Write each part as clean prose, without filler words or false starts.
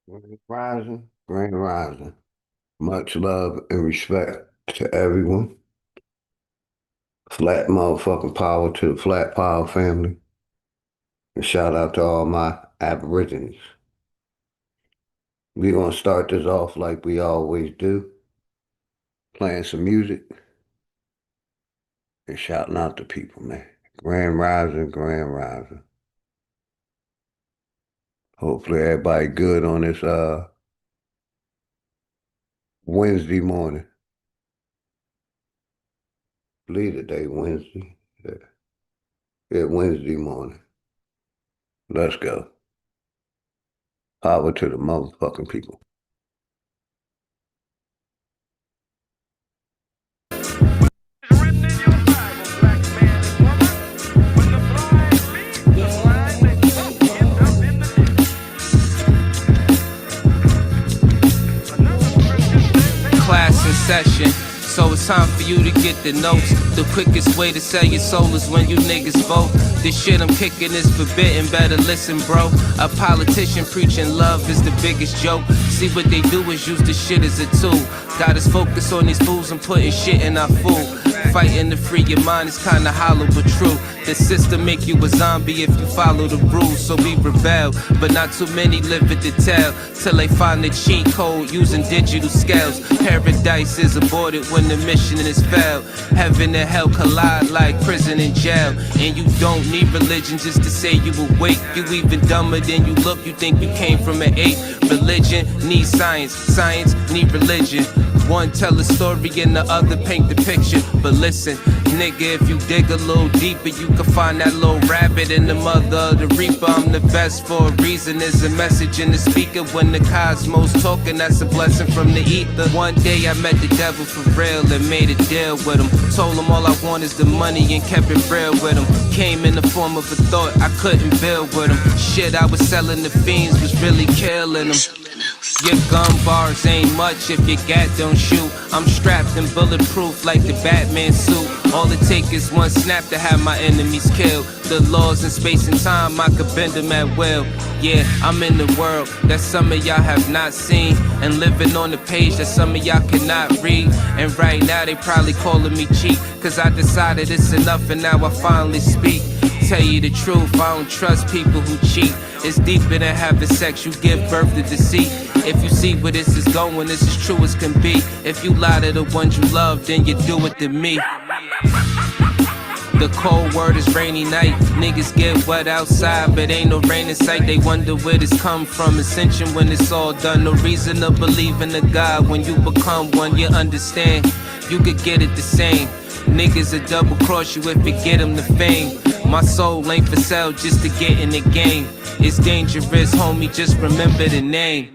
Grand Rising, Grand Rising. Much love and respect to everyone. Flat motherfucking power to the Flat Power family. And shout out to all my Aborigines. We're gonna start this off like we always do, playing some music and shouting out to people, man. Grand Rising, Grand Rising. Hopefully everybody good on this Wednesday morning. Believe today Wednesday. Yeah, Wednesday morning. Let's go. Power to the motherfucking people. Class in session, so it's time for you to get the notes. The quickest way to sell your soul is when you niggas vote. This shit I'm kicking is forbidden, better listen, bro. A politician preaching love is the biggest joke. See, what they do is use this shit as a tool. Got us focused on these fools and putting shit in our food. Fighting to free your mind is kinda hollow but true. The system make you a zombie if you follow the rules, so we rebel. But not too many live it to tell, till they find the cheat code using digital scales. Paradise is aborted when the mission is failed. Heaven and hell collide like prison and jail. And you don't need religion just to say you awake. You even dumber than you look, you think you came from an ape. Religion needs science, science need religion. One tell a story and the other paint the picture. But listen, nigga, if you dig a little deeper, you can find that little rabbit in the mother of the reaper. I'm the best for a reason. There's a message in the speaker. When the cosmos talking, that's a blessing from the ether. One day I met the devil for real and made a deal with him. Told him all I want is the money and kept it real with him. Came in the form of a thought, I couldn't build with him. Shit I was selling the fiends was really killing them. Your gun bars ain't much if your gat don't shoot. I'm strapped and bulletproof like the Batman suit. All it take is one snap to have my enemies killed. The laws in space and time, I could bend them at will. Yeah, I'm in the world that some of y'all have not seen, and living on the page that some of y'all cannot read. And right now they probably calling me cheap, cause I decided it's enough and now I finally speak. Tell you the truth, I don't trust people who cheat. It's deeper than having sex, you give birth to deceit. If you see where this is going, this is true as can be. If you lie to the ones you love, then you do it to me. The cold word is rainy night. Niggas get wet outside, but ain't no rain in sight. They wonder where this come from. Ascension when it's all done. No reason to believe in a God. When you become one, you understand. You could get it the same. Niggas will double cross you if you get them the fame. My soul ain't for sale just to get in the game. It's dangerous, homie, just remember the name.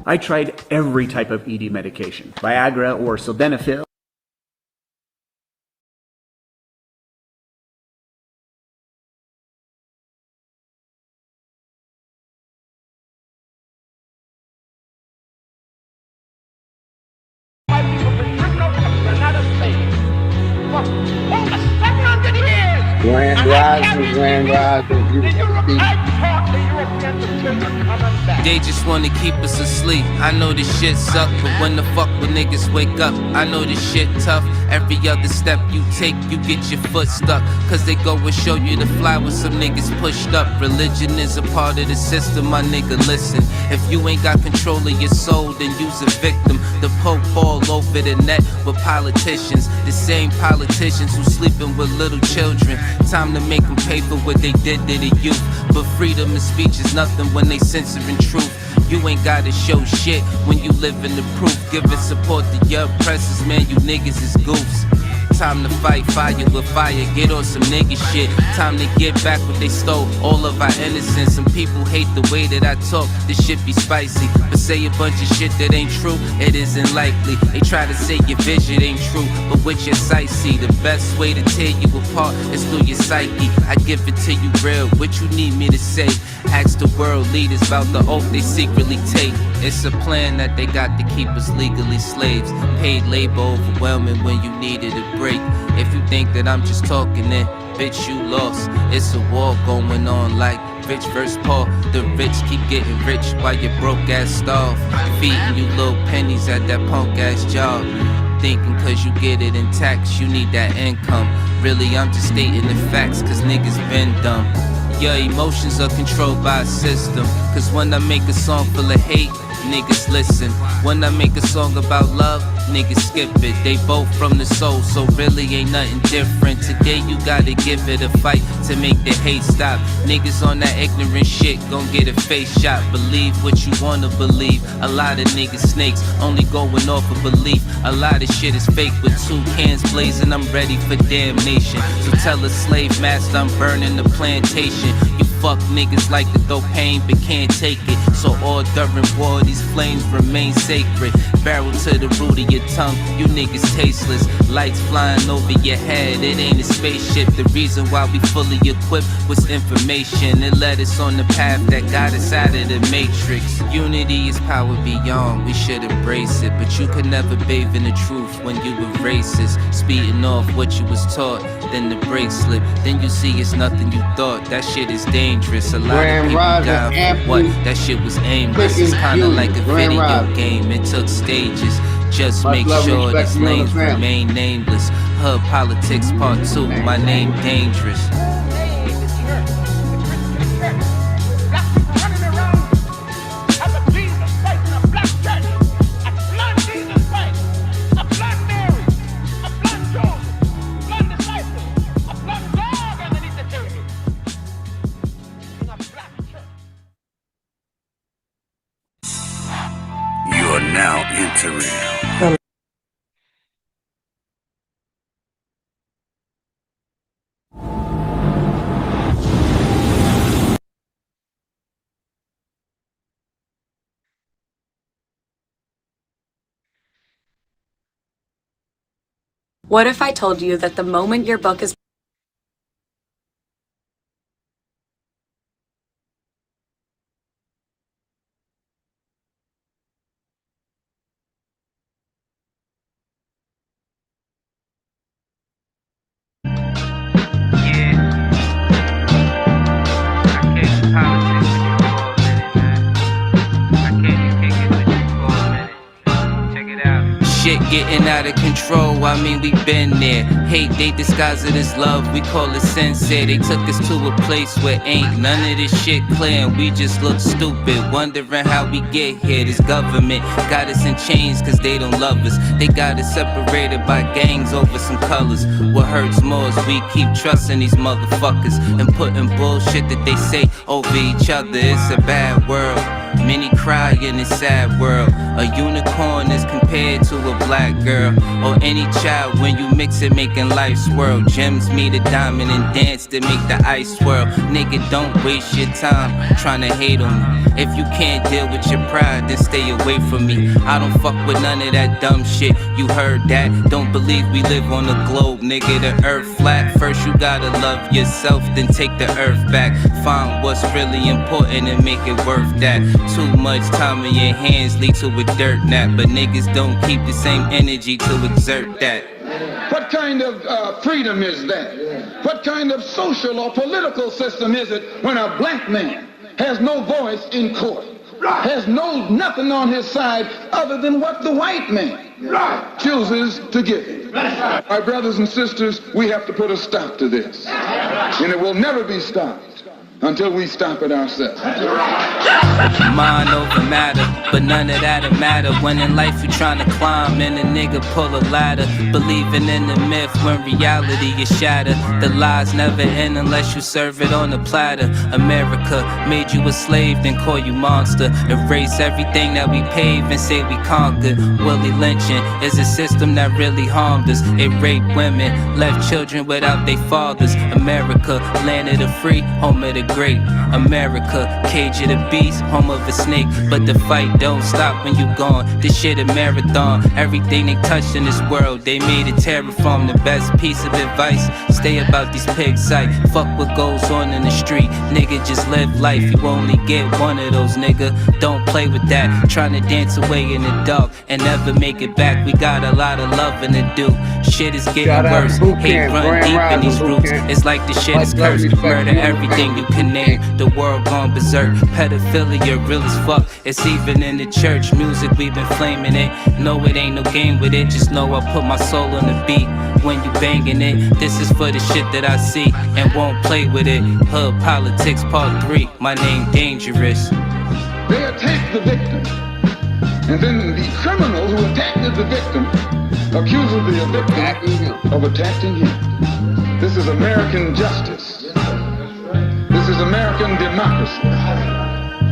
I tried every type of ED medication, Viagra or sildenafil. Grand Rising, Grand Rising, beautiful people. They just wanna keep us asleep. I know this shit suck, but when the fuck when niggas wake up, I know this shit tough. Every other step you take, you get your foot stuck. Cause they go and show you the fly with some niggas pushed up. Religion is a part of the system, my nigga, listen. If you ain't got control of your soul, then you's a victim. The Pope all over the net with politicians. The same politicians who sleeping with little children. Time to make them pay for what they did to the youth. But freedom of speech is nothing when they censoring truth. You ain't gotta show shit when you live in the proof. Giving support to your oppressors, man, you niggas is goofs. Time to fight fire with fire, get on some nigga shit. Time to get back what they stole, all of our innocence. Some people hate the way that I talk, this shit be spicy. But say a bunch of shit that ain't true, it isn't likely. They try to say your vision ain't true, but with your sight see. The best way to tear you apart is through your psyche. I give it to you real, what you need me to say? Ask the world leaders about the oath they secretly take. It's a plan that they got to keep us legally slaves. Paid labor overwhelming when you needed a break. If you think that I'm just talking, then bitch you lost. It's a war going on like rich verse Paul. The rich keep getting rich while your broke ass starve. Feeding you little pennies at that punk ass job. Thinking cause you get it in tax, you need that income. Really, I'm just stating the facts, cause niggas been dumb. Your emotions are controlled by a system. Cause when I make a song full of hate, niggas listen. When I make a song about love, niggas skip it. They both from the soul, so really ain't nothing different. Today you gotta give it a fight to make the hate stop. Niggas on that ignorant shit gon' get a face shot. Believe what you wanna believe. A lot of niggas snakes, only going off of belief. A lot of shit is fake with 2 cans blazing. I'm ready for damnation. So tell a slave master I'm burning the plantation. You fuck niggas like to throw pain but can't take it. So all during war these flames remain sacred. Barrel to the root of your tongue, you niggas tasteless. Lights flying over your head, it ain't a spaceship. The reason why we fully equipped was information. It led us on the path that got us out of the matrix. Unity is power beyond, we should embrace it. But you could never bathe in the truth when you were racist. Speeding off what you was taught, then the brakes slip. Then you see it's nothing you thought, that shit is dangerous. A lot of people died for what? That shit was aimless. It's kinda like a video game, it took stages. Just make sure these lanes remain nameless. Hood politics part 2, my name dangerous. You are now entering. What if I told you that the moment your book is Shit getting out of control, I mean we been there. Hate they disguise it as love, we call it sincere. They took us to a place where ain't none of this shit clear, and we just look stupid, wondering how we get here. This government got us in chains cause they don't love us. They got us separated by gangs over some colors. What hurts more is we keep trusting these motherfuckers and putting bullshit that they say over each other. It's a bad world, many cry in this sad world. A unicorn is compared to a black girl, or any child when you mix it, making life swirl. Gems meet a diamond and dance to make the ice swirl. Nigga, don't waste your time trying to hate on me. If you can't deal with your pride, then stay away from me. I don't fuck with none of that dumb shit, you heard that? Don't believe we live on a globe, nigga, the earth flat. First you gotta love yourself, then take the earth back. Find what's really important and make it worth that. Too much time in your hands lead to a dirt nap, but niggas don't keep the same energy to exert that. What kind of freedom is that? What kind of social or political system is it when a black man has no voice in court, has nothing on his side other than what the white man chooses to give him? My brothers and sisters, we have to put a stop to this, and it will never be stopped until we stop it ourselves. Mind over matter, but none of that'll matter when in life you're trying to climb and a nigga pull a ladder. Believing in the myth when reality is shattered. The lies never end unless you serve it on a platter. America made you a slave, then call you monster. Erase everything that we paved and say we conquered. Willie lynching is a system that really harmed us. It raped women, left children without their fathers. America, land of the free, home of the great. America, cage of the beast, home of a snake. But the fight don't stop when you gone. This shit a marathon. Everything they touched in this world, they made it terraform. The best piece of advice, stay about these pigs sight. Fuck what goes on in the street, nigga, just live life. You only get one of those, nigga. Don't play with that. Trying to dance away in the dark and never make it back. We got a lot of loving to do. Shit is getting worse. Hate run deep in these roots. It's like the shit is cursed. Murder everything you American name. The world gone berserk. Pedophilia real as fuck. It's even in the church. Music we've been flaming it. No, it ain't no game with it. Just know I put my soul on the beat. When you banging it, this is for the shit that I see and won't play with it. Hood Politics Part 3. My name Dangerous. They attack the victim, and then the criminal who attacked the victim accuses the victim of attacking him. This is American justice. This is American democracy.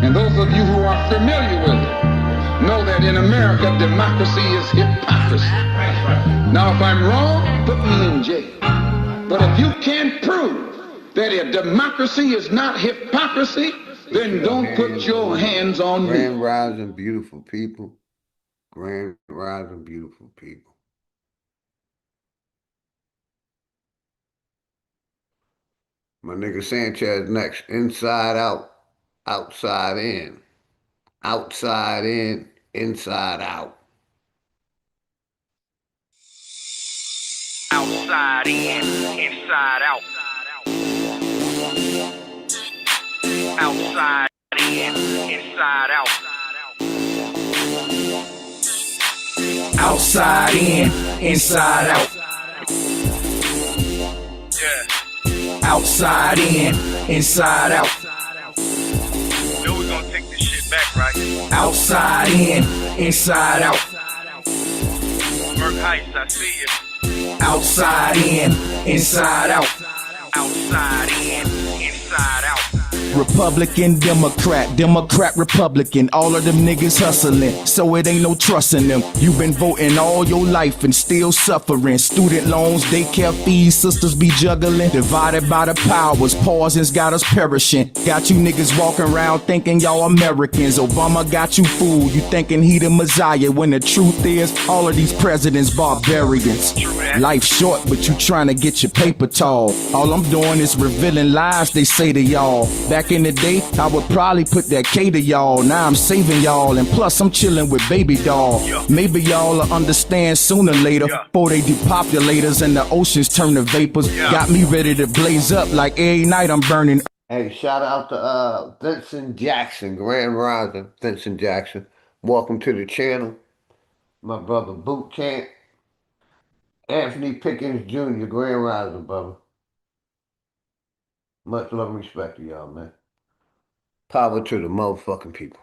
And those of you who are familiar with it know that in America, democracy is hypocrisy. Now, if I'm wrong, put me in jail. But if you can't prove that a democracy is not hypocrisy, then don't put your hands on me. Grand rising, beautiful people. Grand rising, beautiful people. My nigga Sanchez next. Inside out, outside in. Outside in, inside out. Outside in, inside out. Outside in, inside out. Outside in, inside out. Yeah. Outside in, inside out. You know we're gonna take this shit back, right? Outside in, inside out. Merc Heights, I see you. Outside in, inside out. Outside in, inside out. Republican, Democrat, Democrat, Republican. All of them niggas hustling, so it ain't no trusting them. You been voting all your life and still suffering. Student loans, daycare fees, sisters be juggling. Divided by the powers, pausing's got us perishing. Got you niggas walking around thinking y'all Americans. Obama got you fooled, you thinking he the Messiah, when the truth is, all of these presidents barbarians. Life short, but you trying to get your paper tall. All I'm doing is revealing lies they say to y'all. Back in the day, I would probably put that K to y'all. Now I'm saving y'all, and plus I'm chilling with baby doll. Maybe y'all will understand sooner or later, before they depopulate us and the oceans turn to vapors. Got me ready to blaze up like every night I'm burning. Hey, shout out to Vincent Jackson, Grand Rising, Vincent Jackson. Welcome to the channel. My brother Boot Camp. Anthony Pickens Jr., Grand Rising, brother. Much love and respect to y'all, man. Power to the motherfucking people.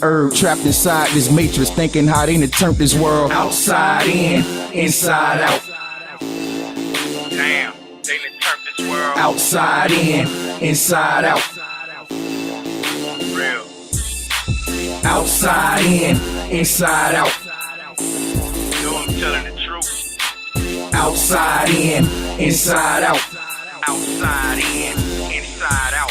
Herb trapped inside this matrix, thinking how they done turned this world Outside in, inside out. Damn, they done turned this world Outside in, inside out. real. Outside in, inside out. You know I'm telling the truth. Outside in, inside out. Outside in, inside out.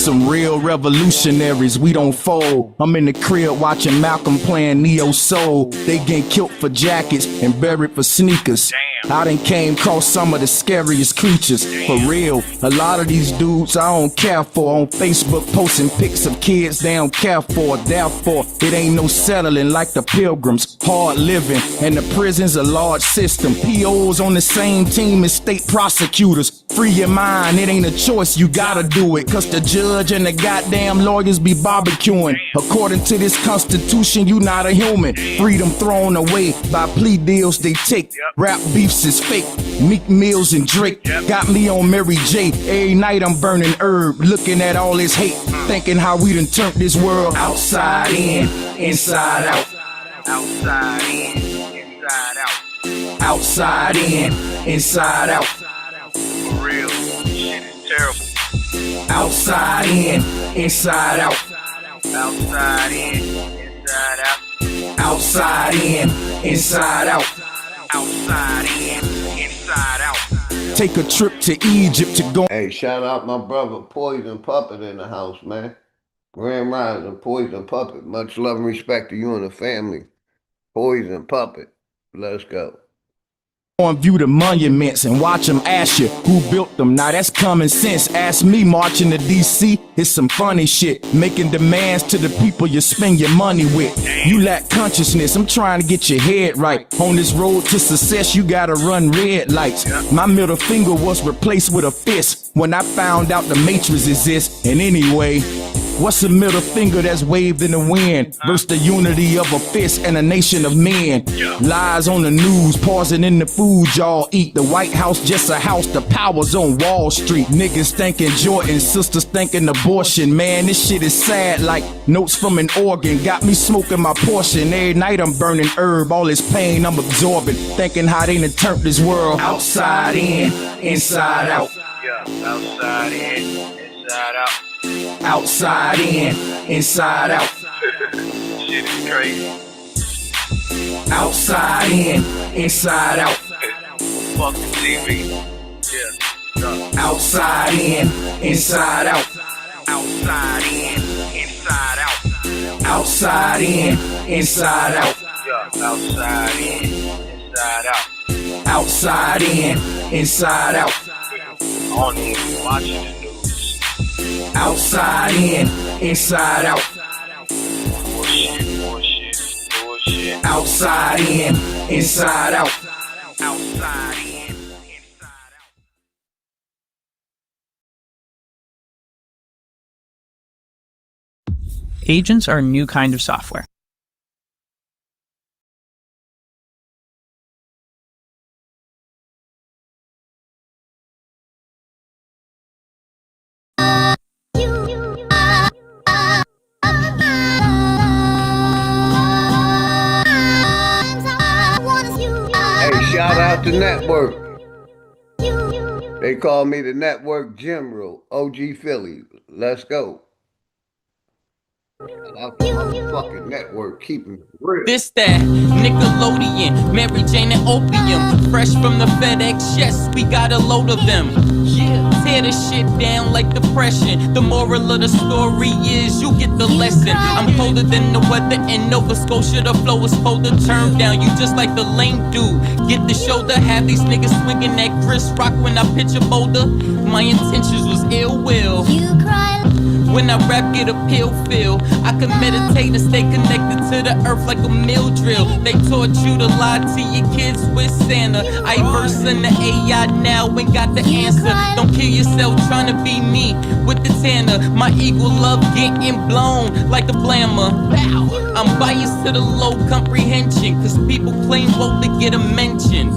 some real revolutionaries, we don't fold. I'm in the crib watching Malcolm playing Neo Soul. They getting killed for jackets and buried for sneakers. I done came across some of the scariest creatures. For real, a lot of these dudes I don't care for. On Facebook posting pics of kids they don't care for. Therefore, it ain't no settling like the Pilgrims. Hard living, and the prison's a large system. POs on the same team as state prosecutors. Free your mind, it ain't a choice, you gotta do it. Cause the judge and the goddamn lawyers be barbecuing. According to this constitution, you not a human. Freedom thrown away by plea deals they take. Rap beefs is fake. Meek Mills and Drake got me on Mary J. Every night I'm burning herb, looking at all this hate, thinking how we done turned this world outside in, inside out. Outside in, inside out. Outside in, inside out. For real, shit is terrible. Outside in, inside out. Outside in, inside out. Outside in, inside out. Outside in, inside out. Take a trip to Egypt to go. Hey, shout out my brother Poison Puppet in the house, man. Grand Rising, Poison Puppet. Much love and respect to you and the family. Poison Puppet. Let's go. and view the monuments and watch them ask you who built them. Now that's common sense. Ask me, marching to DC is some funny shit. Making demands to the people you spend your money with. You lack consciousness. I'm trying to get your head right. On this road to success, you gotta run red lights. My middle finger was replaced with a fist when I found out the matrix exists. And anyway, what's a middle finger that's waved in the wind versus the unity of a fist and a nation of men? Lies on the news, pausing in the food y'all eat. The White House just a house, the power's on Wall Street. Niggas thinking Jordan, sisters thinking abortion. Man, this shit is sad like notes from an organ. Got me smoking my portion. Every night I'm burning herb, all this pain I'm absorbing. Thinking how they done turned this world outside in, inside out. Yeah, outside in, inside out. Outside in, inside out. Shit is crazy. Outside in, inside out. Fuck the TV. Yeah. Outside in, inside out. Outside in, inside out. Outside in, inside out. Yeah. Outside in, inside out. Outside in, inside out. I don't even be watching the news. Outside in, inside out. Bullshit, bullshit, bullshit. Outside in, inside out. Outside in, inside out. Agents are a new kind of software. Hey, shout out to Network. They call me the Network General, OG Philly. Let's go. Shout out to motherfucking Network, keeping it real. This that Nickelodeon, Mary Jane and opium, fresh from the FedEx. Yes, we got a load of them. Yeah, tear the shit down like depression. The moral of the story is you get the lesson. I'm colder than the weather in Nova Scotia. The flow is colder, turn down. You just like the lame dude. Get the shoulder, have these niggas swinging that Chris Rock when I pitch a boulder. My intentions was ill will. When I rap, get a pill feel. I can meditate and stay connected to the earth like a mill drill. They taught you to lie to your kids with Santa. I verse in the AI now and got the answer. Don't kill yourself trying to be me with the Tanner. My equal love getting blown like a blammer. Bow. I'm biased to the low comprehension, cause people claim woke to get a mention.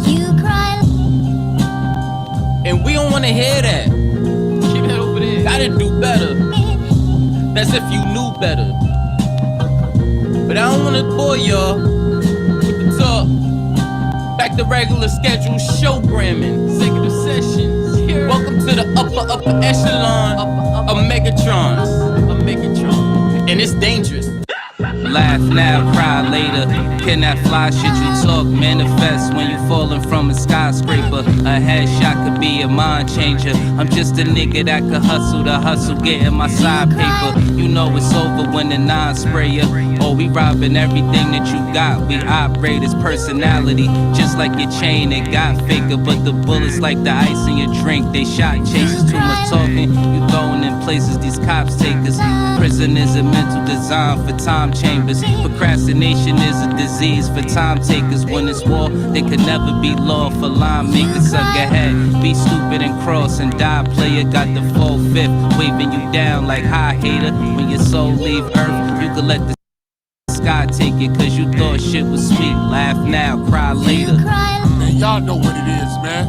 And we don't wanna hear that. Keep that over there. Gotta do better. That's if you knew better. But I don't wanna bore y'all with the talk. Back to regular schedule showgramming. Executive sessions. Welcome to the upper echelon of Megatrons. And it's dangerous. Laugh now, cry later. Can that fly shit you talk manifest when you falling from a skyscraper? A headshot could be a mind changer. I'm just a nigga that could hustle the hustle, getting my side paper. You know it's over when the nine sprayer. Oh, we robbing everything that you got. We operate as personality, just like your chain. It got faker, but the bullets like the ice in your drink. They shot chasers, too much talking. You going in places these cops take us. Prison is a mental design for time chambers. Procrastination is a disease for time takers. When it's war, they could never be law for line makers. Suck ahead, be stupid and cross and die. Player got the full fifth, waving you down like high hater. When your soul leave earth, you could let the sky take it, cause you thought shit was sweet. Laugh now, cry later. Man, y'all know what it is, man.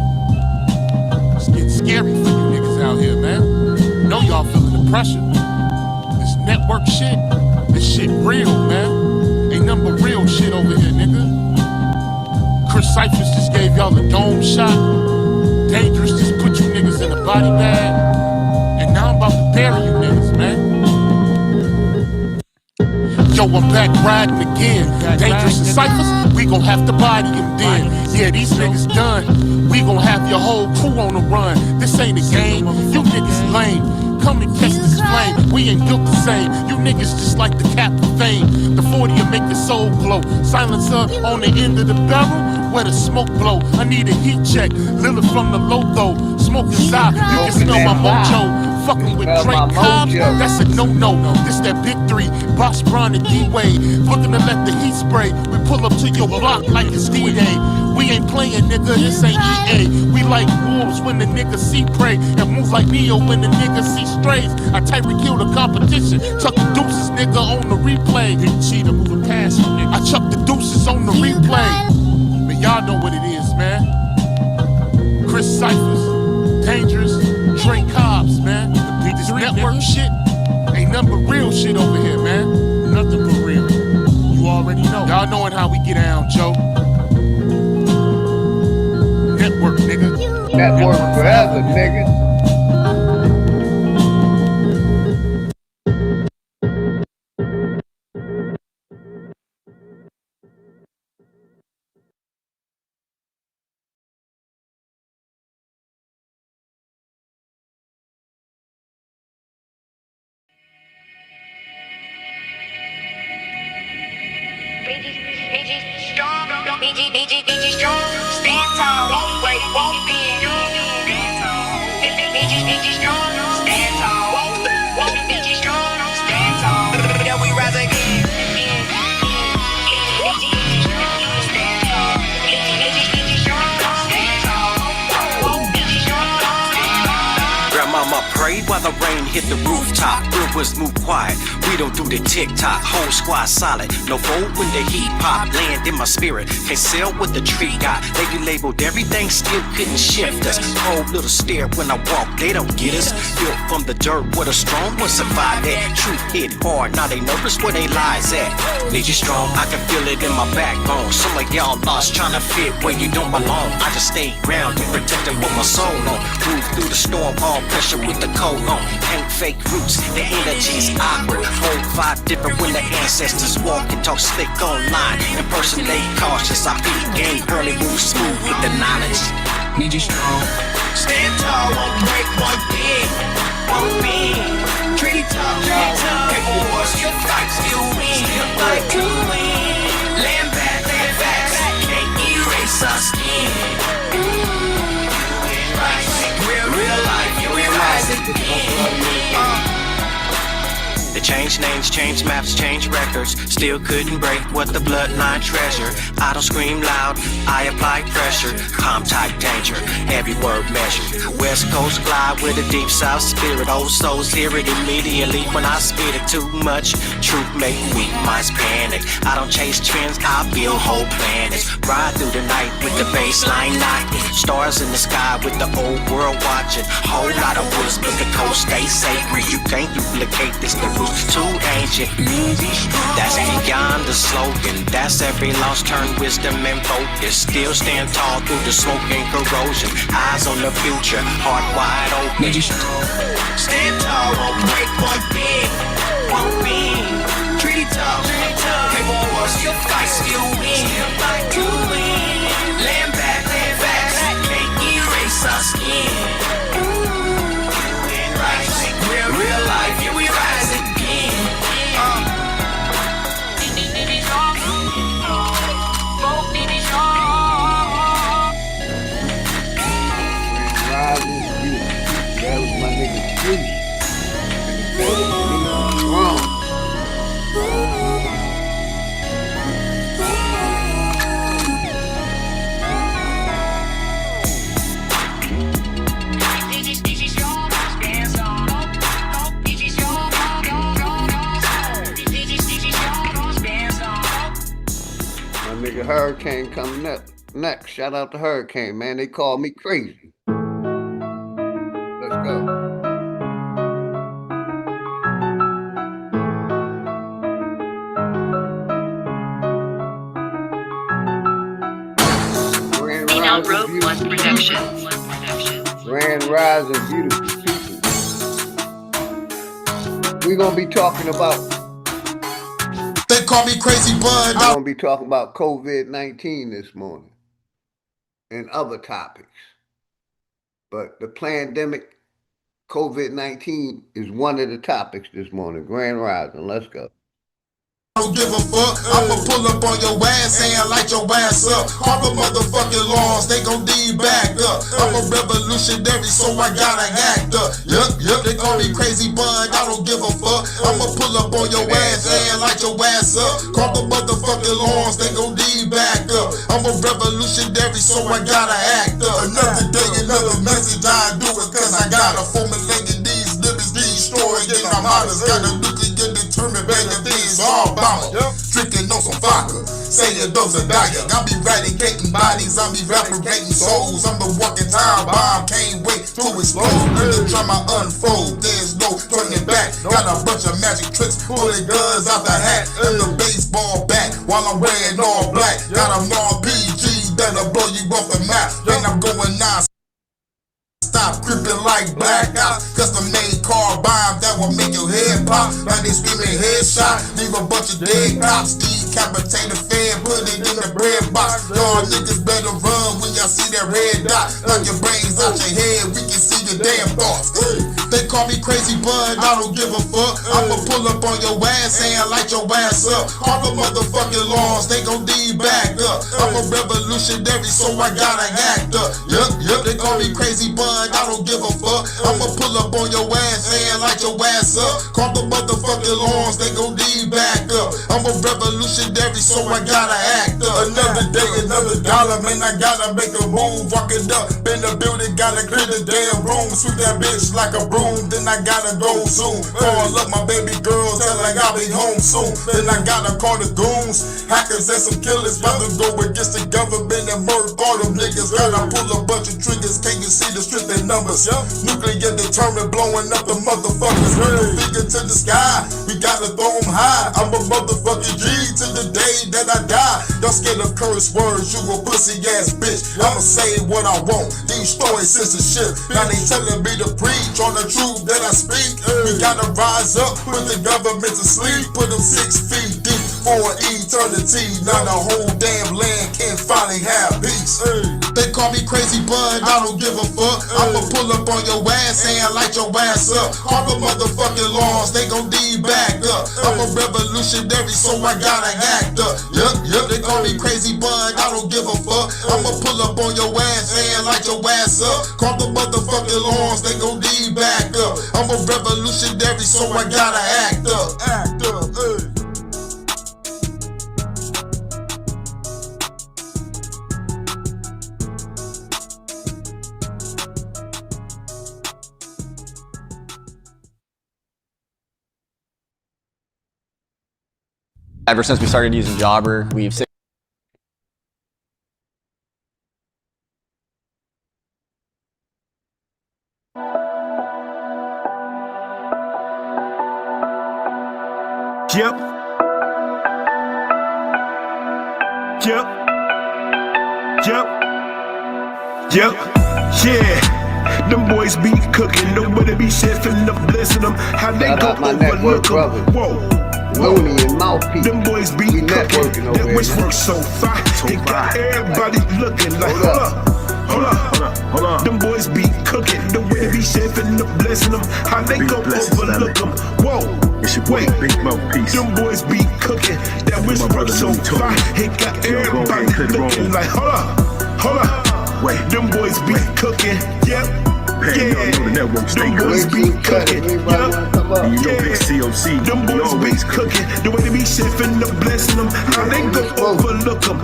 It's getting scary for you niggas out here, man. Know y'all feeling the pressure. This network shit, this shit real, man. Ain't nothing but real shit over here, nigga. Chris Cyphers just gave y'all a dome shot. Dangerous just put you niggas in a body bag. And now I'm about to bury you niggas, man. Yo, I'm back riding again. Dangerous and Cyphers, we gon' have to body him then. Yeah, these niggas done. We gon' have your whole crew on the run. This ain't a game, you niggas lame. Come and catch this flame, we ain't built the same. You niggas just like the cap of fame. The 40'll make your soul glow. Silencer on the end of the barrel, where the smoke blow. I need a heat check. Lilith from the logo. Smoking side, you can smell my mojo. Fucking with Drake Cobbs, that's a no-no. This that big three, Boss Brown and D-Wade. Looking to let the heat spray. We pull up to your block like it's D-Day. We ain't playing, nigga, this ain't EA. We like wolves when the niggas see prey, and move like Neo when the niggas see strays. I tightly kill the competition, tuck the deuces, nigga, on the replay. Didn't cheat, I'm moving past you, nigga. I chuck the deuces on the replay. But y'all know what it is, man. Chris Cyphers, Dangerous, Drake Cobbs, man. This network shit ain't nothing but real shit over here, man. Nothing but real. You already know. Y'all knowing how we get down, Joe. Network, nigga. Network forever, nigga. BG strong, stand tall, won't break, won't bend. BG strong, stand tall, won't BG strong, stand tall. Then we rise again. BG stand tall, BG strong, stand tall, won't BG strong, stand tall. Grandmama prayed while the rain hit the rooftop. Rivers move quiet. We don't do the tick-tock. Whole squad solid. No fold when the heat pop. Land in my spirit. Can't sell what the tree got. They labeled everything, still couldn't shift us. Cold little stare when I walk. They don't get us. Built from the dirt where the strong ones survive that. Truth hit hard. Now they notice where they lies at. Need you strong. I can feel it in my backbone. Some of y'all lost trying to fit where you don't belong. I just stay grounded, protected with my soul on. Move through the storm, all pressure with the coat on. Ain't fake roots. The energy's awkward. Whole vibe different when the ancestors walk and talk slick online. Impersonate cautious. I beat game early, move smooth with the knowledge. Need you strong. Stand tall, won't break, won't bend, won't bend. Treaty tough, paper wars, still fight, still win, still fight to win. Land back, can't erase our skin. Real life, you ain't rising again. They change names, change maps, change records. Still couldn't break what the bloodline treasure. I don't scream loud, I apply pressure. Palm type danger, every word measured. West Coast glide with a deep south spirit. Old souls hear it immediately when I spit it too much. Truth make weak minds panic. I don't chase trends, I build whole planets. Ride through the night with the baseline knocking. Stars in the sky with the old world watching. Whole lot of woods, but the coast stay sacred. You can't duplicate this, the roots too ancient. That's beyond the slogan. That's every lost turn wisdom and focus. Still stand tall through the smoke and corrosion. Eyes on the future, heart wide open. Need you strong. Stand tall, won't break, won't bend, won't bend. Treaty tough, paper wars, still fight, still win, still fight to win. Land back, can't erase our skin. Real life, here we rise again. Rising, you. That was my nigga Juice. Wrong. My nigga Hurricane coming up next. Shout out to Hurricane, man. They call me crazy. Let's go. Female Rogue One Productions. Grand Rising, beautiful people. We're gonna be talking about. They call me Crazy Bud. We're gonna be talking about COVID-19 this morning and other topics. But the pandemic, COVID-19, is one of the topics this morning. Grand Rising, let's go. don't give a fuck. I'ma pull up on your ass and light your ass up. All the motherfucking laws, they gon' need back up. I'm a revolutionary, so I gotta act up. Yup, they call me crazy bun, I don't give a fuck. I'ma pull up on your ass and light your ass up. Call the motherfucking laws, they gon' need back up. I'm a revolutionary, so I gotta act up. Another day, another message, I do it cause I gotta formulate these lyrics, destroying my models. Got a nuclear determined, better things all bomber. Drinking on some vodka, saying those are dying. I be eradicating bodies, I be evaporating souls. I'm the walking time bomb, can't wait to explode. When the drama unfold, there's no turning back. Got a bunch of magic tricks, pulling guns out the hat and the baseball bat while I'm wearing all black. Got a long PG that'll blow you off the map. Then I'm going non. Stop creeping like blackout. Custom made car bomb that will make your head pop. Now they screaming headshot. Leave a bunch of dead cops. Decapitate the fan, put it in the bread box. Y'all niggas better run when y'all see that red dot. Knock your brains out your head, we can see your damn thoughts. They call me crazy bud, I don't give a fuck. I'ma pull up on your ass and light your ass up. All the motherfucking laws, they gon' need back up. I'm a revolutionary, so I gotta act up. Yup, they call me crazy bud, I don't give a fuck. I'ma pull up on your ass and light your ass up. Call the motherfucking laws, they gon' need back up. I'm a revolutionary, so I gotta act up. Another day, another dollar, man, I gotta make a move. Walking up in the building, gotta clear the damn room. Sweep that bitch like a broom, then I gotta go soon. Call up my baby girl, tell her I'll be home soon. Then I gotta call the goons, hackers and some killers. About to go against the government and murder all them niggas. Gotta pull a bunch of triggers, can't you see the strength in numbers? Nuclear determined, blowing up the motherfuckers. Bring the finger to the sky, we gotta throw them high. I'm a motherfucking G to the day that I die. Y'all scared of curse words, you a pussy ass bitch. I'ma say what I want, destroy censorship. Now they telling me to preach on the truth that I speak. We gotta rise up, put the government to sleep. Put them 6 feet deep for eternity. Now the whole damn land can finally have peace. They call me crazy bud, I don't give a fuck. I'ma pull up on your ass and light your ass up. All the motherfucking laws, they gon' need back up. I'm a revolutionary, so I gotta act up. Yup, they call me crazy bud, I don't give a fuck. I'ma pull up on your ass and light your ass up. Call the motherfucking laws, they gon' need back up. I'm a revolutionary, so I gotta act up. Act up, Ever since we started using Jobber, we've Yep. Yeah. Them boys be cooking, nobody be chefing up, blessing them. How they go overlook them. Whoa. Looney and Mouthpiece. Them boys be cooking, that which works so far. It got everybody looking like, hold up. Them boys be cooking, the way they be chefing up, blessing them. How they go overlook them. Whoa. Wait, them boys be cooking, that which works so far. It got everybody looking like, hold up. Wait, them boys be cooking, yep. Yeah, them boys be cooking, yep. Them boys be cooking, the way they be chefing up, blessing them. How they go overlook them.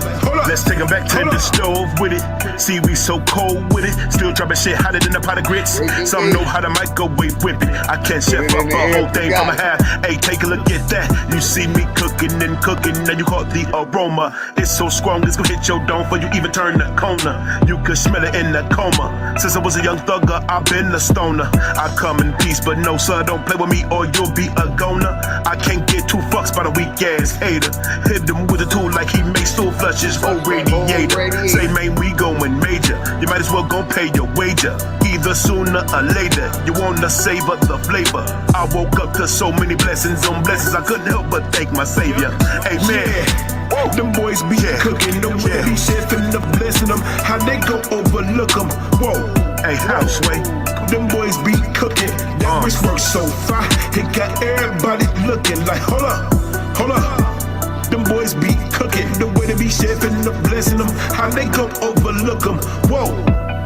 Let's take them back to the stove with it. See, we so cold with it. Still dropping shit hotter than a pot of grits. Some know how to microwave whip it. I can't chef up a whole thing from a half. Hey, take a look at that. You see me cooking and cooking. Now you caught the aroma. It's so strong, it's gonna hit your dome before you even turn the corner. You could smell it in the coma. Since I was a young thugger, I've been a stoner. I come in peace, but no, sir, don't play with me or you'll be a goner. I can't get 2 fucks by the weak ass hater. Hit him with a tool like he makes stool flushes for radiator. Say, man, we going major. You might as well go pay your wager. Either sooner or later, you wanna savor the flavor. I woke up to so many blessings on blessings, I couldn't help but thank my savior. Amen. Yeah. Them boys be cooking, them boys be chefing up, blessing them. How they go overlook them. Whoa. Hey, houseway. Them boys be cooking, that which works so far. It got everybody looking like, hold up. Them boys be cooking, the way they be chefing up, blessing them, how they gon' overlook them. Whoa,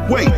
wait,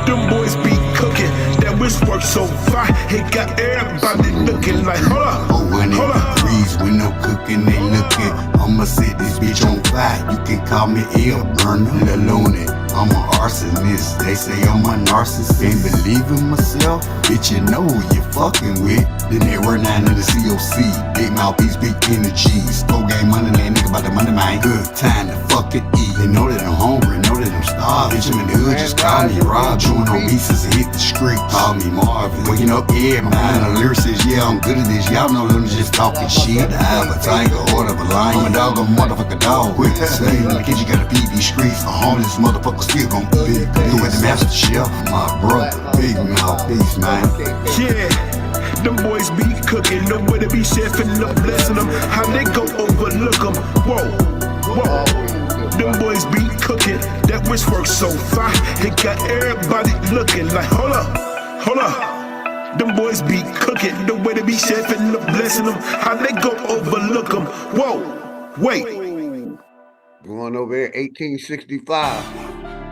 them boys be cooking, that wish work so far, it got everybody looking like, hold up, hold up. When no cooking, they looking. I'ma set this bitch on fire. You can call me El Burner, Lalone. I'm an arsonist. They say I'm a narcissist. Can't believe in myself. Bitch, you know who you fucking with. Then they run down to the COC. Big mouthpiece, big energies. Go game money, they nigga about the money, man. Good time to fucking eat. They know that I'm hungry, know that I'm starved. Bitch, I'm in the hood, just call me Rob. Chewing on pieces and hit the street. Call me Marvin. Waking up everybody. The lyricist, yeah, I'm good at this. Y'all know them just talking shit. I have a tiger, order of a lion. I'm a dog, I'm a motherfucker dog. Quit saying in the kitchen, gotta feed these streets. A homeless motherfucker still gon' eat. You with the master chef, my brother. Big mouthpiece, man. Yeah, them boys be cooking, the way they be chefing up, blessing them, how they gon' overlook them. Whoa, whoa. Them boys be cooking, that wish work so far, it got everybody looking like, hold up, hold up. Them boys be cooking, the way they be chefing up, blessing them, how they gon' overlook them. Whoa, wait. Going over here, 1865.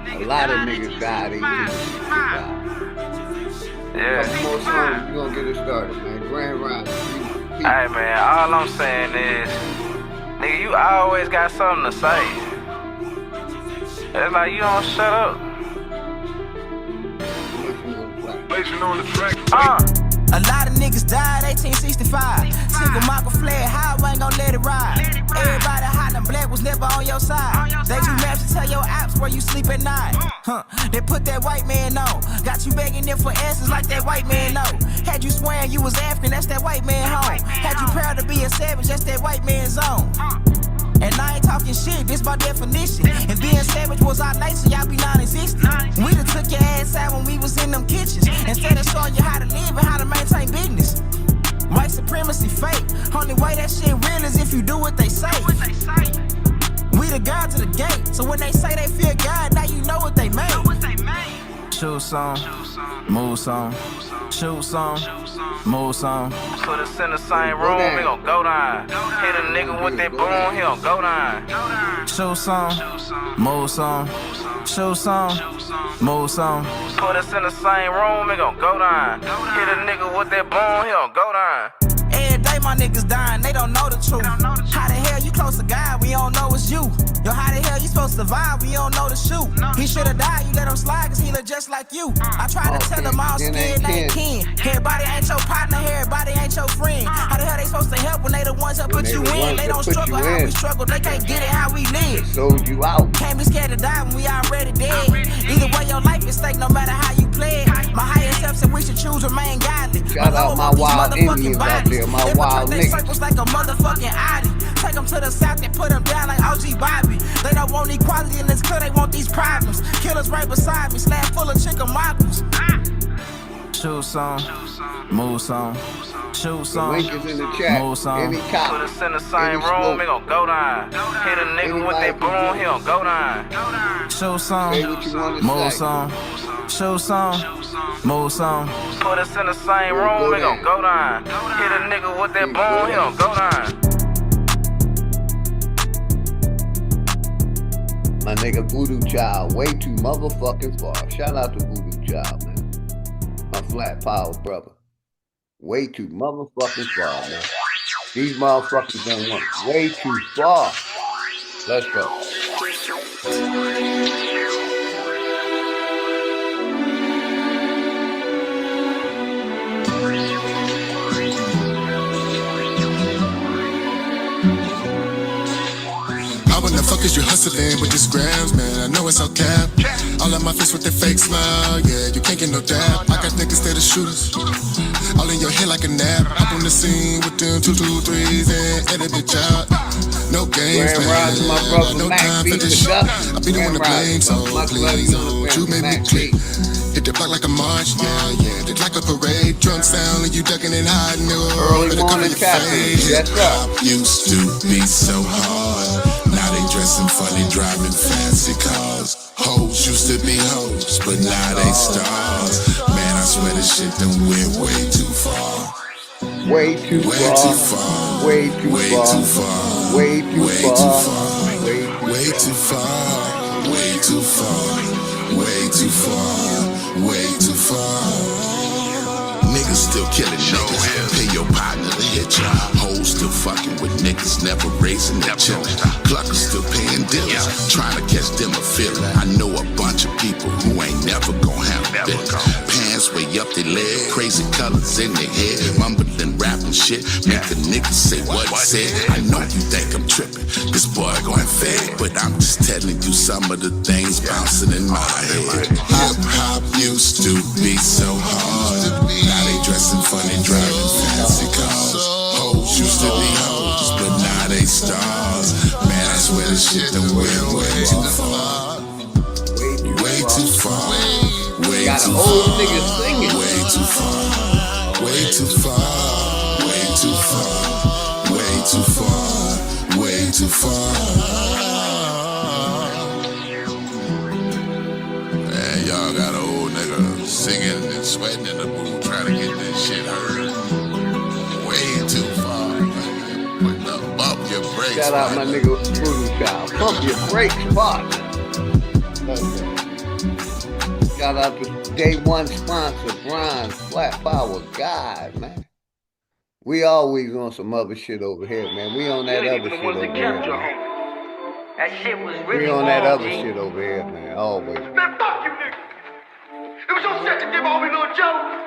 A lot of niggas died in 1865. Yeah. Couple more songs, we gonna get it started, man. Grand Rising. Hey man, all I'm saying is, nigga, you always got something to say. It's like you don't shut up. On the track. A lot of niggas died 1865. Single Michael fled, how I ain't gon' let it ride. Everybody hollering, black was never on your side. They do maps to tell your apps where you sleep at night. They put that white man on. Got you begging them for answers like that white man know. Had you swearing you was African, that's that white man home. Had you proud to be a savage, that's that white man's zone. And I ain't talking shit, this by definition. And being savage was our nature, y'all be non-existent. We done took your ass out when we was in them kitchens. Instead of showing you how to live and how to maintain business. White supremacy fake. Only way that shit real is if you do what they say. We the God to the gate, so when they say they fear God, now you know what they made. Shoot some, move some, shoot some, move some. Put us in the same room, we gon' go down. Hit a nigga with that boom, he gon' go down. Shoot some, move some, shoot some, move some. Put us in the same room, we gon' go down. Hit a nigga with that boom, he gon' go down. Every day my niggas dying, they don't know the truth. How the hell you close to God, we don't know it's you. Yo, how the hell you supposed to survive, we don't know the shoot. He should've died, you let him slide, cause he look just like you. I tried to tell him all scared, they ain't kin. Everybody ain't your partner, everybody ain't your friend. How the hell they supposed to help when they the ones that put you in? They don't struggle how we struggle, they can't get it how we live. Sold you out. Can't be scared to die when we already dead. Either way, your life is stake, no matter how you play it. My higher self said we should choose remain godly. Shout out my wild Indians out there, my wild niggas. Circles like a motherfucking Audi. Take them to the south and put them down like OG Bobby. They don't want equality in this club, they want these problems. Killers right beside me, slab full of chicken mockers. Shoot some, move some, shoot some, move some. Put us in the same room, we gon' go down. Hit a nigga with that boom, he gon' go down. Shoot some, move some, shoot some, move some. Put us in the same room, we gon' go down. Hit a nigga with that boom, he gon' go down. My nigga Voodoo Child, way too motherfucking far. Shout out to Voodoo Child, man. My flat power brother. Way too motherfucking far, man. These motherfuckers done went way too far. Let's go. Fuck is you hustling with these grams, man? I know it's all cap. All on my face with that fake smile, yeah, you can't get no dab. I got niggas that are shooters, all in your head like a nap. Hop on the scene with them 2, 2, 3s and edit bitch out. No games, man. No time for this shit. I be the one to blame, so please, you make me click. Hit the block like a march, yeah. It's like a parade. Drunk sound and you ducking and hiding. Early morning caffeine, yes sir. Used to be so hard. Now they dressing funny, driving fancy cars. Hoes used to be hoes, but now they stars. Man, I swear this shit done went way too far. Way too far. Way too far. Way too far. Way too far. Way too far. Way too far. Way too far. Niggas still killing niggas. Pay your partner to hit ya. Hoes still fucking with niggas, never raising their children. Cluckers still paying dealers, trying to catch them a feeling. I know a bunch of people who ain't never gonna have this. Pants way up their leg, crazy colors in their head, mumbling, rapping shit, make the niggas say what he said. I know you think I'm tripping, this boy going fed, but I'm just telling you some of the things bouncing in my head. Hip hop used to be so hard. Now they dressing funny, driving fancy cars. Hoes used to be hoes, but now they stars. Man, I swear this shit done went way too far. Way too far. Way too far. Way too far. Way too far. Way too far. Way too far. Way too far. Man, y'all got an old nigga singing and sweating in the booth trying to get this shit heard. Way too far, man. Put the bump your brakes. Shout out my nigga Voodoo Child. Pump your brakes, partner. Shout out to day one sponsor, Brian, Flat Power God, man. We always on some other shit over here, man. We on that other shit over here. That shit was really We on that other shit over here, man. Always. Man, fuck you, nigga. It was your set to give all me little Joe.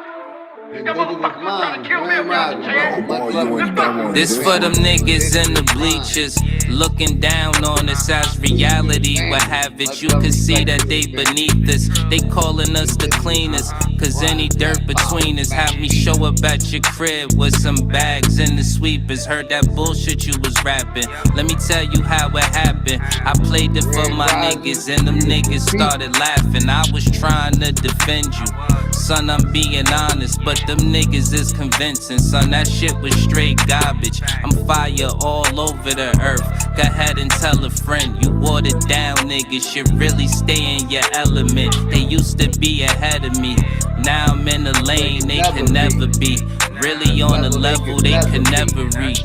That motherfucker was trying to kill me around the chair. This for them niggas in the bleachers, looking down on us as reality. What have it, you can see that they beneath us. They calling us the cleanest, cause any dirt between us have me show up at your crib with some bags and the sweepers. Heard that bullshit you was rapping. Let me tell you how it happened. I played it for my niggas and them niggas started laughing. I was trying to defend you, son, I'm being honest, but them niggas is convincing, son, that shit was straight garbage. I'm fire all over the earth. Go ahead and tell a friend, you watered down niggas should really stay in your element. They used to be ahead of me, now I'm in a lane they can never be. Really on a level they can never reach.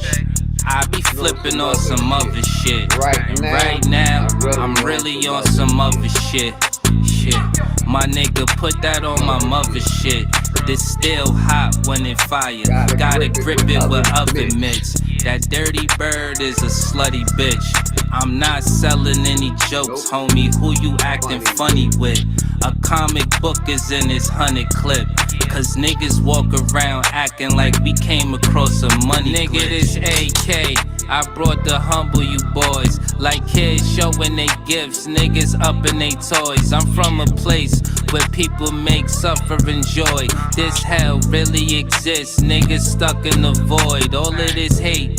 I be flipping on some other shit. Right now, I'm really on some other shit. My nigga, put that on my mother shit. This still hot when it fire. Gotta grip it with oven mitts. That dirty bird is a slutty bitch. I'm not selling any jokes, homie. Who you acting funny with? A comic book is in this 100 clip. Cause niggas walk around acting like we came across a money nigga, glitch. This AK, I brought the humble you boys. Like kids showing they gifts, niggas up in they toys. I'm from a place where people make, suffer, enjoy. This hell really exists, niggas stuck in the void. All of this hate,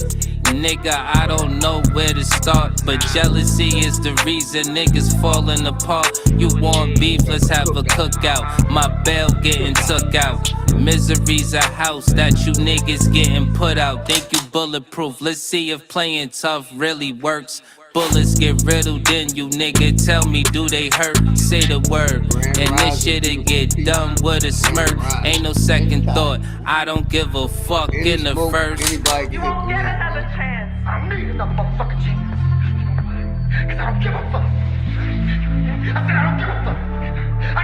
nigga, I don't know where to start. But jealousy is the reason niggas falling apart. You want beef, let's have a cookout. My bail getting took out. Misery's a house that you niggas getting put out. Think you bulletproof, let's see if playing tough really works. Bullets get riddled in you, nigga. Tell me, do they hurt? Say the word, and this shit'll get done with a smirk. Ain't no second thought. I don't give a fuck in the first. You won't get another chance. I don't need another motherfucking chance. Cause I don't give a fuck. I said I don't give a fuck. I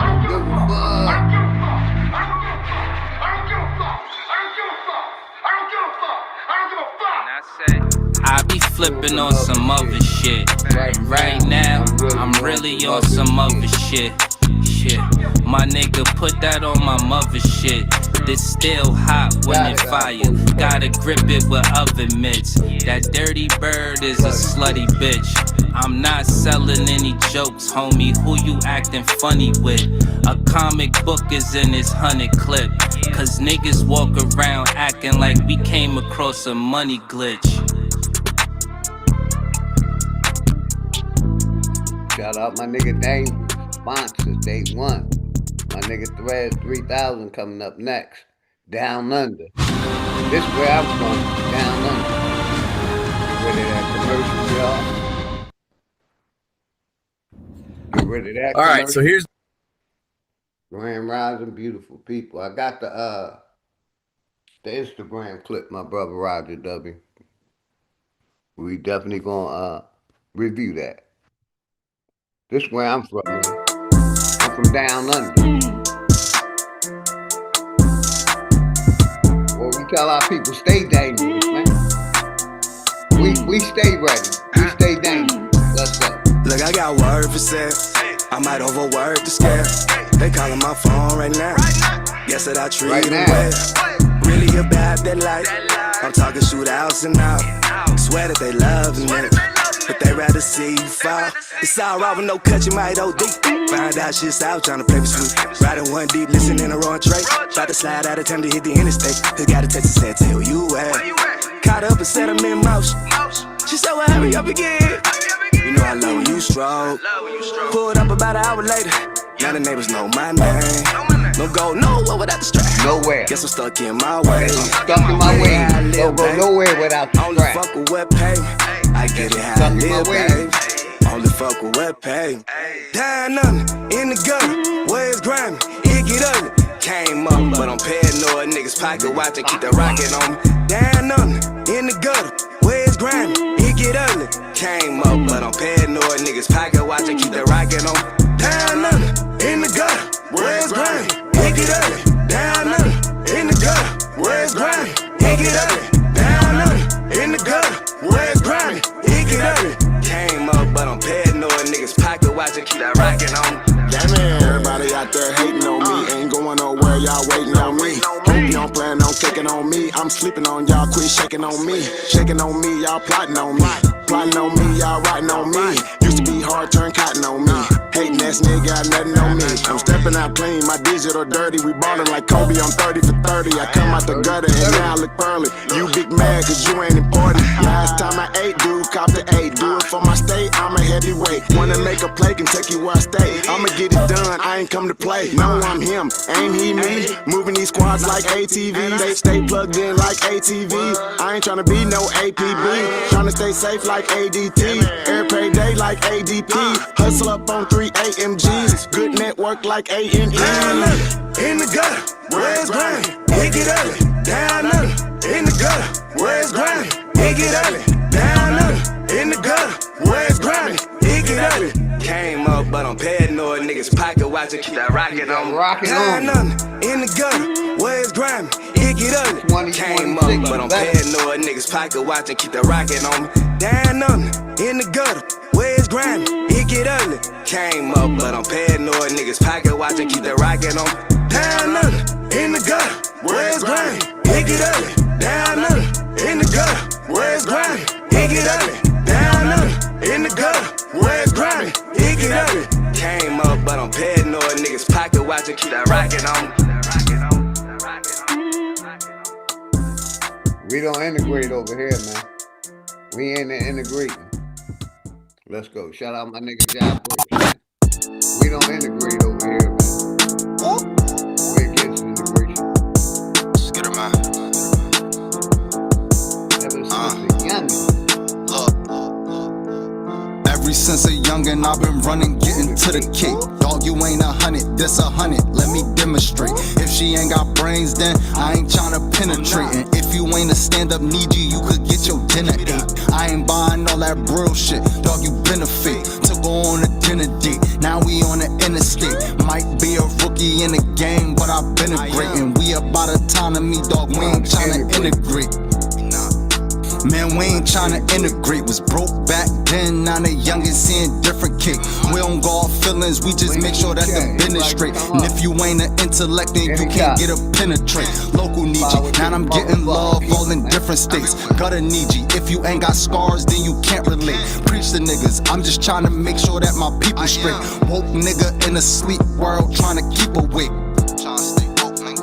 don't give a fuck. I don't give a fuck. I don't give a fuck. I don't give a fuck. I don't give a fuck. I don't give a fuck. I don't give a fuck. I don't give a fuck. I don't give a fuck. I be flipping on some other shit. Right now, I'm really on some other shit. My nigga, put that on my mother shit. This still hot when it fire. Gotta grip it with oven mitts. That dirty bird is a slutty bitch. I'm not selling any jokes, homie. Who you acting funny with? A comic book is in this 100 clip. Cause niggas walk around acting like we came across a money glitch. Shout out my nigga Dangerous, sponsor, day one. My nigga Threads 3000 coming up next. Down Under. This where I'm from, Down Under. Get rid of that commercial, y'all. Get rid of that All right, so here's Grand Rising, beautiful people. I got the Instagram clip, my brother Roger W. We definitely gonna review that. This is where I'm from, man. I'm from down under. Well, we tell our people stay dangerous, man. We stay ready. We stay dangerous. Let's go. Look, I got word for sex. I might overwork the scale. They calling my phone right now. Guess that I treat them well. Really about that life. I'm talking shootouts and out. Swear that they loving it, but they rather see you fall. It's all right with no cut, you might OD. Find out shit's out, tryna play with sweet. Riding one deep, listening to wrong trait. About to slide out of time to hit the interstate. Just got a text and said, tell you where. Caught up and set them in motion. She said, well, hurry up again. You know I love when you stroke. Pulled up about an hour later. Now the neighbors know my name. No go nowhere without the strap. Nowhere. Guess I'm stuck in my way. Stuck in my way. Don't go nowhere without the strap. Only fuck with wet pay. I get it how I live, babe. Only fuck with wet pay. Down under, in the gutter. Where's grimy? It get ugly. Came up, but I'm paranoid. Niggas pocket watch and keep the rocket on me. Down under, in the gutter. Where's grimy? It get ugly. Came up, but I'm paranoid. Niggas pocket watch and keep the rocket on me. Down under, in the gutter. Where's grimy? It get ugly. Down under, in the gutter. Where's grimy? It get ugly. Down under, in the gutter. Where's grimy? It get ugly. Came up, but I'm paranoid. Niggas pocket watch and keep that rocket on me. Yeah, man, everybody out there hating on me. Ain't going nowhere, y'all waiting on me. Hope you don't plan on kicking on me. I'm sleeping on y'all, quit shaking on me. Shaking on me, y'all plotting on me. Plotting on me, y'all writing on me. Used to be hard, turn cotton on me. Hating ass nigga got nothing on me. I'm stepping out clean, my digital dirty. We ballin' like Kobe, I'm 30 for 30. I come out the gutter and now I look pearly. You big mad cause you ain't important. Last time I ate, dude, cop the 8. Do it for my state, I'm a heavyweight. Wanna make a play, can take you where I stay. I'ma get it done, I ain't come to play. No, I'm him, ain't he me? Moving these squads like ATV. They stay plugged in like ATV. I ain't tryna be no APB. Tryna stay safe like ADT. Air pay day like ADP. Hustle up on 3 AMGs. Good network like ANE. In the gutter, where's grimy? It get ugly. Down under, in the gutter, where's grimy? It get ugly. Down under, in the gutter, where's grimy? It get ugly. Came up, but I'm paranoid. Niggas pocket watch and keep that rocket on me. Down under, in the gutter, where's grimy? It get ugly. Came up, but I'm paranoid. Niggas pocket watch and keep that rocket on me. Down under, in the gutter, where's grimy? It get ugly. Came up, but I'm paranoid. Niggas pocket watch and keep that rocket on me. Down under, in the gutter, where's grimy? It get ugly. Down under, in the gutter, where's grimy? It get ugly. Down under, in the gutter, where's grimy? It get ugly. Came up, but I'm paranoid. Niggas pocket watch and keep that rocket on me. We don't integrate over here, man. We ain't integrating. Let's go. Shout out my nigga John Brooks, man. We don't integrate over here, man. We're against integration. Just get her man. Ever since the youngest. Ever since a youngin', I've been running, getting to the cake. Dog, you ain't 100, this 100, let me demonstrate. If she ain't got brains, then I ain't tryna penetrate. And if you ain't a stand-up needy, you could get your dinner ate. I ain't buying all that real shit, dog, you benefit. To go on a dinner date, now we on the interstate. Might be a rookie in the game, but I've been a great. And we about autonomy, dog, we ain't tryna integrate. Man, we ain't tryna integrate. Was broke back then, now the youngin' seeing different kick. We don't go off feelings, we just make sure that the business straight. And if you ain't an intellect, then you can't get a penetrate. Local need you, now I'm getting love all in different states. Gotta need you, if you ain't got scars, then you can't relate. Preach the niggas, I'm just tryna make sure that my people straight. Woke nigga in a sleep world, tryna keep awake.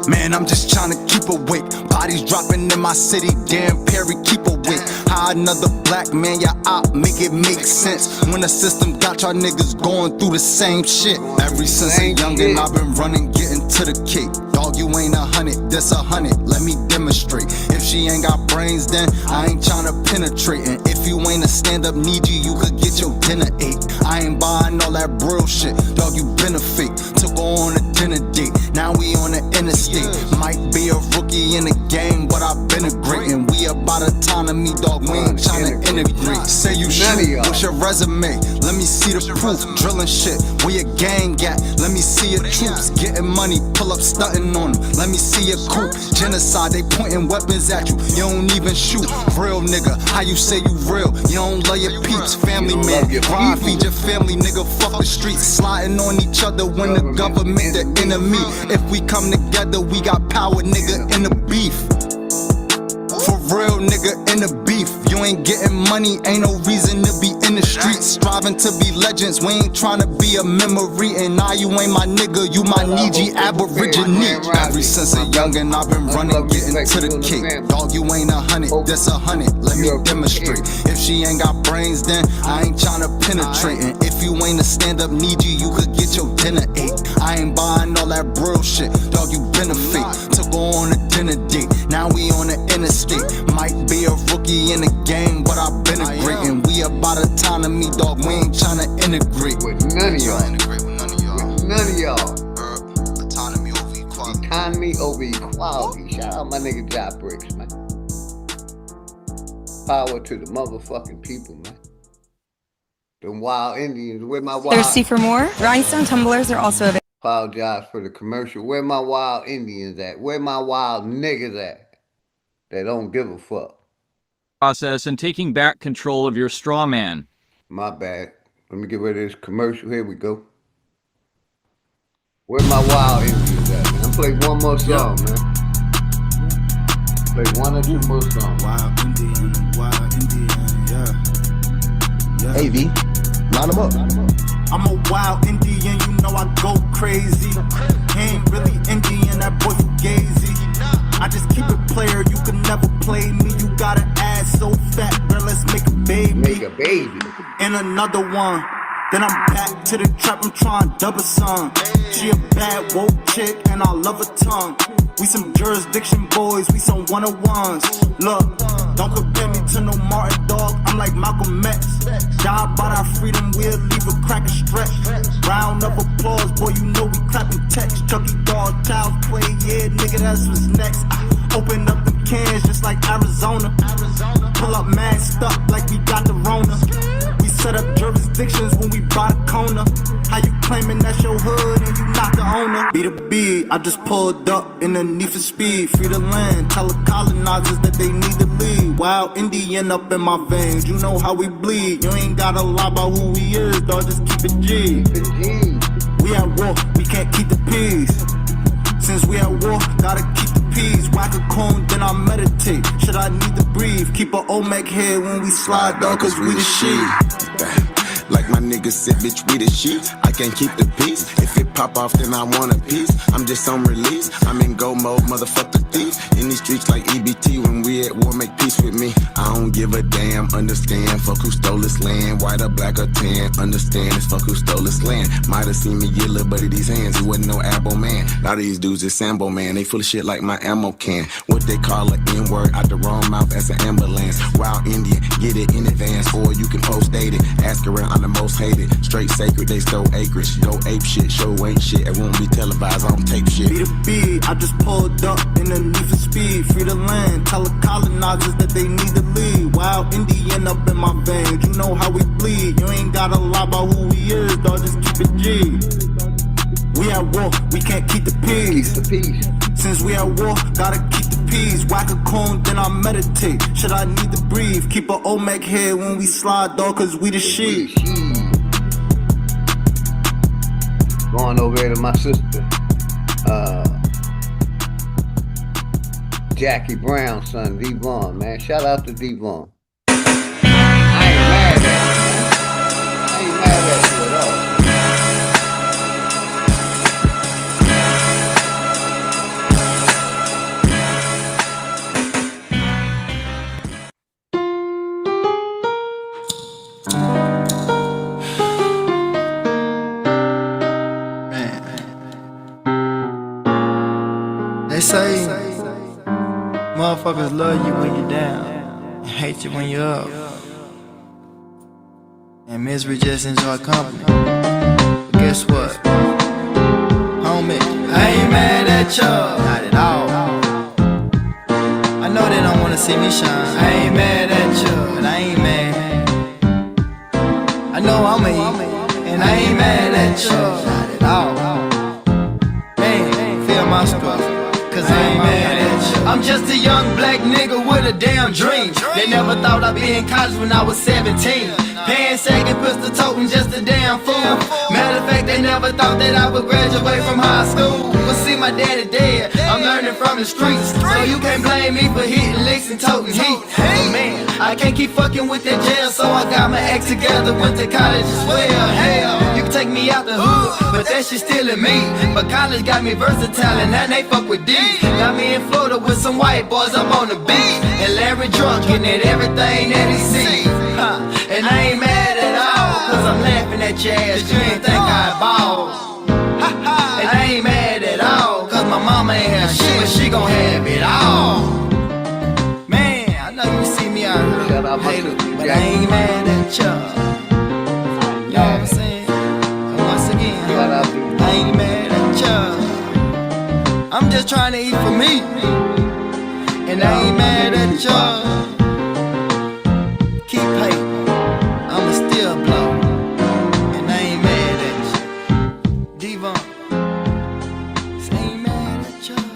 Man, I'm just tryna keep awake. Bodies dropping in my city, damn Perry, keep awake. How another black man, your op, make it make sense. When the system got y'all niggas going through the same shit. Ever since a youngin', I've been running, getting to the cake. Dog, you ain't 100, this 100, let me demonstrate. If she ain't got brains, then I ain't tryna penetrate. And if you ain't a stand-up needy, you could get your dinner ate. I ain't buying all that real shit, dog, you been a fake. Took her on a dinner date, now we on the interstate. Might be a rookie in the game, but I've been a great. And we about autonomy, dog, we ain't tryna integrate. Say you shoot, what's your resume? Let me see the proof. Drilling shit, where your gang at? Let me see your troops. Getting money, pull up stunting on them. Let me see your coup. Genocide, they pointing weapons at you. You don't even shoot. Real nigga, how you say you real? You don't love your peeps. Family man, grind, feed your family, nigga. Fuck the streets. Sliding on each other when the government the enemy. If we come together, we got power, nigga, in the beef. For real, nigga, in the beef. You ain't getting money, ain't no reason to be in the streets. Striving to be legends, we ain't trying to be a memory. And now you ain't my nigga, you my Niji Aborigine. Ever since a youngin', I've been running, getting to the cake. Dog, you ain't 100, that's 100, let me demonstrate. If she ain't got brains, then I ain't tryna penetrate. And if you ain't a stand-up needy, you could get your dinner ate. I ain't buying all that real shit, dog, you been a fake. Took her on a dinner date, now we on the interstate. Might be a rookie in the game, but I've been a great. And we about autonomy, dog, we ain't tryna integrate with none of y'all. None of y'all. Autonomy over equality. Autonomy over equality. Shout out my nigga Job Bricks, man. Power to the motherfucking people, man. Them wild Indians. Where my wild... Thirsty for more? Rhinestone tumblers are also available. Apologize for the commercial. Where my wild Indians at? Where my wild niggas at? They don't give a fuck. Process and taking back control of your straw man. My bad. Let me get rid of this commercial. Here we go. Where my wild Indians at, man? I'm play one more song, man. Play one or two more songs. Wild Indian, yeah. Hey V, line them up. I'm a wild Indian, you know I go crazy. Ain't really Indian, that boy fugazi. I just keep it player, you can never play me. You got an ass so fat, girl, let's make a baby. Make a baby. And another one. Then I'm back to the trap, I'm trying to double some. She a bad woke chick and I love her tongue. We some jurisdiction boys, we some 101s. Look, don't compare me to no Martin dog, I'm like Malcolm X. Die about our freedom, we'll leave a crack and stretch. Round of applause, boy, you know we clapping text. Chucky dog, child's play, yeah, nigga, that's what's next. Open up the cans just like Arizona. Pull up masked up like we got the Rona. We set up jurisdictions when we bought a corner. How you claiming that's your hood and you not the owner? Be the B, I just pulled up in the need for speed. Free the land, tell the colonizers that they need to leave. Wild Indian up in my veins, you know how we bleed. You ain't gotta lie about who we is, dog, just keep it G. We at war, we can't keep the peace. Since we at war, gotta keep the peace. Whack a cone, then I meditate. Should I need to breathe? Keep a Olmec head when we slide, dog, cause we the shit. Like my niggas said, bitch, we the shit. I can't keep the peace. If it pop off, then I want a piece. I'm just on release. I'm in go mode, motherfuck the thief. In these streets like EBT, when we at war, make peace with me. I don't give a damn, understand. Fuck who stole this land, white or black or tan. Understand, it's fuck who stole this land. Might have seen me get little buddy these hands. He wasn't no abo man. A lot of these dudes is Sambo man. They full of shit like my ammo can. What they call an N-word out the wrong mouth as an ambulance. Wild Indian, get it in advance, or you can post date it. Ask around, I'm the most hated. Straight sacred, they stole acreage. Go ape shit, show ain't shit. It won't be televised, I don't tape shit. Be the B, I just pulled up in the need for speed. Free the land, tell the colonizers that they need to leave. Wild Indian up in my veins, you know how we bleed. You ain't gotta lie about who we is, dog, just keep it G. We at war, we can't keep the peace. Since we at war, gotta keep the peace. Whack a cone, then I meditate. Should I need to breathe? Keep a Olmec head when we slide, dog, cause we the shit. Going over here to my sister, Jackie Brown's son, D-Von, man. Shout out to D-Von. I ain't mad at you, man. I ain't mad at you at all. They say Motherfuckers love you when you're down and hate you when you're up. And misery just enjoy company. But guess what? Homie, I ain't mad at y'all, not at all. I know they don't wanna see me shine. I ain't mad at you, but I ain't mad. I know I'm evil, and I ain't mad at you, not at all. Man, feel my struggle, cause I ain't mad at you. I'm just a young black nigga with a damn dream. They never thought I'd be in college when I was 17. Pants sagging, pistol toting, just a damn fool. Matter of fact, they never thought that I would graduate from high school. But see, my daddy dead, I'm learning from the streets. So you can't blame me for hitting licks and toting heat. But man, I can't keep fucking with that jail, so I got my act together, went to college as well. Hell, you can take me out the hood, but that shit still in me. But college got me versatile, and now they fuck with D. Got me in Florida with some white boys up on the beach, and Larry drunk, getting at everything that he see. And I ain't mad at all, cause I'm laughing at your ass, you ain't think I ball. And I ain't mad at all, cause my mama ain't have shit, but she gon' have it all. Man, I know you see me out here, but I ain't mad at y'all. You know what I'm saying? And once again, I ain't mad at y'all. I'm just trying to eat for me, and I ain't mad at y'all. Keep hating, I'ma still blow, and I ain't mad at you. Devon, I ain't mad at y'all.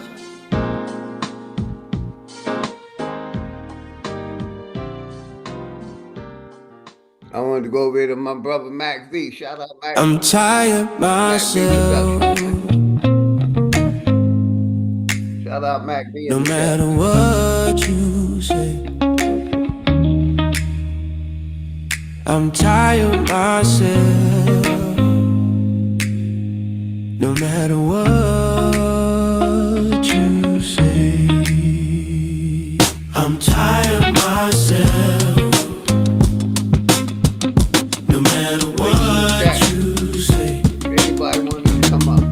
I wanted to go over to my brother Mac V. Shout out Mac. I'm tired myself. Shout out Mac V. No matter what you say, I'm tired myself. No matter what you say, I'm tired myself. No matter what you say, anybody want to come up?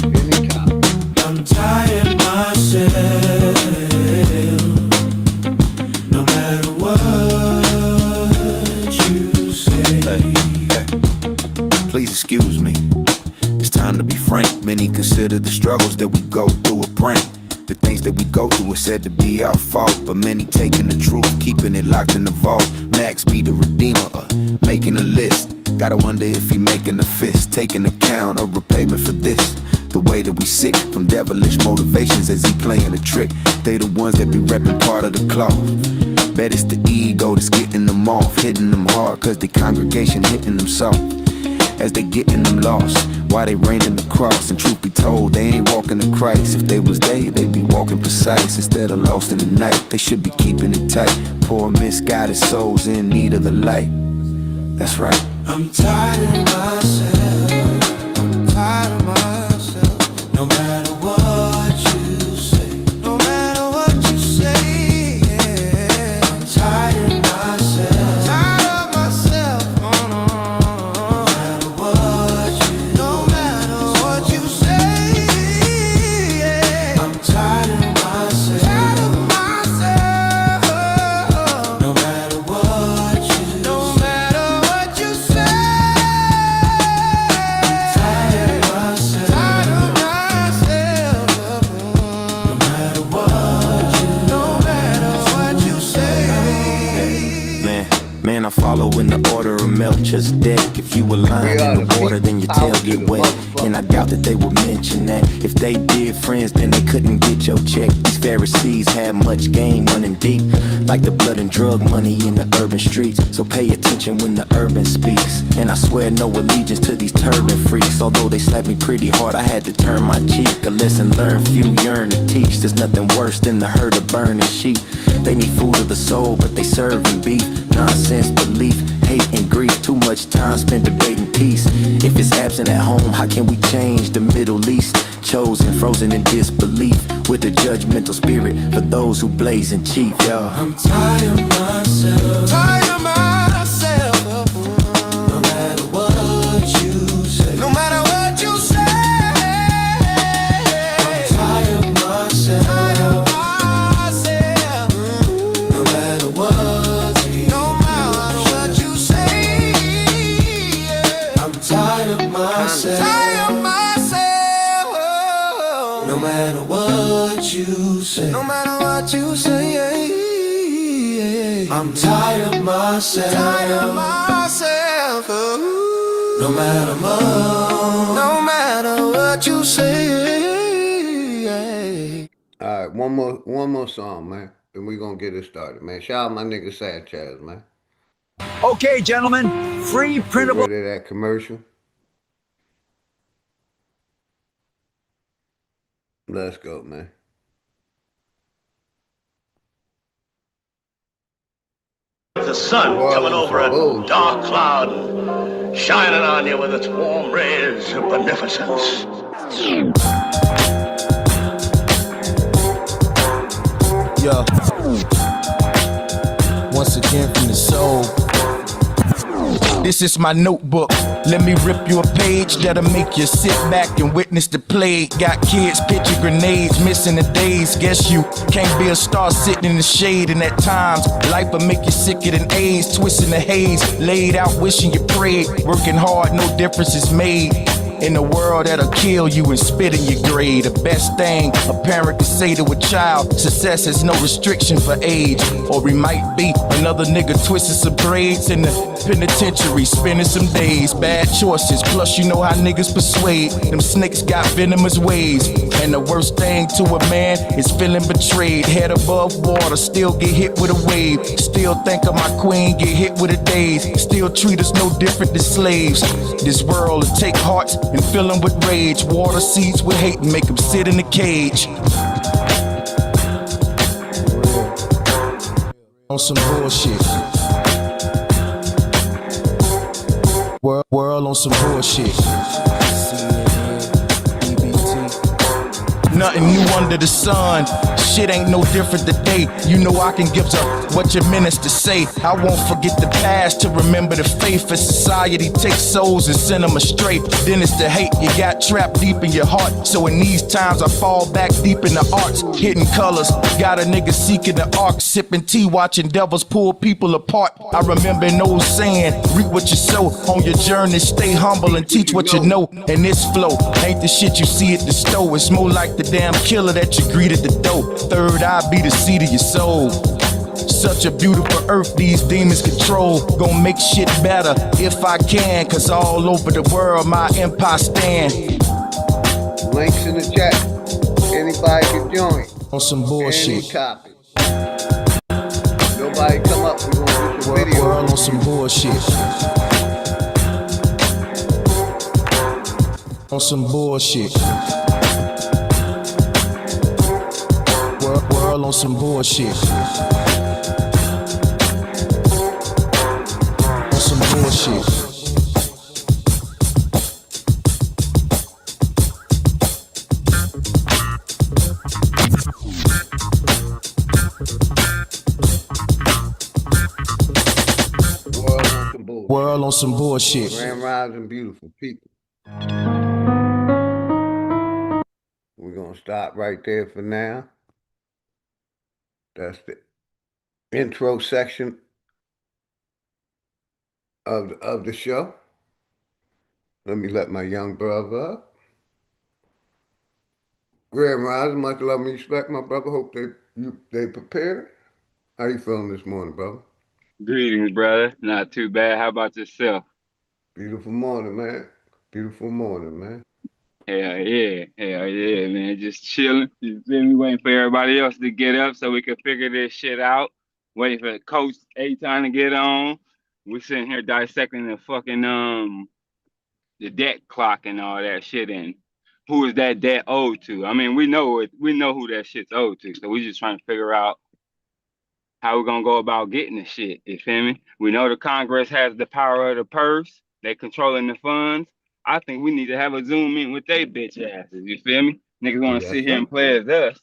Anytime. I'm tired myself. No matter what you say. Please excuse me. It's time to be frank. Many consider the struggles that we go through a prank. The things that we go through are said to be our fault, but many taking the truth, keeping it locked in the vault. Max be the redeemer, making a list. Gotta wonder if he making a fist, taking account of repayment for this. The way that we sick from devilish motivations as he playing a trick. They the ones that be repping part of the cloth. Bet it's the ego that's getting them off, hitting them hard, cause the congregation hitting them soft. As they getting them lost, why they raining the cross? And truth be told, they ain't walking to Christ. If they was they'd be walking precise. Instead of lost in the night, they should be keeping it tight. Poor misguided souls in need of the light. That's right. I'm tired of myself. I'm tired of myself. No matter what you say, no matter what you say, yeah. I'm tired of myself. Tired of myself. No matter what you say, yeah. I'm tired of myself. Tired of myself. No matter what you, no matter what you say. Man, I follow in the order of Melchizedek. If you align in the order, then your tail get wet. And I doubt that they would mention that. If they did friends, then they couldn't get your check. These Pharisees had much game running deep, like the blood and drug money in the urban streets. So pay attention when the urban speaks. And I swear no allegiance to these turban freaks. Although they slapped me pretty hard, I had to turn my cheek. A lesson learned, few yearn to teach. There's nothing worse than the herd of burning sheep. They need food of the soul, but they serving beef. Nonsense, belief, hate and grief. Too much time spent debating peace. If it's absent at home, how can we change the Middle East? Chosen, frozen in disbelief, with a judgmental spirit for those who blaze and cheat, y'all. I'm tired of myself. Tired of myself. No matter what you say. No matter what you say. I'm tired of myself. Tired of myself. what you say. No matter what you say. I'm tired of myself. Tired of myself. Ooh. No matter what you say. All right, one more song, man. Then we gonna get it started, man. Shout out my nigga Sanchez, man. Okay, gentlemen, free printable. Get rid of that commercial. Let's go, man. The sun coming over a dark cloud and shining on you with its warm rays of beneficence. Yeah. Once again from the soul. This is my notebook. Let me rip you a page that'll make you sit back and witness the plague. Got kids pitching grenades, missing the days. Guess you can't be a star sitting in the shade. And at times, life will make you sicker than AIDS. Twisting the haze, laid out wishing you prayed. Working hard, no difference is made. In a world that'll kill you and spit in your grade. The best thing a parent can say to a child, success has no restriction for age. Or we might be another nigga twisting some braids in the penitentiary, spending some days. Bad choices, plus you know how niggas persuade. Them snakes got venomous ways. And the worst thing to a man is feeling betrayed. Head above water, still get hit with a wave. Still think of my queen, get hit with a daze. Still treat us no different than slaves. This world will take hearts and fill them with rage. Water seeds with hate and make them sit in a cage. On some bullshit. World on some bullshit. Nothing new under the sun. Shit ain't no different today. You know I can give up what your ministers say. I won't forget the past to remember the faith. As society takes souls and send them astray. Then it's the hate you got trapped deep in your heart. So in these times I fall back deep in the arts. Hidden colors. Got a nigga seeking the ark. Sipping tea, watching devils pull people apart. I remember an old saying, reap what you sow. On your journey, stay humble and teach what you know. And this flow ain't the shit you see at the store. It's more like the damn killer that you greet at the door. Third eye be the seed of your soul. Such a beautiful earth these demons control. Gonna make shit better if I can. Cause all over the world my empire stand. Links in the chat. Anybody can join. On some bullshit. Any topic. Nobody come up, we gonna do some video. World on some bullshit. On some bullshit. World on some bullshit. On some bullshit. World on some bullshit. Grand Rising, beautiful people. We're gonna stop right there for now. That's the intro section of the show. Let me let my young brother up. Grand Rising, much love and respect, my brother. Hope they prepared. How you feeling this morning, brother? Greetings, brother. Not too bad. How about yourself? Beautiful morning, man. Beautiful morning, man. Hell yeah, man. Just chilling. You feel me? Waiting for everybody else to get up so we can figure this shit out. Waiting for Coach A-Time to get on. We're sitting here dissecting the fucking the debt clock and all that shit, and who is that debt owed to? I mean, we know who that shit's owed to, so we just trying to figure out how we're gonna go about getting the shit. You feel me? We know the Congress has the power of the purse. They controlling the funds. I think we need to have a Zoom in with they bitch asses. You feel me? Niggas want to sit here and play as us.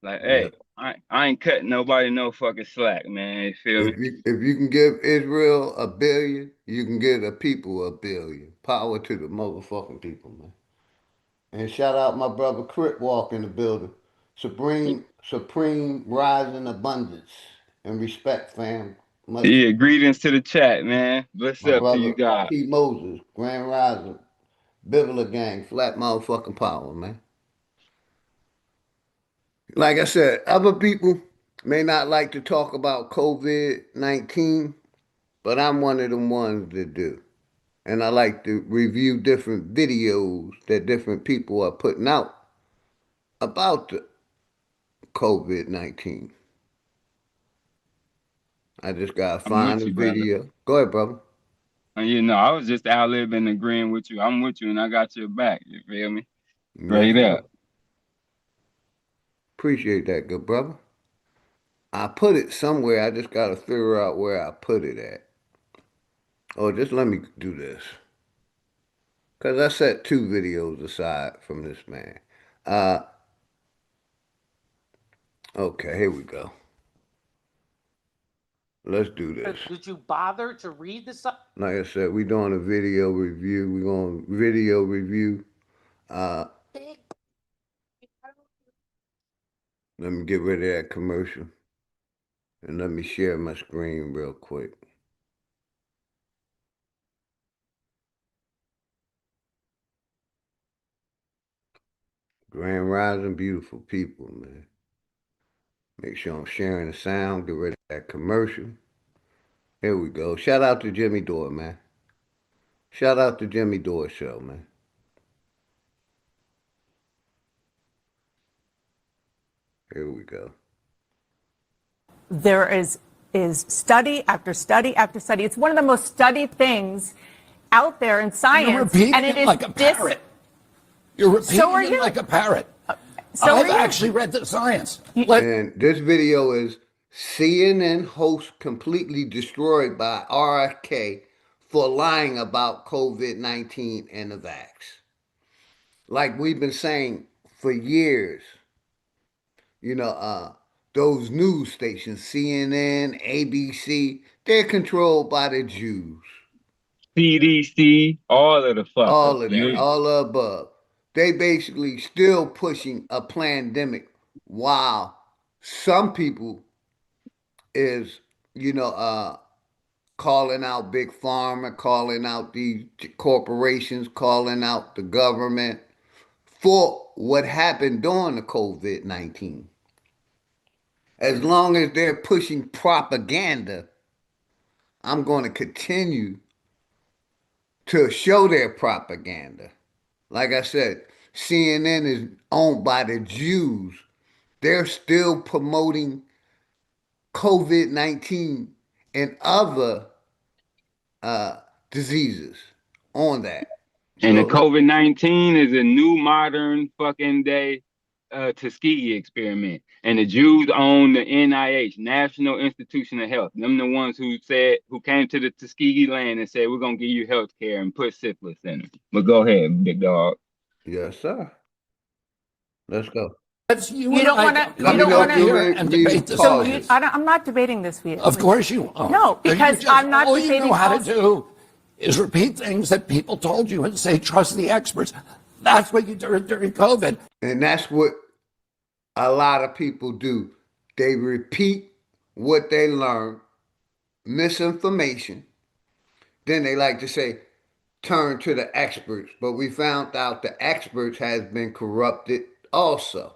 Like, hey, I ain't cutting nobody no fucking slack, man. You feel me? If you can give Israel $1 billion, you can give the people $1 billion. Power to the motherfucking people, man. And shout out my brother Crip Walk in the building. Supreme rising abundance and respect, fam. Yeah, greetings to the chat, man. What's up to you guys? P. Moses, Grand Rising, Bibula Gang, flat motherfucking power, man. Like I said, other people may not like to talk about COVID-19, but I'm one of them ones that do. And I like to review different videos that different people are putting out about the COVID-19. I just gotta I'm find with a you, brother. video. Go ahead, brother. You know, I was just out living agreeing with you. I'm with you and I got your back. You feel me? Yes, Straight sir. up. Appreciate that, good brother. I put it somewhere. I just gotta figure out where I put it at. Oh, just let me do this. Because I set two videos aside from this man. Uh, okay, here we go. Let's do this. Did you bother to read the site? Like I said, we doing a video review. We're going to video review. Let me get rid of that commercial. And let me share my screen real quick. Grand Rising, beautiful people, man. Make sure I'm sharing the sound. Get rid of that commercial. Here we go. Shout out to Jimmy Dore, man. Shout out to Jimmy Dore Show, man. Here we go. There is study after study after study. It's one of the most studied things out there in science. You're repeating and it it is like a parrot. You're repeating So are it you. like a parrot. So are I've you. actually read the science. And this video is CNN host completely destroyed by RFK for lying about COVID-19 and the vax. Like we've been saying for years, you know, those news stations, CNN, ABC, they're controlled by the Jews. CDC, all of the fuckers. All of that, You all the above. They basically still pushing a pandemic while some people is, you know, calling out big pharma, calling out these corporations, calling out the government for what happened during the COVID-19. As long as they're pushing propaganda, I'm going to continue to show their propaganda. Like I said, CNN is owned by the Jews. They're still promoting COVID-19 and other diseases on that. and the So COVID-19 is a new modern fucking day Tuskegee experiment. And the Jews own the NIH, National Institution of Health. Them the ones who came to the Tuskegee land and said, we're going to give you health care and put syphilis in them. But go ahead, big dog. yes, sir. Let's go. You don't want to. Let You me don't know want if you to. need me to So pause it. I'm not debating this with you. Of course you are. No, because I'm not all debating. you know how to do is repeat things that people told you and say, trust the experts. That's what you did during COVID. And that's what a lot of people do. They repeat what they learn, misinformation. Then they like to say, turn to the experts. But we found out the experts has been corrupted also.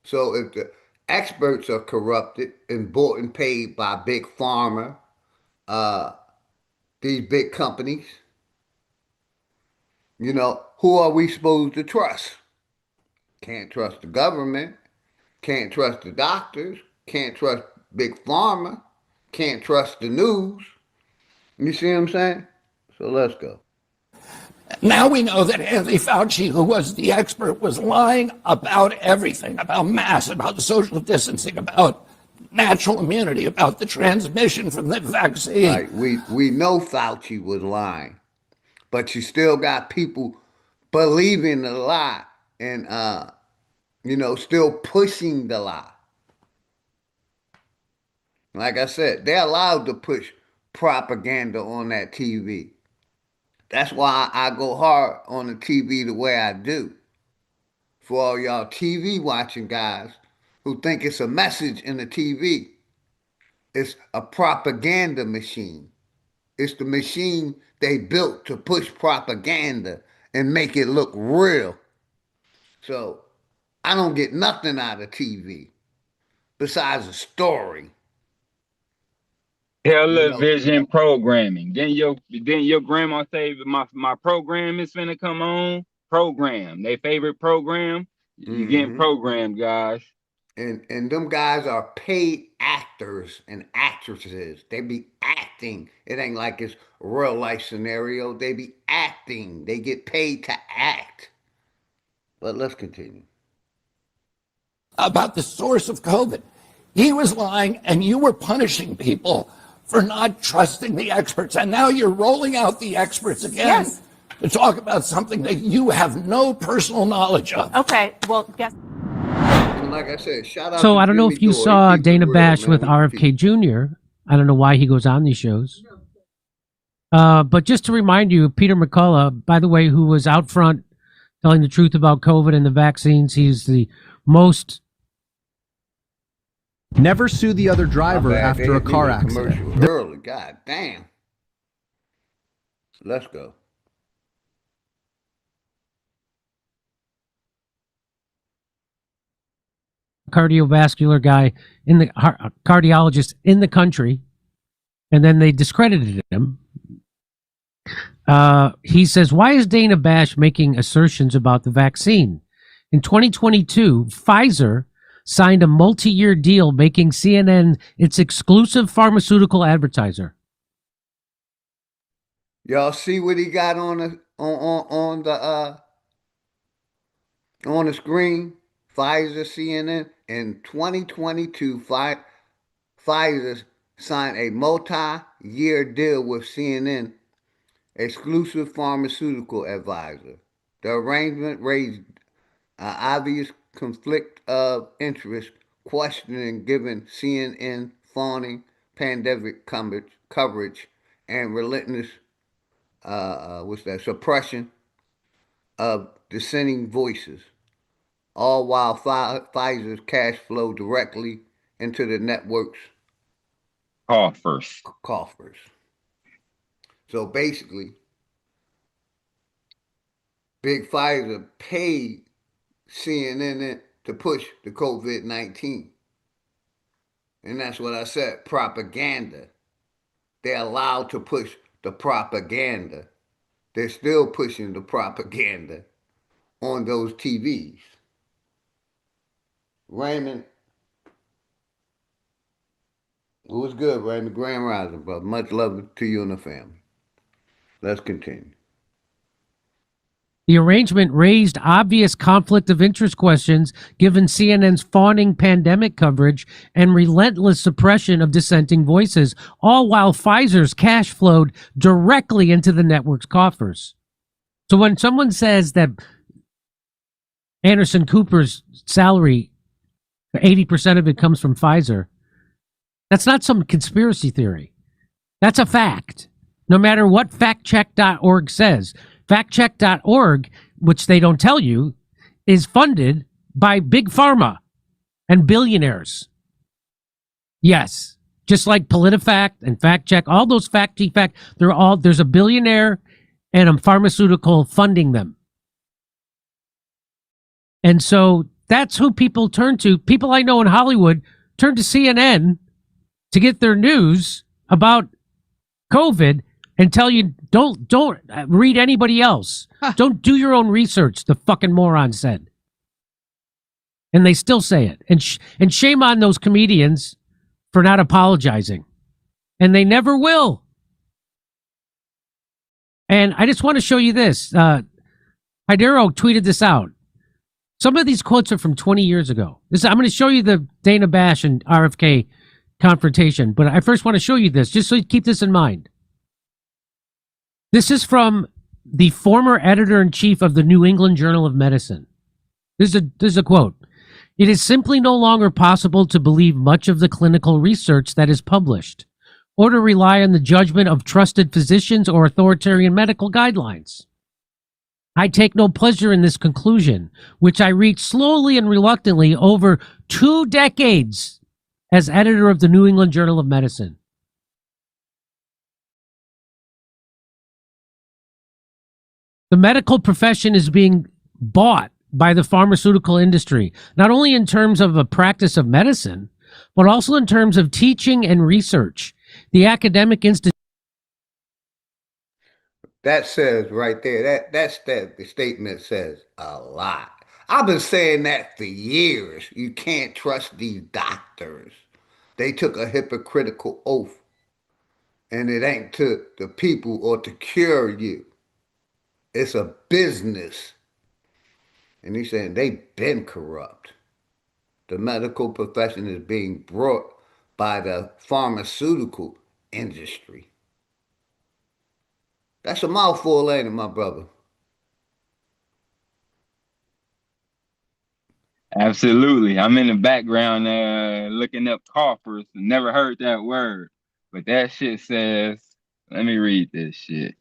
So if the experts are corrupted and bought and paid by big pharma, uh, these big companies, you know, who are we supposed to trust? Can't trust the government, can't trust the doctors, can't trust big pharma, can't trust the news. You see what I'm saying? So let's go. Now we know that Anthony Fauci, who was the expert, was lying about everything, about masks, about social distancing, about natural immunity, about the transmission from the vaccine. Like we know Fauci was lying, but you still got people believing the lie and you know, still pushing the lie. Like I said, they're allowed to push propaganda on that TV. That's why I go hard on the TV the way I do. For all y'all TV watching guys who think it's a message in the TV, it's a propaganda machine. It's the machine they built to push propaganda and make it look real. So I don't get nothing out of TV besides a story. Television programming. Then your grandma say my program is finna come on. Program. Their favorite program. You getting Mm-hmm. programmed, guys. And them guys are paid actors and actresses. They be acting. It ain't like it's a real life scenario. They be acting. They get paid to act. But let's continue. About the source of COVID. He was lying, and you were punishing people for not trusting the experts. And now you're rolling out the experts again to talk about something that you have no personal knowledge of. Okay, well, guess. And like I said, shout out So to I don't know Jimmy if you Dore. saw He keeps it Dana real, Bash man, with the RFK Jr. I don't know why he goes on these shows. But just to remind you, Peter McCullough, by the way, who was out front telling the truth about COVID and the vaccines, he's the most. Never sue the other driver after a car accident. Early, god damn. Let's go. Cardiovascular guy in the cardiologist in the country, and then they discredited him. He says, why is Dana Bash making assertions about the vaccine? In 2022, Pfizer signed a multi-year deal making CNN its exclusive pharmaceutical advertiser. Y'all see what he got on the screen? Pfizer, CNN. In 2022, Pfizer signed a multi-year deal with CNN, exclusive pharmaceutical advisor. The arrangement raised obvious conflict of interest, questioning given CNN fawning pandemic coverage and relentless suppression of dissenting voices, all while Pfizer's cash flow directly into the network's coffers. So basically, Big Pfizer paid CNN to push the COVID-19. And that's what I said, propaganda. They're allowed to push the propaganda. They're still pushing the propaganda on those TVs. Raymond, it was good, Raymond. Grand Rising, brother. Much love to you and the family. Let's continue. The arrangement raised obvious conflict of interest questions given CNN's fawning pandemic coverage and relentless suppression of dissenting voices, all while Pfizer's cash flowed directly into the network's coffers. So when someone says that Anderson Cooper's salary, 80% of it comes from Pfizer, that's not some conspiracy theory. That's a fact. No matter what factcheck.org says. Factcheck.org, which they don't tell you, is funded by Big Pharma and billionaires. Yes, just like PolitiFact and FactCheck, all those fact, there's a billionaire and a pharmaceutical funding them. And so that's who people turn to. People I know in Hollywood turn to CNN to get their news about COVID and tell you don't read anybody else. Don't do your own research, the fucking moron said. And they still say it. And shame on those comedians for not apologizing. And they never will. And I just want to show you this. Hidero tweeted this out. Some of these quotes are from 20 years ago. I'm going to show you the Dana Bash and RFK confrontation, but I first want to show you this, just so you keep this in mind. This is from the former editor-in-chief of the New England Journal of Medicine. This is a quote. It is simply no longer possible to believe much of the clinical research that is published, or to rely on the judgment of trusted physicians or authoritarian medical guidelines. I take no pleasure in this conclusion, which I reached slowly and reluctantly over 2 decades as editor of the New England Journal of Medicine. The medical profession is being bought by the pharmaceutical industry, not only in terms of a practice of medicine, but also in terms of teaching and research. The academic institute. That says right there, that the statement says a lot. I've been saying that for years. You can't trust these doctors. They took a hypocritical oath, and it ain't to the people or to cure you. It's a business. And he's saying they've been corrupt. The medical profession is being brought by the pharmaceutical industry. That's a mouthful, ain't it, my brother? Absolutely. I'm in the background looking up coffers. Never heard that word. But that shit says, let me read this shit.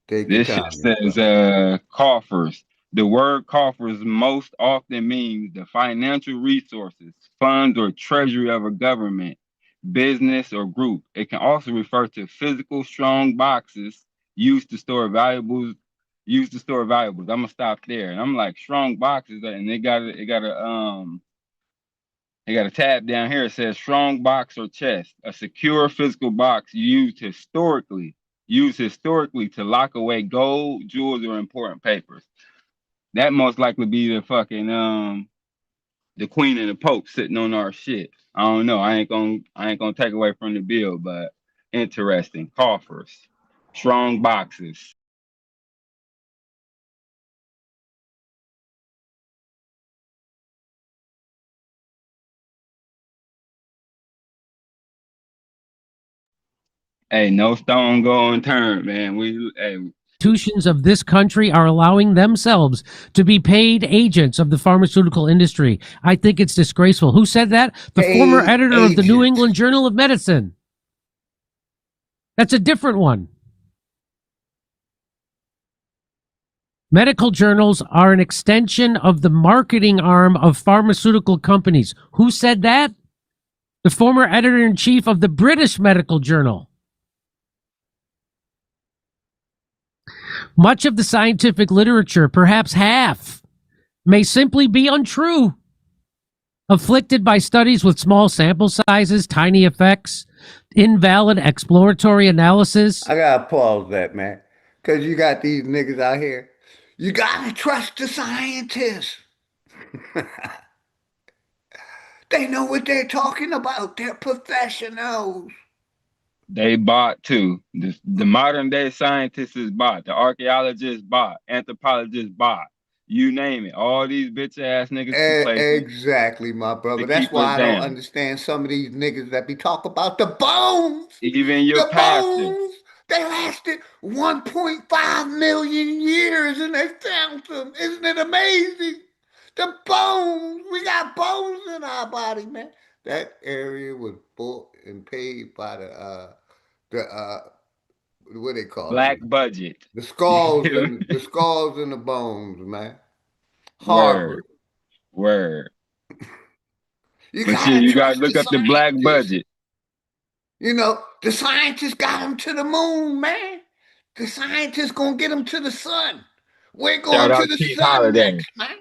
Take your This shit time, my says brother. coffers. The word coffers most often means the financial resources, funds, or treasury of a government, business, or group. It can also refer to physical strong boxes used to store valuables. I'm gonna stop there. And I'm like, strong boxes, and they got a tab down here. It says strong box or chest, a secure physical box used historically to lock away gold, jewels, or important papers. That most likely be the fucking the queen and the pope sitting on our shit. I don't know. I ain't gonna take away from the bill, but interesting. Coffers, strong boxes. Hey, no stone go unturned, man. Institutions of this country are allowing themselves to be paid agents of the pharmaceutical industry. I think it's disgraceful. Who said that? The former Paid editor of the New agents. England Journal of Medicine. That's a different one. Medical journals are an extension of the marketing arm of pharmaceutical companies. Who said that? The former editor in chief of the British Medical Journal. Much of the scientific literature, perhaps half, may simply be untrue. Afflicted by studies with small sample sizes, tiny effects, invalid exploratory analysis. I gotta pause that, man. Because you got these niggas out here. You gotta trust the scientists. They know what they're talking about. They're professionals. They bought too. The modern day scientists is bought. The archaeologists bought. Anthropologists bought. You name it. All these bitch ass niggas places Exactly, my to brother. That's keep us why I don't down. understand some of these niggas that be talking about the bones. Even your The pastor. bones. They lasted 1.5 million years and they found them. Isn't it amazing? The bones. We got bones in our body, man. That area was bought and paid by the what they call Black them? budget. The skulls and the bones, man. Word. Harvard. Word. You But shit, gotta you gotta trust the look up the black scientists. budget. You know, the scientists got them to the moon, man. The scientists gonna get them to the sun. We're Shout going to out the Chief sun Holiday. next, man.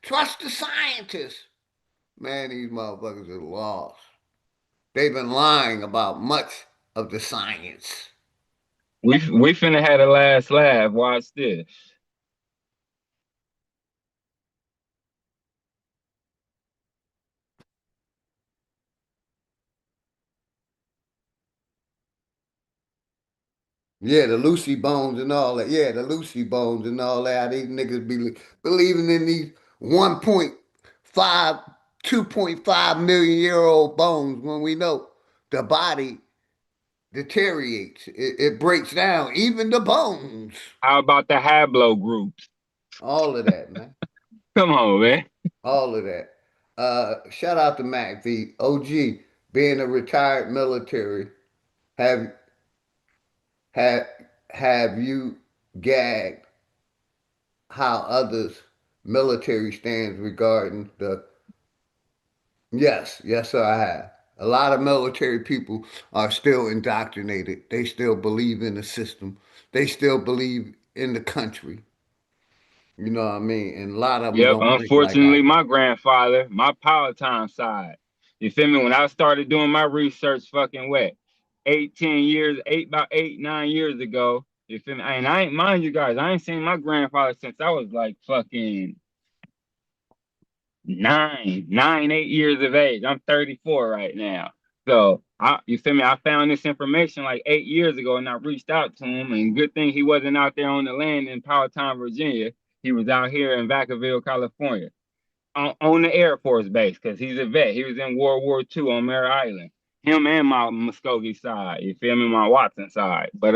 Trust the scientists. Man, these motherfuckers are lost. They've been lying about much of the science. We finna have the last laugh. Watch this. Yeah, the Lucy Bones and all that. Yeah, the Lucy Bones and all that. These niggas be believing in these 1.5, 2.5 million year old bones when we know the body deteriorates. It breaks down, even the bones. How about the Hablo groups? All of that, man. Come on, man. All of that. Shout out to Mac V. OG, being a retired military, have have have you gagged how others military stands regarding the yes sir, I have. A lot of military people are still indoctrinated. They still believe in the system. They still believe in the country. You know what I mean? And a lot of them Yep. don't think like I Unfortunately, do. my grandfather, my power time side. You feel me? When I started doing my research, fucking what, 18 years, about 8, 9 years ago. You feel me? And I ain't mind you guys, I ain't seen my grandfather since I was like fucking 8 years of age. I'm 34 right now. So you feel me? I found this information like 8 years ago, and I reached out to him. And good thing he wasn't out there on the land in Powhatan, Virginia. He was out here in Vacaville, California, on the Air Force base because he's a vet. He was in World War II on Mare Island. Him and my Muskogee side. You feel me? My Watson side. But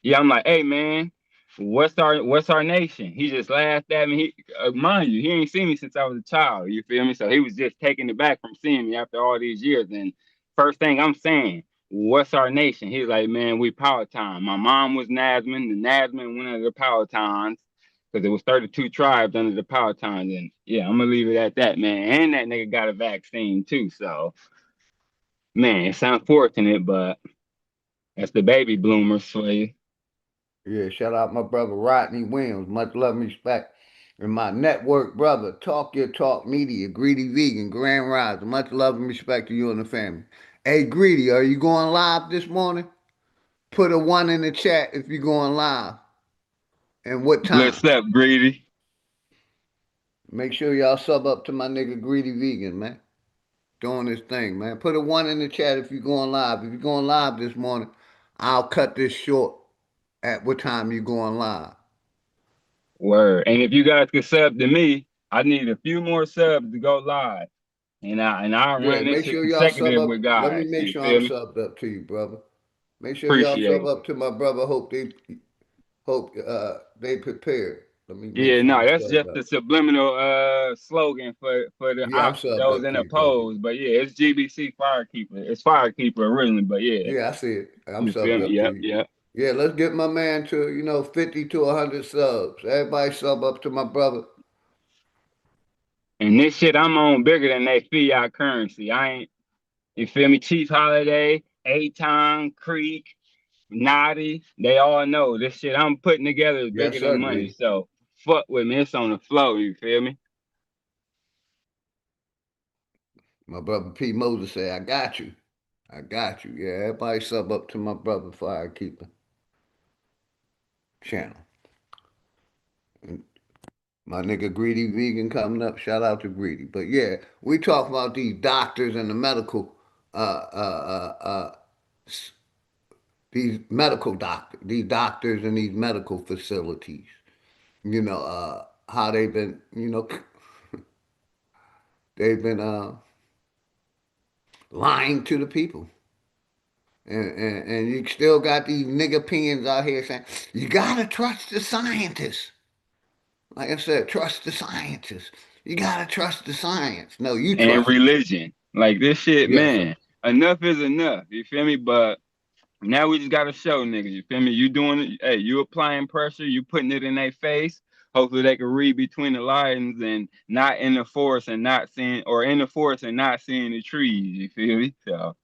yeah, I'm like, hey man, what's our nation? He just laughed at me. Mind you, he ain't seen me since I was a child. You feel me? So he was just taken aback from seeing me after all these years. And first thing I'm saying, what's our nation? He's like, man, we Powhatan. My mom was Nasman. The Nasman went under the Powhatans because it was 32 tribes under the Powhatans. And yeah, I'm gonna leave it at that, man. And that nigga got a vaccine too. So man, it's unfortunate, but that's the baby bloomers for you. Yeah, shout out my brother Rodney Williams. Much love and respect. And my network brother, Talk Your Talk Media, Greedy Vegan, Grand Rise. Much love and respect to you and the family. Hey, Greedy, are you going live this morning? Put a one in the chat if you're going live. And what time? What's up, Greedy? Make sure y'all sub up to my nigga Greedy Vegan, man. Doing this thing, man. Put a one in the chat if you're going live. If you're going live this morning, I'll cut this short at what time you're going live. Word. And if you guys could sub to me, I need a few more subs to go live. And I'll Yeah, run this make shit sure y'all sub consecutive up. with Let me guys. make You sure I'm feel me? subbed up to you, brother. Make sure y'all Appreciate sub it. up to my brother. Hope they prepared. Let me make Yeah, sure no, I'm that's subbed just the up. subliminal slogan for the Yeah, I'm ops, subbed those up in to you, brother. opposed. But yeah, it's GBC Firekeeper. It's Firekeeper originally, but yeah. Yeah, I see it. I'm You feel subbed me? up to Yep, you. yep. Yeah, let's get my man to 50 to 100 subs. Everybody sub up to my brother. And this shit I'm on bigger than that fiat currency. I ain't, you feel me? Chief Holiday, Aton, Creek, Naughty, they all know this shit I'm putting together is Yes, bigger than sir, money. Greedy. So fuck with me. It's on the flow, you feel me? My brother P. Moses said, I got you. I got you. Yeah, everybody sub up to my brother Firekeeper channel. And my nigga Greedy Vegan coming up. Shout out to Greedy. But yeah, we talk about these doctors and the medical, these medical doctors, these doctors and these medical facilities. How they've been, they've been lying to the people. And you still got these nigga pins out here saying, you gotta trust the scientists. Like I said, trust the scientists. You gotta trust the science. No, you And trust. religion. Like this shit, Yes, sir. man. Enough is enough. You feel me? But now we just gotta show niggas. You feel me? You doing it. Hey, you applying pressure. You putting it in their face. Hopefully they can read between the lines and not in the forest and not seeing, or in the forest and not seeing the trees. You feel me? So.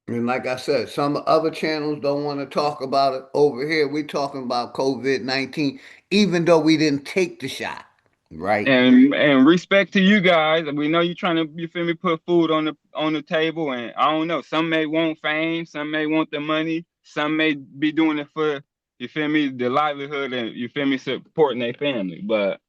And like I said, some other channels don't want to talk about it. Over here, we talking about COVID-19, even though we didn't take the shot, right? And respect to you guys. We know you trying to, you feel me, put food on the table, and I don't know. Some may want fame, some may want the money, some may be doing it for, you feel me, the livelihood, and you feel me, supporting their family. But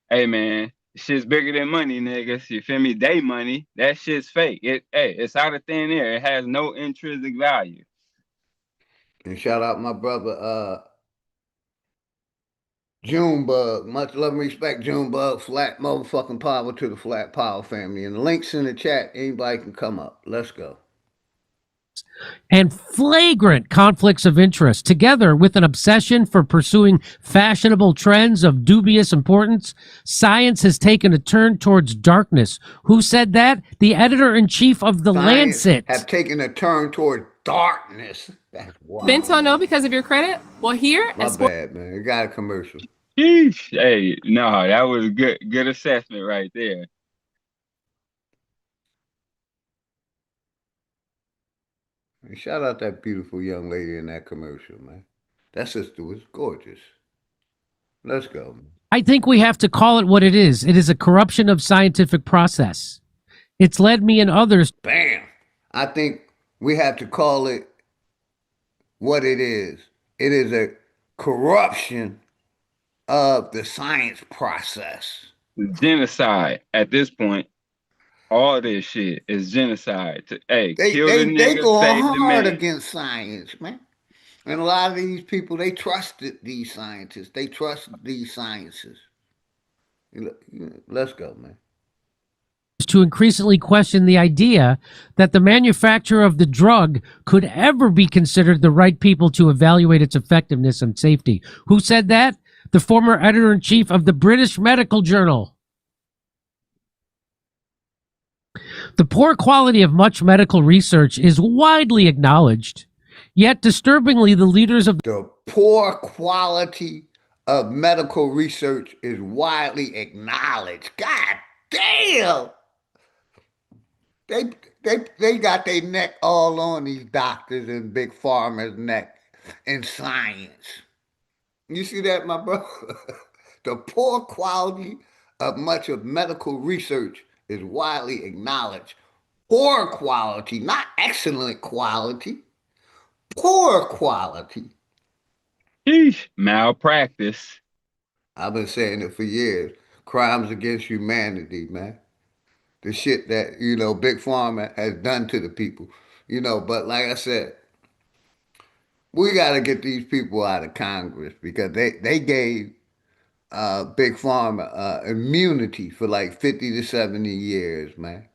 hey man, shit's bigger than money, niggas. You feel me? They money. That shit's fake. It's out of thin air. It has no intrinsic value. And shout out my brother Junebug. Much love and respect, Junebug. Flat motherfucking power to the Flat Power family. And the links in the chat, anybody can come up. Let's go. And flagrant conflicts of interest, together with an obsession for pursuing fashionable trends of dubious importance, science has taken a turn towards darkness. Who said that? The editor-in-chief of The Science Lancet. have taken a turn toward darkness. That's wild. Bento no because of your credit? Well, here My at Sport. bad, man. It got a commercial. Yeesh. Hey, no, that was a good assessment right there. And shout out that beautiful young lady in that commercial, man. That sister was gorgeous. Let's go. I think we have to call it what it is. It is a corruption of scientific process. It's led me and others. Bam. I think we have to call it what it is. It is a corruption of the science process. Genocide at this point. All this shit is genocide. Hey, kill the nigga, they go save the hard man. against science, man. And a lot of these people, they trusted these scientists. They trust these sciences. Let's go, man. To increasingly question the idea that the manufacturer of the drug could ever be considered the right people to evaluate its effectiveness and safety. Who said that? The former editor-in-chief of the British Medical Journal. The poor quality of much medical research is widely acknowledged, yet disturbingly the leaders of the poor quality of medical research is widely acknowledged. God damn! They got their neck all on these doctors and big pharma's neck in science. You see that, my brother? The poor quality of much of medical research is widely acknowledged. Poor quality, not excellent quality. Poor quality. Eesh, malpractice. I've been saying it for years. Crimes against humanity, man. The shit that, Big Pharma has done to the people. But like I said, we got to get these people out of Congress because they gave Big Pharma immunity for like 50 to 70 years, man.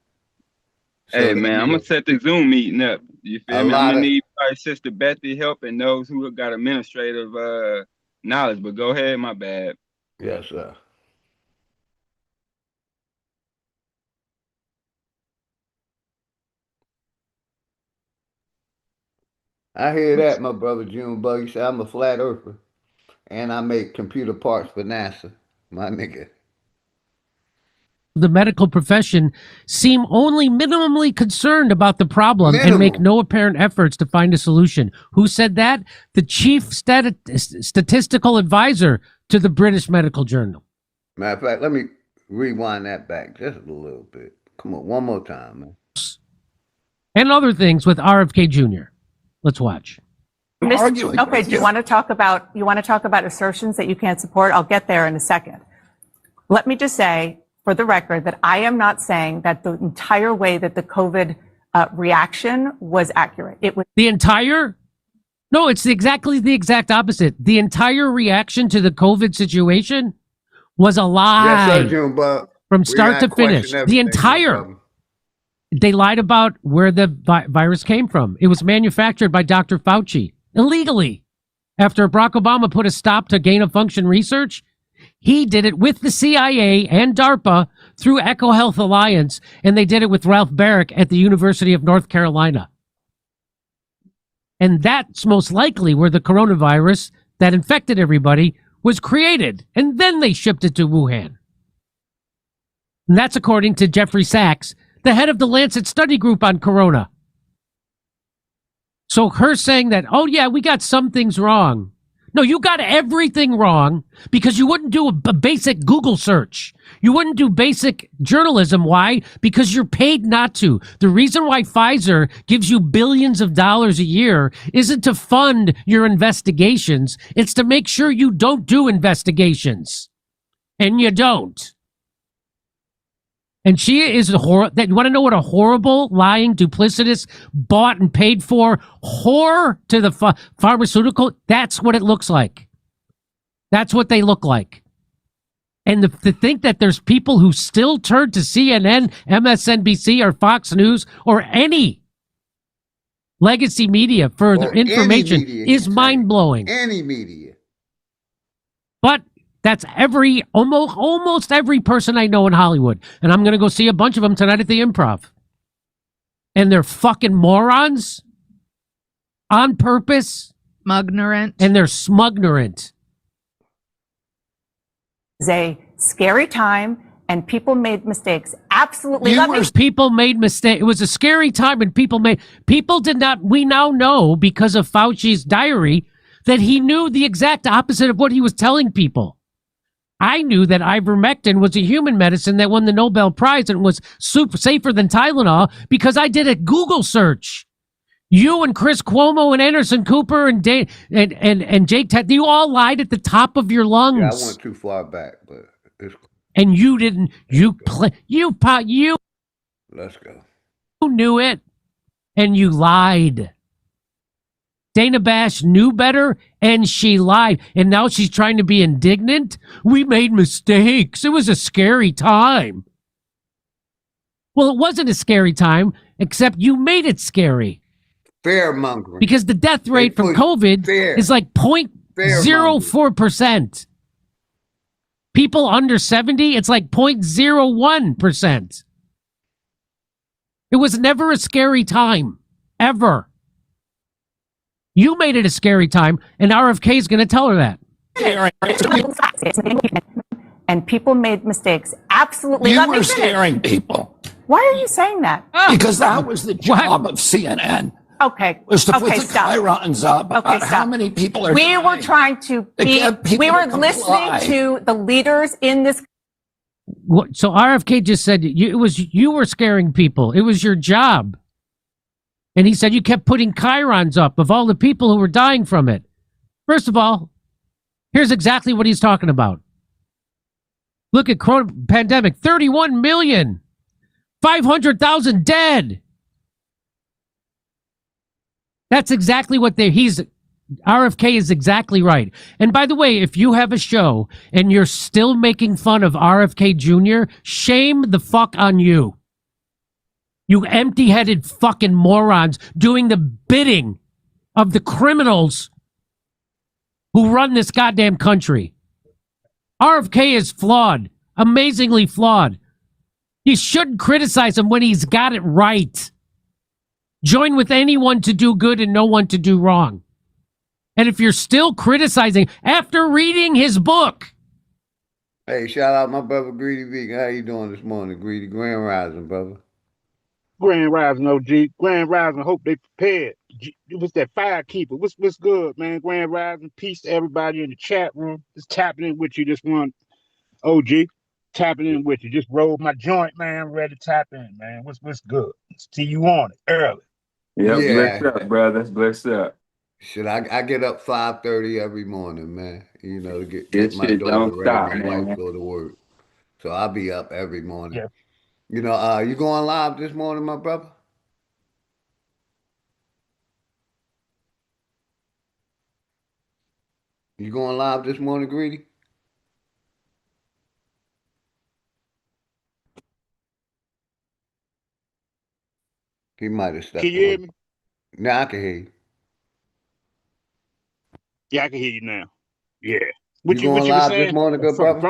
So Hey, man, I'm going to set the Zoom meeting up. You feel me? I'm going to need probably Sister Bethy help and those who got administrative knowledge. But go ahead, my bad. Yes, sir. I hear that, my brother Junebug. You say I'm a flat earther. And I make computer parts for NASA, my nigga. The medical profession seem only minimally concerned about the problem and make no apparent efforts to find a solution. Who said that? The chief statistical advisor to the British Medical Journal. Matter of fact, let me rewind that back just a little bit. Come on, one more time, man. And other things with RFK Jr. Let's watch. Okay, do you want to talk about assertions that you can't support? I'll get there in a second. Let me just say, for the record, that I am not saying that the entire way that the COVID reaction was accurate. It was the entire. No, it's exactly the exact opposite. The entire reaction to the COVID situation was a lie. Yes, sir, Junebug. From start to finish. The entire. They lied about where the virus came from. It was manufactured by Dr. Fauci illegally. After Barack Obama put a stop to gain-of-function research, he did it with the CIA and DARPA through EcoHealth Alliance, and they did it with Ralph Baric at the University of North Carolina. And that's most likely where the coronavirus that infected everybody was created, and then they shipped it to Wuhan. And that's according to Jeffrey Sachs, the head of the Lancet study group on corona. So her saying that, oh yeah, we got some things wrong. No, you got everything wrong because you wouldn't do a basic Google search. You wouldn't do basic journalism. Why? Because you're paid not to. The reason why Pfizer gives you billions of dollars a year isn't to fund your investigations. It's to make sure you don't do investigations. And you don't. And she is you want to know what a horrible, lying, duplicitous, bought and paid for whore to the pharmaceutical? That's what it looks like. That's what they look like. And to think that there's people who still turn to CNN, MSNBC, or Fox News, or any legacy media for their information is mind-blowing. Any media. But that's almost every person I know in Hollywood. And I'm going to go see a bunch of them tonight at the Improv. And they're fucking morons on purpose. Smugnorant. And they're smugnorant. It's a scary time and people made mistakes. Absolutely. People made mistakes. It was a scary time and people did not, we now know because of Fauci's diary that he knew the exact opposite of what he was telling people. I knew that ivermectin was a human medicine that won the Nobel Prize and was super safer than Tylenol because I did a Google search. You and Chris Cuomo and Anderson Cooper and and Jake Ted, you all lied at the top of your lungs. Yeah, I went too far back, but it's and you didn't. You let's go. You knew it, and you lied. Dana Bash knew better, and she lied. And now she's trying to be indignant. We made mistakes. It was a scary time. Well, it wasn't a scary time, except you made it scary. Fear mongering. Because the death rate from COVID is like 0.04%. People under 70, it's like 0.01%. It was never a scary time, ever. You made it a scary time, and RFK is going to tell her that. And people made mistakes. Absolutely. You were scaring people. Why are you saying that? Because that was the job of CNN. Okay. Was to put the stop. chyrons up about how many people are We dying. were trying to be, we were listening to the leaders in this. So RFK just said you were scaring people. It was your job. And he said you kept putting chyrons up of all the people who were dying from it. First of all, here's exactly what he's talking about. Look at pandemic, 31 million, 500,000 dead. That's exactly what RFK is exactly right. And by the way, if you have a show and you're still making fun of RFK Jr., shame the fuck on you. You empty-headed fucking morons doing the bidding of the criminals who run this goddamn country. RFK is flawed, amazingly flawed. You shouldn't criticize him when he's got it right. Join with anyone to do good and no one to do wrong. And if you're still criticizing after reading his book. Hey, shout out my brother Greedy V. How you doing this morning, Greedy? Grand Rising, brother. Grand Rising, OG. Grand Rising, hope they prepared. What's that firekeeper? What's good, man? Grand Rising, peace to everybody in the chat room. Just tapping in with you this one, OG. Tapping in with you. Just rolled my joint, man. Ready to tap in, man. What's good? See you on it early. Yep, bless up, brother. Bless up. Shit, I get up 5:30 every morning, man. You know, to get my shit daughter don't ready, stop, my man. wife go to work. So I'll be up every morning. Yeah. You know, you going live this morning, my brother? You going live this morning, Greedy? He might have stepped Can you hear away. me? Now I can hear you. Yeah, I can hear you now. Yeah. You going live this morning, good brother?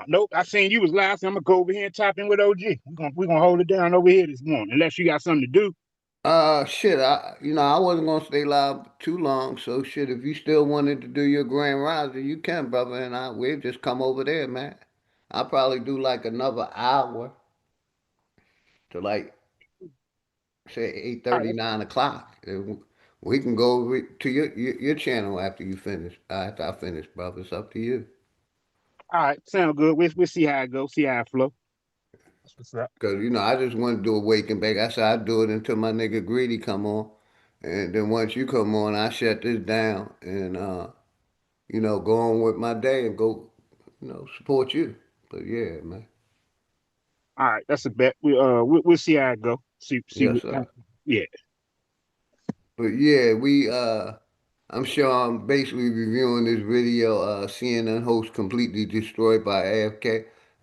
Nope. I seen you was last. So I'm gonna go over here and tap in with OG. We're gonna hold it down over here this morning, unless you got something to do. Shit, I wasn't gonna stay live too long, so shit, if you still wanted to do your grand rising, you can, brother, and we'll just come over there, man. I'll probably do like another hour to like say 8:30, 9 o'clock. We can go over to your channel after you finish. After I finish, brother. It's up to you. All right, sound good. We'll see how it goes, see how it flow. That's what's up. Cause I just want to do a wake and bake. I said I'd do it until my nigga Greedy come on. And then once you come on, I shut this down and go on with my day and go, support you. But yeah, man. All right, that's a bet. We'll see how it go. See Yes, what, yeah. But yeah, I'm sure I'm basically reviewing this video. CNN host completely destroyed by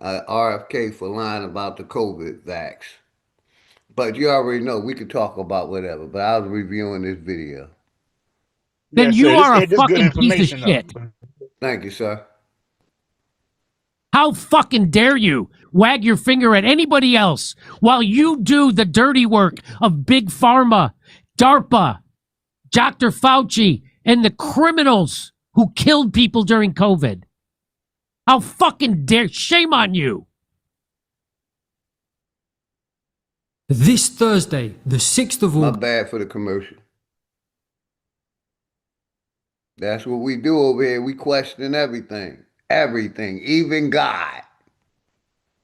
RFK for lying about the COVID vax. But you already know we could talk about whatever. But I was reviewing this video. Then you are a fucking piece of shit. Thank you, sir. How fucking dare you wag your finger at anybody else while you do the dirty work of Big Pharma, DARPA, Dr. Fauci, and the criminals who killed people during COVID? How fucking dare, shame on you. This Thursday, the 6th of August. My bad for the commercial. That's what we do over here. We question everything. Everything. Even God.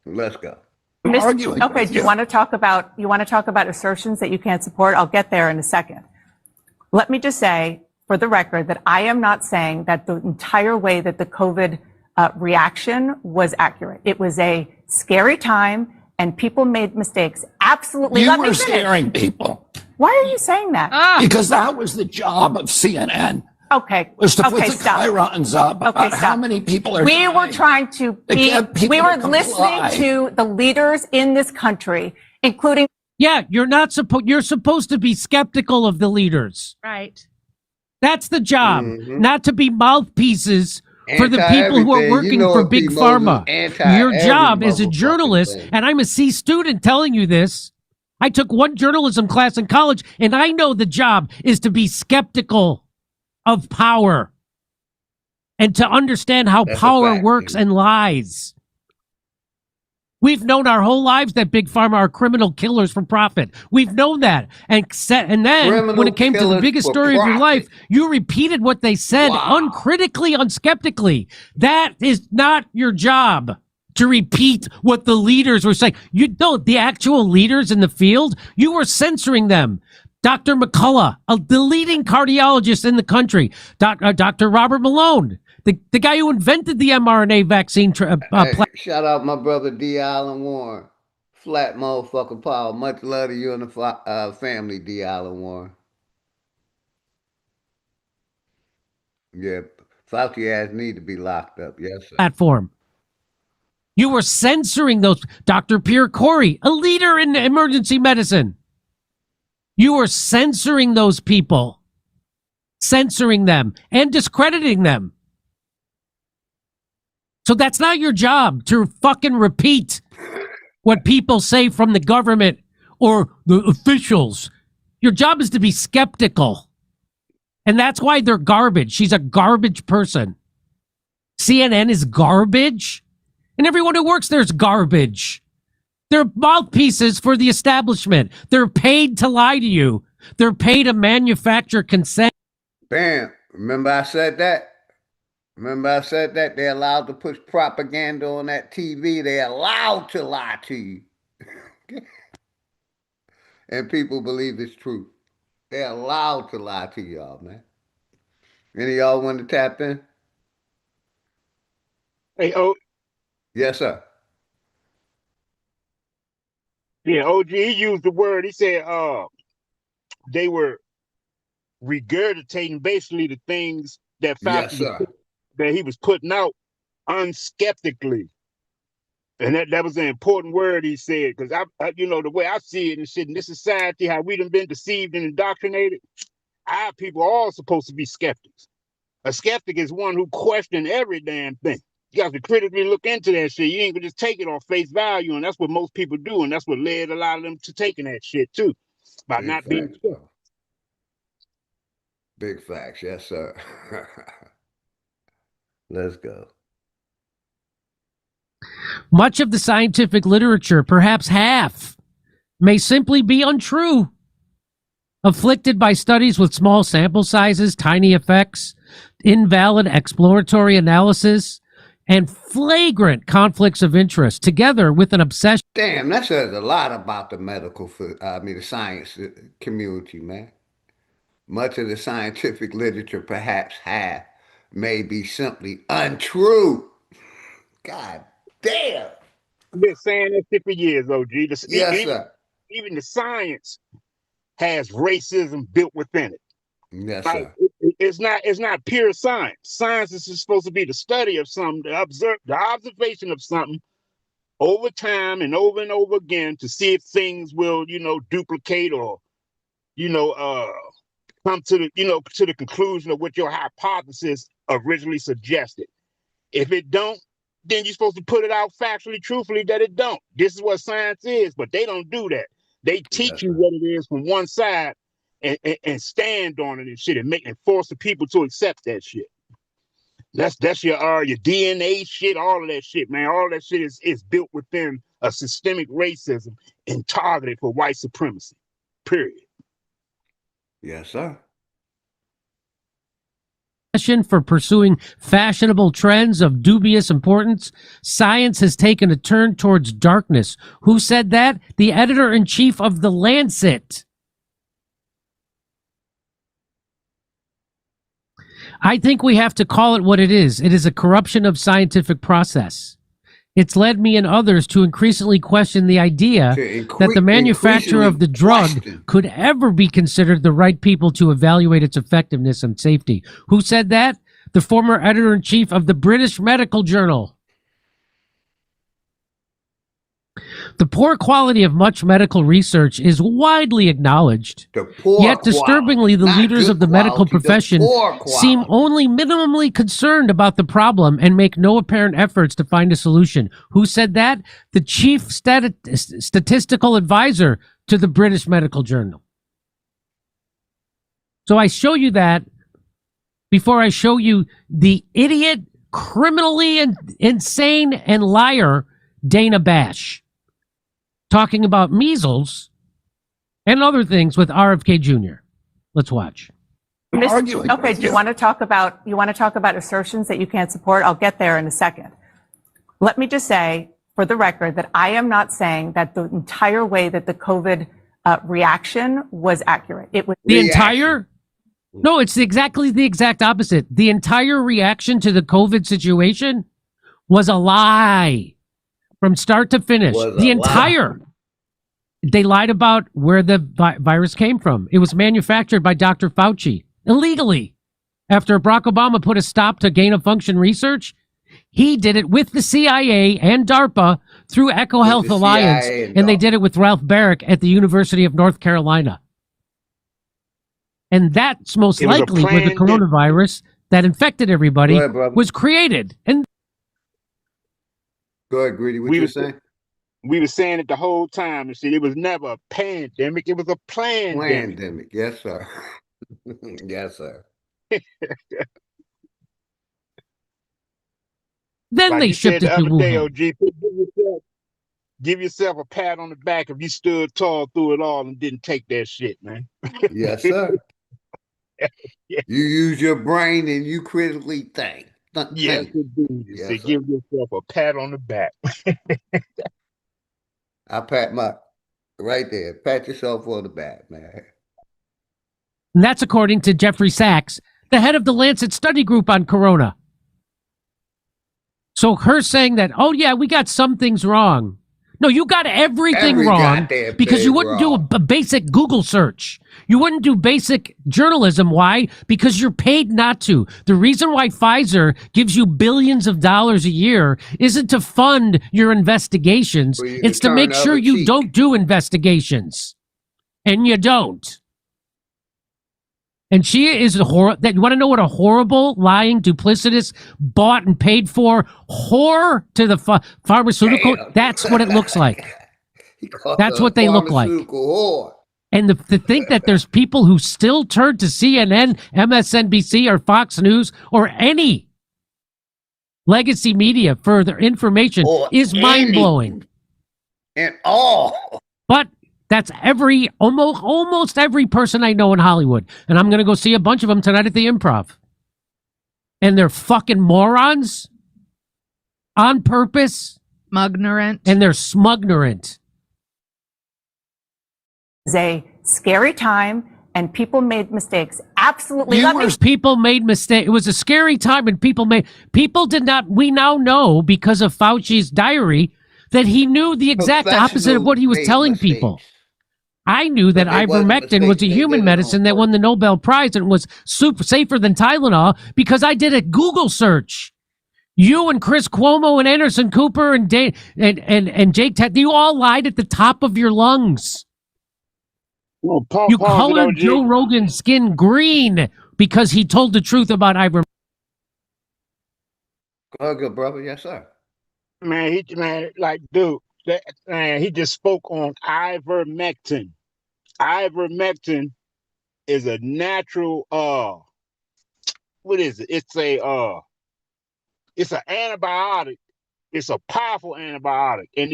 Let's go. Arguing Okay, with do you want to talk about assertions that you can't support? I'll get there in a second. Let me just say, for the record, that I am not saying that the entire way that the COVID reaction was accurate. It was a scary time, and people made mistakes. Absolutely. You Let were me finish. scaring people. Why are you saying that? Because that was the job of CNN. Okay. Was to put the Stop. chyrons up about how many people are We dying. were trying to we were listening to the leaders in this country, including. Yeah, you're supposed to be skeptical of the leaders. Right. That's the job, not to be mouthpieces for the people who are Anti-everything. working You know for it, Big P. Pharma. Moses, Your anti-every job as a motherfucking journalist, thing. and I'm a C student telling you this. I took one journalism class in college, and I know the job is to be skeptical of power and to understand how That's a power fact, works dude. and lies. We've known our whole lives that Big Pharma are criminal killers for profit. We've known that. And then Criminal when it came to the killers biggest for story of your profit. life, you repeated what they said uncritically, unskeptically. That is not your job to repeat what the leaders were saying. You don't, the actual leaders in the field, you were censoring them. Dr. McCullough, the leading cardiologist in the country, Dr. Robert Malone, the guy who invented the mRNA vaccine Shout out my brother D. Allen Warren. Flat motherfucking power. Much love to you and the family, D. Allen Warren. Yeah, Fauci ass need to be locked up. Yes, sir. platform. You were censoring those. Dr. Pierre Corey, a leader in emergency medicine. You were censoring those people, censoring them and discrediting them. So that's not your job to fucking repeat what people say from the government or the officials. Your job is to be skeptical. And that's why they're garbage. She's a garbage person. CNN is garbage. And everyone who works there is garbage. They're mouthpieces for the establishment. They're paid to lie to you. They're paid to manufacture consent. Bam. Remember I said that? They're allowed to push propaganda on that TV. They're allowed to lie to you. And people believe it's true. They're allowed to lie to y'all, man. Any of y'all want to tap in? Hey, oh, yes, sir. Yeah, OG, he used the word, he said they were regurgitating basically the things that that he was putting out unskeptically. And that was an important word he said, because I you know, the way I see it and shit in this society, how we done been deceived and indoctrinated, our people are all supposed to be skeptics. A skeptic is one who questions every damn thing. You have to critically look into that shit. You ain't gonna just take it on face value, and that's what most people do, and that's what led a lot of them to taking that shit too, by Big not facts, being sure. Big facts, yes, sir. Let's go. Much of the scientific literature, perhaps half, may simply be untrue. Afflicted by studies with small sample sizes, tiny effects, invalid exploratory analysis, and flagrant conflicts of interest, together with an obsession. Damn, that says a lot about the the science community, man. Much of the scientific literature, perhaps half, may be simply untrue. God damn. I've been saying that shit for years, OG. Yes, sir. Even the science has racism built within it. Yes, like, sir. It's not pure science. Science is supposed to be the study of something, the observation of something over time and over again to see if things will, duplicate or, come to the conclusion of what your hypothesis originally suggested. If it don't, then you're supposed to put it out factually, truthfully that it don't. This is what science is, but they don't do that. They teach you what it is from one side and stand on it and shit and force the people to accept that shit. That's your DNA shit, all of that shit, man. All that shit is built within a systemic racism and targeted for white supremacy. Period. Yes, sir. for pursuing fashionable trends of dubious importance, science has taken a turn towards darkness. Who said that? The editor-in-chief of The Lancet. I think we have to call it what it is. It is a corruption of scientific process. It's led me and others to increasingly question the idea that the manufacturer of the drug could ever be considered the right people to evaluate its effectiveness and safety. Who said that? The former editor-in-chief of the British Medical Journal. The poor quality of much medical research is widely acknowledged. Yet disturbingly, the leaders of the medical profession seem only minimally concerned about the problem and make no apparent efforts to find a solution. Who said that? The chief statistical advisor to the British Medical Journal. So I show you that before I show you the idiot, criminally insane, and liar Dana Bash talking about measles and other things with RFK Jr. Let's watch. Okay, do you want to talk about assertions that you can't support? I'll get there in a second. Let me just say, for the record, that I am not saying that the entire way that the COVID reaction was accurate. It was the entire. No, it's exactly the exact opposite. The entire reaction to the COVID situation was a lie. From start to finish, they lied about where the virus came from. It was manufactured by Dr. Fauci illegally. After Barack Obama put a stop to gain-of-function research, he did it with the CIA and DARPA through EcoHealth Alliance, and they did it with Ralph Barrick at the University of North Carolina. And that's most likely where the coronavirus that infected everybody was created. And go ahead, Greedy. What you saying? We were saying it the whole time. And see, it was never a pandemic. It was a plandemic. Yes, sir. Yes, sir. Then like they shipped it to Wuhan. Give yourself a pat on the back if you stood tall through it all and didn't take that shit, man. Yes, sir. Yeah. You use your brain and you critically think. Yes, indeed. Yes, give yourself a pat on the back. I pat my right there. Pat yourself on the back, man. And that's according to Jeffrey Sachs, the head of the Lancet study group on corona. So her saying that, oh yeah, we got some things wrong. No, you got everything wrong because you wouldn't do a basic Google search. You wouldn't do basic journalism. Why? Because you're paid not to. The reason why Pfizer gives you billions of dollars a year isn't to fund your investigations. It's to make sure you don't do investigations. And you don't. And she is a that you want to know what a horrible, lying, duplicitous, bought and paid for whore to the pharmaceutical. Damn. That's what it looks like. That's what they look like. Whore. And to think that there's people who still turn to CNN, MSNBC, or Fox News, or any legacy media for their information is mind-blowing. And all. But that's almost every person I know in Hollywood. And I'm going to go see a bunch of them tonight at the Improv. And they're fucking morons on purpose. Smugnorant. And they're smugnorant. It's a scary time and people made mistakes. Absolutely. People made mistakes. It was a scary time and people did not, we now know because of Fauci's diary that he knew the exact opposite of what he was telling people. I knew that ivermectin was a human medicine that won the Nobel Prize and was super safer than Tylenol because I did a Google search. You and Chris Cuomo and Anderson Cooper and Jake Ted, you all lied at the top of your lungs. You colored Joe Rogan's skin green because he told the truth about ivermectin. Oh, good brother, yes sir. Man, he just spoke on ivermectin. Ivermectin is a natural what is it? It's an antibiotic. It's a powerful antibiotic, and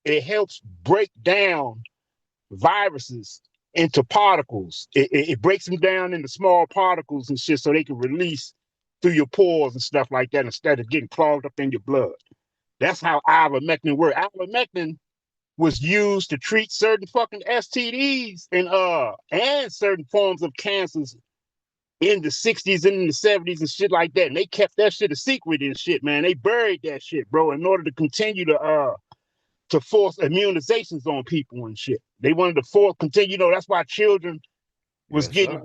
it helps break down viruses into particles. It breaks them down into small particles and shit so they can release through your pores and stuff like that instead of getting clogged up in your blood. That's how ivermectin works. Ivermectin was used to treat certain fucking STDs and certain forms of cancers in the 60s and in the 70s and shit like that. And they kept that shit a secret and shit, man. They buried that shit, bro, in order to continue to force immunizations on people and shit. They wanted to continue, that's why children was getting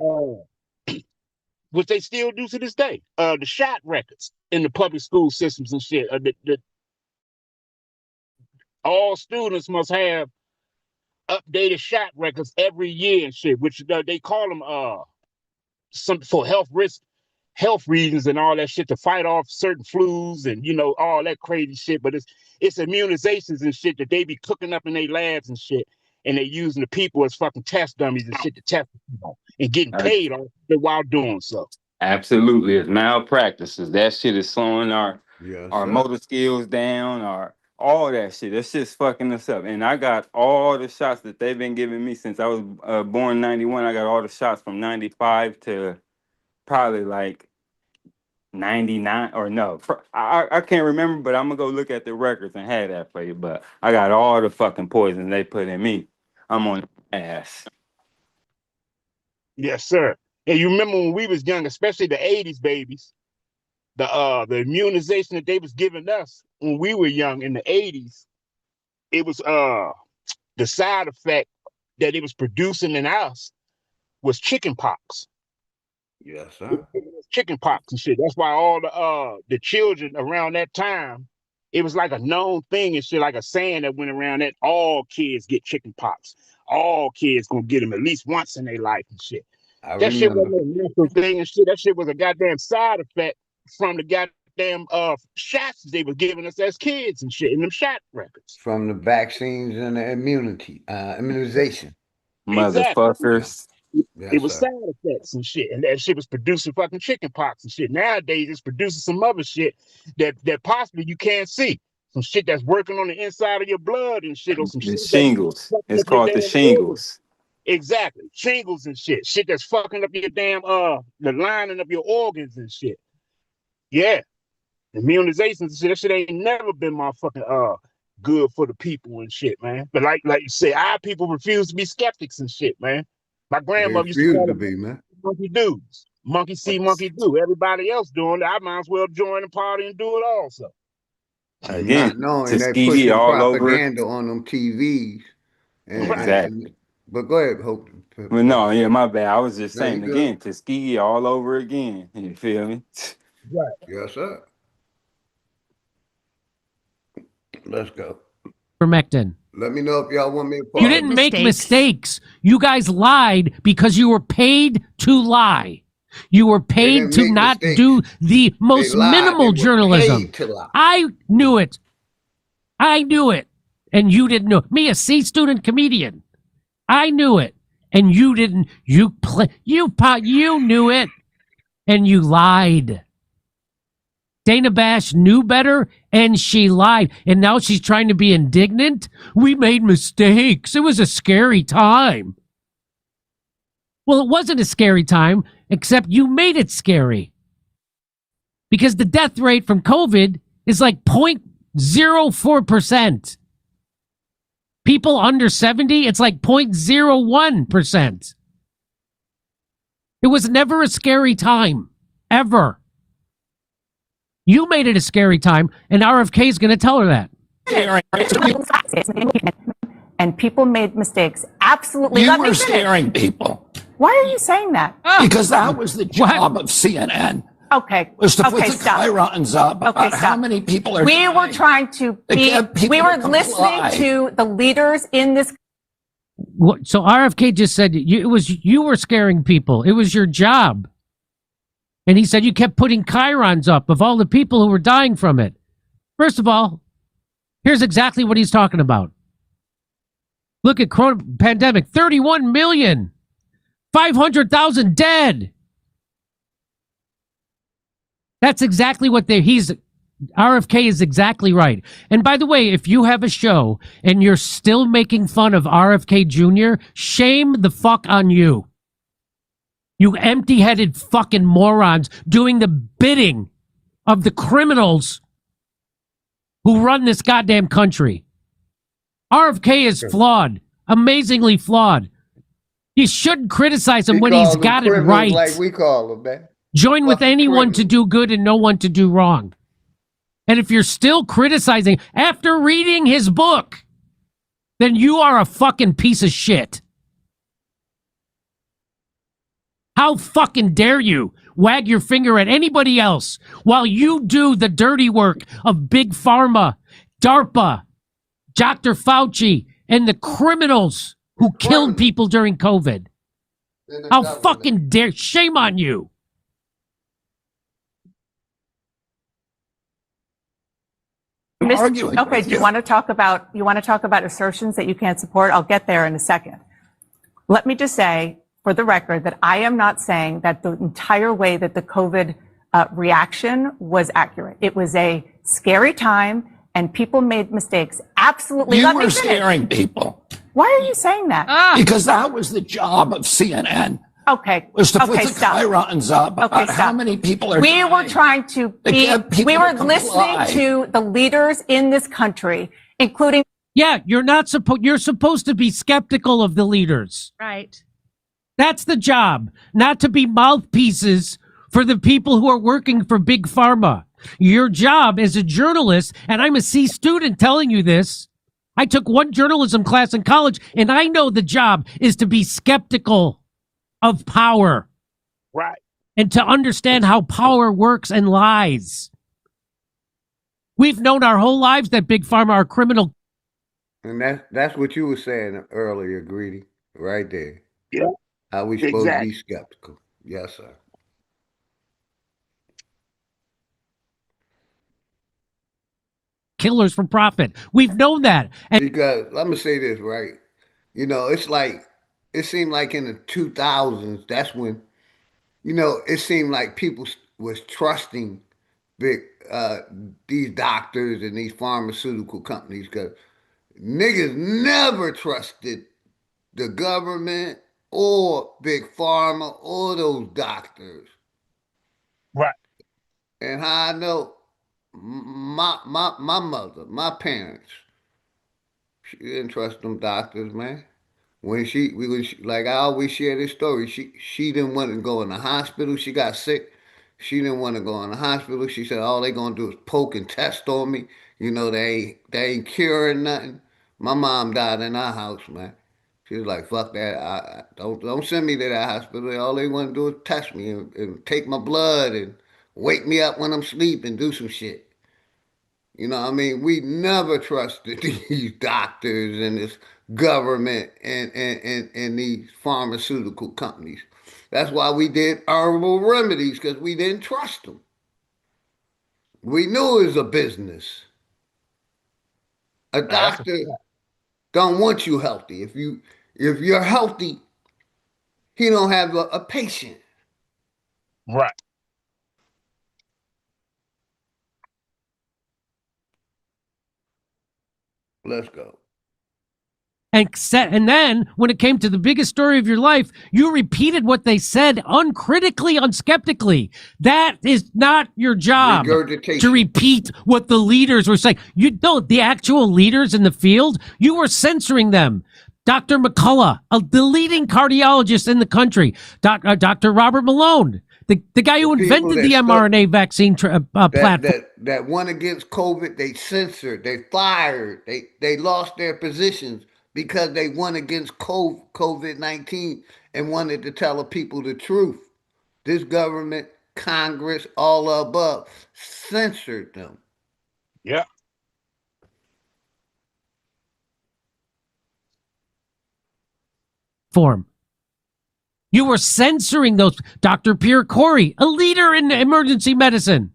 which they still do to this day. The shot records in the public school systems and shit. All students must have updated shot records every year and shit, which they call them some for health reasons and all that shit, to fight off certain flus and all that crazy shit. But it's immunizations and shit that they be cooking up in their labs and shit, and they using the people as fucking test dummies and shit to test people and getting paid off it while doing so. Absolutely, it's malpractices. That shit is slowing our motor skills down, all that shit. That shit's fucking us up. And I got all the shots that they've been giving me since I was born in 91. I got all the shots from 95 to probably like 99 or no. I can't remember, but I'm gonna go look at the records and have that for you. But I got all the fucking poison they put in me. I'm on ass. Yes, sir. And you remember when we was young, especially the 80s babies, the immunization that they was giving us when we were young in the 80s, it was the side effect that it was producing in us was chicken pox. Yes, sir. Chicken pox and shit. That's why all the children around that time, it was like a known thing and shit, like a saying that went around that all kids get chicken pox. All kids gonna get them at least once in their life and shit. That shit wasn't a natural thing and shit. That shit was a goddamn side effect from the goddamn shots they were giving us as kids and shit in them shot records. From the vaccines and the immunization. Motherfuckers. Exactly. It was side effects and shit, and that shit was producing fucking chicken pox and shit. Nowadays, it's producing some other shit that possibly you can't see. Some shit that's working on the inside of your blood and shit, or some shit shingles. It's called the shingles. Exactly, shingles and shit. Shit that's fucking up your damn the lining of your organs and shit. Yeah, immunizations and shit. That shit ain't never been motherfucking good for the people and shit, man. But like you say, our people refuse to be skeptics and shit, man. My grandmother used to call them man. Monkey dudes. Monkey see, monkey do. Everybody else doing it, I might as well join the party and do it also. Again, not knowing they pushing propaganda on them TVs. Exactly. But go ahead, Hope. Well, no, yeah, my bad. I was just saying again, Tuskegee all over again. You feel me? Right. Yes, sir. Let's go. Ivermectin. Let me know if y'all want me to You didn't make mistakes. You guys lied because you were paid to lie. You were paid to not do the most minimal journalism. I knew it. I knew it. And you didn't know it. Me, a C student comedian. I knew it. And you didn't. You knew it. And you lied. Dana Bash knew better, and she lied. And now she's trying to be indignant. We made mistakes. It was a scary time. Well, it wasn't a scary time, except you made it scary. Because the death rate from COVID is like 0.04%. People under 70, it's like 0.01%. It was never a scary time. Ever. You made it a scary time, and RFK is going to tell her that. And people made mistakes. Absolutely. You were scaring people. Why are you saying that? Because that was the job of CNN. Okay. Was to put the stop. chyrons up about how many people are We were trying to be, we were listening to the leaders in this. So RFK just said you were scaring people. It was your job. And he said you kept putting chyrons up of all the people who were dying from it. First of all, here's exactly what he's talking about. Look at corona pandemic, 31 million, 500,000 dead. That's exactly what RFK is exactly right. And by the way, if you have a show and you're still making fun of RFK Jr., shame the fuck on you. You empty-headed fucking morons doing the bidding of the criminals who run this goddamn country. RFK is flawed, amazingly flawed. You shouldn't criticize him when he's got it right. Like we call them, man. Join with anyone to do good and no one to do wrong. And if you're still criticizing after reading his book, then you are a fucking piece of shit. How fucking dare you wag your finger at anybody else while you do the dirty work of Big Pharma, DARPA, Dr. Fauci, and the criminals who killed people during COVID? How fucking dare, shame on you. Okay, do you want to talk about assertions that you can't support? I'll get there in a second. Let me just say, for the record, that I am not saying that the entire way that the COVID reaction was accurate. It was a scary time, and people made mistakes. Absolutely. You were scaring people. Why are you saying that? Because that was the job of CNN. Okay. Was to put the stop. chyrons up about how many people are We were trying to we were listening comply. to the leaders in this country, including. Yeah, you're supposed to be skeptical of the leaders. Right. That's the job, not to be mouthpieces for the people who are working for Big Pharma. Your job as a journalist, and I'm a C student telling you this, I took one journalism class in college, and I know the job is to be skeptical of power. Right. And to understand how power works and lies. We've known our whole lives that Big Pharma are criminal. And that's what you were saying earlier, Greedy, right there. Yeah. How we supposed to be skeptical. Yes, sir. Killers for profit. We've known that. And because let me say this, right? You know, it's like, it seemed like in the 2000s, that's when, you know, it seemed like people was trusting these doctors and these pharmaceutical companies, because niggas never trusted the government or Big Pharma or those doctors. Right. And how I know, my mother, my parents, she didn't trust them doctors, man. When like I always share this story, she didn't want to go in the hospital. She got sick. She didn't want to go in the hospital. She said all they gonna do is poke and test on me. You know, they ain't curing nothing. My mom died in our house, man. She was like, fuck that. Don't send me to that hospital. All they want to do is test me and take my blood and wake me up when I'm asleep and do some shit. You know what I mean? We never trusted these doctors and this government and these pharmaceutical companies. That's why we did herbal remedies, because we didn't trust them. We knew it was a business. A doctor don't want you healthy. If you're healthy, he don't have a patient. Right. Let's go. And then, when it came to the biggest story of your life, you repeated what they said uncritically, unskeptically. That is not your job, to repeat what the leaders were saying. You know, the actual leaders in the field, you were censoring them. Dr. McCullough, the leading cardiologist in the country, Dr. Robert Malone, the guy who invented the mRNA vaccine platform. That went against COVID, they censored, they fired, they lost their positions because they went against COVID-19 and wanted to tell the people the truth. This government, Congress, all above, censored them. Yeah. Form. You were censoring those. Dr. Pierre Corey, a leader in emergency medicine.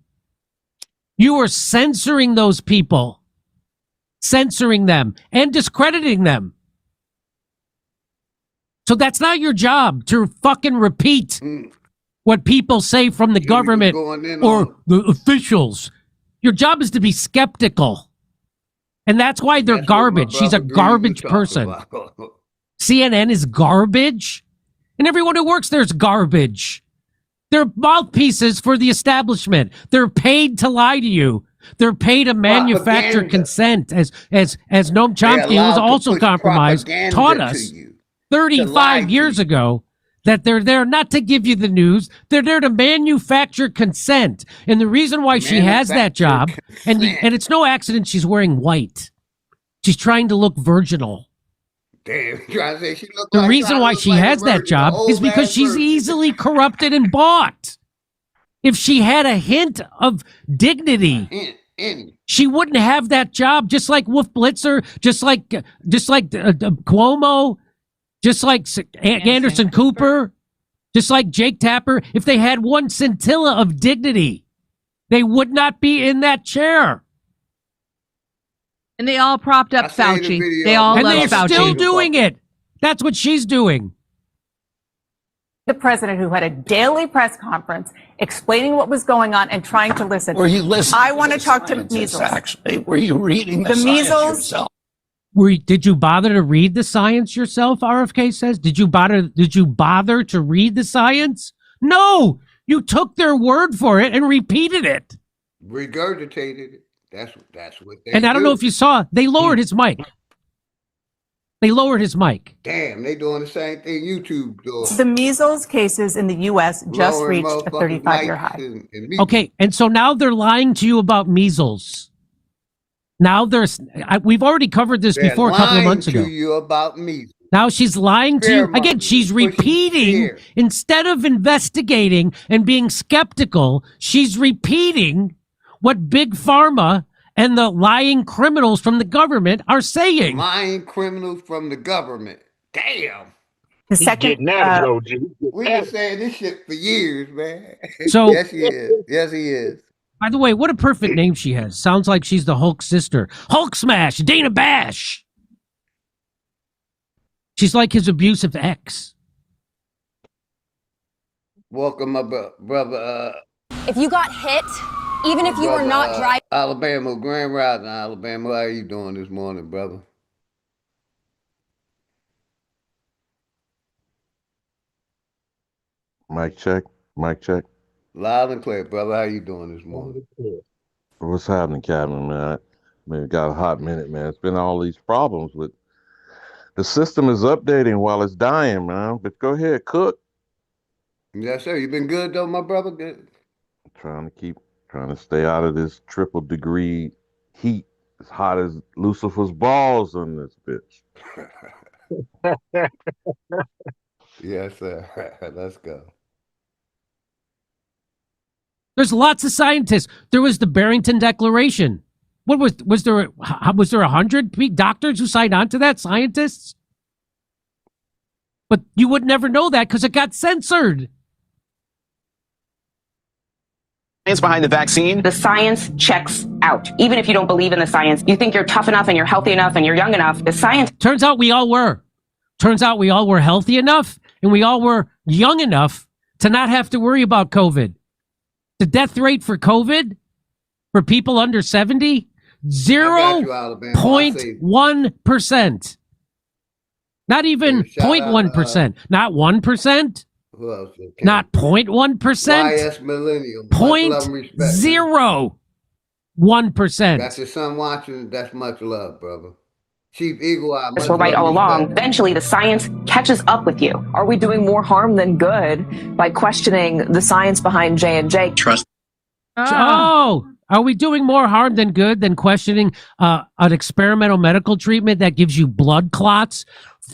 You were censoring those people. Censoring them and discrediting them. So that's not your job to fucking repeat what people say from the government or the officials. Your job is to be skeptical. And that's why they're garbage. She's a garbage person. CNN is garbage. And everyone who works there is garbage. They're mouthpieces for the establishment. They're paid to lie to you. They're paid to manufacture consent, as Noam Chomsky, who was also compromised, taught us 35 years ago that they're there not to give you the news. They're there to manufacture consent. And the reason why she has that job, and it's no accident she's wearing white. She's trying to look virginal. Damn, trying to say she looked The reason why she has that job is because she's easily corrupted and bought. If she had a hint of dignity, she wouldn't have that job. Just like Wolf Blitzer, just like Cuomo, just like Anderson Cooper, just like Jake Tapper. If they had one scintilla of dignity, they would not be in that chair. And they all propped up Fauci. They all love Fauci. And they're still doing it. That's what she's doing. The president who had a daily press conference explaining what was going on and trying to listen. Were you listening? I want to talk to measles. Actually, were you reading the measles yourself? Did you bother to read the science yourself? RFK says. Did you bother to read the science? No, you took their word for it and repeated it. Regurgitated it. That's what they And I don't know if you saw, they lowered his mic. They lowered his mic. Damn, they doing the same thing YouTube doing. The measles cases in the U.S. just reached a 35-year high. Okay, and so now they're lying to you about measles. Now we've already covered this before a couple of months ago. To you about measles. Now she's lying to you. Again, she's repeating, instead of investigating and being skeptical, she's repeating what Big Pharma and the lying criminals from the government are saying. Lying criminals from the government. Damn. The second, we've been saying this shit for years, man. So yes, he is. Yes, he is. By the way, what a perfect name she has. Sounds like she's the Hulk sister. Hulk Smash, Dana Bash. She's like his abusive ex. Welcome, my brother. If you got hit, even if you were not driving. Alabama, Grand Rising, Alabama. How are you doing this morning, brother? Mic check. Mic check. Loud and clear, brother. How you doing this morning? What's happening, Captain, man? It got a hot minute, man. It's been all these problems with the system is updating while it's dying, man. But go ahead, cook. Yes, sir. You been good though, my brother? Good. Trying to stay out of this triple degree heat. As hot as Lucifer's balls on this bitch. Yes, sir. Let's go. There's lots of scientists. There was the Barrington Declaration. What was there 100 doctors who signed on to that? Scientists? But you would never know that because it got censored. Science behind the vaccine? The science checks out. Even if you don't believe in the science, you think you're tough enough and you're healthy enough and you're young enough. The science. Turns out we all were. Turns out we all were healthy enough and we all were young enough to not have to worry about COVID. The death rate for COVID for people under 70, 0.1%. Not even 0.1%. Not 1%. Who else? Not 0.1%. YS Millennium. 0.01%. That's your son watching. That's much love, brother. Chief Eagle Eye. We're right all along. Eventually, the science catches up with you. Are we doing more harm than good by questioning the science behind J&J? Trust. Oh, are we doing more harm than good than questioning an experimental medical treatment that gives you blood clots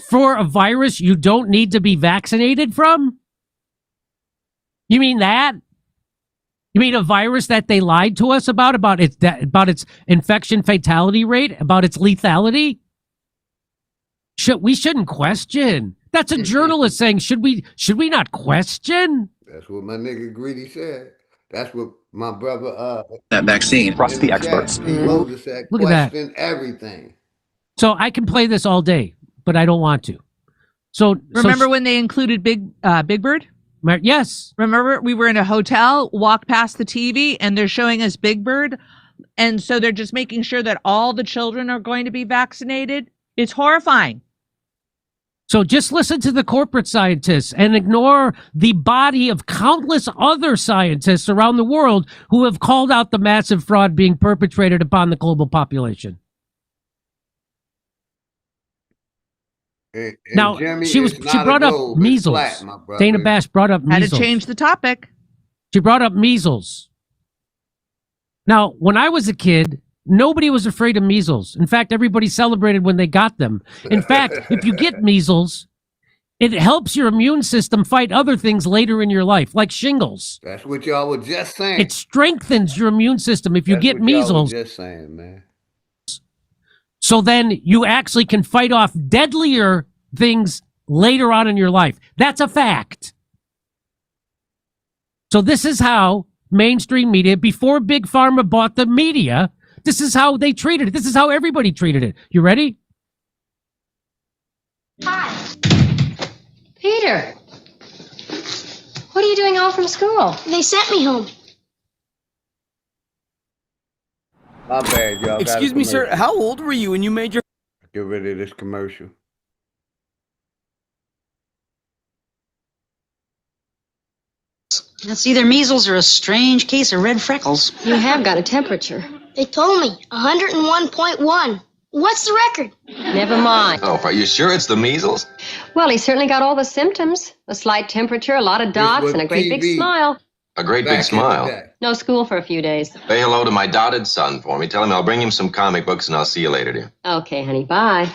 for a virus you don't need to be vaccinated from? You mean that? You mean a virus that they lied to us about its infection fatality rate, about its lethality? We shouldn't question. That's a journalist saying, should we not question? That's what my nigga Greedy said. That's what my brother that vaccine. Trust the experts. Moses said, Look at that. question everything. So I can play this all day, but I don't want to. So remember when they included Big Bird? Yes. Remember we were in a hotel, walked past the TV, and they're showing us Big Bird And so they're just making sure that all the children are going to be vaccinated. It's horrifying. So just listen to the corporate scientists and ignore the body of countless other scientists around the world who have called out the massive fraud being perpetrated upon the global population. Now, Jimmy, she brought up measles. Flat, Dana Bash brought up measles. Had to change the topic. She brought up measles. Now, when I was a kid, nobody was afraid of measles. In fact, everybody celebrated when they got them. In fact, if you get measles, it helps your immune system fight other things later in your life, like shingles. That's what y'all were just saying. It strengthens your immune system if you get measles. Y'all were just saying, man. So then you actually can fight off deadlier things later on in your life. That's a fact. So this is how mainstream media, before Big Pharma bought the media, this is how they treated it. This is how everybody treated it. You ready? Hi. Peter. What are you doing home from school? They sent me home. My bad, y'all. Excuse me, sir. How old were you when you made your... Get rid of this commercial. That's either measles or a strange case of red freckles. You have got a temperature. They told me 101.1. What's the record? Never mind. Oh, are you sure it's the measles? Well, he certainly got all the symptoms. A slight temperature, a lot of dots, and a great big smile. A great big smile. No school for a few days. Say hello to my dotted son for me. Tell him I'll bring him some comic books and I'll see you later, dear. Okay, honey, bye.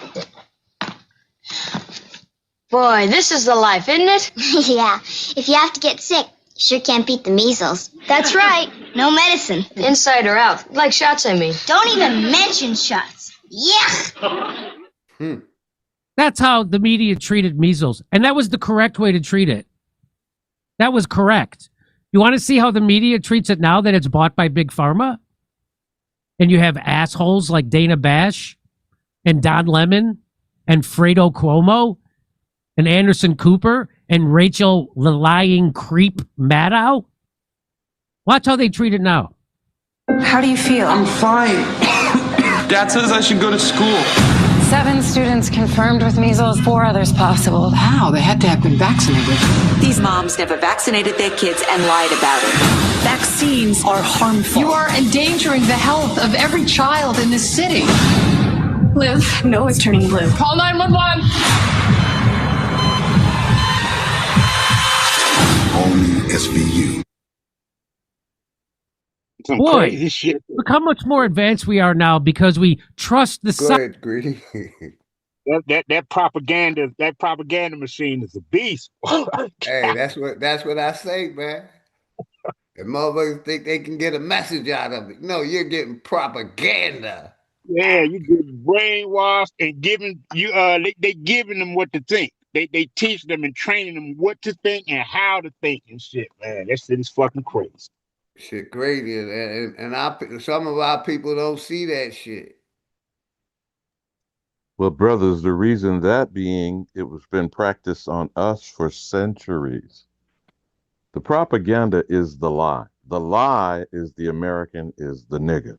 Boy, this is the life, isn't it? Yeah. If you have to get sick, you sure can't beat the measles. That's right. No medicine. Inside or out. Like shots, I mean. Don't even mention shots. Yeah. That's how the media treated measles. And that was the correct way to treat it. That was correct. You want to see how the media treats it now that it's bought by Big Pharma? And you have assholes like Dana Bash and Don Lemon and Fredo Cuomo and Anderson Cooper and Rachel the lying creep Maddow? Watch how they treat it now. How do you feel? I'm fine. Dad says I should go to school. 7 students confirmed with measles, 4 others possible. How? They had to have been vaccinated. These moms never vaccinated their kids and lied about it. Vaccines are harmful. You are endangering the health of every child in this city. Liv, Noah's turning blue. Call 911. Only SVU. Boy, look how much more advanced we are now because we trust the science. Greedy. that propaganda machine is a beast. Hey, that's what I say, man. And motherfuckers think they can get a message out of it. No, you're getting propaganda. Yeah, you get brainwashed and giving you they giving them what to think. They teach them and training them what to think and how to think and shit, man. That shit is fucking crazy. Shit crazy, and some of our people don't see that shit. Well, brothers, the reason that being it was been practiced on us for centuries. The propaganda is the lie. The lie is the American is the nigga.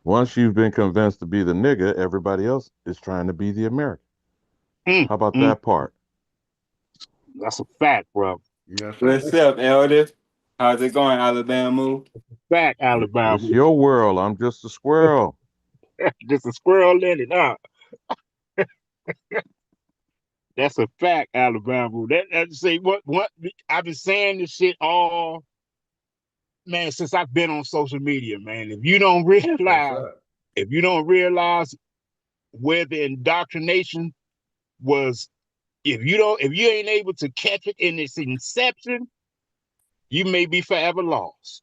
Once you've been convinced to be the nigga, everybody else is trying to be the American. How about that part? That's a fact, bro. What's up, Elder? How's it going, Alabama? Fact, Alabama. It's your world. I'm just a squirrel. Just a squirrel in it, huh? That's a fact, Alabama. That say what I've been saying this shit all, man, since I've been on social media, man. If you don't realize where the indoctrination was, if you ain't able to catch it in its inception, you may be forever lost.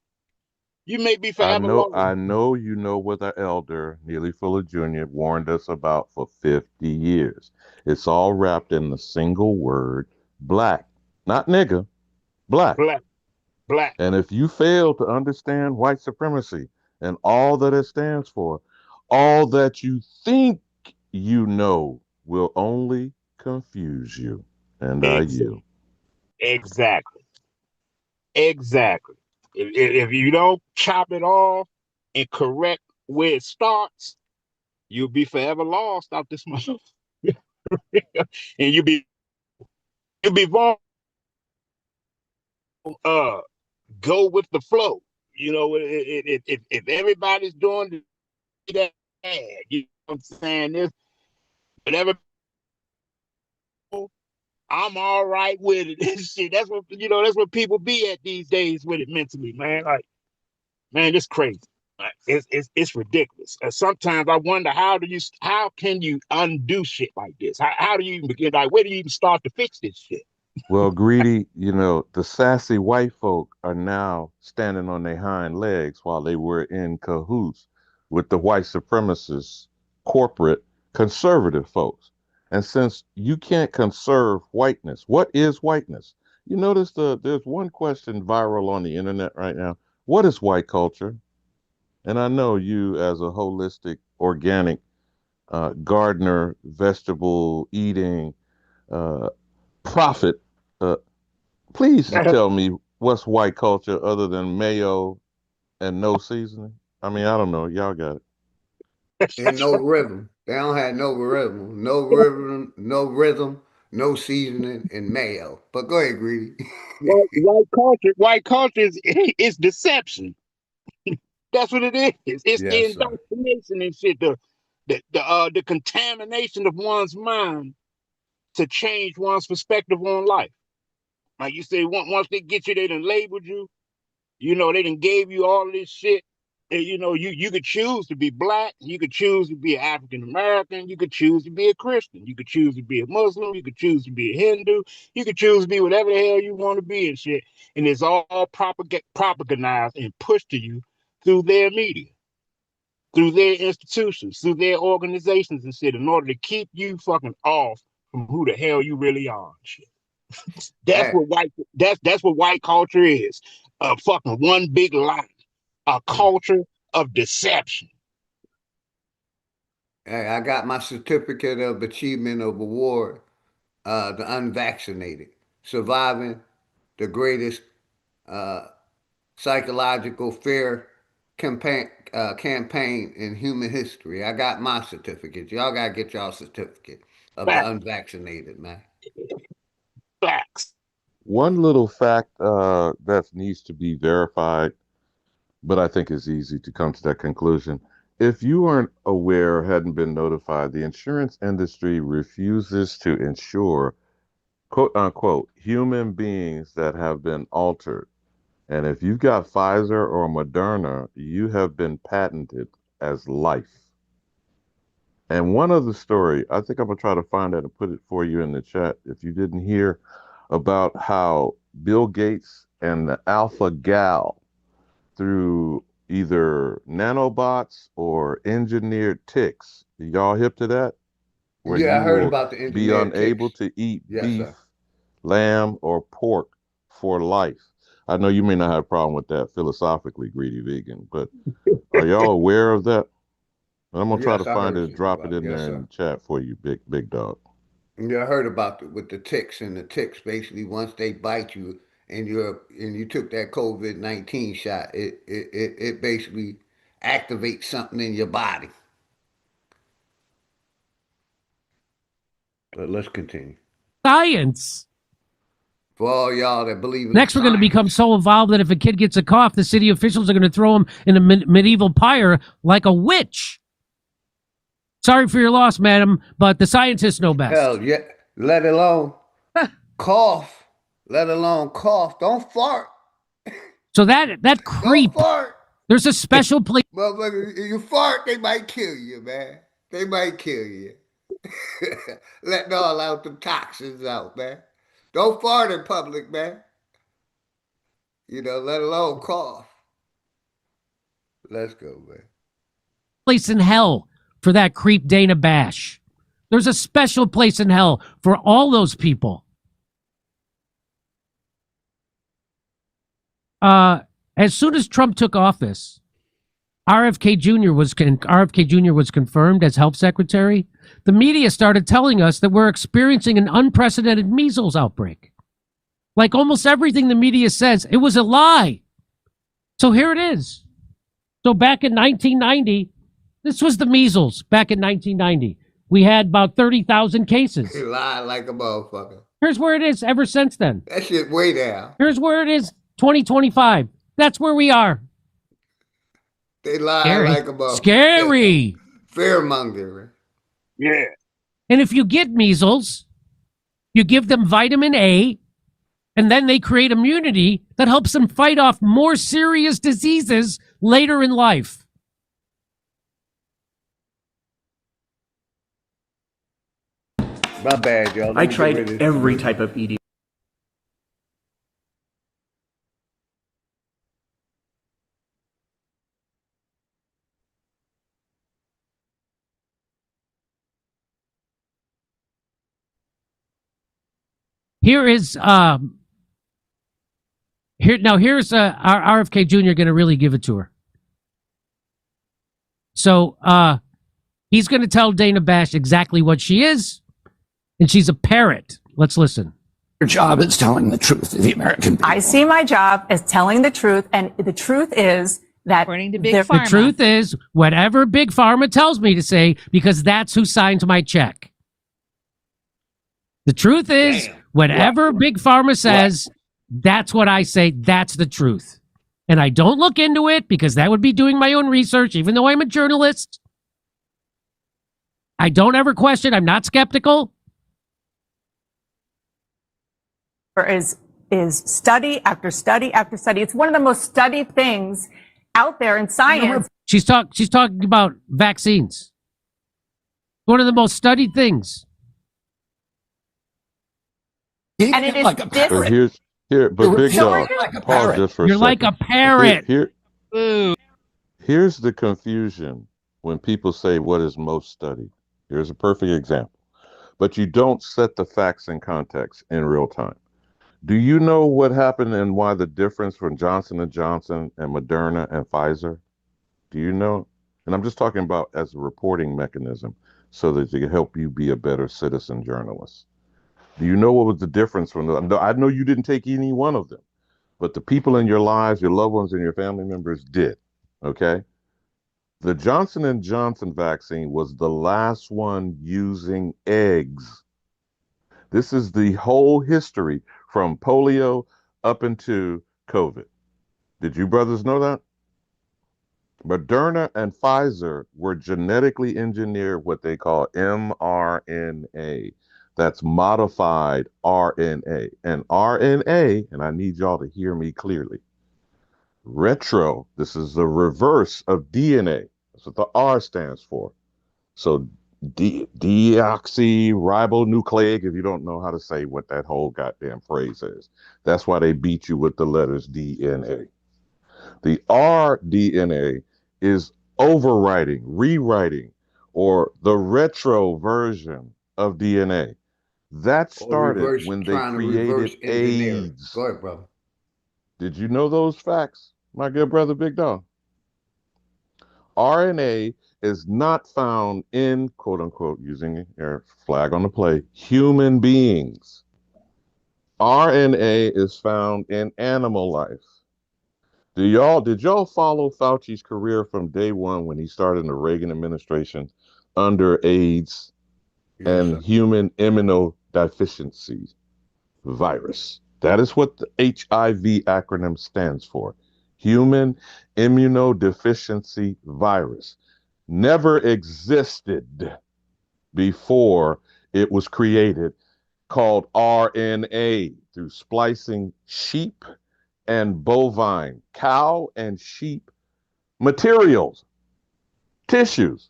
You may be forever lost. I know you know what the elder, Neely Fuller Jr., warned us about for 50 years. It's all wrapped in the single word, black. Not nigga, black. Black. And if you fail to understand white supremacy and all that it stands for, all that you think you know will only confuse you. And I yield. Exactly. If you don't chop it off and correct where it starts, you'll be forever lost out this motherfucker. And you'll be vulnerable. Go with the flow. You know, if everybody's doing that, you know what I'm saying? This, whatever, I'm all right with it. Shit, that's what that's what people be at these days with it mentally, man. Like, man, it's crazy. Like, it's ridiculous. Sometimes I wonder how can you undo shit like this? How do you even begin? Like, where do you even start to fix this shit? Well, Greedy, the sassy white folk are now standing on their hind legs while they were in cahoots with the white supremacist, corporate, conservative folks. And since you can't conserve whiteness, what is whiteness? You notice there's one question viral on the internet right now. What is white culture? And I know you, as a holistic, organic, gardener, vegetable eating uh, prophet, please tell me what's white culture other than mayo and no seasoning. I mean, I don't know. Y'all got it. And no rhythm. They don't have no rhythm. No rhythm, no seasoning, and mayo. But go ahead, Greedy. White culture is deception. That's what it is. It's the Yes, sir. indoctrination and shit, the contamination of one's mind to change one's perspective on life. Like you say, once they get you, they done labeled you. They done gave you all of this shit. And, you could choose to be black. You could choose to be African American. You could choose to be a Christian. You could choose to be a Muslim. You could choose to be a Hindu. You could choose to be whatever the hell you want to be and shit. And it's all propagandized and pushed to you through their media, through their institutions, through their organizations and shit, in order to keep you fucking off from who the hell you really are and shit. That's what white culture is. A fucking one big lie. A culture of deception. Hey, I got my certificate of achievement of award, the unvaccinated, surviving the greatest psychological fear campaign in human history. I got my certificate. Y'all gotta get y'all certificate of the unvaccinated, man. Facts. One little fact that needs to be verified, but I think it's easy to come to that conclusion. If you weren't aware or hadn't been notified, the insurance industry refuses to insure, quote unquote, human beings that have been altered. And if you've got Pfizer or Moderna, you have been patented as life. And one other story, I think I'm going to try to find that and put it for you in the chat if you didn't hear about how Bill Gates and the Alpha Gal, through either nanobots or engineered ticks. Y'all hip to that? Where Yeah, I you heard will about the be engineered unable ticks. to eat Yes, beef, sir. lamb, or pork for life. I know you may not have a problem with that philosophically, Greedy Vegan, but are y'all aware of that? I'm gonna try to Yes, I find heard it, something drop it about it. in Yes, there in sir. the chat for you, big dog. Yeah, I heard about with the ticks, and the ticks basically once they bite you and you took that COVID-19 shot, it basically activates something in your body. But let's continue. Science. For all y'all that believe in Next, we're going to become science. so involved that if a kid gets a cough, the city officials are going to throw him in a medieval pyre like a witch. Sorry for your loss, madam, but the scientists know best. Hell, yeah, let alone cough. Let alone cough. Don't fart. So that creep, Don't fart. there's a special place. Motherfucker, if you fart, they might kill you, man. They might kill you. Letting all out the toxins out, man. Don't fart in public, man. Let alone cough. Let's go, man. Place in hell for that creep Dana Bash. There's a special place in hell for all those people. As soon as Trump took office, RFK Jr. was confirmed as health secretary. The media started telling us that we're experiencing an unprecedented measles outbreak. Like almost everything the media says, it was a lie. So here it is. So back in 1990, This was the measles back in 1990. We had about 30,000 cases. He lied like a motherfucker. Here's where it is ever since then. That shit way down. Here's where it is 2025. That's where we are. They lie Scary. like a motherfucker. Scary. Fear mongering. Yeah. And if you get measles, you give them vitamin A, and then they create immunity that helps them fight off more serious diseases later in life. My bad, y'all. I tried every type of ED. Here's our RFK Jr. going to really give it to her. So he's going to tell Dana Bash exactly what she is, and she's a parrot. Let's listen. Your job is telling the truth to the American people. I see my job as telling the truth, and the truth is that According to Big there- Pharma. The truth is whatever Big Pharma tells me to say, because that's who signs my check. The truth is whatever Big Pharma says, that's what I say. That's the truth. And I don't look into it because that would be doing my own research, even though I'm a journalist. I don't ever question. I'm not skeptical. is study after study after study. It's one of the most studied things out there in science. She's talking about vaccines. One of the most studied things. And it is But different. but Big Dog, pause just for a You're second. like a parrot. Here's the confusion when people say what is most studied. Here's a perfect example. But you don't set the facts in context in real time. Do you know what happened and why the difference from Johnson & Johnson and Moderna and Pfizer? Do you know? And I'm just talking about as a reporting mechanism so that it can help you be a better citizen journalist. Do you know what was the difference from them? I know you didn't take any one of them, but the people in your lives, your loved ones and your family members did, okay? The Johnson & Johnson vaccine was the last one using eggs. This is the whole history from polio up into COVID. Did you brothers know that? Moderna and Pfizer were genetically engineered what they call mRNA. That's modified RNA. And RNA, and I need y'all to hear me clearly, retro, this is the reverse of DNA. That's what the R stands for. So deoxyribonucleic, if you don't know how to say what that whole goddamn phrase is. That's why they beat you with the letters DNA. The rDNA is overwriting, rewriting, or the retro version of DNA. That started when they created AIDS. Go ahead, brother. Did you know those facts, my good brother Big Dog? RNA is not found in, quote unquote, using your flag on the play, human beings. RNA is found in animal life. Did y'all follow Fauci's career from day one when he started in the Reagan administration under AIDS and human immunodeficiency virus? That is what the HIV acronym stands for. Human immunodeficiency virus. Never existed before it was created, called RNA, through splicing sheep and bovine, cow and sheep materials, tissues.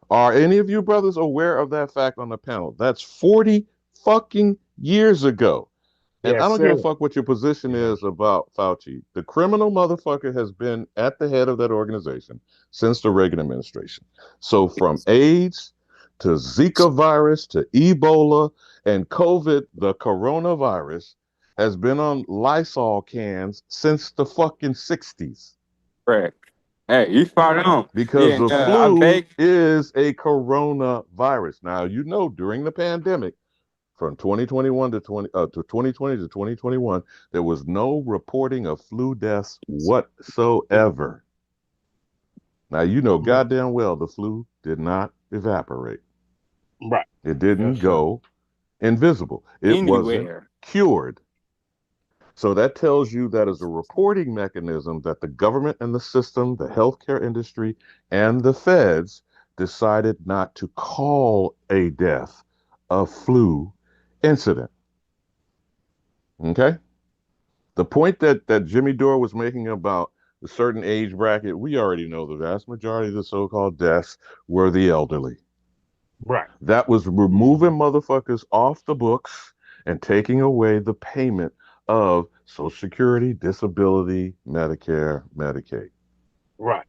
Are any of you brothers aware of that fact on the panel? That's 40 fucking years ago. And Yes, I don't give a sir. fuck what your position is about Fauci. The criminal motherfucker has been at the head of that organization since the Reagan administration. So from AIDS to Zika virus to Ebola and COVID, the coronavirus has been on Lysol cans since the fucking 60s. Correct. Hey, you spot on. Because the I flu beg. is a coronavirus. Now, you know, during the pandemic, from 2021 to 2020 to 2021, there was no reporting of flu deaths whatsoever. Now, you know goddamn well the flu did not evaporate. Right. It didn't go invisible. It wasn't Anywhere. cured. So that tells you that is a reporting mechanism that the government and the system, the healthcare industry, and the feds decided not to call a death a flu incident. Okay? The point that Jimmy Dore was making about a certain age bracket, we already know the vast majority of the so-called deaths were the elderly. Right. That was removing motherfuckers off the books and taking away the payment of Social Security, disability, Medicare, Medicaid. Right.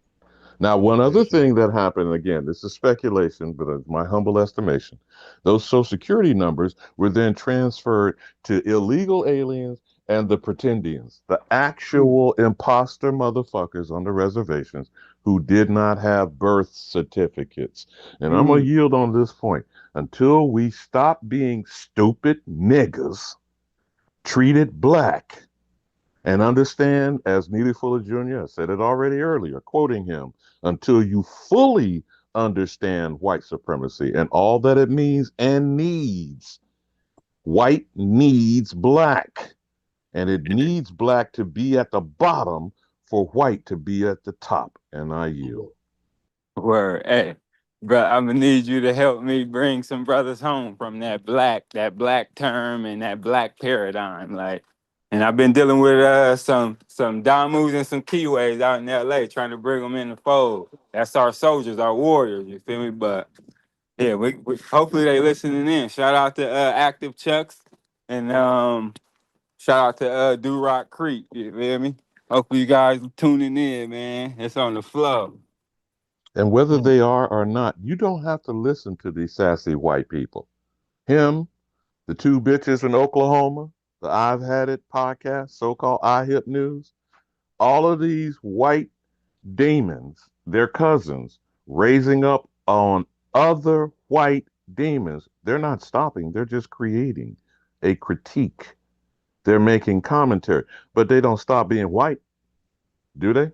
Now, one other thing that happened, again, this is speculation, but it's my humble estimation. Those Social Security numbers were then transferred to illegal aliens and the pretendians, the actual imposter motherfuckers on the reservations who did not have birth certificates. And I'm going to yield on this point. Until we stop being stupid niggas treated black and understand, as Neely Fuller Jr. said it already earlier, quoting him, until you fully understand white supremacy and all that it means and needs, white needs black. And it needs black to be at the bottom for white to be at the top. And I yield. Word. Hey, bro, I'm gonna need you to help me bring some brothers home from that black term and that black paradigm. Like, and I've been dealing with some Damus and some Kiwis out in LA, trying to bring them in the fold. That's our soldiers, our warriors. You feel me? But yeah, we hopefully they listening in. Shout out to Active Chucks and shout out to Do Rock Creek. You feel me? Hopefully you guys tuning in, man. It's on the flow. And whether they are or not, you don't have to listen to these sassy white people. Him, the two bitches in Oklahoma, the I've Had It podcast, so-called iHip News, all of these white demons, their cousins, raising up on other white demons. They're not stopping. They're just creating a critique. They're making commentary, but they don't stop being white, do they?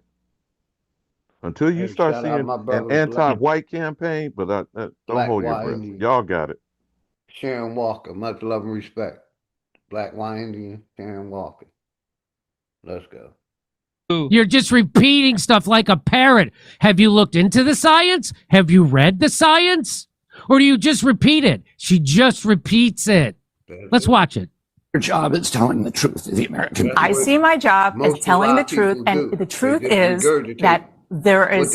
Until you start seeing an anti-white campaign, but don't Black hold your Y breath. Indian. Y'all got it. Sharon Walker, much love and respect. Black Y Indian, Sharon Walker. Let's go. You're just repeating stuff like a parrot. Have you looked into the science? Have you read the science? Or do you just repeat it? She just repeats it. Let's watch it. Your job is telling the truth to the American people. I see my job as telling the truth, and the truth is that there is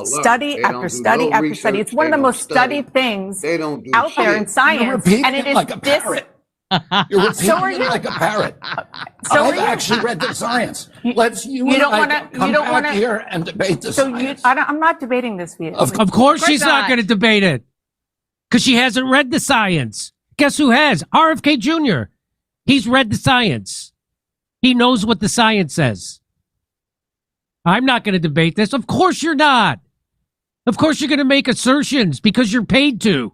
study after study after study. It's one of the most studied things out there in science, and it is like a parrot. You're repeating it like a parrot. So I've actually read the science. Let's you and I come back here and debate the science. I'm not debating this with you. Of course she's not going to debate it. Because she hasn't read the science. Guess who has? RFK Jr. He's read the science. He knows what the science says. I'm not going to debate this. Of course you're not. Of course you're going to make assertions because you're paid to.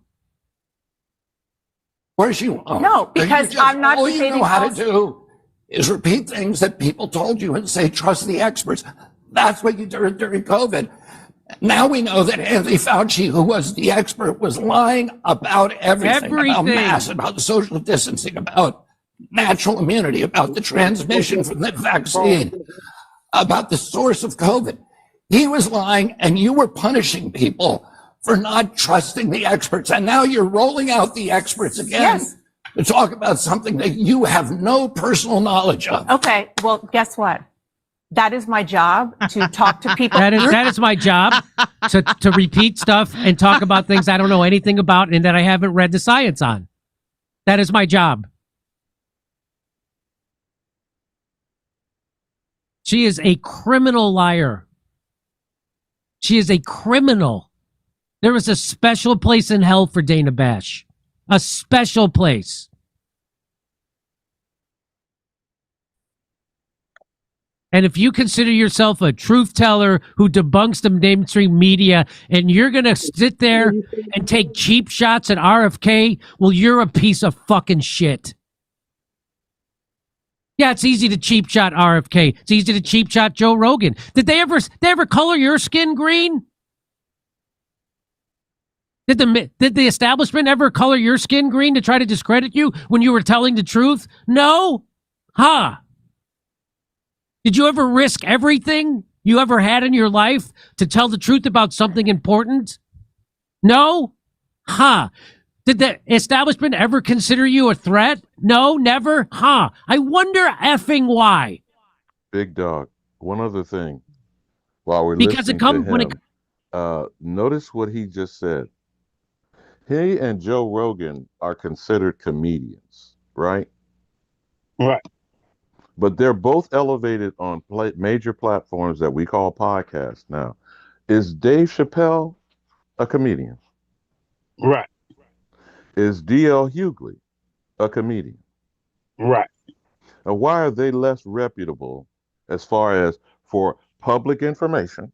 Where's you? No, because I'm not all debating. You know how to do is repeat things that people told you and say, trust the experts. That's what you did during COVID. Now we know that Anthony Fauci, who was the expert, was lying about everything. About masks, about social distancing, about natural immunity, about the transmission from the vaccine, about the source of COVID. He was lying, and you were punishing people for not trusting the experts. And now you're rolling out the experts again to talk about something that you have no personal knowledge of. Okay, well, guess what? That is my job, to talk to people. That is my job, to repeat stuff and talk about things I don't know anything about and that I haven't read the science on. That is my job. She is a criminal liar. She is a criminal. There is a special place in hell for Dana Bash. A special place. And if you consider yourself a truth teller who debunks the mainstream media and you're going to sit there and take cheap shots at RFK, well, you're a piece of fucking shit. Yeah, it's easy to cheap shot RFK. It's easy to cheap shot Joe Rogan. Did they ever color your skin green? Did the establishment ever color your skin green to try to discredit you when you were telling the truth? No? Huh. Did you ever risk everything you ever had in your life to tell the truth about something important? No? Huh. Did the establishment ever consider you a threat? No, never? Huh. I wonder effing why. Big dog. One other thing while we're Because listening to him, notice what he just said. He and Joe Rogan are considered comedians, right? Right. But they're both elevated on major platforms that we call podcasts now. Is Dave Chappelle a comedian? Right. Is D.L. Hughley a comedian? Right. And why are they less reputable as far as for public information?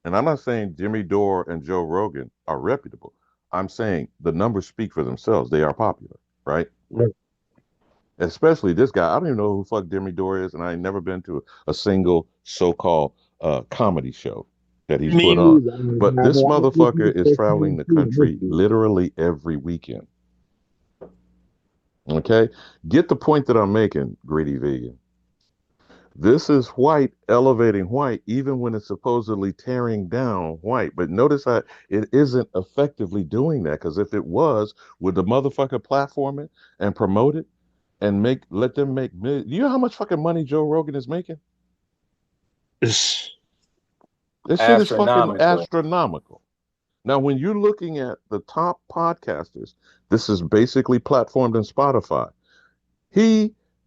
And I'm not saying Jimmy Dore and Joe Rogan are reputable. I'm saying the numbers speak for themselves. They are popular, right? Right. Especially this guy. I don't even know who the fuck Jimmy Dore is, and I ain't never been to a single so-called comedy show that he's Me put on. neither. But I this don't think motherfucker is he's traveling the country literally every weekend. Okay? Get the point that I'm making, greedy vegan. This is white elevating white, even when it's supposedly tearing down white. But notice how it isn't effectively doing that. Because if it was, would the motherfucker platform it and promote it and let them make millions? You know how much fucking money Joe Rogan is making? This shit is fucking astronomical. Now, when you're looking at the top podcasters, this is basically platformed in Spotify.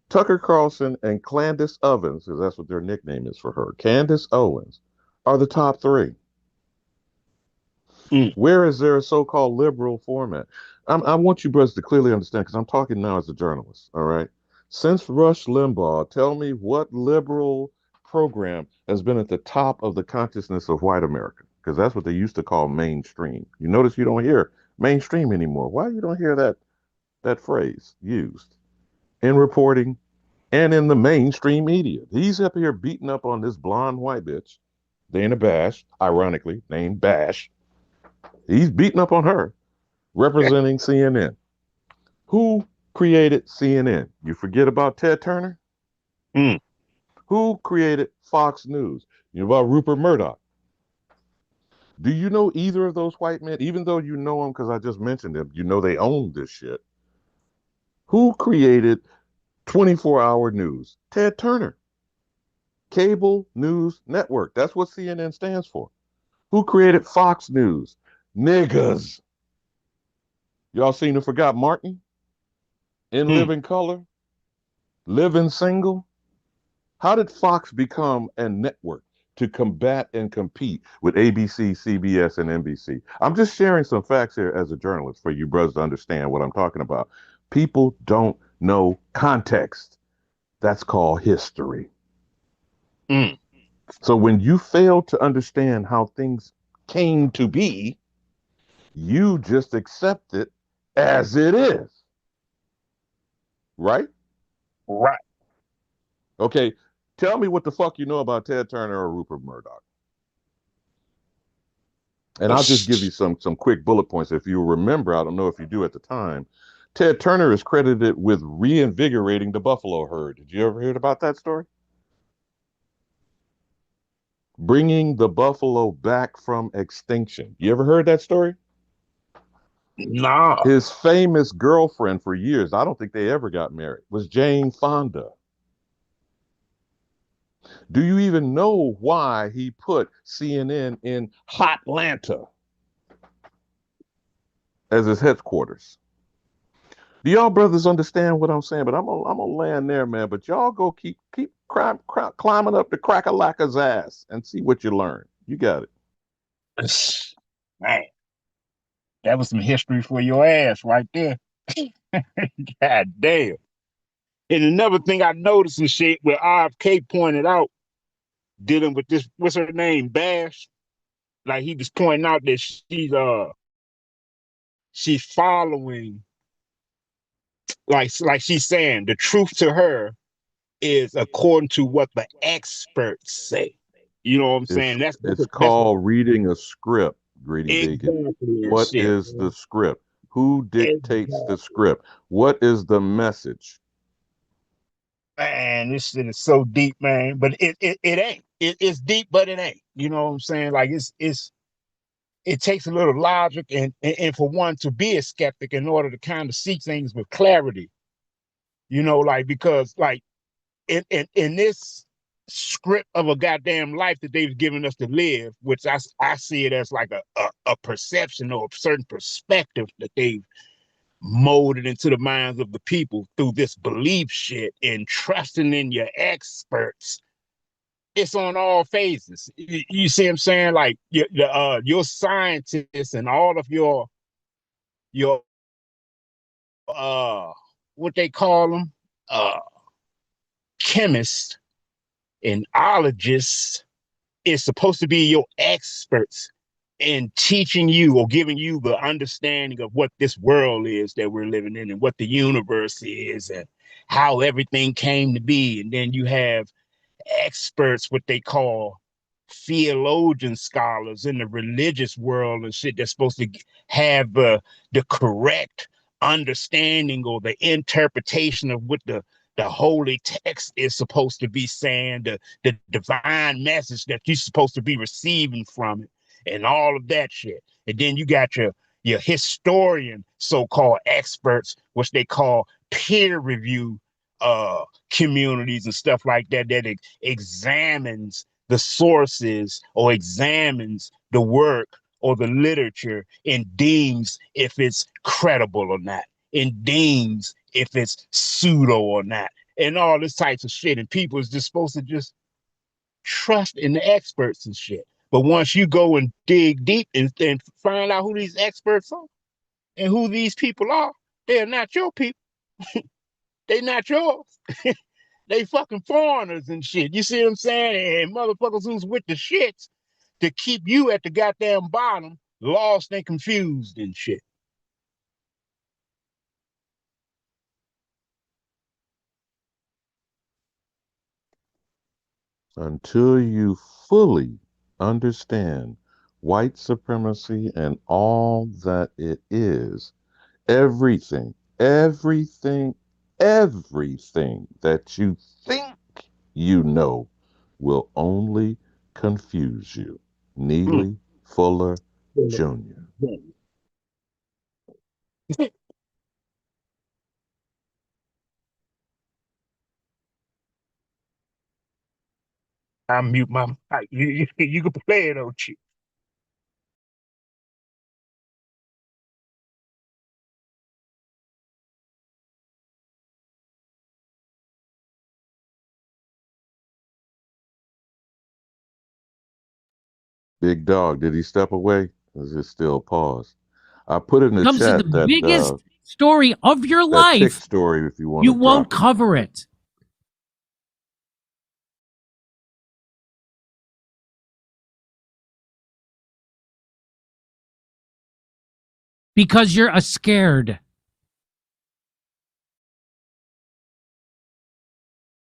Tucker Carlson, and Candace Owens, because that's what their nickname is for her, Candace Owens, are the top three. Where is there a so-called liberal format? I want you brothers to clearly understand, because I'm talking now as a journalist, all right? Since Rush Limbaugh, tell me what liberal program has been at the top of the consciousness of white America, because that's what they used to call mainstream. You notice you don't hear mainstream anymore. Why you don't hear that phrase used in reporting and in the mainstream media? He's up here beating up on this blonde white bitch, Dana Bash, ironically named Bash. He's beating up on her, representing CNN. Who created CNN? You forget about Ted Turner? Who created Fox News? You know about Rupert Murdoch? Do you know either of those white men? Even though you know them because I just mentioned them, you know they own this shit. Who created 24-hour news? Ted Turner. Cable News Network. That's what CNN stands for. Who created Fox News? Niggas. Y'all seen and forgot Martin? In Living Color? Living Single? How did Fox become a network to combat and compete with ABC, CBS, and NBC? I'm just sharing some facts here as a journalist for you brothers to understand what I'm talking about. People don't know context. That's called history. So when you fail to understand how things came to be, you just accept it as it is. Right? Right. Okay. Tell me what the fuck you know about Ted Turner or Rupert Murdoch. And I'll just give you some quick bullet points. If you remember, I don't know if you do at the time, Ted Turner is credited with reinvigorating the buffalo herd. Did you ever hear about that story? Bringing the buffalo back from extinction. You ever heard that story? No. His famous girlfriend for years, I don't think they ever got married, was Jane Fonda. Do you even know why he put CNN in Hotlanta as his headquarters? Do y'all brothers understand what I'm saying? But I'm gonna land there, man. But y'all go keep climbing up the crack-a-lacka's ass and see what you learn. You got it. Man, that was some history for your ass right there. God damn. And another thing I noticed and shit where RFK pointed out, dealing with this, what's her name, Bash? Like he was pointing out that she's following, like she's saying the truth to her is according to what the experts say. You know what I'm saying? It's That's called reading a script, Greedy Bacon. exactly and What shit. is the script? Who dictates the Exactly. script? What is the message? Man, this shit is so deep, man. But it ain't. It's deep, but it ain't. You know what I'm saying? Like it takes a little logic and for one to be a skeptic in order to kind of see things with clarity. You know, like because like in this script of a goddamn life that they've given us to live, which I see it as like a perception or a certain perspective that they've molded into the minds of the people through this belief shit and trusting in your experts. It's on all phases. You see what I'm saying? Like your scientists and all of your what they call them chemists and ologists is supposed to be your experts in teaching you or giving you the understanding of what this world is that we're living in and what the universe is and how everything came to be. And then you have experts, what they call theologian scholars in the religious world and shit that's supposed to have the correct understanding or the interpretation of what the holy text is supposed to be saying, the divine message that you're supposed to be receiving from it, and all of that shit. And then you got your historian so-called experts, which they call peer review communities and stuff like that examines the sources or examines the work or the literature and deems if it's credible or not, and deems if it's pseudo or not, and all this types of shit. And people is just supposed to just trust in the experts and shit. But once you go and dig deep and find out who these experts are and who these people are, they're not your people. They not yours. They fucking foreigners and shit. You see what I'm saying? And motherfuckers who's with the shits to keep you at the goddamn bottom, lost and confused and shit. Until you fully understand white supremacy and all that it is, everything that you think you know will only confuse you. Neely Fuller Jr. I mute my mic. You can play it, don't you? Big Dog, did he step away? Or is it still paused? I put in the Comes to the chat that biggest story of your that tick life, story if you want you to won't drop it. cover it. Because you're a scared.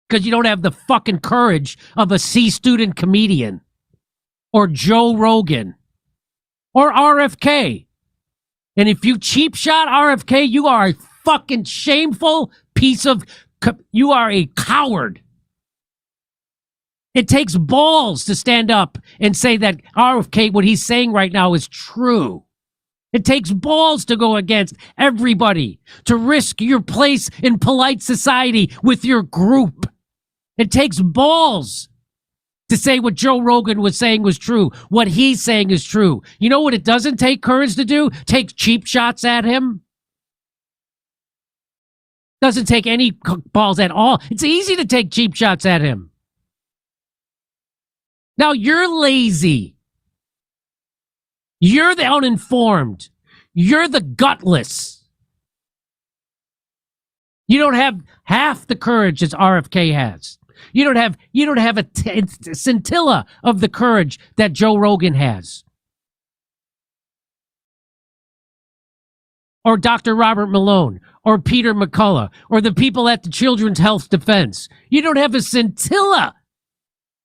Because you don't have the fucking courage of a C student comedian or Joe Rogan or RFK. And if you cheap shot RFK, you are a fucking shameful piece of, you are a coward. It takes balls to stand up and say that RFK, what he's saying right now is true. It takes balls to go against everybody, to risk your place in polite society with your group. It takes balls to say what Joe Rogan was saying was true. What he's saying is true. You know what it doesn't take courage to do? Take cheap shots at him. Doesn't take any balls at all. It's easy to take cheap shots at him. Now you're lazy. You're the uninformed. You're the gutless. You don't have half the courage as RFK has. You don't have a scintilla of the courage that Joe Rogan has. or Dr. Robert Malone or Peter McCullough or the people at the Children's Health Defense. You don't have a scintilla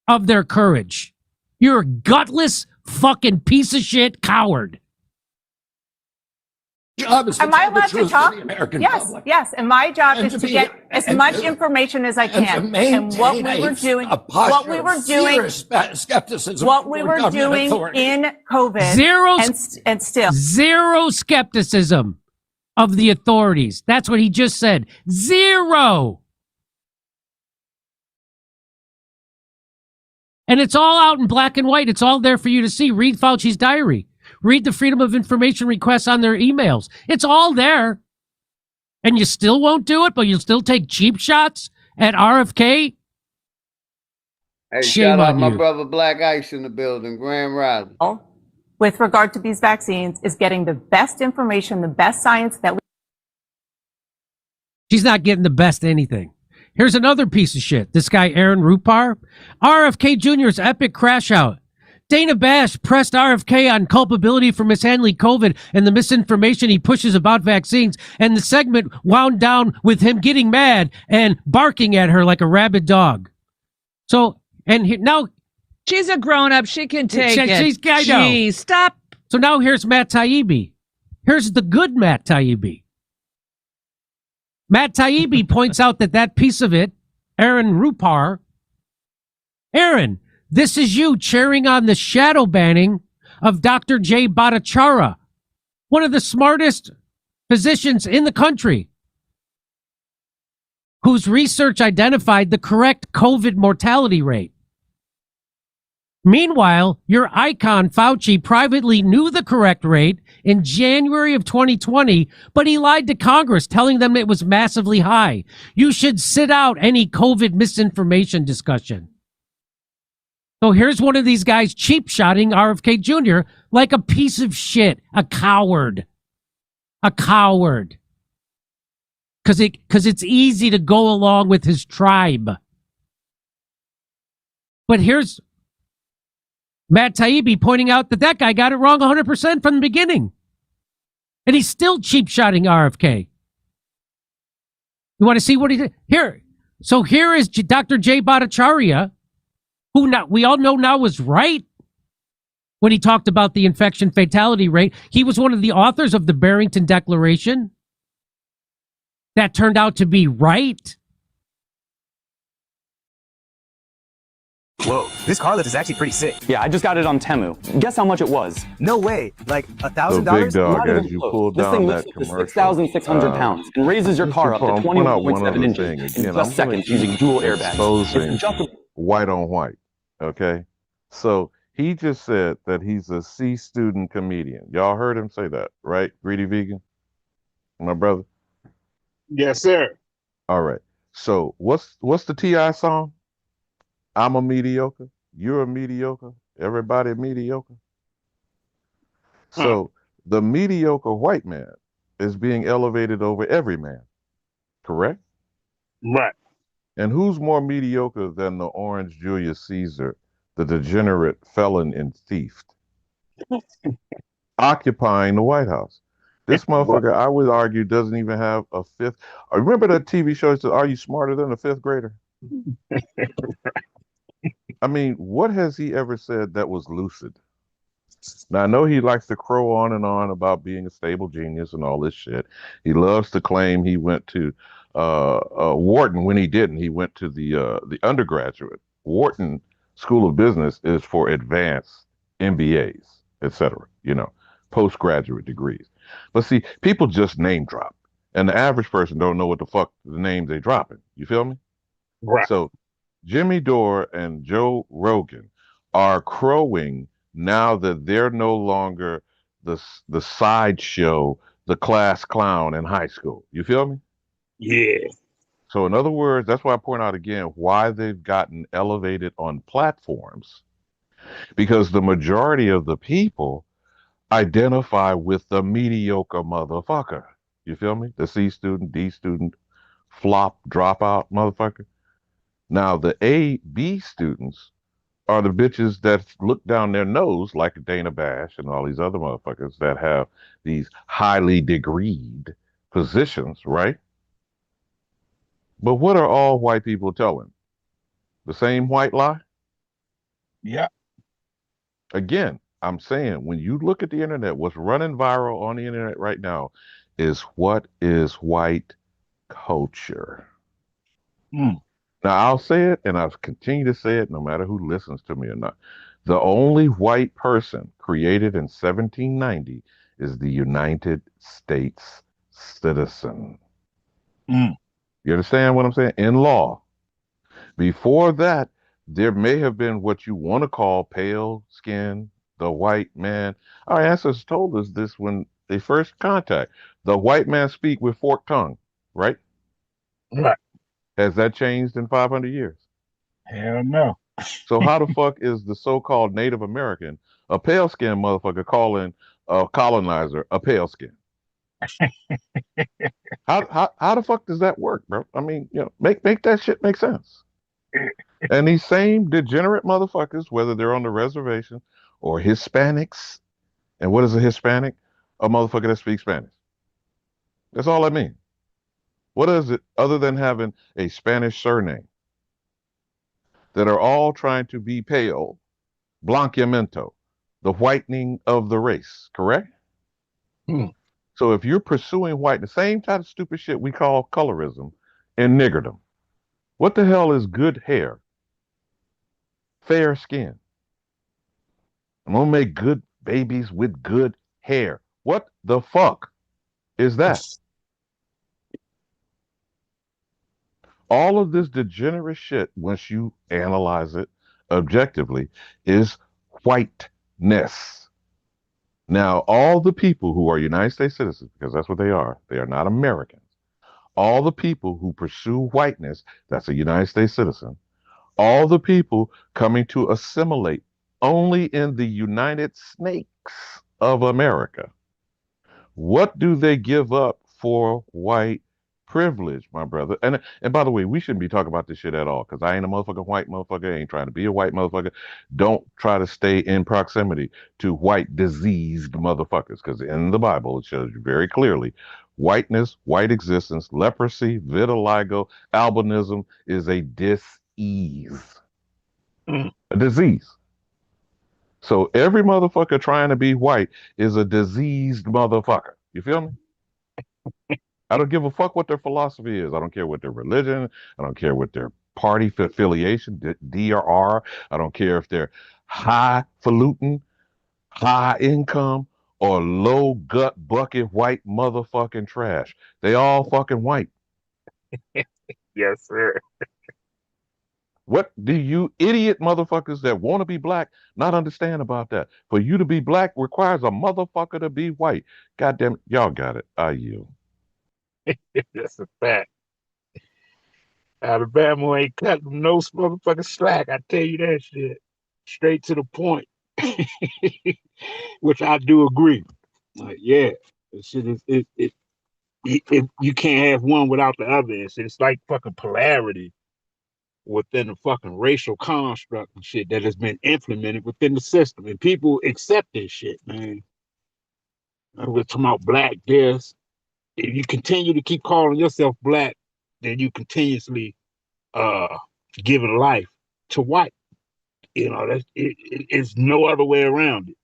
of their courage. You're a gutless fucking piece of shit coward. Job is to Am I tell the allowed to truth talk? to the American Yes, public. yes. And my job And is to to be- get as and much to- information as I And to can. maintain And what we were doing, a posture what we were of doing, fierce skepticism what we toward were government doing authority. in COVID, Zero and still zero skepticism of the authorities. That's what he just said. Zero. And it's all out in black and white. It's all there for you to see. Read Fauci's diary. Read the Freedom of Information requests on their emails. It's all there. And you still won't do it, but you'll still take cheap shots at RFK? Hey, Shame shout out on my you. brother Black Ice in the building, Grand Rising. with regard to these vaccines is getting the best information, the best science that we. She's not getting the best anything. Here's another piece of shit. This guy, Aaron Rupar. RFK Jr.'s epic crash out. Dana Bash pressed RFK on culpability for mishandling COVID and the misinformation he pushes about vaccines. And the segment wound down with him getting mad and barking at her like a rabid dog. So, now. She's a grown up. She can take it. I know. Jeez, stop. So now here's Matt Taibbi. Here's the good Matt Taibbi. Matt Taibbi points out that piece of it, Aaron Rupar. Aaron, this is you cheering on the shadow banning of Dr. Jay Bhattacharya, one of the smartest physicians in the country, whose research identified the correct COVID mortality rate. Meanwhile, your icon Fauci privately knew the correct rate in January of 2020, but he lied to Congress, telling them it was massively high. You should sit out any COVID misinformation discussion. So here's one of these guys cheap-shotting RFK Jr. like a piece of shit, a coward. A coward. Because it's easy to go along with his tribe. But here's Matt Taibbi pointing out that guy got it wrong 100% from the beginning. And he's still cheap-shotting RFK. You want to see what he did? Here. So here is Dr. Jay Bhattacharya, who we all know now was right when he talked about the infection fatality rate. He was one of the authors of the Barrington Declaration. That turned out to be right. Whoa, this car lift is actually pretty sick. Yeah, I just got it on Temu. Guess how much it was? No way, like $1,000? So big dog, Not as even you close. pull This down thing that lifts up to commercial, 6,600 pounds and raises your car up to I'll point out one 21.7 other inches thing. in Again, just I'm seconds gonna using dual airbags. exposing It's just a white on white. Okay, so he just said that he's a C student comedian. Y'all heard him say that, right? Greedy vegan, my brother. Yes, sir. All right. So what's the T.I. song? I'm a mediocre. You're a mediocre. Everybody mediocre. So the mediocre white man is being elevated over every man, correct? Right. And who's more mediocre than the orange Julius Caesar, the degenerate felon and thief, occupying the White House? This motherfucker, I would argue, doesn't even have a fifth. Remember that TV show that said, "Are you smarter than a fifth grader?" I mean, what has he ever said that was lucid? Now, I know he likes to crow on and on about being a stable genius and all this shit. He loves to claim he went to Wharton when he didn't. He went to the undergraduate. Wharton School of Business is for advanced MBAs, etc., postgraduate degrees. But see, people just name drop. And the average person don't know what the fuck the names they dropping. You feel me? Right. So Jimmy Dore and Joe Rogan are crowing now that they're no longer the sideshow, the class clown in high school. You feel me? Yeah. So in other words, that's why I point out again why they've gotten elevated on platforms. Because the majority of the people identify with the mediocre motherfucker. You feel me? The C student, D student, flop, dropout motherfucker. Now, the A, B students are the bitches that look down their nose like Dana Bash and all these other motherfuckers that have these highly degreed positions, right? But what are all white people telling? The same white lie? Yeah. Again, I'm saying when you look at the internet, what's running viral on the internet right now is what is white culture. Mm. Now, I'll say it and I'll continue to say it no matter who listens to me or not. The only white person created in 1790 is the United States citizen. Mm. You understand what I'm saying? In law. Before that, there may have been what you want to call pale skin, the white man. Our ancestors told us this when they first contact. The white man speak with forked tongue, right? Right. Has that changed in 500 years? Hell no. So how the fuck is the so-called Native American a pale skin motherfucker calling a colonizer a pale skin? How the fuck does that work, bro? I mean, make that shit make sense. And these same degenerate motherfuckers, whether they're on the reservation or Hispanics, and what is a Hispanic? A motherfucker that speaks Spanish. That's all I mean. What is it other than having a Spanish surname that are all trying to be pale, blanqueamiento, the whitening of the race, correct? Mm. So if you're pursuing white, the same type of stupid shit we call colorism and niggerdom, what the hell is good hair? Fair skin. I'm gonna make good babies with good hair. What the fuck is that? All of this degenerate shit, once you analyze it objectively, is whiteness. Now, all the people who are United States citizens, because that's what they are not Americans. All the people who pursue whiteness, that's a United States citizen. All the people coming to assimilate only in the United Snakes of America. What do they give up for white privilege, my brother? And by the way, we shouldn't be talking about this shit at all because I ain't a motherfucking white motherfucker. I ain't trying to be a white motherfucker. Don't try to stay in proximity to white diseased motherfuckers because in the Bible it shows you very clearly whiteness, white existence, leprosy, vitiligo, albinism is a dis-ease, a disease. So every motherfucker trying to be white is a diseased motherfucker. You feel me? I don't give a fuck what their philosophy is. I don't care what their religion. I don't care what their party affiliation, D or R. I don't care if they're highfalutin, high income, or low gut bucket white motherfucking trash. They all fucking white. Yes, sir. What do you idiot motherfuckers that want to be black not understand about that? For you to be black requires a motherfucker to be white. Goddamn it, y'all got it. I yield. That's a fact. Alabama ain't cutting no motherfucking slack. I tell you that shit. Straight to the point. Which I do agree. Like, yeah, this shit is you can't have one without the other. It's like fucking polarity within the fucking racial construct and shit that has been implemented within the system. And people accept this shit, man. We're talking about black this. If you continue to keep calling yourself black, then you continuously uh giving life to white. You know, it's no other way around it.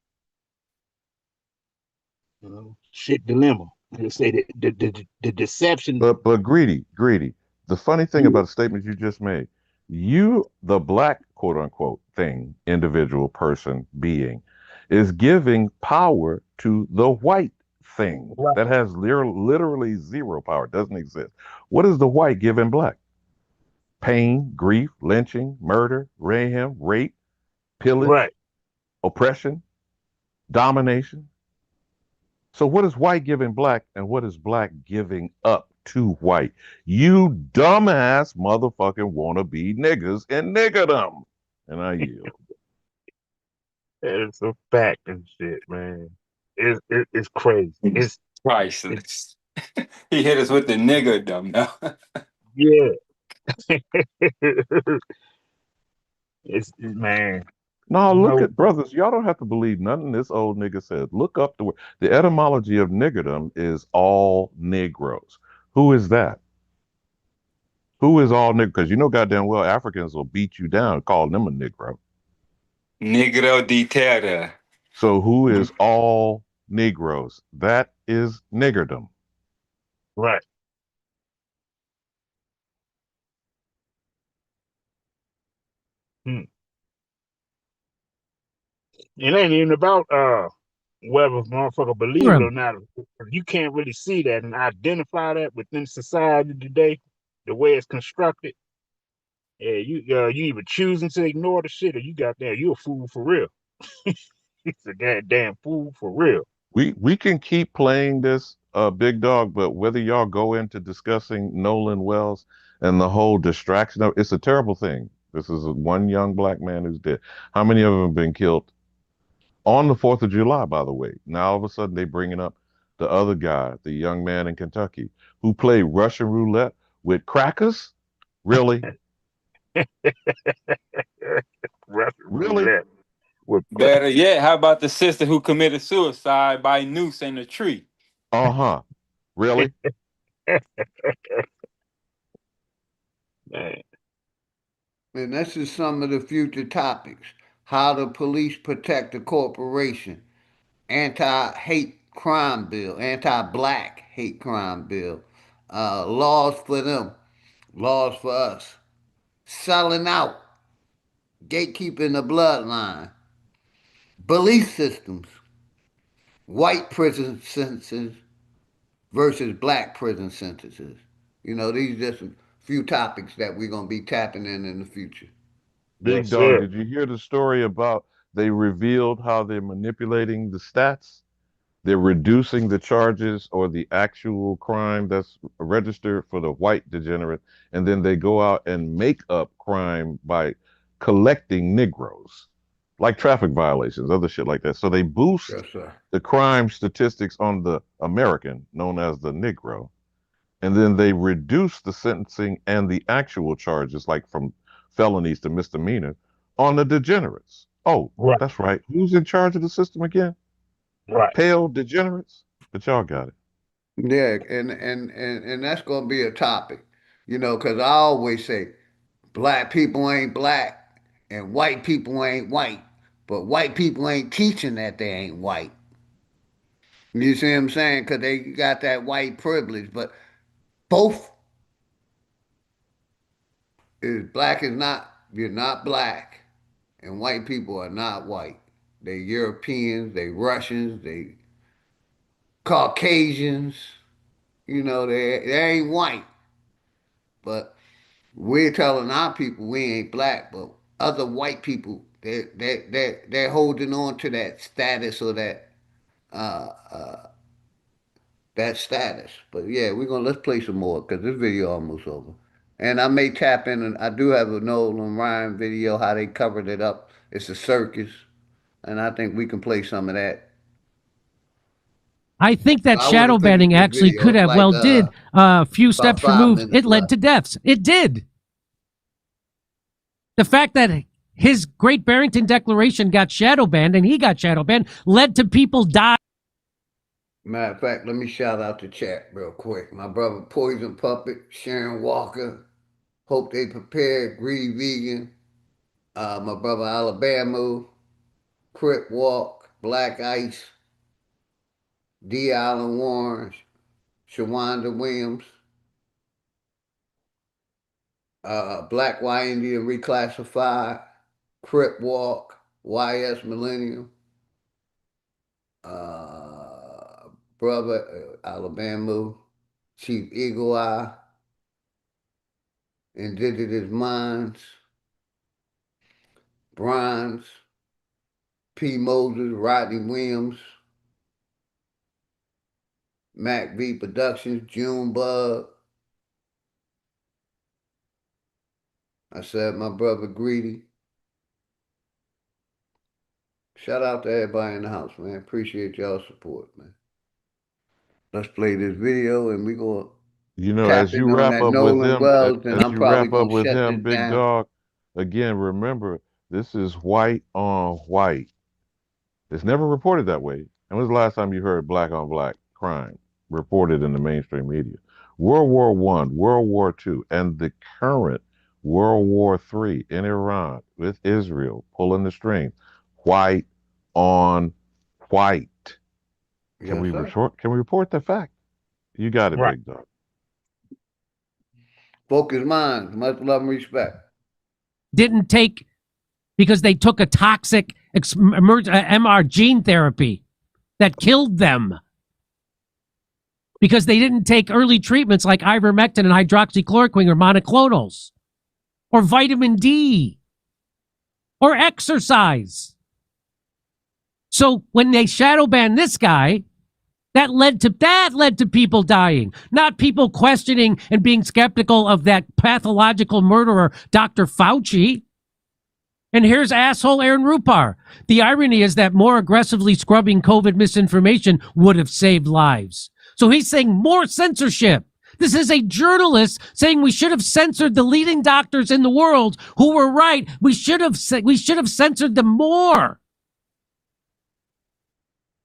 You know, shit dilemma. They say that the deception. But greedy. The funny thing about the statement you just made, you, the black quote unquote thing, individual person, being, is giving power to the white thing that has literally zero power, doesn't exist. What is the white giving black? Pain, grief, lynching, murder, mayhem, rape, pillage, oppression, domination. So what is white giving black and what is black giving up to white? You dumbass motherfucking wannabe niggas and niggerdom. And I yield. It's a fact and shit, man. It's crazy. It's priceless. He hit us with the niggerdom now. Yeah. It's man. No, look No, at brothers. Y'all don't have to believe nothing this old nigga said. Look up the word. The etymology of niggerdom is all Negroes. Who is that? Who is all nigger? Because you know goddamn well Africans will beat you down calling them a Negro. Negro de terra. So who is all Negroes? That is niggerdom. right. Hmm. It ain't even about whether motherfucker believe it or Ingram. not. You can't really see that and identify that within society today, the way it's constructed. Yeah, you either choosing to ignore the shit or you got there. You a fool for real. It's a goddamn fool for real. We can keep playing this big dog, but whether y'all go into discussing Nolan Wells and the whole distraction of it's a terrible thing. This is one young black man who's dead. How many of them have been killed on the 4th of July, by the way? Now all of a sudden they bringing up the other guy, the young man in Kentucky who played Russian roulette with crackers. Really? Russian Really? roulette with Better yet, how about the sister who committed suicide by noose in a tree? Uh-huh. Really? man. And this is some of the future topics. How the police protect the corporation. Anti-hate crime bill. Anti-black hate crime bill. Laws for them. Laws for us. Selling out. Gatekeeping the bloodline. Belief systems. White prison sentences versus black prison sentences. These are just a few topics that we're going to be tapping in the future. Big Yes, dog, sir. did you hear the story about they revealed how they're manipulating the stats? They're reducing the charges or the actual crime that's registered for the white degenerate, and then they go out and make up crime by collecting Negroes, like traffic violations, other shit like that. So they boost Yes, sir. the crime statistics on the American, known as the Negro, and then they reduce the sentencing and the actual charges, like from felonies to misdemeanor, on the degenerates. Oh, Right, that's right. Who's in charge of the system again? right. Pale degenerates? But y'all got it. Yeah, and that's going to be a topic, because I always say black people ain't black and white people ain't white, but white people ain't teaching that they ain't white. You see what I'm saying? Because they got that white privilege, but both is black is not, you're not black, and white people are not white. They Europeans, they Russians, they Caucasians, they ain't white. But we're telling our people we ain't black, but other white people, they're holding on to that status or uh, uh, that status. But yeah, let's play some more because this video almost over. And I may tap in, and I do have a Nolan Ryan video how they covered it up. It's a circus, and I think we can play some of that. I think that I want to shadow finish banning this actually video. could It's have like well did a few about steps 5 minutes removed. It led left. to deaths. It did. The fact that his Great Barrington Declaration got shadow banned and he got shadow banned led to people dying. Matter of fact, let me shout out the chat real quick. My brother Poison Puppet, Sharon Walker, Hope They Prepared, Greedy Vegan, my brother Alabama, Crip Walk, Black Ice, D. Allen Warren, Shawanda Williams, Black White Indian Reclassified, Crip Walk, YS Millennium, brother Alabama, Chief Eagle Eye, Indigenous Minds, Bronze, P. Moses, Rodney Williams, Mac V Productions, Junebug. I said my brother Greedy. Shout out to everybody in the house, man. Appreciate y'all support, man. Let's play this video and we gonna tap As in you on wrap that up with Nolan him, Wells, and as I'm you probably wrap up gonna with shut this him, big down. dog, again, remember This is white on white. It's never reported that way. And when's the last time you heard black on black crime reported in the mainstream media? World War One, World War Two, and the current World War Three in Iran with Israel pulling the strings. White on white. Can we report the fact? You got it, Right. big dog. Focus minds, much love and respect. Didn't take because they took a toxic MR gene therapy that killed them. Because they didn't take early treatments like ivermectin and hydroxychloroquine or monoclonals or vitamin D or exercise. So when they shadow banned this guy, that led to people dying, not people questioning and being skeptical of that pathological murderer, Dr. Fauci. And here's asshole Aaron Rupar. The irony is that more aggressively scrubbing COVID misinformation would have saved lives. So he's saying more censorship. This is a journalist saying we should have censored the leading doctors in the world who were right. We should have censored them more.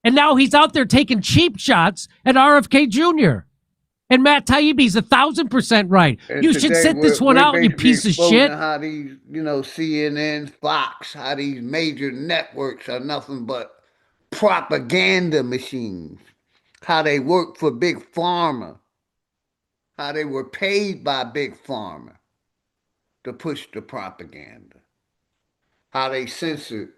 And now he's out there taking cheap shots at RFK Jr. And Matt Taibbi's 1,000% right. And you should sit this one out, you piece of shit. How these, CNN, Fox, how these major networks are nothing but propaganda machines. How they work for Big Pharma. How they were paid by Big Pharma to push the propaganda. How they censored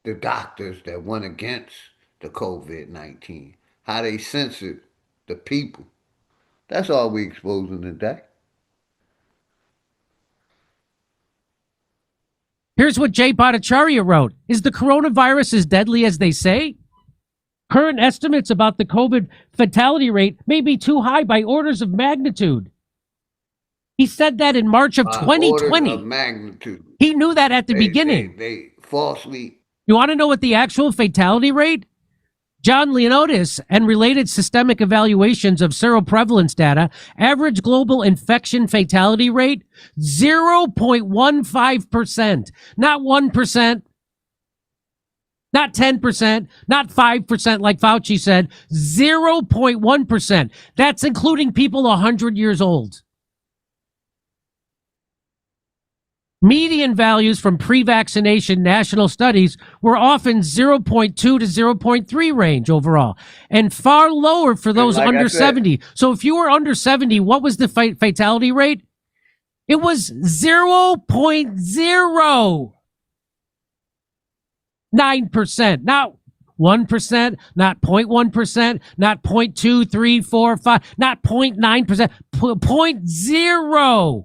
the doctors that went against the COVID-19. How they censored the people. That's all we exposing today. Here's what Jay Bhattacharya wrote. Is the coronavirus as deadly as they say? Current estimates about the COVID fatality rate may be too high by orders of magnitude. He said that in March of 2020. Orders of magnitude. He knew that at the beginning. They falsely. You want to know what the actual fatality rate? John Leonotis and related systemic evaluations of seroprevalence data, average global infection fatality rate, 0.15%. Not 1%, not 10%, not 5% like Fauci said, 0.1%. That's including people 100 years old. Median values from pre-vaccination national studies were often 0.2 to 0.3 range overall, and far lower for those under 70. So if you were under 70, what was the fatality rate? It was 0.09%, not 1%, not 0.1%, not 0.2, 3, 4, 5, not 0.9%, 0.0.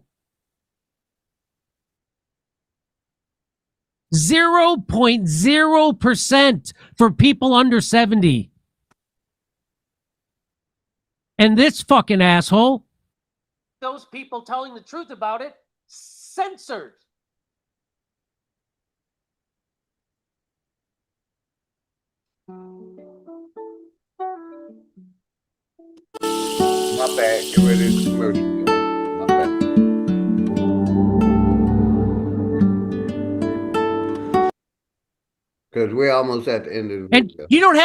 0.0% for people under 70. And this fucking asshole, those people telling the truth about it, censored. My bad. Get rid of this commercial. My bad. Because we're almost at the end of the And video. you don't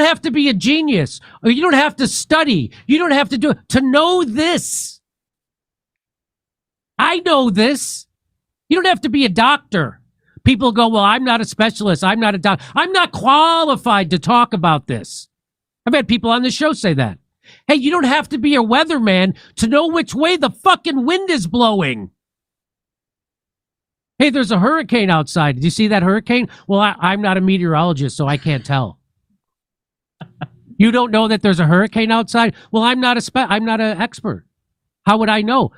have to be a genius, or you don't have to study. You don't have to do it to know this. I know this. You don't have to be a doctor. People go, well, I'm not a specialist. I'm not a doctor. I'm not qualified to talk about this. I've had people on the show say that. Hey, you don't have to be a weatherman to know which way the fucking wind is blowing. Hey, there's a hurricane outside. Did you see that hurricane? Well, I'm not a meteorologist, so I can't tell. You don't know that there's a hurricane outside? Well, I'm not an expert. How would I know?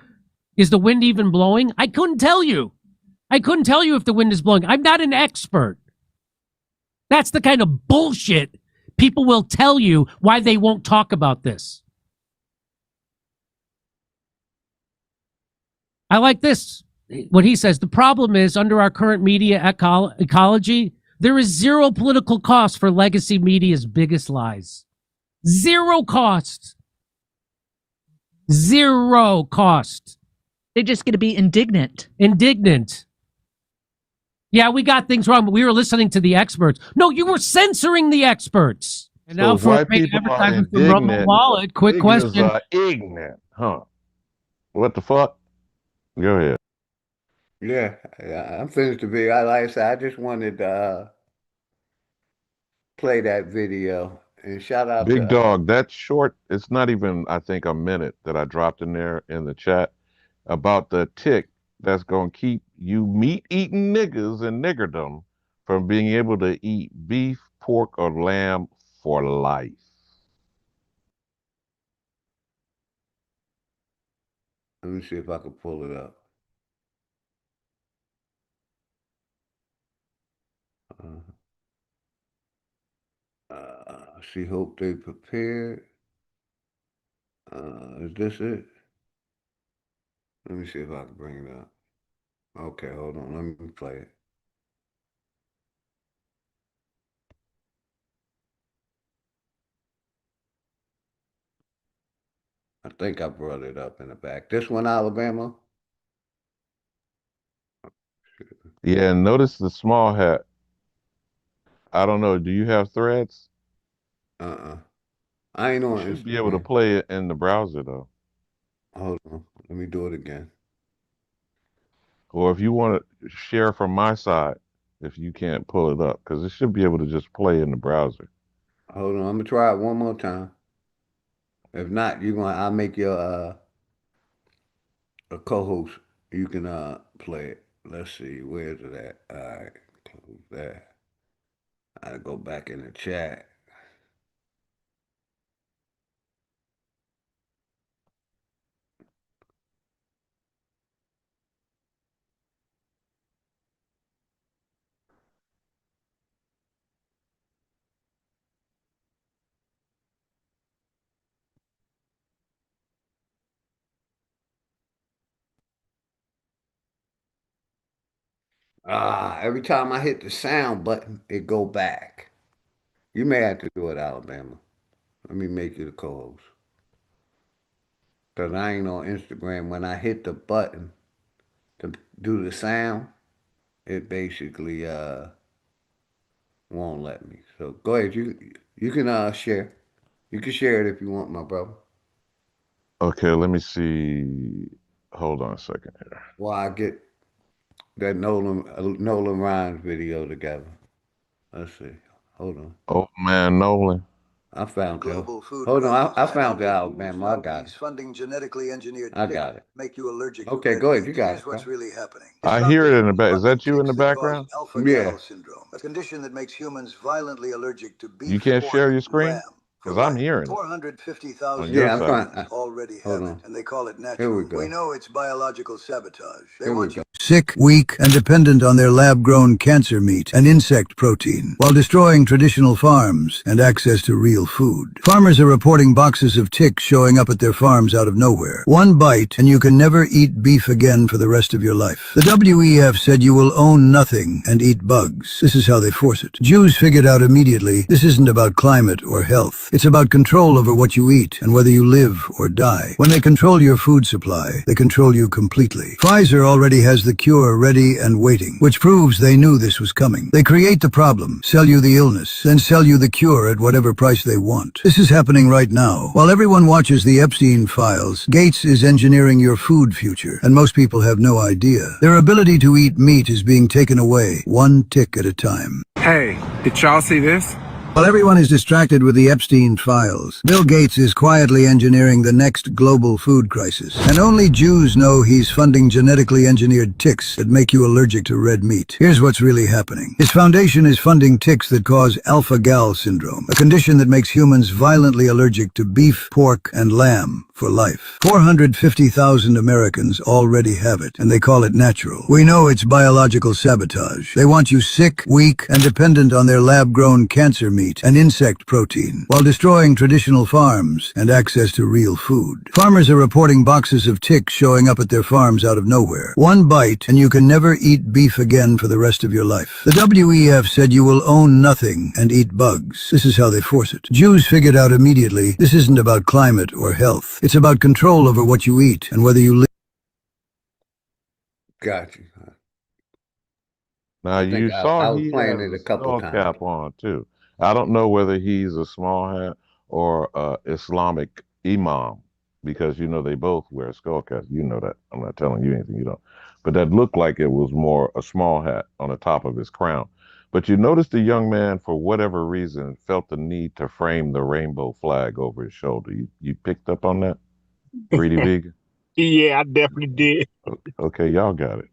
Is the wind even blowing? I couldn't tell you. I couldn't tell you if the wind is blowing. I'm not an expert. That's the kind of bullshit people will tell you why they won't talk about this. I like this. What he says, the problem is under our current media ecology, there is zero political cost for legacy media's biggest lies. Zero cost. Zero cost. They're just going to be indignant. Indignant. Yeah, we got things wrong, but we were listening to the experts. No, you were censoring the experts. And So now if for a white big people are advertisement from Rumble indignant, Wallet, quick niggas question. are ignorant, huh? What the fuck? Go ahead. Yeah, I'm finished the video. Like I said, I just wanted to play that video and shout out Big to dog, that short, it's not even, I think, a minute that I dropped in there in the chat about the tick that's going to keep you meat eating niggas and niggerdom from being able to eat beef, pork, or lamb for life. Let me see if I can pull it up. She hope they prepared. Is this it? Let me see if I can bring it up. Okay, hold on. Let me play it. I think I brought it up in the back. This one, Alabama? Yeah, and notice the small hat. I don't know. Do you have threads? I ain't You on should be able to Instagram. play it in the browser, though. Hold on. Let me do it again. Or if you want to share from my side, if you can't pull it up, because it should be able to just play in the browser. Hold on. I'm gonna try it one more time. If not, I'll make you a co-host. You can play it. Let's see. Where's it at? All right. Close that. I go back in the chat. Every time I hit the sound button, it go back. You may have to do it, Alabama. Let me make you the co-host. Because I ain't on Instagram. When I hit the button to do the sound, it basically won't let me. So go ahead. You can share. You can share it if you want, my brother. Okay, let me see. Hold on a second here. While I get that Nolan Ryan video together. Let's see. Hold on. Oh man, Nolan. I found it. Hold on. I found the Alabama. I got it. Funding genetically engineered I got it. make you allergic Okay, to go red ahead. You meat. got Here's it, what's bro. really happening. I hear it in the back. Is that you in the Ticks that cause background? alpha-gal syndrome, a condition that makes humans violently allergic to You beef, can't pork, share your and screen? lamb for Because I'm life. hearing it on 450,000 your Yeah, I'm side. fine. already Hold have on. it, and they call it Here we natural. go. We know it's biological sabotage. They Here we want go. you Sick, weak, and dependent on their lab-grown cancer meat and insect protein, while destroying traditional farms and access to real food. Farmers are reporting boxes of ticks showing up at their farms out of nowhere. One bite, and you can never eat beef again for the rest of your life. The WEF said you will own nothing and eat bugs. This is how they force it. Jews figured out immediately, this isn't about climate or health. It's about control over what you eat and whether you live or die. When they control your food supply, they control you completely. Pfizer already has the cure ready and waiting, which proves they knew this was coming. They create the problem, sell you the illness, then sell you the cure at whatever price they want. This is happening right now. While everyone watches the Epstein files, Gates is engineering your food future, and most people have no idea. Their ability to eat meat is being taken away, one tick at a time. Hey, did y'all see this? While everyone is distracted with the Epstein files, Bill Gates is quietly engineering the next global food crisis. And only Jews know he's funding genetically engineered ticks that make you allergic to red meat. Here's what's really happening. His foundation is funding ticks that cause alpha-gal syndrome, a condition that makes humans violently allergic to beef, pork, and lamb for life. 450,000 Americans already have it, and they call it natural. We know it's biological sabotage. They want you sick, weak, and dependent on their lab-grown cancer meat and insect protein, while destroying traditional farms and access to real food. Farmers are reporting boxes of ticks showing up at their farms out of nowhere. One bite, and you can never eat beef again for the rest of your life. The WEF said you will own nothing and eat bugs. This is how they force it. Jews figured out immediately, this isn't about climate or health. It's about control over what you eat and whether you live. Got you. Now I think you saw I was he playing has it a a couple skull times. cap on too. I don't know whether he's a small hat or Islamic imam because you know they both wear skull caps. You know that. I'm not telling you anything you don't. But that looked like it was more a small hat on the top of his crown. But you noticed the young man, for whatever reason, felt the need to frame the rainbow flag over his shoulder. You picked up on that, Greedy Vegan? Yeah, I definitely did. Okay, y'all got it.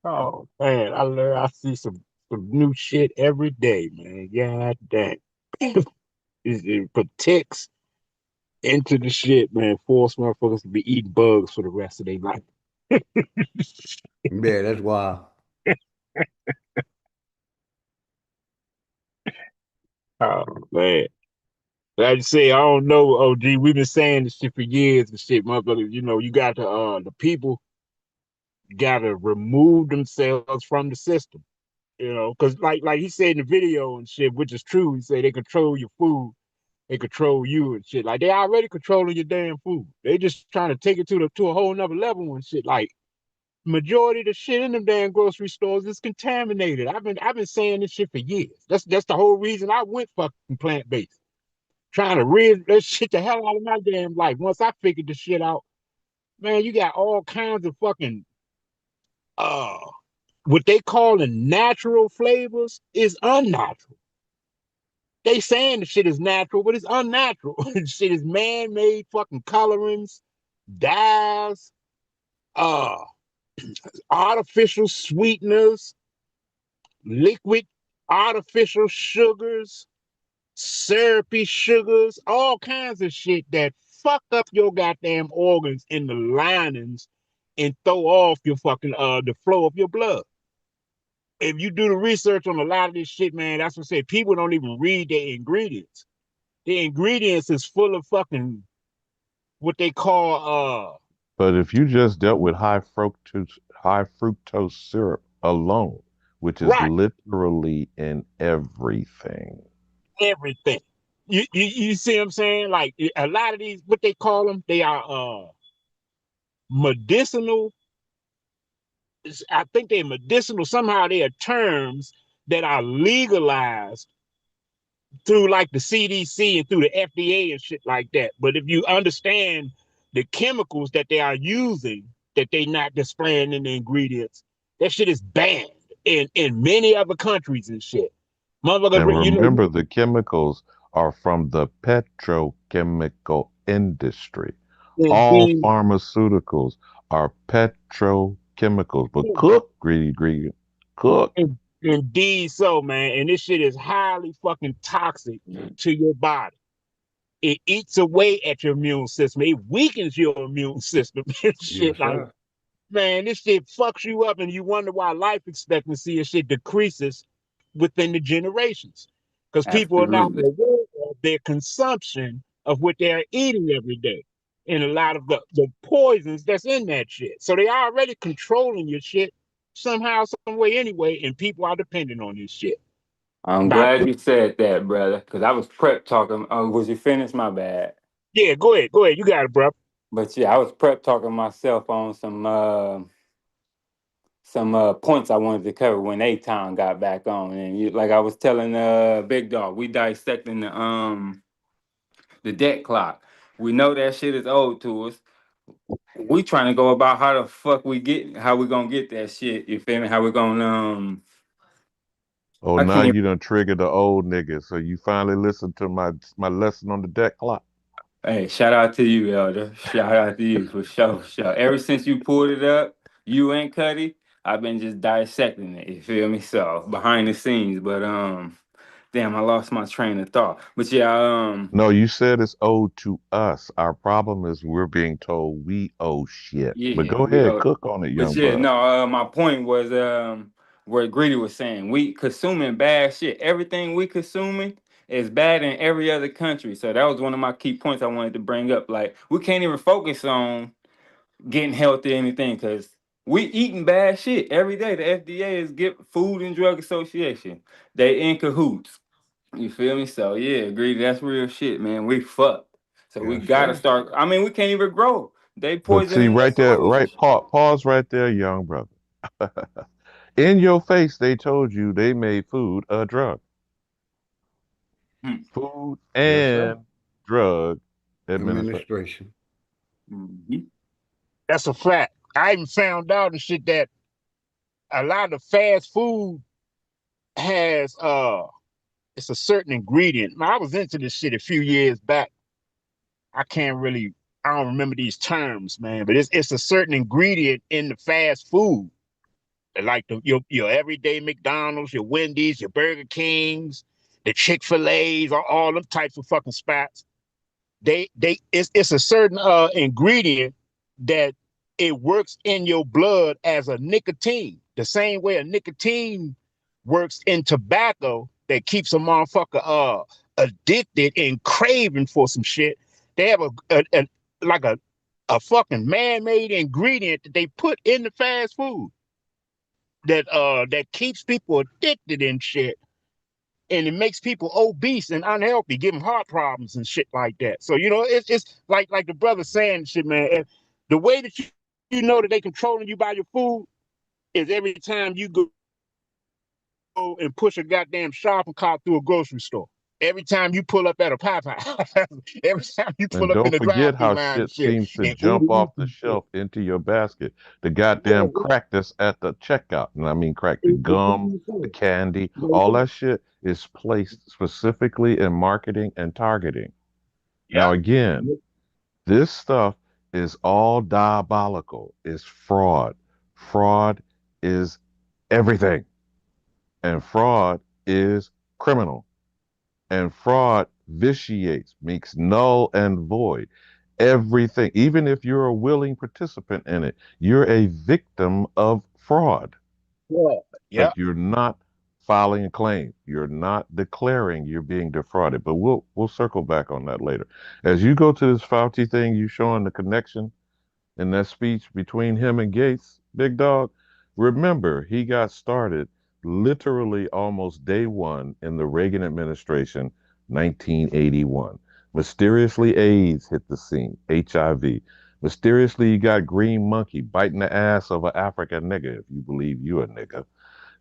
Oh man, I see some new shit every day, man. God damn. It protects into the shit, man. Force motherfuckers to be eating bugs for the rest of their life. Yeah, that's wild. Oh man. Like I say, I don't know, OG. We've been saying this shit for years and shit, motherfuckers. You know, you got to the people gotta remove themselves from the system. You know, because like he said in the video and shit, which is true, he said they control your food, they control you and shit. Like they already controlling your damn food. They just trying to take it to a whole nother level and shit. Like majority of the shit in them damn grocery stores is contaminated. I've been saying this shit for years. That's the whole reason I went fucking plant based. Trying to rid that shit the hell out of my damn life. Once I figured the shit out, man, you got all kinds of fucking uh what they call the natural flavors is unnatural. They saying the shit is natural, but it's unnatural. Shit is man-made fucking colorings, dyes, uh, artificial sweeteners, liquid artificial sugars, syrupy sugars, all kinds of shit that fuck up your goddamn organs in the linings and throw off your fucking the flow of your blood. If you do the research on a lot of this shit, man, that's what I say. People don't even read their ingredients. The ingredients is full of fucking what they call But if you just dealt with high fructose syrup alone, which is right literally in everything. everything. You see what I'm saying? Like a lot of these, what they call them, they are medicinal. I think they're medicinal. Somehow they are terms that are legalized through like the CDC and through the FDA and shit like that. But if you understand the chemicals that they are using, that they not displaying in the ingredients, that shit is banned in many other countries and shit. And Motherfucker, you know, remember, the chemicals are from the petrochemical industry. and All then pharmaceuticals are petrochemicals. But cook, greedy, cook. indeed so, man. And this shit is highly fucking toxic to your body. It eats away at your immune system. It weakens your immune system and Yes, shit. Like, sir. man, this shit fucks you up, and you wonder why life expectancy and shit decreases within the generations. Because people are not Absolutely. aware of their consumption of what they're eating every day. And a lot of the poisons that's in that shit. So they already controlling your shit somehow, some way anyway, and people are dependent on this shit. I'm By glad you said that, brother, because I was prep talking. Oh, was you finished? My bad. yeah, go ahead, you got it, bro. But yeah, I was prep talking myself on some points I wanted to cover when A Town got back on. And you, like I was telling Big Dog, we dissecting the debt clock. We know that shit is owed to us. We trying to go about how the fuck how we gonna get that shit. You feel me? How we gonna Oh, I now can't even, you done triggered the old nigga. So you finally listened to my lesson on the deck clock. hey, shout out to you, Elder. Shout out to you for sure, sure. Ever since you pulled it up, you and Cuddy, I've been just dissecting it. You feel me? So behind the scenes, but damn, I lost my train of thought. But yeah, No, you said it's owed to us. Our problem is we're being told we owe shit. But yeah, go we ahead, cook on it, but young yeah, bud. no, my point was what Greedy was saying. We consuming bad shit. Everything we consuming is bad in every other country. So that was one of my key points I wanted to bring up. Like we can't even focus on getting healthy or anything because we eating bad shit every day. The FDA is get Food and Drug Association. They in cahoots. You feel me? So yeah, Greedy, that's real shit, man. We fucked. So we Yes, gotta sir. start. I mean, we can't even grow. They But see, poisoning the right there, food. right, pause right there, young brother. In your face, they told you they made food a drug. Hmm. Food Yes, sir. and drug administration. Administration. Mhm. That's a fact. I even found out and shit that a lot of fast food has it's a certain ingredient. Now, I was into this shit a few years back. I don't remember these terms, man, but it's a certain ingredient in the fast food. Like your everyday McDonald's, your Wendy's, your Burger Kings, the Chick-fil-A's, all them types of fucking spots. It's a certain ingredient that it works in your blood as a nicotine. The same way a nicotine works in tobacco that keeps a motherfucker addicted and craving for some shit. They have a like a fucking man-made ingredient that they put in the fast food that keeps people addicted and shit, and it makes people obese and unhealthy, give them heart problems and shit like that. So it's like the brother saying shit, man. And the way that you know that they controlling you by your food is every time you go and push a goddamn shopping cart through a grocery store. Every time you pull up at a Popeye, every time you And pull up in don't the forget drive-through how line and shit shit, seems to and jump Uber Eats off the and shit. shelf into your basket. The Yeah, goddamn crack that's at the checkout. And I mean crack, the it's gum, easy to the say. candy, all Yep. that shit is placed specifically in marketing and targeting. Now again, this stuff is all diabolical. It's fraud. Fraud is everything. And fraud is criminal. And fraud vitiates, makes null and void everything. Even if you're a willing participant in it, you're a victim of fraud. Yeah. But Yep. you're not filing a claim. You're not declaring you're being defrauded. But we'll circle back on that later. As you go to this Fauci thing, you showing the connection in that speech between him and Gates, big dog. Remember, he got started literally almost day one in the Reagan administration, 1981. Mysteriously, AIDS hit the scene, HIV. Mysteriously, you got Green Monkey biting the ass of an African nigga, if you believe you a nigga.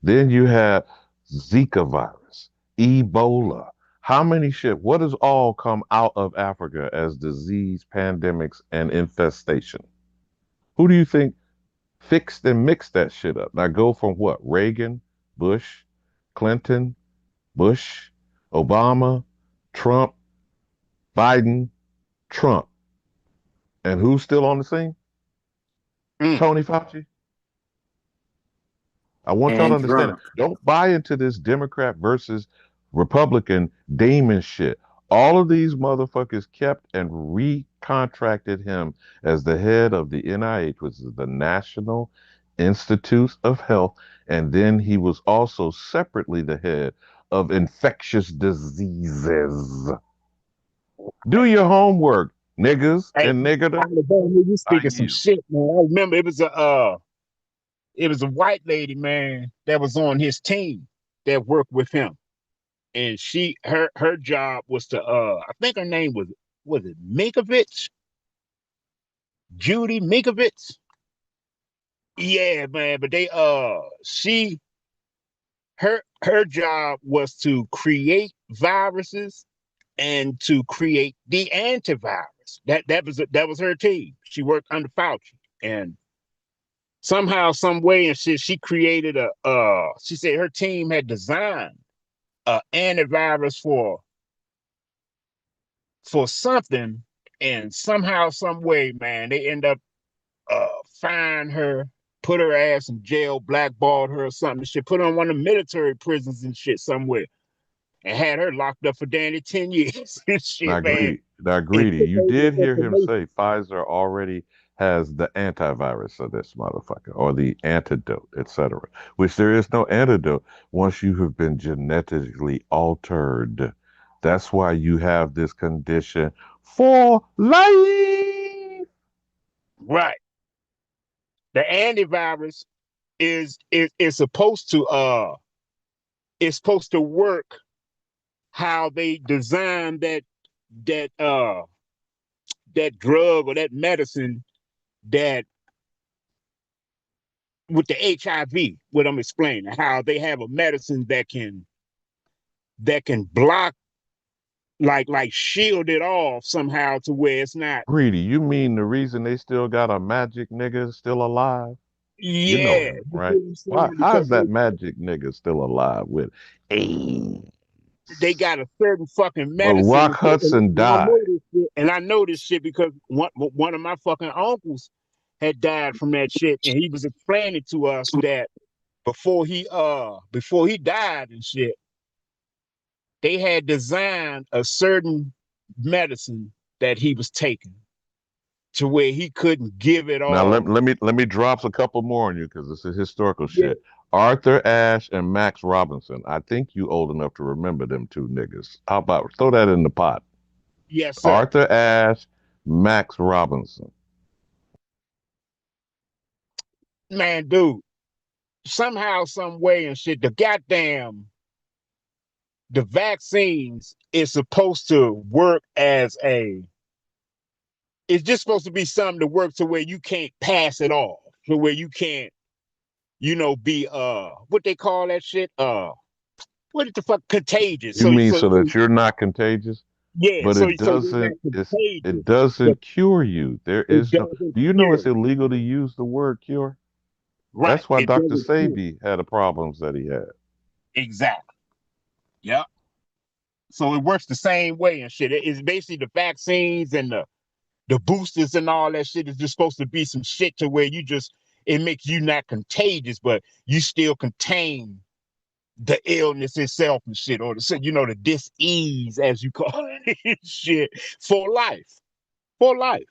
Then you have Zika virus, Ebola. How many shit? What has all come out of Africa as disease, pandemics, and infestation? Who do you think fixed and mixed that shit up? Now go from what? Reagan, Bush, Clinton, Bush, Obama, Trump, Biden, Trump. And who's still on the scene? Tony Fauci. I want y'all to And understand it. Trump. Don't buy into this Democrat versus Republican Damon shit. All of these motherfuckers kept and recontracted him as the head of the NIH, which is the National Institutes of Health. And then he was also separately the head of infectious diseases. Do your homework, niggas Hey, and niggerda. Alabama, you I speaking some yield. shit, man. I remember it was a white lady, man, that was on his team that worked with him. And her job was to I think her name was it Minkovich? Judy Minkovich? Yeah, man. But her job was to create viruses and to create the antivirus. That was her team. She worked under Fauci. And somehow, some way, and she created she said her team had designed an antivirus for something, and somehow, some way, man, they end up find her, put her ass in jail, blackballed her or something. Shit, put her in one of the military prisons and shit somewhere, and had her locked up for danny 10 years and shit, Now, man. greedy. Now, And greedy. took You over did hear him information. say Pfizer already has the antivirus of this motherfucker, or the antidote, etc. Which there is no antidote once you have been genetically altered. That's why you have this condition for life. Right. The antivirus is supposed to it's supposed to work how they designed that that drug or that medicine that with the HIV, what I'm explaining, how they have a medicine that can block, like shield it off somehow to where it's not. Greedy, you mean the reason they still got a magic nigga still alive? You know Yeah, him, you right? see what I'm Why? saying? How Because is that magic nigga still alive with AIDS? they got a certain fucking But medicine, Rock Hudson and I know died. this shit, and I know this shit because one of my fucking uncles had died from that shit, and he was explaining to us that before he died and shit, they had designed a certain medicine that he was taking to where he couldn't give it Now off. let me drop a couple more on you because this is historical Yeah. shit. Arthur Ashe and Max Robinson. I think you old enough to remember them two niggas. How about throw that in the pot? Yes, sir. Arthur Ashe, Max Robinson. Man, dude, somehow, some way and shit, the vaccines is supposed to work it's just supposed to be something to work to where you can't pass it off, to where you can't, be what they call that shit? What the fuck, contagious. You mean so that you're not contagious? Yeah, But so you're not it contagious, but doesn't cure you. There it is no, doesn't do you know it's cure. illegal to use the word cure? Right. That's why It Dr. doesn't cure. Sebi had the problems that he had. Exactly. Yep. So it works the same way and shit. It's basically the vaccines and the boosters and all that shit is just supposed to be some shit to where it makes you not contagious, but you still contain the illness itself and shit, or the dis-ease as you call it, shit, for life. For life.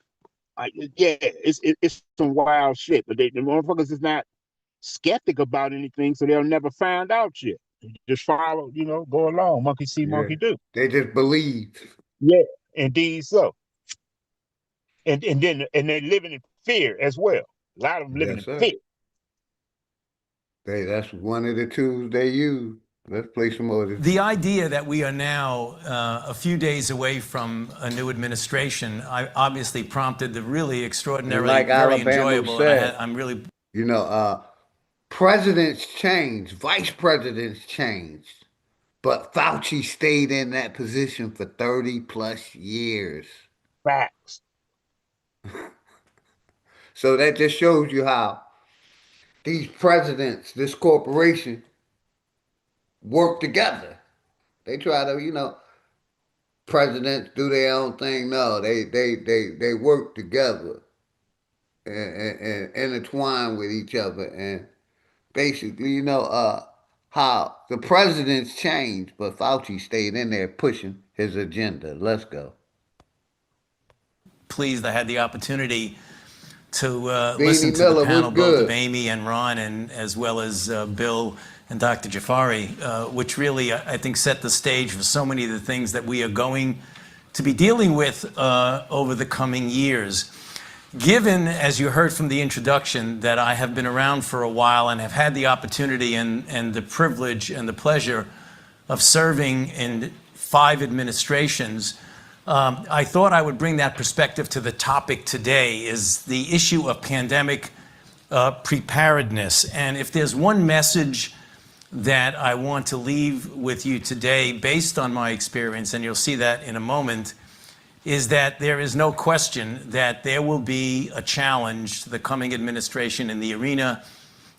Yeah, it's some wild shit, but the motherfuckers is not skeptic about anything, so they'll never find out shit. Just follow, go along, monkey see, Yeah. monkey do. They just believe. Yeah, indeed so. And they're living in fear as well. A lot of them living Yes, in sir. fear. That's one of the tools they use. Let's play some more of this. The idea that we are now a few days away from a new administration, obviously prompted the really extraordinary, Like very Alabama enjoyable. said, I'm really, presidents change, vice presidents changed, but Fauci stayed in that position for 30 plus years. Facts. So that just shows you how these presidents, this corporation, work together. They try to, presidents do their own thing. No, they work together and intertwine with each other. And basically, how the presidents changed, but Fauci stayed in there pushing his agenda. Let's go. pleased I had the opportunity to Beanie listen to Miller, the panel, what's both of good? Amy and Ron, and as well as Bill and Dr. Jafari, which really, I think, set the stage for so many of the things that we are going to be dealing with over the coming years. Given, as you heard from the introduction, that I have been around for a while and have had the opportunity and the privilege and the pleasure of serving in 5 administrations, I thought I would bring that perspective to the topic today, is the issue of pandemic preparedness. And if there's one message that I want to leave with you today, based on my experience, and you'll see that in a moment, is that there is no question that there will be a challenge to the coming administration in the arena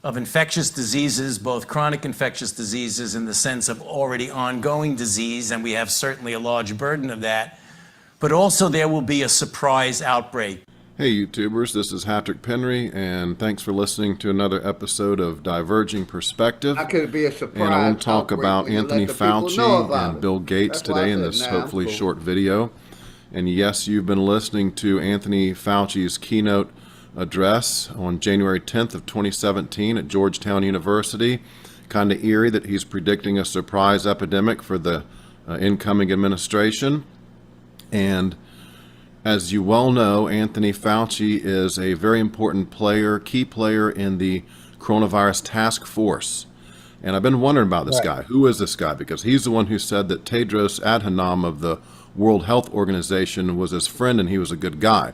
of infectious diseases, both chronic infectious diseases in the sense of already ongoing disease, and we have certainly a large burden of that, but also there will be a surprise outbreak. Hey YouTubers, this is Hatrick Penry, and thanks for listening to another episode of Diverging Perspective. How could it be a surprise? And I want to talk outbreak about when you let Anthony the people know Fauci about and it? Bill Gates That's why I today in said, this nah, hopefully cool. short video. And yes, you've been listening to Anthony Fauci's keynote address on January 10th of 2017 at Georgetown University. Kind of eerie that he's predicting a surprise epidemic for the incoming administration. And as you well know, Anthony Fauci is a very important player, key player in the coronavirus task force. And I've been wondering about this guy. Who is this guy? Because he's the one who said that Tedros Adhanom of the World Health Organization was his friend and he was a good guy.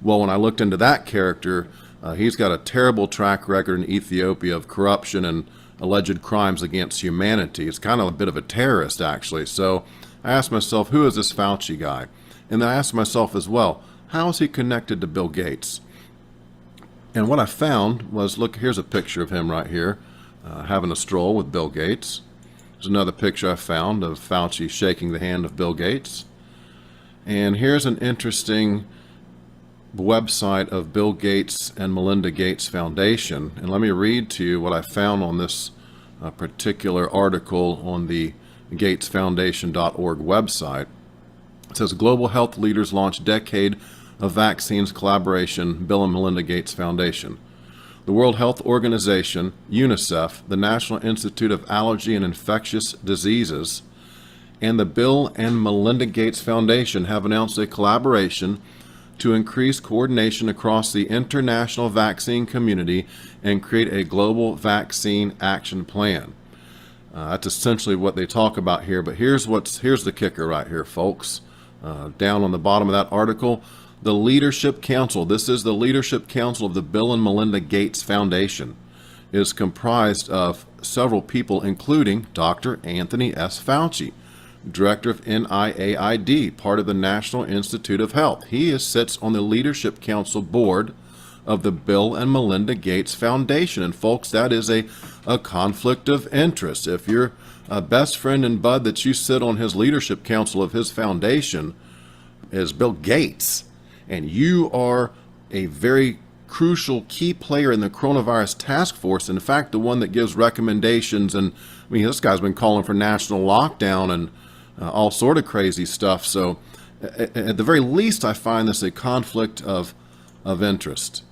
Well, when I looked into that character, he's got a terrible track record in Ethiopia of corruption and alleged crimes against humanity. It's kind of a bit of a terrorist, actually. So I asked myself, who is this Fauci guy? And then I asked myself as well, how is he connected to Bill Gates? And what I found was, look, here's a picture of him right here, having a stroll with Bill Gates. There's another picture I found of Fauci shaking the hand of Bill Gates. And here's an interesting website of Bill Gates and Melinda Gates Foundation. And let me read to you what I found on this particular article on the gatesfoundation.org website. It says, global health leaders launch decade of vaccines collaboration, Bill and Melinda Gates Foundation. The World Health Organization, UNICEF, the National Institute of Allergy and Infectious Diseases, and the Bill and Melinda Gates Foundation have announced a collaboration to increase coordination across the international vaccine community and create a global vaccine action plan. That's essentially what they talk about here, but here's the kicker right here, folks. Down on the bottom of that article, the Leadership Council, this is the Leadership Council of the Bill and Melinda Gates Foundation, is comprised of several people, including Dr. Anthony S. Fauci, Director of NIAID, part of the National Institute of Health. He sits on the Leadership Council board of the Bill and Melinda Gates Foundation. And folks, that is a conflict of interest. If your best friend and bud that you sit on his Leadership Council of his foundation is Bill Gates, and you are a very crucial key player in the coronavirus task force, in fact, the one that gives recommendations, and I mean, this guy's been calling for national lockdown and all sort of crazy stuff. So at the very least, I find this a conflict of interest.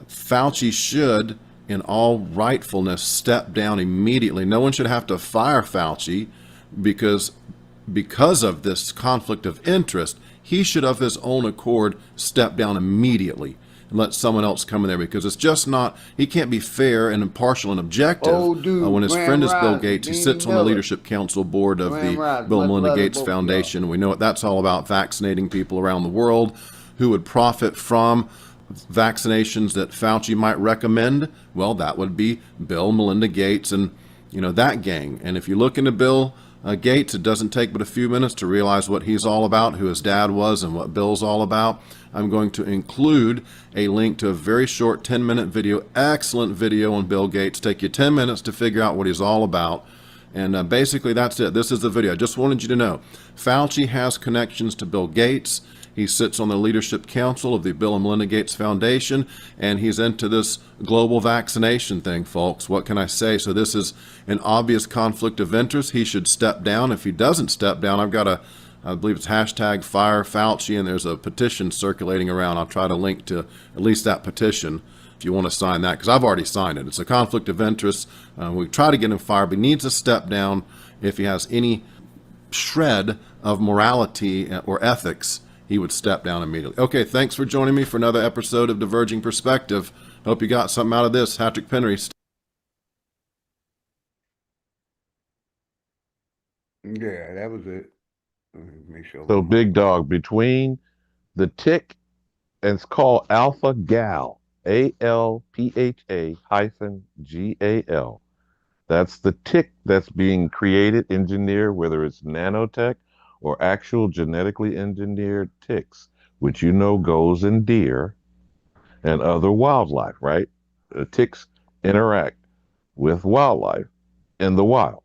Fauci should, in all rightfulness, step down immediately. No one should have to fire Fauci because of this conflict of interest. He should, of his own accord, step down immediately and let someone else come in there, because it's just not, he can't be fair and impartial and objective when his friend is Bill Gates. He sits on the Leadership Council board of the Bill and Melinda Gates Foundation. We know what that's all about, vaccinating people around the world who would profit from vaccinations that Fauci might recommend. Well, that would be Bill, Melinda Gates, and that gang. And if you look into Bill Gates, it doesn't take but a few minutes to realize what he's all about, who his dad was, and what Bill's all about. I'm going to include a link to a very short 10-minute video, excellent video on Bill Gates. Take you 10 minutes to figure out what he's all about. And basically, that's it. This is the video. I just wanted you to know, Fauci has connections to Bill Gates. He sits on the Leadership Council of the Bill and Melinda Gates Foundation, and he's into this global vaccination thing, folks. What can I say? So this is an obvious conflict of interest. He should step down. If he doesn't step down, I've got I believe it's hashtag Fire Fauci, and there's a petition circulating around. I'll try to link to at least that petition if you want to sign that, because I've already signed it. It's a conflict of interest. We try to get him fired, but he needs to step down if he has any shred of morality or ethics. He would step down immediately. Okay, thanks for joining me for another episode of Diverging Perspective. Hope you got something out of this. Patrick Penry. Yeah, that was it. Make sure. So, big dog, between the tick, and it's called Alpha Gal, ALPHA-GAL. That's the tick that's being created, engineered, whether it's nanotech or actual genetically engineered ticks, which goes in deer and other wildlife, right? The ticks interact with wildlife in the wild.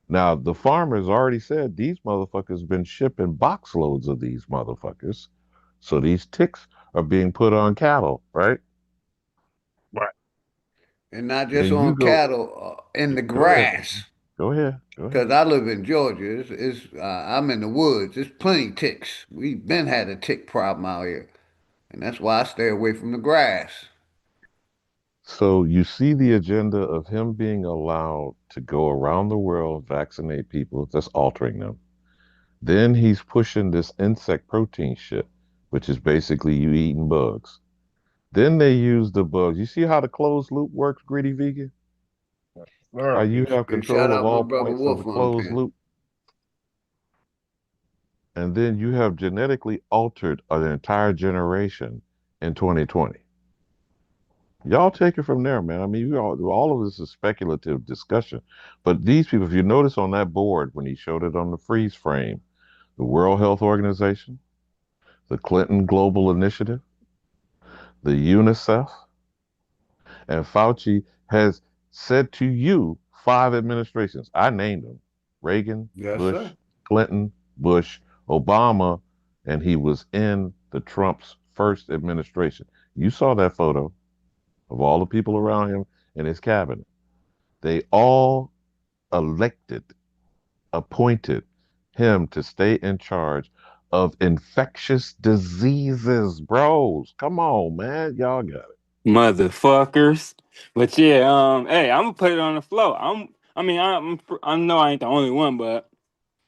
Now, the farmers already said these motherfuckers been shipping box loads of these motherfuckers. So these ticks are being put on cattle, right? Right. And not just And on cattle, in the grass. Go ahead. Because I live in Georgia. I'm in the woods. There's plenty ticks. We've been had a tick problem out here. And that's why I stay away from the grass. So you see the agenda of him being allowed to go around the world, vaccinate people, that's altering them. Then he's pushing this insect protein shit, which is basically you eating bugs. Then they use the bugs. You see how the closed loop works, Gritty Vegan? How you have control of all points of the closed loop? And then you have genetically altered an entire generation in 2020. Y'all take it from there, man. I mean, all of this is speculative discussion. But these people, if you notice on that board when he showed it on the freeze frame, the World Health Organization, the Clinton Global Initiative, the UNICEF, and Fauci has said to you 5 administrations. I named them: Reagan, Yes, Bush, sir. Clinton, Bush, Obama, and he was in the Trump's first administration. You saw that photo of all the people around him and his cabinet. They all elected, appointed him to stay in charge of infectious diseases, bros. Come on, man. Y'all got it. Motherfuckers. But yeah, hey, I'm gonna put it on the floor. I know I ain't the only one, but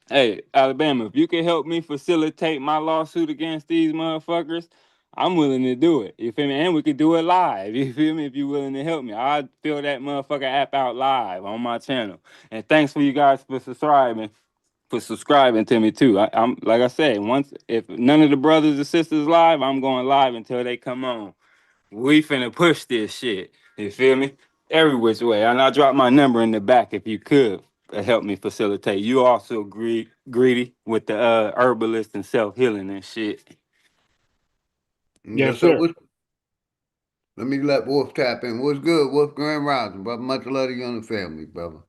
hey, Alabama, if you can help me facilitate my lawsuit against these motherfuckers, I'm willing to do it. You feel me? And we could do it live. You feel me? If you're willing to help me, I'll fill that motherfucker app out live on my channel. And thanks for you guys for subscribing to me too. I'm like I said, once if none of the brothers and sisters live, I'm going live until they come on. We finna push this shit. You feel me? Every which way. And I'll drop my number in the back if you could help me facilitate. You also greedy with the herbalist and self-healing and shit. Yes, Yes, sir. sir. Let me let Wolf tap in. What's good, Wolf Grand Rising, brother? Much love to you and the family, brother.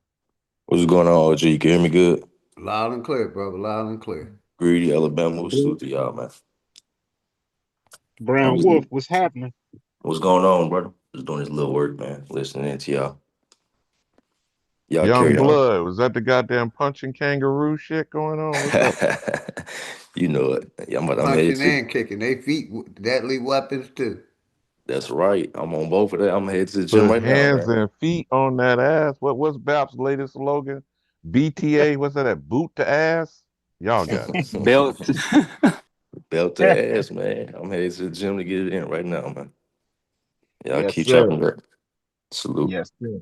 What's going on, OG? You can hear me good? Loud and clear, brother. Loud and clear. Greedy, Alabama. Salute to y'all, man. Brown Wolf, what's happening? What's going on, brother? Just doing this little work, man. Listening in to y'all. Y'all Young carry on. Blood, was that the goddamn punching kangaroo shit going on? What's up? You know it. Yeah, I'm headed Punching to. and kicking. They feet deadly weapons too. That's right. I'm on both of that. I'm headed to the gym Put right now, hands man. and feet on that ass. What's BAP's latest slogan? BTA, what's that? Boot to ass? Y'all got it. Belt. Belt to ass, man. I'm headed to the gym to get it in right now, man. Y'all Yes, keep sir. chopping it. Salute. Yes, sir.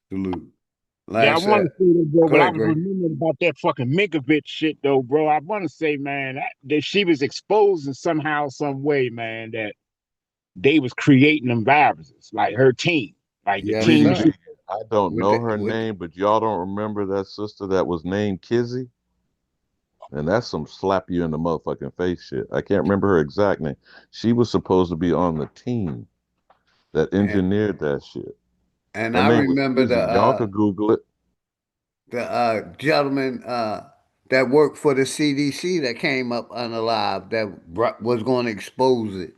Salute. Yeah, Like I I want said, to say that, bro, go but I ahead, was Greg. remembering about that fucking Minkovich shit, though, bro. I want to say, man, that she was exposing somehow, some way, man, that they was creating them viruses, like her team, like the Yes, team. Greedy, sir. I don't With know the her with name, but y'all don't remember that sister that was named Kizzy? And that's some slap you in the motherfucking face shit. I can't remember her exact name. She was supposed to be on the team that and, engineered that shit. and Her I name was remember Kizzy. Y'all could Google it. the gentleman that worked for the CDC that came up unalive that was going to expose it,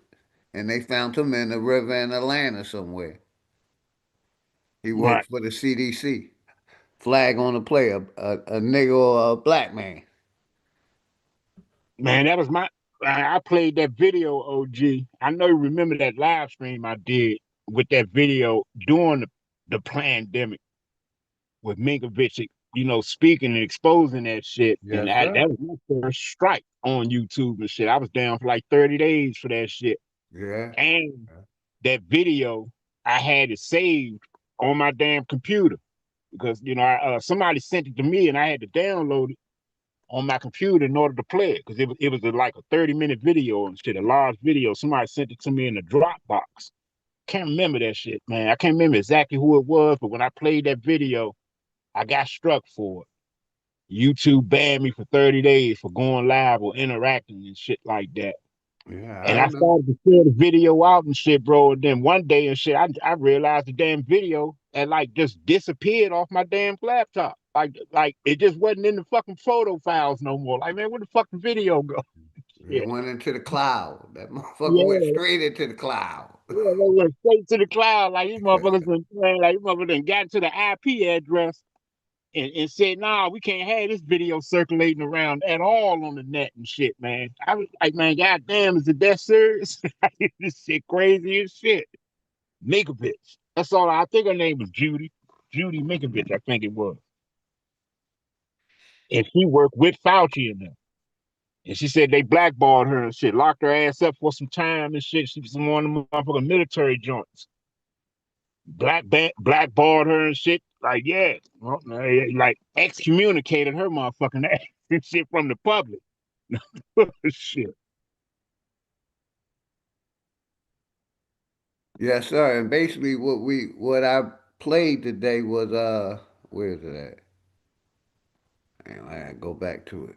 and they found him in the river in Atlanta somewhere. He Right. worked for the CDC. Flag on the play, a nigga or a black man. Man, that was I played that video, OG. I know you remember that live stream I did with that video during the pandemic with Minkovich, speaking and exposing that shit. And Yes, that sir. was my first strike on YouTube and shit. I was down for like 30 days for that shit. Yeah. And that video, I had it saved on my damn computer because, somebody sent it to me and I had to download it on my computer in order to play it because it was like a 30-minute video and shit, a large video. Somebody sent it to me in a Dropbox. Can't remember that shit, man. I can't remember exactly who it was, but when I played that video, I got struck for it. YouTube banned me for 30 days for going live or interacting and shit like that. Yeah, I And I remember. started to share the video out and shit, bro. And then one day and shit, I realized the damn video had like just disappeared off my damn laptop. Like it just wasn't in the fucking photo files no more. Like, man, where the fuck the video go? It Yeah. went into the cloud. That motherfucker went Yeah. straight into the cloud. Yeah, they went straight to the cloud. Like these motherfuckers done got to the IP address and said, nah, we can't have this video circulating around at all on the net and shit, man. I was like, man, goddamn, is it that serious? This shit crazy as shit. Minkovich. That's all. I think her name was Judy. Judy Minkovich, I think it was. And she worked with Fauci and them. And she said they blackballed her and shit, locked her ass up for some time and shit. She was in one of them motherfucking military joints. Blackballed her and shit. Like, yeah, like excommunicated her motherfucking ass and shit from the public. Shit. Yes, sir. And basically, what I played today was where is it at? Hang on, I gotta go back to it.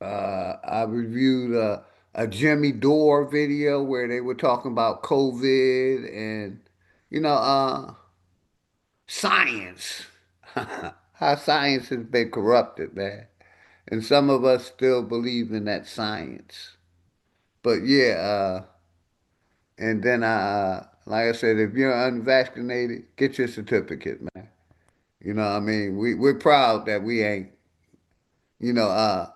I reviewed a Jimmy Dore video where they were talking about COVID and you know science, how science has been corrupted, man. And some of us still believe in that science. But yeah, and then like I said, if you're unvaccinated, get your certificate, man. You know, what I mean, we're proud that we ain't, you know,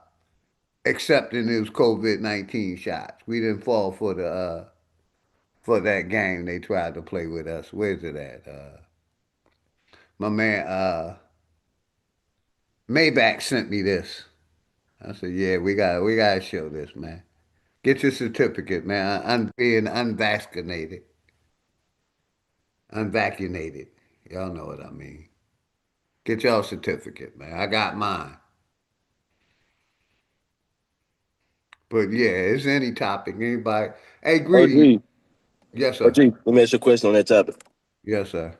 accepting those COVID-19 shots. We didn't fall for that game they tried to play with us. Where's it at? My man Maybach sent me this. I said, yeah, we gotta show this, man. Get your certificate, man. Being unvaccinated. Unvaccinated. Y'all know what I mean. Get y'all certificate, man. I got mine. But yeah, it's any topic. Anybody. Hey, Greedy. OG, Yes, sir. OG, let me ask you a question on that topic. Yes, sir.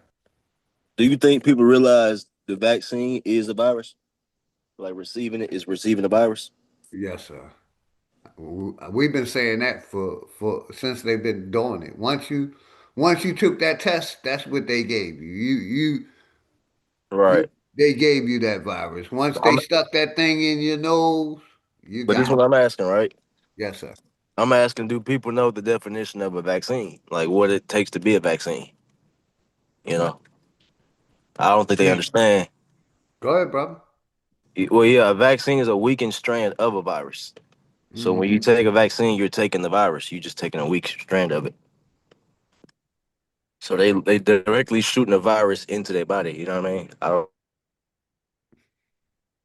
Do you think people realize the vaccine is the virus? Like receiving it is receiving the virus? Yes, sir. We've been saying that for since they've been doing it. Once you took that test, that's what they gave you. You Right. they gave you that virus. Once they I'm, stuck that thing in your nose, you but this is got what it. I'm asking, right? Yes, sir. I'm asking, do people know the definition of a vaccine? Like what it takes to be a vaccine? You know, I don't think they Yeah. understand. Go ahead, brother. Well, yeah, a vaccine is a weakened strand of a virus. So when you Hmm. take a vaccine, you're taking the virus. You're just taking a weak strand of it. So they directly shooting a virus into their body. You know what I mean? I don't.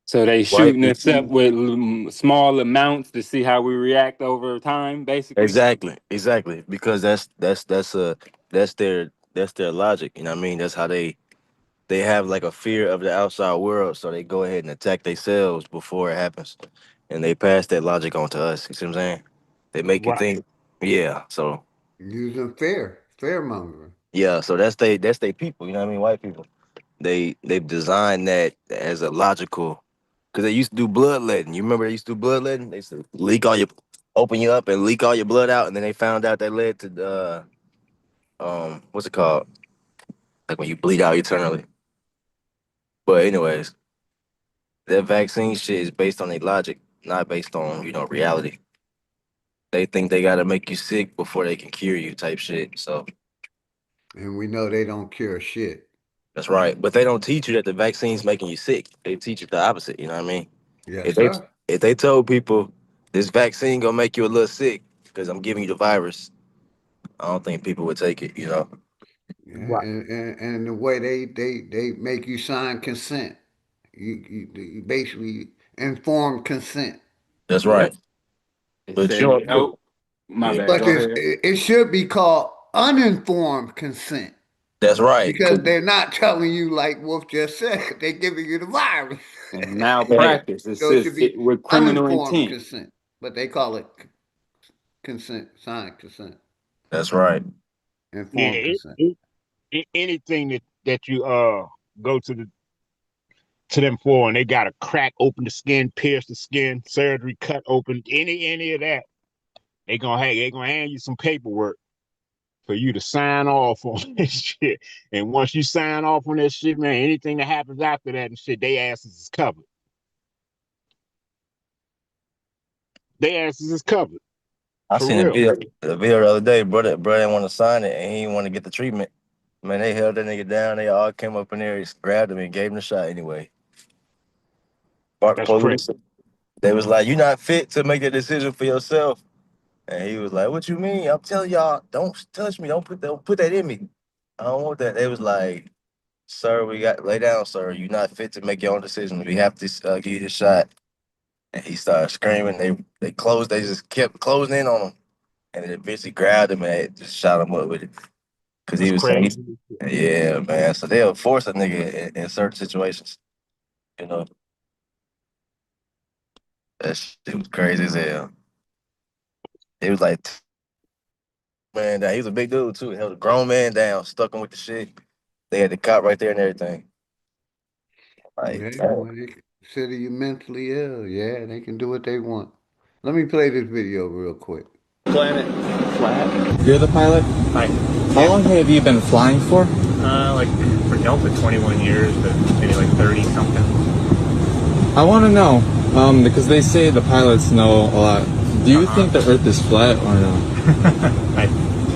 So they Right. shooting us up with small amounts to see how we react over time, basically. Exactly. Exactly. Because that's their logic. You know what I mean? That's how they have like a fear of the outside world, so they go ahead and attack themselves before it happens, and they pass that logic on to us. You see what I'm saying? They make you Right. think. Yeah. So Using fear mongering. yeah. So that's they people. You know what I mean? White people. They've designed that as a logical, because they used to do bloodletting. You remember they used to do bloodletting? They used to open you up and leak all your blood out, and then they found out that led to the what's it called? Like when you bleed out eternally. But anyways, that vaccine shit is based on their logic, not based on reality. They think they gotta make you sick before they can cure you, type shit. So And we know they don't cure shit. that's right. But they don't teach you that the vaccine's making you sick. They teach you the opposite. You know what I mean? Yes, If they sir. if they told people this vaccine gonna make you a little sick because I'm giving you the virus, I don't think people would take it. Yeah, Right. and the way they make you sign consent. You basically inform consent. That's Yep. right. It But says, oh, my yeah, bad. But Go ahead. it should be called uninformed consent that's right. because they're not telling you like Wolf just said. They're giving you the virus. And Hey, malpractice. It So it says should be with criminal uninformed intent. consent, but they call it consent, signed consent, that's right. Yeah. informed consent. Anything that you go to them for, and they got to crack open the skin, pierce the skin, surgery, cut open any of that, they gonna hand you some paperwork for you to sign off on this shit. And once you sign off on that shit, man, anything that happens after that and shit, they asses is covered. They asses is covered I for seen a real. video, a video the other day. Brother didn't want to sign it, and he didn't want to get the treatment. Man, they held that nigga down. They all came up in there, grabbed him, and gave him the shot anyway. Brought the That's crazy. police. They was like, "You're not fit to make a decision for yourself." And he was like, "What you mean? I'm telling y'all, don't touch me. Don't put that in me. I don't want that." They was like, "Sir, we got lay down, sir. You're not fit to make your own decision. We have to give you the shot." And he started screaming. They closed. They just kept closing in on him, and then eventually grabbed him and just shot him up with it. Cause he That's was saying, crazy. yeah, man. So they'll force a nigga in certain situations, you know. That shit was crazy as hell. It was like man down. He was a big dude too. He held a grown man down, stuck him with the shit. They had the cop right there and everything. Like, Yeah, damn. when they consider you mentally ill, yeah, they can do what they want. Let me play this video real quick. Planet flat. You're the pilot? Hi. How long have you been flying for? Like for Delta 21 years, but maybe like 30 something. I want to know, because they say the pilots know a lot. Do you think the Earth is flat or no? I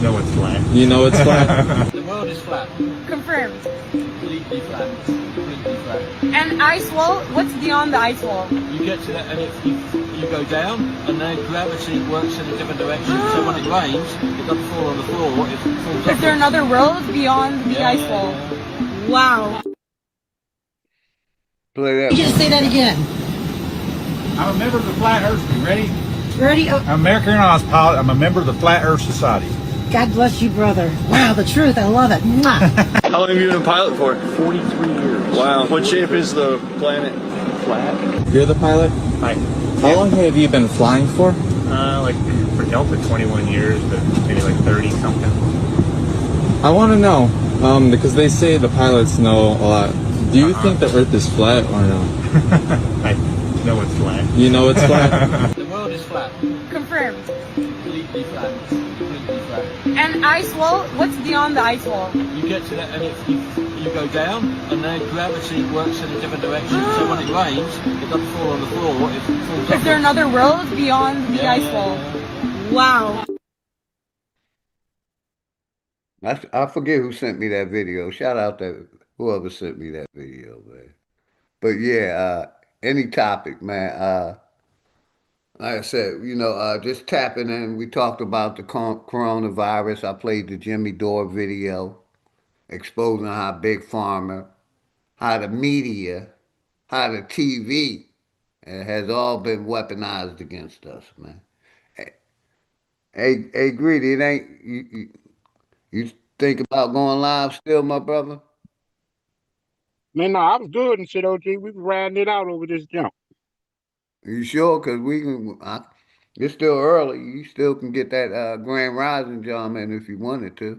know it's flat. You know it's flat? The world is flat. Confirmed. Completely flat. Completely flat. And ice wall? What's beyond the ice wall? You get to that and you go down and then gravity works in a different direction. So when it rains, it doesn't fall on the floor. It falls Is there another world beyond the ice wall? Wow. Play that. Just say that again. I'm a member of the Flat Earth. You ready? Ready? I'm an American Airlines pilot. I'm a member of the Flat Earth Society. God bless you, brother. Wow, the truth. I love it. Mwah. How long have you been a pilot for? 43 years. Wow. What shape is the planet? Flat. You're the pilot? Hi. How long have you been flying for? Like for Delta 21 years, but maybe like 30 something. I want to know, because they say the pilots know a lot. Do you think the Earth is flat or no? I know it's flat. You know it's flat? The world is flat. Confirmed. Completely flat. Completely flat. And ice wall? What's beyond the ice wall? You get to that and you go down and then gravity works in a different direction. So when it rains, it doesn't fall on the floor. It falls Is there another world beyond the ice wall? Wow. I forget who sent me that video. Shout out to whoever sent me that video, man. But yeah, any topic, man. Like I said, just tapping in. We talked about the coronavirus. I played the Jimmy Dore video exposing how Big Pharma, how the media, how the TV has all been weaponized against us, man. Hey, Greedy, it ain't you think about going live still, my brother? Man, no, I was good and shit, OG. We was riding it out over this jump. You sure? Cause we can. It's still early. You still can get that Grand Rising John man if you wanted to.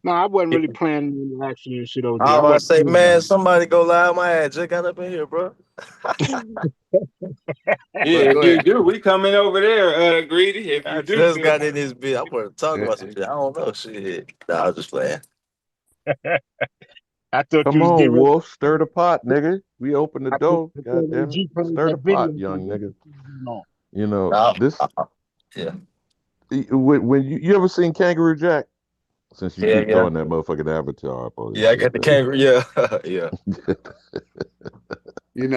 No, I wasn't really planning any action and shit, OG. I I was about to wasn't say, planning man, on somebody go live. My ass just got up in here, bro. Yeah, But if go you ahead. do, we coming over there, Greedy. If I you do, just got in this bit. I want to talk Yeah. about some shit. I don't know shit. Nah, I was just playing. I thought you Come was on, getting ready. Wolf, stir the pot, nigga. We open the I thought, door. I God thought damn it. OG played Stir the that video. pot, young nigga. On. You know, Nah, this yeah, when you ever seen Kangaroo Jack? Since you yeah, keep yeah, throwing that motherfucking avatar up on this yeah. I shit, got the kangaroo. Yeah, yeah.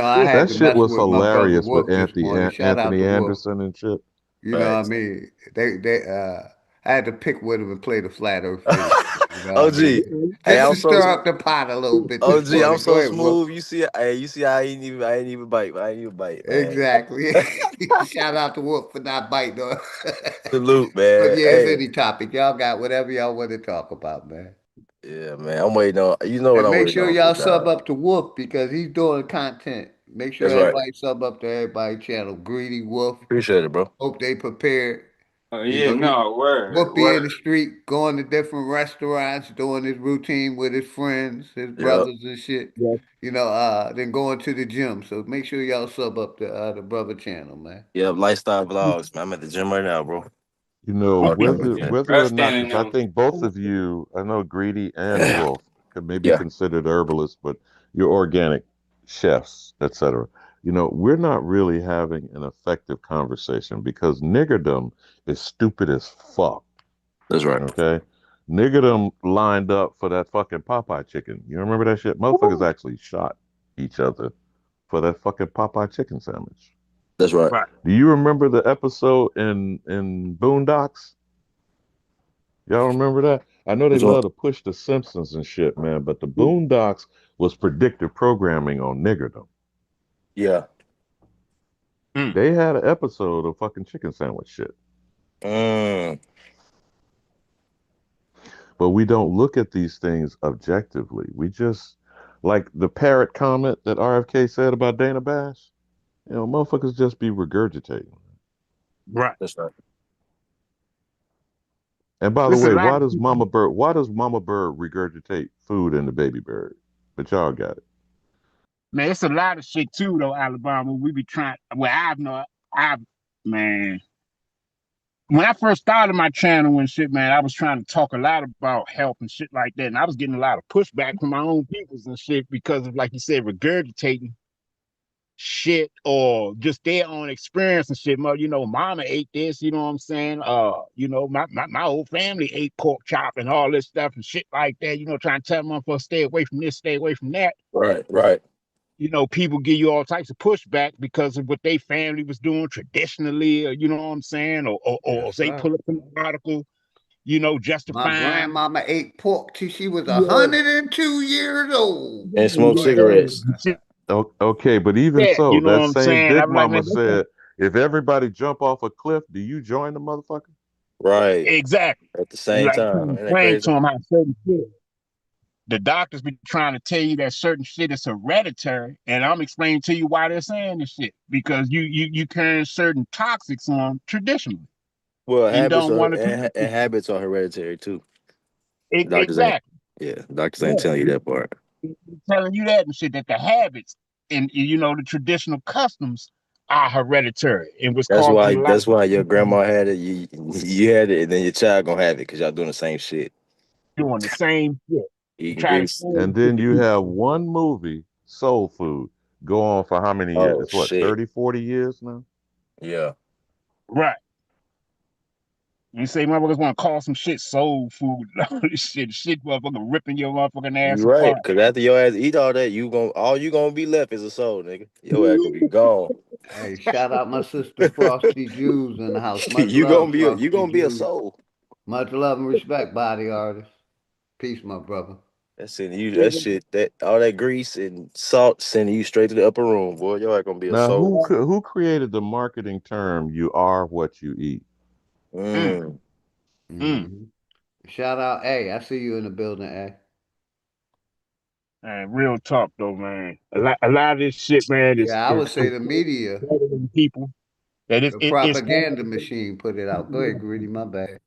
I had that to shit mess was with my brother hilarious with Wolf this morning. Shout out Anthony to Wolf. Anderson and shit. You know what I Right. mean? They I had to pick with him and play the flat earth video. You know what I OG, mean? hey, Just I'm to so stir up the pot a little bit this OG. I'm morning. Go so ahead, Wolf. smooth. You see, I ain't even bite. I ain't even bite, man. Exactly. Shout out to Wolf for not biting on. Salute, But man. yeah, it's Hey, any topic. Y'all got whatever y'all want to talk about, man. yeah, man. I'm waiting on. You know what And I'm make waiting sure on, y'all big sub dog. up to Wolf because he's doing content. Make sure That's right. everybody sub up to everybody's channel. Greedy Wolf. Appreciate it, bro. Hope they prepared. Oh You yeah, know, no Wolf word, be in word. the street, going to different restaurants, doing his routine with his friends, his Yeah, brothers and shit. Yeah. Then going to the gym. So make sure y'all sub up to the brother channel, man. yeah. Lifestyle vlogs, man. I'm at the gym right now, bro. You know, Oh, Yeah, whether or not, resting because I them. think both of you, I know Greedy and Wolf could maybe Yeah, considered herbalists, but you're organic chefs, etc. You know, we're not really having an effective conversation because niggerdom is stupid as fuck. that's right. Okay, niggerdom lined up for that fucking Popeye chicken. You remember that shit? Motherfuckers actually shot each other for that fucking Popeye chicken sandwich. That's right. Right. Do you remember the episode in Boondocks? Y'all remember that? I know they That's right. love to push the Simpsons and shit, man, but the Boondocks was predictive programming on niggerdom. Yeah. Mm. They had an episode of fucking chicken sandwich shit. Mm, But we don't look at these things objectively. We just like the parrot comment that RFK said about Dana Bash. motherfuckers just be regurgitating. Right. That's right. And by the There's a way, lot why of does people. Mama Bird regurgitate food in the baby bird? But y'all got it. Man, it's a lot of shit too, though, Alabama. We be trying. Well, man. When I first started my channel and shit, man, I was trying to talk a lot about health and shit like that, and I was getting a lot of pushback from my own peoples and shit because of, like you said, regurgitating shit or just their own experience and shit. Mama ate this, you know what I'm saying? My whole family ate pork chop and all this stuff and shit like that. Trying to tell motherfuckers stay away from this, stay away from that. Right, right. People give you all types of pushback because of what they family was doing traditionally, or you know what I'm saying, or Yes, they sir. pull up an article, My justifying. grandmama ate pork till she was Yeah, 102 years old. And smoke cigarettes. Okay, but even that, so, you know that what I'm same saying? Big I'm like, Mama man, said, if everybody jump off a cliff, do you join the motherfucker? Right. exactly. At the And same like trying time. to Ain't that explain crazy? to them how certain shit. The doctors be trying to tell you that certain shit is hereditary, and I'm explaining to you why they're saying this shit because you carrying certain toxics on traditionally Well, and habits don't are want to and, correct and it. habits are hereditary too. Doctors ain't Exactly. doctors ain't Yeah. telling you that part. Telling you that and shit, that the habits and the traditional customs are hereditary and was That's causing why a lot that's of why your grandma had it, you had it, and then your child gonna have it because y'all doing the same shit. doing the same shit. You Eating try to grease. explain And shit then to you people. have one movie, Soul Food, go on for how many years? Oh It's what, shit. 30, 40 years now? Yeah. Right. You say motherfuckers want to call some shit soul food and all this shit motherfucker ripping your motherfucking ass You right. apart. Cause after your ass eat all that, all you gonna be left is a soul, nigga. Your ass gonna be gone. Hey, shout out my sister Frosty Jews in the house. Much you love, gonna be Frosty a Jews. soul. Much love and respect, body artist. Peace, my brother. That's sending you that shit, that all that grease and salt sending you straight to the upper room, boy. Your ass gonna be a Now, soul. who created the marketing term "you are what you eat"? Mm, Mm. mm. Hmm. Shout out, A. I see you in the building, A. Man, real talk though, man. A lot of this shit, man, is Yeah, I is would say the controlled media, better than people. That the it's propaganda machine put it out. Go ahead, Greedy, my bad.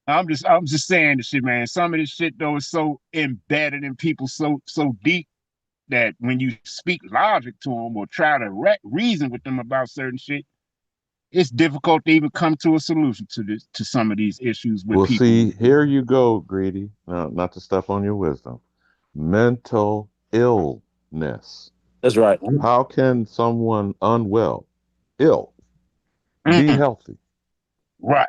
I'm just saying this shit, man. Some of this shit though is so embedded in people so deep that when you speak logic to them or try to reason with them about certain shit, it's difficult to even come to a solution to some of these issues with Well, people. see, here you go, Greedy. Now, not to step on your wisdom. Mental illness. That's right. How can someone unwell, ill, be Mm, healthy? right.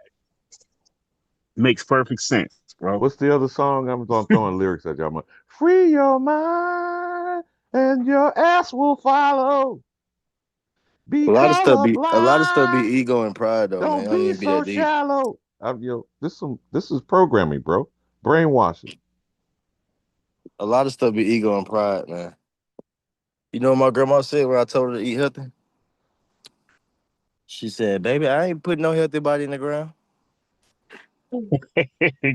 Makes perfect sense, bro. What's the other song? I'm throwing lyrics at y'all. Free your mind and your ass will follow. Be A lot of stuff be colorblind. ego and pride though, man. It Don't don't be even be so that deep. shallow. This is programming, bro. Brainwashing. A lot of stuff be ego and pride, man. You know what my grandma said when I told her to eat healthy? She said, "Baby, I ain't putting no healthy body in the ground."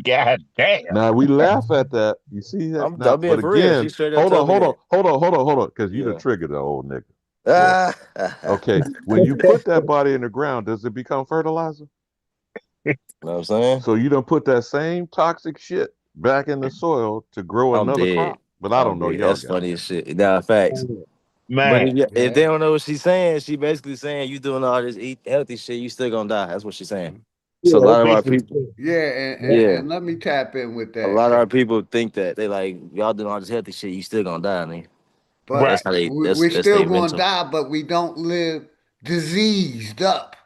God damn. Now we laugh at that. You see that now, I'm being but for real. She again, straight up told me that. because you done Yeah. triggered the old nigga, boy. Ah, Okay, when you put that body in the ground, does it become fertilizer? know what I'm saying? So you don't put that same toxic shit back in the soil to grow I'm another dead. crop. But I I'm don't know. dead. Y'all That's got it. funny as shit. Nah, facts. But Man. if Yeah. they don't know what she's saying, she basically saying you doing all this eat healthy shit, you still gonna die. That's what she's saying. So a Yeah, lot that's of our basically people, Yeah, and, and, yeah, and let me tap in with a that. lot of our people think that they like y'all doing all this healthy shit, you still gonna die, nigga. right. That's how they. We're That's still their going to mental. die, but we don't live diseased up.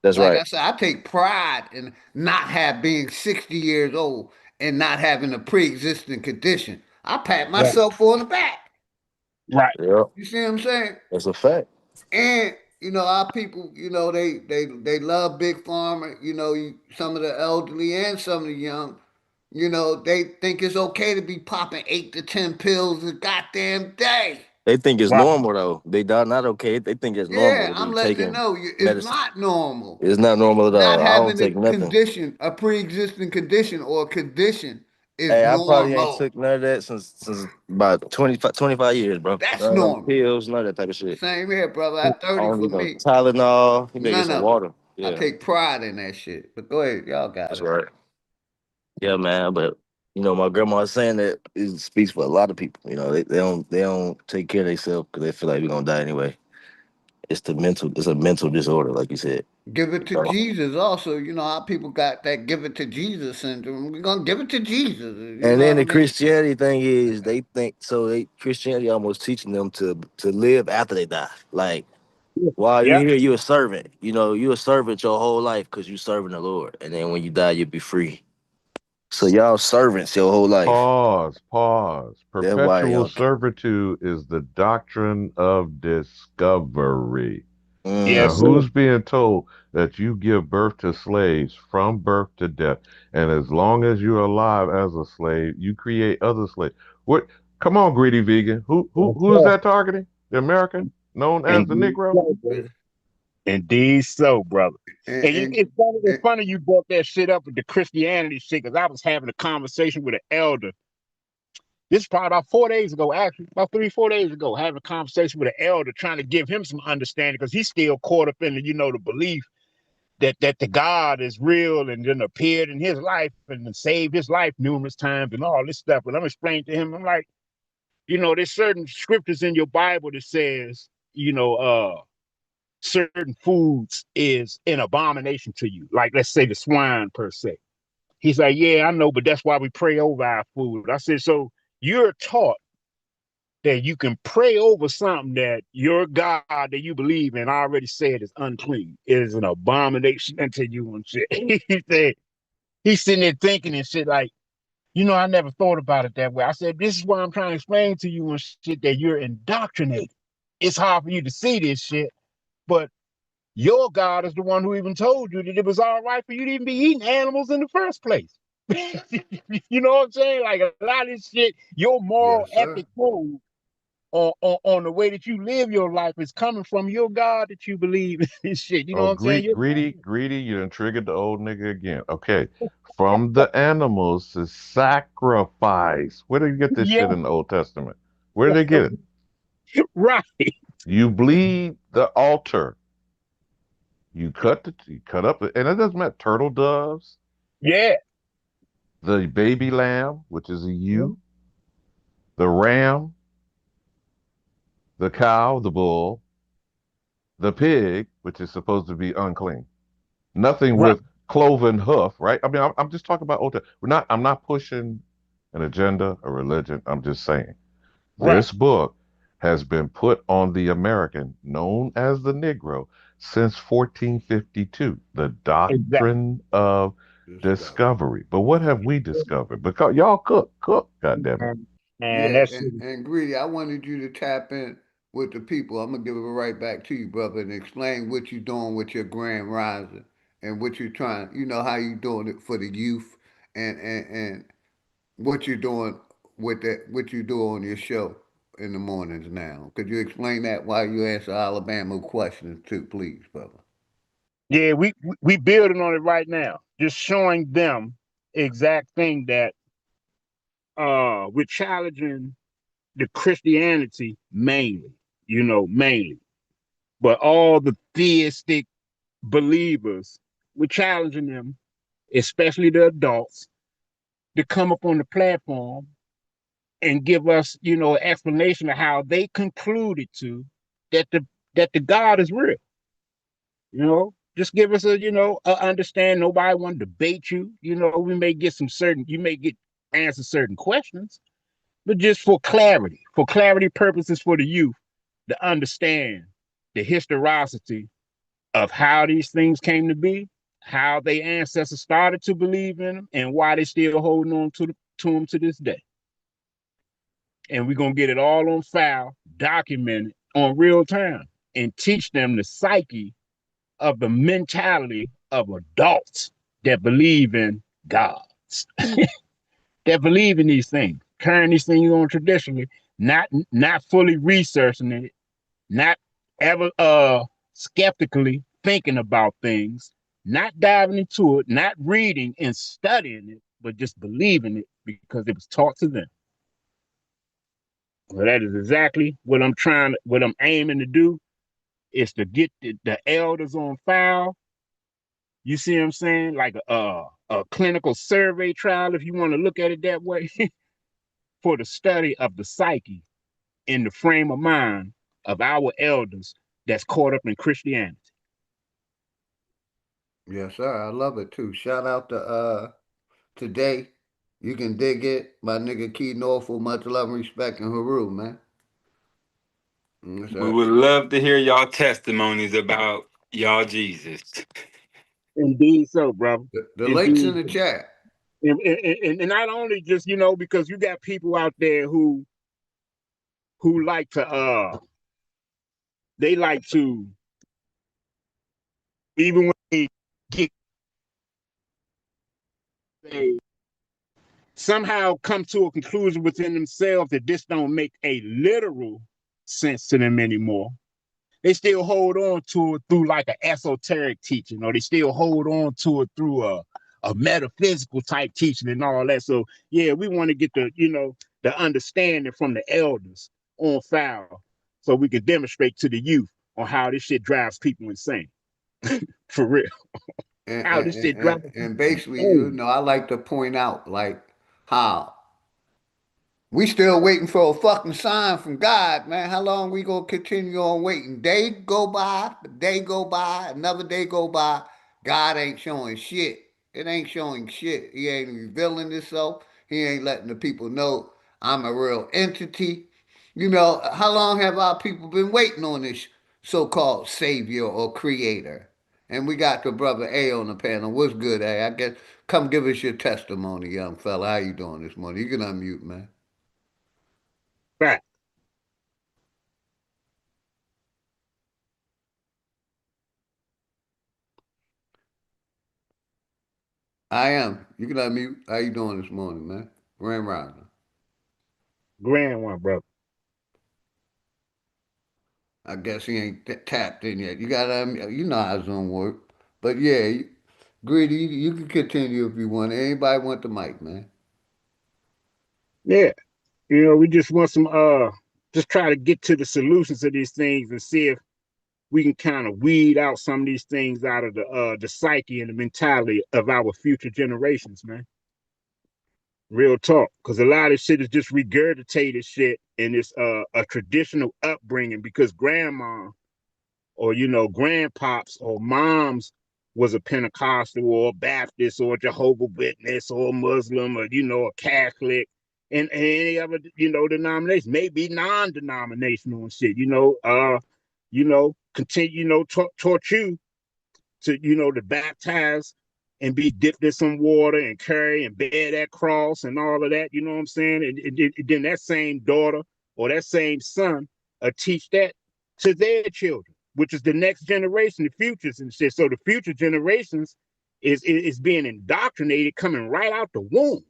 That's Like right. I said, I take pride in not have being 60 years old and not having a pre-existing condition. I pat Right. myself on the back. Right. Yeah, You see what I'm saying? that's a fact. And our people, they love big pharma. Some of the elderly and some of the young. They think it's okay to be popping 8 to 10 pills a goddamn day. They think it's Right. normal though. They not okay. They think it's normal Yeah, to I'm be letting you taking know it's medicine. not normal. It's not normal at Not all. I don't having a take nothing. condition, a pre-existing condition or a condition is Hey, I probably ain't normal. took none of that since about 25 years, bro. That's None of them normal. pills, none of that type of shit. Same here, brother. At I 30 don't for need no me, Tylenol. You better get none some of it. water. I Yeah, take pride in that shit. But go ahead, y'all got that's it. right. Yeah, man. But my grandma was saying that it speaks for a lot of people. They don't take care of themselves because they feel like we're gonna die anyway. It's a mental disorder, like you said. Give it You to know? Jesus also. You know how people got that give it to Jesus syndrome. We're gonna give it to Jesus. You And know then what I the mean? Christianity thing is they think so. Christianity almost teaching them to live after they die. Like while you Yeah. here, you're a servant. You're a servant your whole life because you serving the Lord. And then when you die, you'll be free. So y'all servants your whole life. Pause. That's why Perpetual y'all. servitude is the doctrine of discovery. Now, Yes, Mm, sir. who's being told that you give birth to slaves from birth to death? And as long as you're alive as a slave, you create other slaves. What? Come on, greedy vegan. Who is that targeting? The American, known as the Indeed Negro? so, brother. Indeed so, brother. And, And and, it's funny, it's and funny you brought that shit up with the Christianity shit, because I was having a conversation with an elder. This is probably about 4 days ago, actually, about 3, 4 days ago, having a conversation with an elder, trying to give him some understanding, because he's still caught up in the belief that the God is real and then appeared in his life and then saved his life numerous times and all this stuff. But I'm explaining to him, I'm like, there's certain scriptures in your Bible that says, certain foods is an abomination to you. Like, let's say the swine per se. He's like, yeah, I know, but that's why we pray over our food. I said, so you're taught that you can pray over something that your God that you believe in already said is unclean. It is an abomination unto you and shit. He said, he's sitting there thinking and shit like, I never thought about it that way. I said, this is why I'm trying to explain to you and shit that you're indoctrinated. It's hard for you to see this shit, but your God is the one who even told you that it was all right for you to even be eating animals in the first place. You know what I'm saying? Like a lot of this shit, your moral yes, sir. ethic code on the way that you live your life is coming from your God that you believe in shit. You know Oh, what I'm saying? greedy, you done triggered the old nigga again. Okay. From the animals to sacrifice. Where do you get this Yeah, shit in the Old Testament? Where did they get it? right. You bleed the altar. You cut up, and it doesn't matter. Turtle doves, Yeah. the baby lamb, which is a ewe, the ram, the cow, the bull, the pig, which is supposed to be unclean. Nothing Right. with cloven hoof, right? I mean, I'm just talking about Old Testament. I'm not pushing an agenda, a religion. I'm just saying Right. this book has been put on the American, known as the Negro, since 1452. The Exactly. doctrine of discovery. But what have we discovered? Because y'all cook, goddammit. And Yeah, that's and Greedy, I wanted you to tap in with the people. I'm gonna give it right back to you, brother, and explain what you're doing with your grand rising and what you're trying. You know how you doing it for the youth, and what you're doing with that, what you do on your show in the mornings now. Could you explain that while you answer Alabama questions too, please, brother? yeah, we building on it right now. Just showing them exact thing that we're challenging the Christianity mainly, mainly. But all the theistic believers, we're challenging them, especially the adults, to come up on the platform and give us, an explanation of how they concluded to that the God is real. Just give us a understand. Nobody want to debate you. We may get you may get answer certain questions, but just for clarity purposes for the youth to understand the historicity of how these things came to be, how their ancestors started to believe in them, and why they still holding on to them to this day. And we're gonna get it all on file, documented on real time, and teach them the psyche of the mentality of adults that believe in gods, that believe in these things, carrying these things on traditionally, not fully researching it, not ever skeptically thinking about things, not diving into it, not reading and studying it, but just believing it because it was taught to them. Well, that is exactly what what I'm aiming to do is to get the elders on file. You see what I'm saying? Like a clinical survey trial, if you want to look at it that way, for the study of the psyche in the frame of mind of our elders that's caught up in Christianity. Yes, sir. I love it too. Shout out to today. You can dig it. My nigga Key Norfolk, much love and respect in Haru, man. Yes, We sir. would love to hear y'all testimonies about y'all Jesus. Indeed so, brother. The link's in Indeed. the chat. And not only just, because you got people out there who like to they like to, even when they get, they somehow come to a conclusion within themselves that this don't make a literal sense to them anymore. They still hold on to it through like an esoteric teaching, or they still hold on to it through a metaphysical type teaching and all that. So yeah, we want to get the understanding from the elders on file so we can demonstrate to the youth on how this shit drives people insane. For real. And, How and, this shit and, drives and people basically, insane. I like to point out like how we still waiting for a fucking sign from God, man. How long we gonna continue on waiting? Day go by, day go by, another day go by. God ain't showing shit. It ain't showing shit. He ain't revealing himself. He ain't letting the people know I'm a real entity. How long have our people been waiting on this so-called savior or creator? And we got the brother A on the panel. What's good, A? I guess come give us your testimony, young fella. How you doing this morning? You can unmute, man. Right. I am. You can unmute. How you doing this morning, man? Grand Rising. Grand one, brother. I guess he ain't tapped in yet. You got to, you know how Zoom work. But yeah, Greedy, you can continue if you want. Anybody want the mic, man? Yeah. We just want some just try to get to the solutions to these things and see if we can kind of weed out some of these things out of the psyche and the mentality of our future generations, man. Real talk, because a lot of shit is just regurgitated shit, and it's a traditional upbringing because grandma or grandpops or moms was a Pentecostal or a Baptist or a Jehovah Witness or a Muslim or a Catholic and any other denomination, maybe non-denominational and shit. Continue taught you to baptize and be dipped in some water and carry and bear that cross and all of that. You know what I'm saying? And then that same daughter or that same son teach that to their children, which is the next generation, the futures and shit. So the future generations is being indoctrinated coming right out the womb,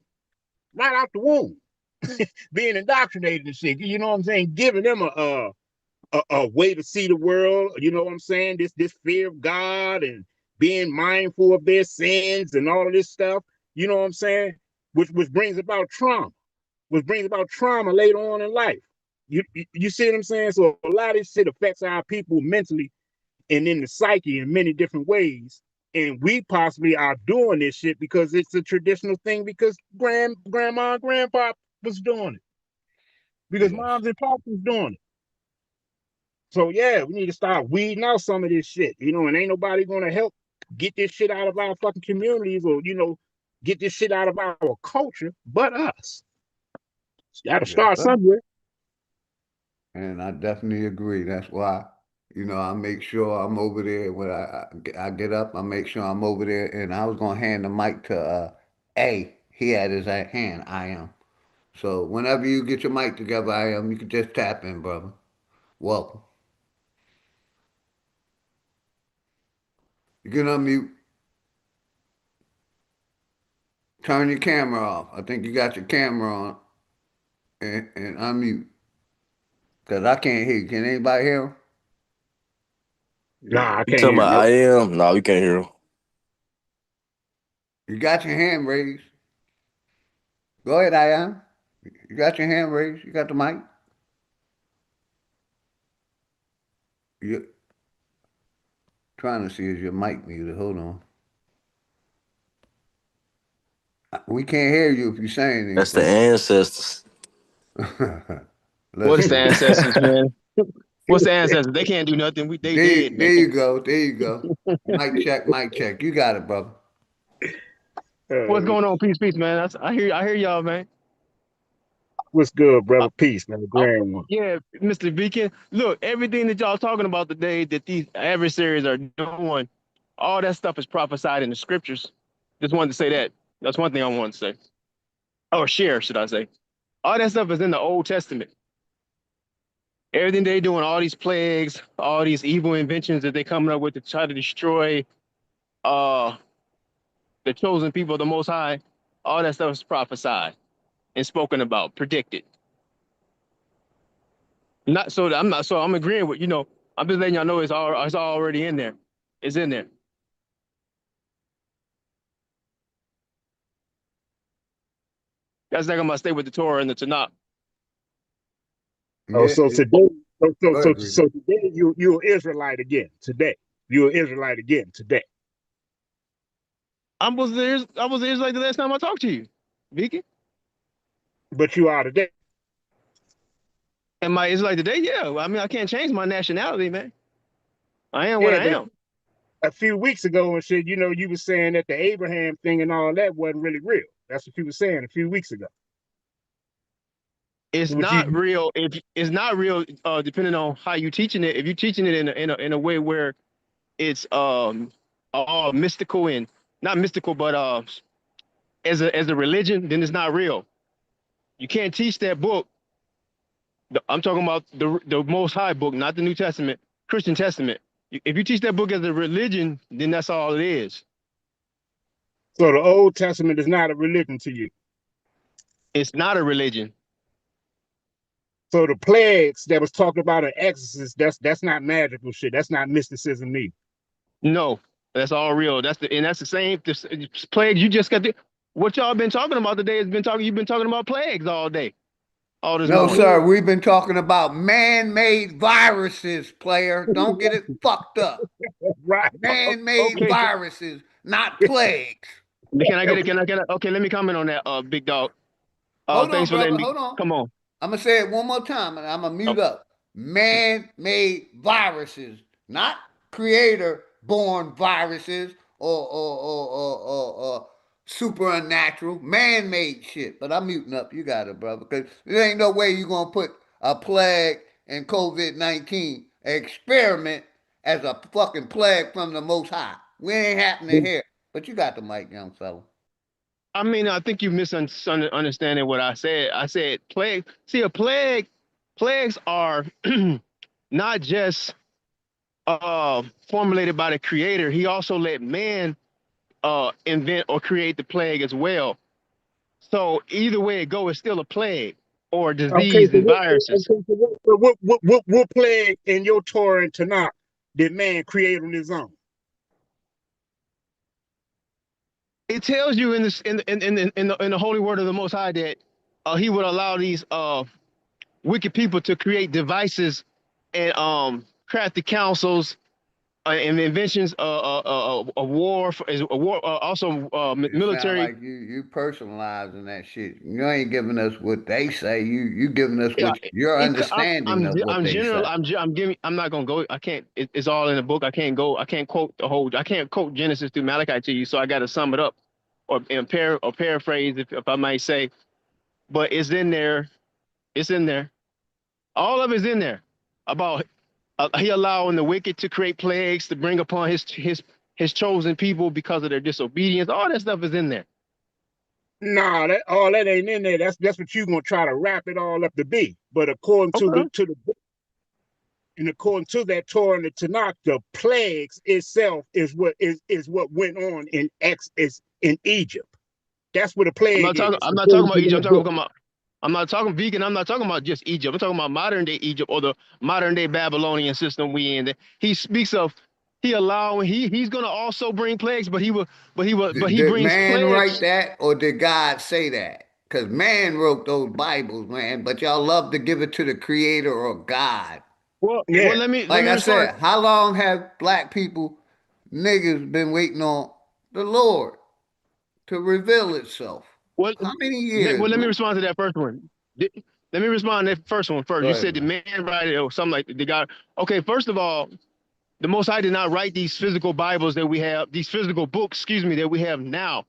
being indoctrinated and shit. You know what I'm saying? Giving them a way to see the world. You know what I'm saying? This fear of God and being mindful of their sins and all of this stuff. You know what I'm saying? Which brings about trauma. Which brings about trauma later on in life. You see what I'm saying? So a lot of this shit affects our people mentally and in the psyche in many different ways. And we possibly are doing this shit because it's a traditional thing because grandma and grandpa was doing it. Because Yes. moms and pops was doing it. So yeah, we need to start weeding out some of this shit, and ain't nobody gonna help get this shit out of our fucking communities or get this shit out of our culture but us. It's gotta Yes, start sir. somewhere. And I definitely agree. That's why, I make sure I'm over there when I get up. I make sure I'm over there, and I was gonna hand the mic to A. He had his hand. I am. So whenever you get your mic together, I am. You can just tap in, brother. Welcome. You can unmute. Turn your camera off. I think you got your camera on, and unmute. Cause I can't hear you. Can anybody hear him? Nah, I You can't talking hear him. about I Nope. am? No, we can't hear him. You got your hand raised. Go ahead, Ian. You got your hand raised. You got the mic. You're trying to see is your mic muted. Hold on. We can't hear you if you're saying That's the anything. ancestors. Let's What is the see. ancestors, man? What's the ancestors? They can't do nothing. They dead, man. There you go. There you go. Mic check, mic check. You got it, brother. What's going on? Peace, peace, man. I hear y'all, man. What's good, brother? Peace, man. The grand one. Yeah, Mr. Beacon. Look, everything that y'all talking about today that these adversaries are doing, all that stuff is prophesied in the scriptures. Just wanted to say that. That's one thing I wanted to say. Or share, should I say. All that stuff is in the Old Testament. Everything they doing, all these plagues, all these evil inventions that they coming up with to try to destroy uh the chosen people of the Most High, all that stuff is prophesied and spoken about, predicted. Not so I'm not so I'm agreeing with I'm just letting y'all know it's already in there. It's in there. That's like I'm gonna stay with the Torah and the Tanakh. Oh, Yeah. so today, Go ahead, Greedy. so today you're an Israelite again. Today you're an Israelite again. Today. I was the Israelite the last time I talked to you, Vicky. But you are today. Am I Israelite today? Yeah. I mean, I can't change my nationality, man. I am what Yeah, I but am. a few weeks ago and shit, you were saying that the Abraham thing and all that wasn't really real. That's what you were saying a few weeks ago. It's What not you real. If it's not real, depending on how you teaching it. If you're teaching it in a way where it's all mystical and not mystical, but as a religion, then it's not real. You can't teach that book. I'm talking about the Most High book, not the New Testament, Christian Testament. If you teach that book as a religion, then that's all it is. So the Old Testament is not a religion to you. It's not a religion. So the plagues that was talked about in Exodus, that's not magical shit. That's not mysticism either. No, that's all real. That's the same plagues you just got. What y'all been talking about today has been talking. You've been talking about plagues all day, all this No, morning. sir. We've been talking about man-made viruses, player. Don't get it fucked up. Right. Man-made Okay, so viruses, not plagues. can I get it? Can I get it? Okay, let me comment on that, big dog. Hold on, Thanks for letting brother. me Hold on. come on. I'm gonna say it one more time, and I'm gonna Oh, mute up. Man-made viruses, not creator-born viruses or super unnatural. Man-made shit. But I'm muting up. You got it, brother. Because there ain't no way you're gonna put a plague and COVID-19 experiment as a fucking plague from the Most High. We ain't happening here. But you got the mic, young fella. I mean, I think you misunderstanding what I said. I said plague. See, plagues are not just formulated by the creator. He also let man invent or create the plague as well. So either way it go, it's still a plague or Okay, disease and viruses. what plague in your Torah and Tanakh did man create on his own? It tells you in this in the holy word of the Most High that he would allow these wicked people to create devices and crafty councils and inventions of war, also It sound military. like you personalizing that shit. You ain't giving us what they say. You giving us Yeah, what your understanding of what I'm they general. say. I'm giving. I'm not gonna go. I can't. It's all in the book. I can't go. I can't quote the whole. I can't quote Genesis through Malachi to you. So I got to sum it up, or paraphrase, if I might say. But it's in there. It's in there. All of it's in there about he allowing the wicked to create plagues to bring upon his chosen people because of their disobedience. All that stuff is in there. Nah, all that ain't in there. That's what you gonna try to wrap it all up to be. But according to Okay. the book, and according to that Torah and the Tanakh, the plagues itself is what went on is in Egypt. That's what a plague is. I'm not talking According about to Egypt. that book. I'm not talking vegan. I'm not talking about just Egypt. I'm talking about modern day Egypt or the modern day Babylonian system we in. He speaks of he's gonna also bring plagues, but he Did brings man write plagues. that, or did God say that? Because man wrote those Bibles, man, but y'all love to give it to the creator or God. Well, Yeah. let me Like I respond. said, how long have black people, niggas, been waiting on the Lord to reveal itself? Well, How many years, let me man? respond to that first one. Let me respond to that first one first. Go You ahead, said the man. man wrote it or something like the God. Okay, first of all, the Most High did not write these physical Bibles that we have, these physical books, excuse me, that we have now.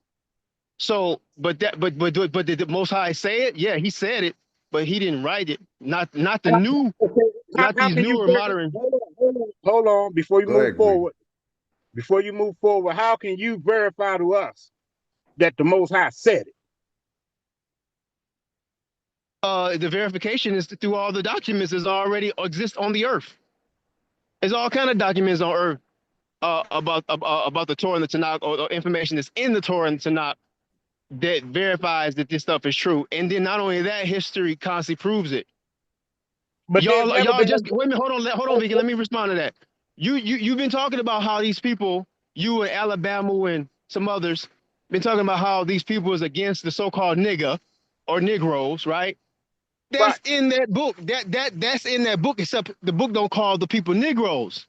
So, but did the Most High say it? Yeah, he said it, but he didn't write it. Not the new, not How these can you newer verify? modern. Hold on. Before you Go move ahead, Green. forward, how can you verify to us that the Most High said it? The verification is through all the documents that already exist on the earth. There's all kind of documents on earth about the Torah and the Tanakh, or information that's in the Torah and Tanakh that verifies that this stuff is true. And then not only that, history constantly proves it. But there's never Y'all been just wait a minute, hold on, Vegan. Let me respond to that. You've been talking about how these people, you and Alabama and some others, been talking about how these people is against the so-called nigga or Negroes, right? That's in that book. That's in that book, except the book don't call the people Negroes.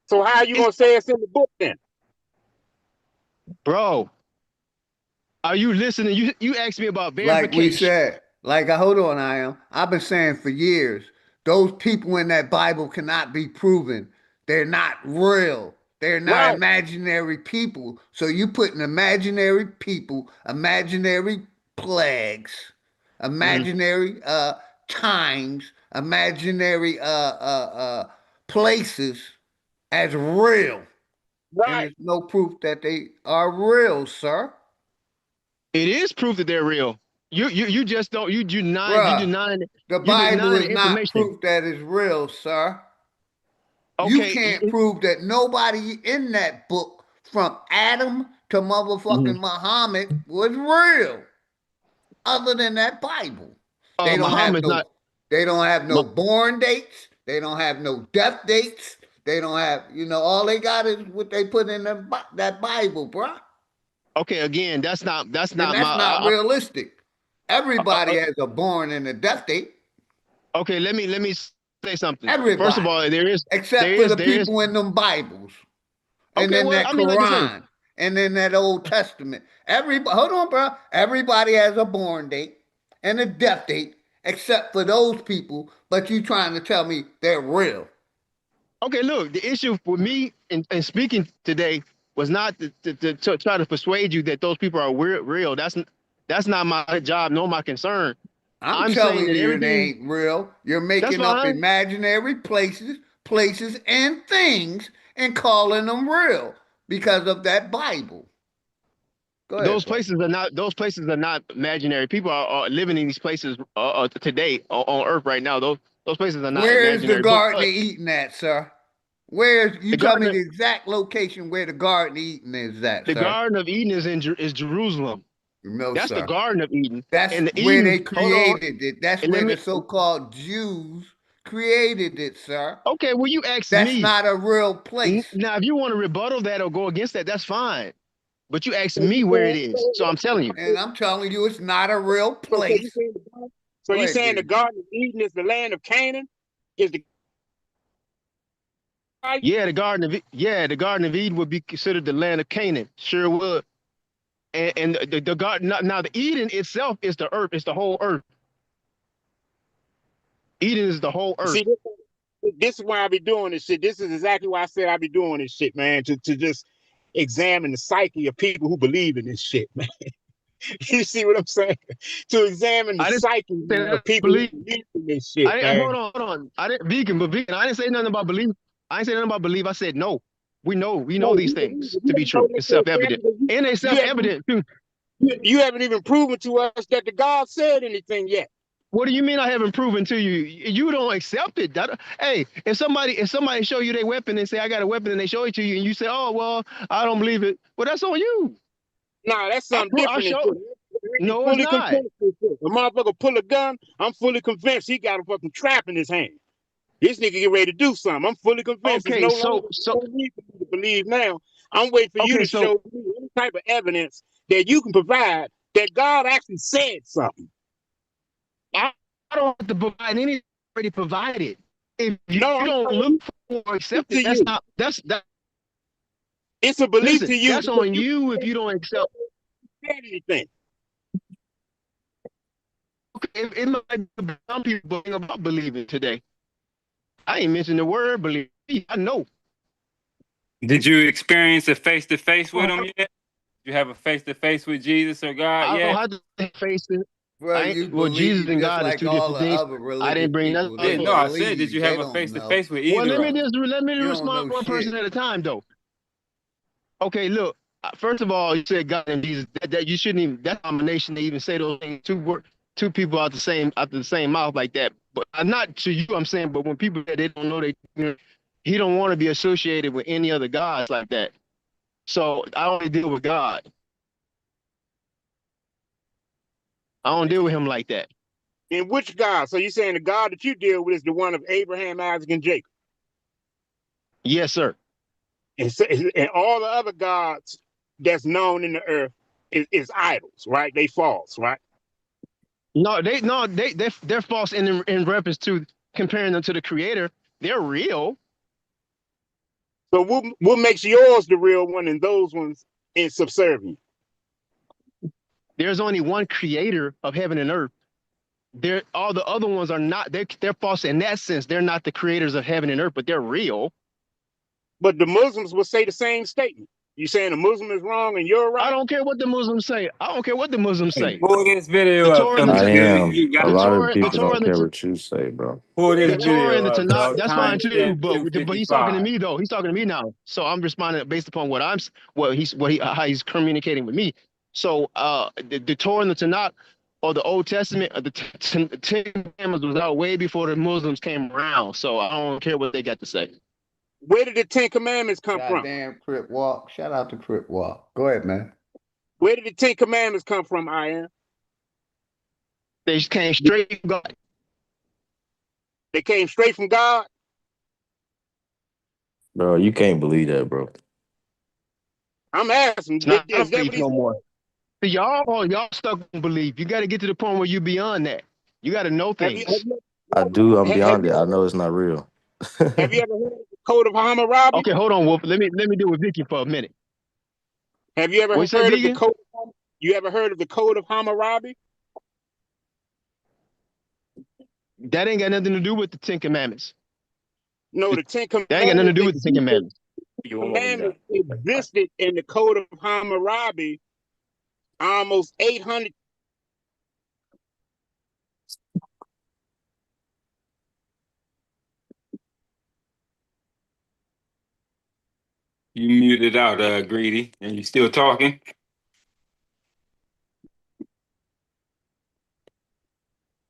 So how are you gonna say it's in the book then? Bro, are you listening? You asked me about Like we verification. said, hold on, I've been saying for years, those people in that Bible cannot be proven. They're not real. They're not Right. imaginary people. So you put an imaginary people, imaginary plagues, imaginary times, imaginary places as real. And Right. there's no proof that they are real, sir. It is proof that they're real. You just don't you deny Bruh, the Bible the is not information. proof that it's real, sir. You Okay. can't prove that nobody in that book, from Adam to motherfucking Muhammad, was real, other than that Bible. They don't have Muhammad's no, not. they don't have no born dates. They don't have no death dates. They don't have, all they got is what they put in that Bible, bruh. Okay, again, that's not And that's not my. realistic. Everybody Uh, has a born and a death date. okay, let me say something. First of all, Everybody, except for the there is. people in them Bibles, and Okay, then well, that I mean, like I say, Quran, and then that Old Testament. Everybody, hold on, bro. Everybody has a born date and a death date, except for those people. But you trying to tell me they're real? okay, look, the issue with me in speaking today was not to try to persuade you that those people are real. That's not my job nor my concern. I'm I'm saying telling that you, it everything. ain't real. You're That's making up fine. imaginary places, and things, and calling them real because of that Bible. Go ahead, bro. Those places are not imaginary. People are living in these places today on Earth right now. Those places are not Where's the imaginary. Garden of But Eden at, sir? Where's you the tell me Garden the of exact location where the Garden of Eden is at, the sir? Garden of Eden is Jerusalem. No, That's the sir. Garden of Eden. That's And the where Eden. they Hold on. created it. That's And let where me. the so-called Jews created it, sir. Okay, well, you asked That's me. not a real place. Now, if you want to rebuttal that or go against that, that's fine. But you asked me where it is, so I'm telling you. And I'm telling you, it's not a real So place. Go you ahead, saying the Green. Garden of Eden is the land of Canaan? Is the right? Yeah, the Garden of Eden would be considered the land of Canaan. Sure would. And the garden now the Eden itself is the earth. It's the whole earth. Eden is the whole earth. See, this is why I be doing this shit. This is exactly why I said I be doing this shit, man. To just examine the psyche of people who believe in this shit, man. You see what I'm saying? To examine the I didn't psyche, say man, of that people who believe. believe in this shit, I didn't man. hold on. I didn't vegan. I didn't say nothing about belief. I didn't say nothing about belief. I said no. We know No, these you believe things it. You to be don't know true. that It's for a fact self-evident. because And it's you haven't self-evident too. you haven't even proven to us that the God said anything yet. What do you mean I haven't proven to you? You don't accept it. Hey, if somebody show you their weapon and say I got a weapon and they show it to you and you say, oh well, I don't believe it. Well, that's on you. Nah, that's I something different than show. shit. I'm No, it's fully not. convinced this shit. A motherfucker pull a gun, I'm fully convinced he got a fucking trap in his hand. This nigga get ready to do something. I'm fully convinced. There's Okay, no longer no need for me to believe now. I'm waiting for you okay, to so show me any type of evidence that you can provide that God actually said something. I don't have to provide anything already provided. If you No, I'm don't saying look for or accept to it, that's you. not that. It's a belief Listen, to you that's because on you you if you don't accept. said anything. Okay, it might be some people about believing today. I ain't mentioned the word believe. I know. Did you experience a face to face with him yet? You have a face to face with Jesus or God I don't yet? have to face it. Bro, you Well, Jesus believe and just God is like two all different the things. other I religious didn't bring that people. up. Yeah, They no, I said, did believe. you They have a don't face to know. face with Well, either of them? let me You don't respond know one shit. person at a time, though. Okay, look. First of all, you said God and Jesus. That you shouldn't even. That combination to even say those things. Two people out the same mouth like that. But I'm not to you. I'm saying, but when people they don't know he don't want to be associated with any other gods like that. So I only deal with God. I don't deal with him like that. And which God? So you're saying the God that you deal with is the one of Abraham, Isaac, and Jacob? Yes, sir. And all the other gods that's known in the earth is idols, right? They false, right? They're false in reference to comparing them to the creator. They're real. So what makes yours the real one and those ones in subservient? There's only one creator of heaven and earth. All the other ones are not. They're false in that sense. They're not the creators of heaven and earth, but they're real. But the Muslims will say the same statement. You saying the Muslim is wrong and you're right? I don't care what the Muslims say. I don't care what the Muslims say. Pull this video The up Torah for and me, I Billy. am. You A got lot it. of The people Torah don't and care the what you say, bro. Pull this Torah video and the up, Tanakh. bro. That's fine too. Timestamp But he's talking to 255. me though. He's talking to me now. So I'm responding based upon how he's communicating with me. So the Torah and the Tanakh or the Old Testament, the Ten Commandments was out way before the Muslims came around. So I don't care what they got to say. Where did the Ten Commandments come from? Goddamn Crip Walk. Shout out to Crip Walk. Go ahead, man. Where did the Ten Commandments come from, I am? They came straight from God. They came straight from God? Bro, you can't believe that, bro. I'm asking. It's not Is that what belief he no said? more. Y'all stuck in belief. You got to get to the point where you beyond that. You got to know Have you, things. I do. I'm have beyond it. you, I know it's not real. have you ever heard of the Code of Hammurabi? Okay, hold on, Wolf. Let me deal with Vicky for a minute. Have you ever What you say, heard of the vegan? Code? You ever heard of the Code of Hammurabi? That ain't got nothing to do with the Ten Commandments. No, the Ten That ain't got nothing to Commandments do with the Ten existed. Commandments. Commandments existed in the Code of Hammurabi almost 800. You muted out, Greedy, and you still talking?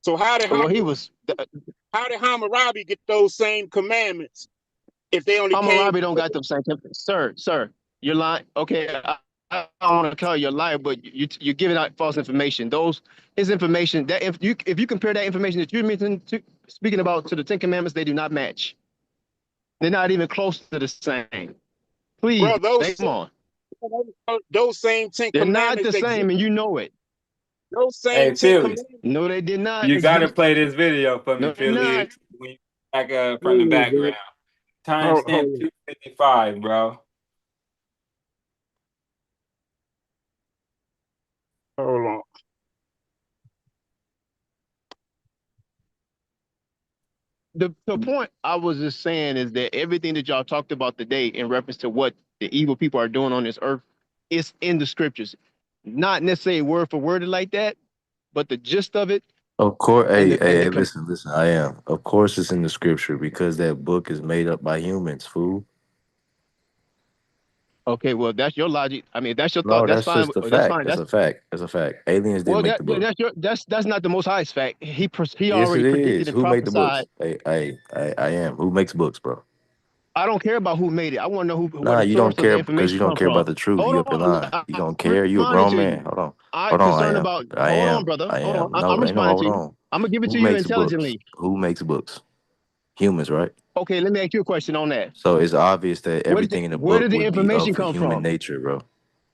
So how did Well, Hammurabi get those same commandments if they only came? Hammurabi don't got them same commandments. Sir, you're lying. Okay, I don't want to call you a liar, but you're giving out false information. His information that if you compare that information that you're speaking about to the Ten Commandments, they do not match. They're not even close to the same. Please, Bro, come on. those same Ten They're not Commandments the same, exist. and you know it. Those same Hey, Ten Philly, Commandments. No, they did not you got to exist. play this video for me, No, they're Philly. not. When you back from the background. Timestamp Hold 255, bro. on. The point I was just saying is that everything that y'all talked about today in reference to what the evil people are doing on this earth is in the scriptures. Not necessarily word for word like that, but the gist of it Of course, and hey, the and hey, the hey, listen. I am. Of course, it's in the scripture because that book is made up by humans, fool. okay, well that's your logic. I mean, that's your thought. No, That's that's fine. just a That's fact. fine. That's a fact. That's a fact. Aliens didn't Well make the book. that's not the Most High's fact. He Yes, it already is. predicted and Who made the prophesied. books? I am. Who makes books, bro? I don't care about who made it. I want to know where Nah, the you don't source of the care because you information don't come care from. about the truth. Hold You up in on, line. You don't I'm care. You a responding grown to man. you. Hold on. I'm Hold on. I concerned am. about. I Hold on, am. brother. I Hold on. am. No, I'm ain't no responding hold to you. on. I'm gonna give it Who to you makes books? intelligently. Who makes books? Humans, right? Okay, let me ask you a question on that. So it's obvious that everything in the Where book did the would be information of come human from? nature, bro.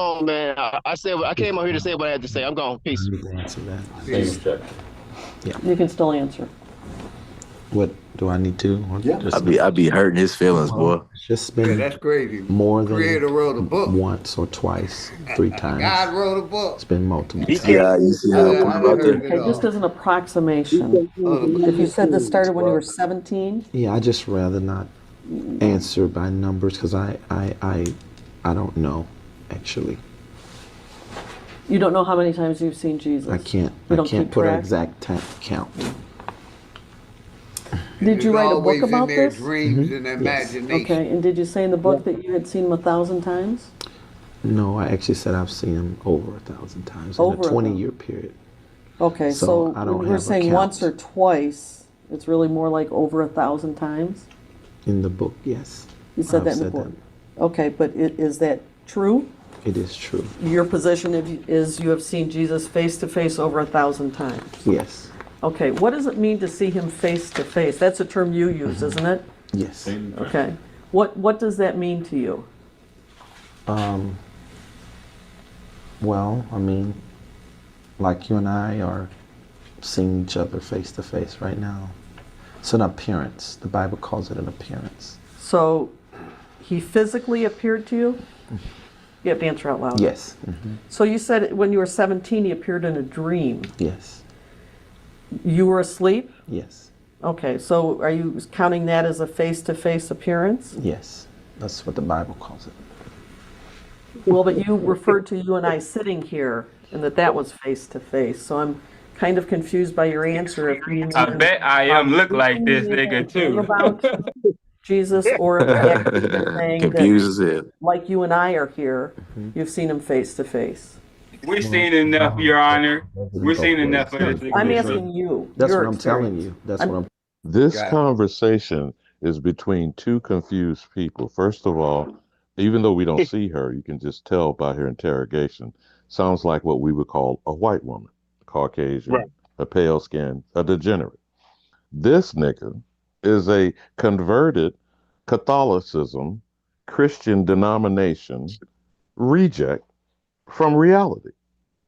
gone, man. I came out here to say what I had to say. I'm gone. Peace. I need to answer that. Peace. You can still answer. What do I need to? Yeah. I'd be hurting his feelings, Well, boy. it's just Yeah, been that's crazy. more than Creator wrote a book. once or twice, 3 God times. wrote a book. It's been multiple You times. you see how I put I him done out heard there? it Okay, just all. as an approximation, if you said this started when you were 17, Yeah, I just rather not answer by numbers because I don't know, actually. you don't know how many times you've seen Jesus. I can't You don't put keep an track? exact count. Did you It's write a book always in about their this? dreams and Yes. imagination. Okay, and did you say in the book that you had seen him 1,000 times? No, I actually said I've seen him over 1,000 times in Over a a 20-year period. Okay, so I when don't you were have a saying count. once or twice, it's really more like over 1,000 times? In the book, yes. You said I've that in the said book. Okay, but is that true? It is true. Your position is you have seen Jesus face to face over 1,000 times. Yes. Okay, what does it mean to see him face to face? That's a term you use, isn't it? Yes. Okay. What does that mean to you? Well, I mean, like you and I are seeing each other face to face right now. It's an appearance. The Bible calls it an appearance. So he physically appeared to you? You have to answer out loud. Yes. So you said when you were 17 he appeared in a dream. Yes. You were asleep? Yes. Okay, so are you counting that as a face-to-face appearance? Yes. That's what the Bible calls it. Well, but you referred to you and I sitting here and that was face-to-face. So I'm kind of confused by your answer if you mean I bet I am look like this nigga too. about Jesus or if you're actually saying that Confused as hell. like you and I are here, you've seen him face-to-face. We've seen enough, Your Honor. We've seen enough of this nigga. I'm asking you. That's your what I'm telling experience. you. That's what I'm. This Got it. conversation is between two confused people. First of all, even though we don't see her, you can just tell by her interrogation. Sounds like what we would call a white woman, Caucasian, Right. a pale skin, a degenerate. This nigga is a converted Catholicism, Christian denomination reject from reality.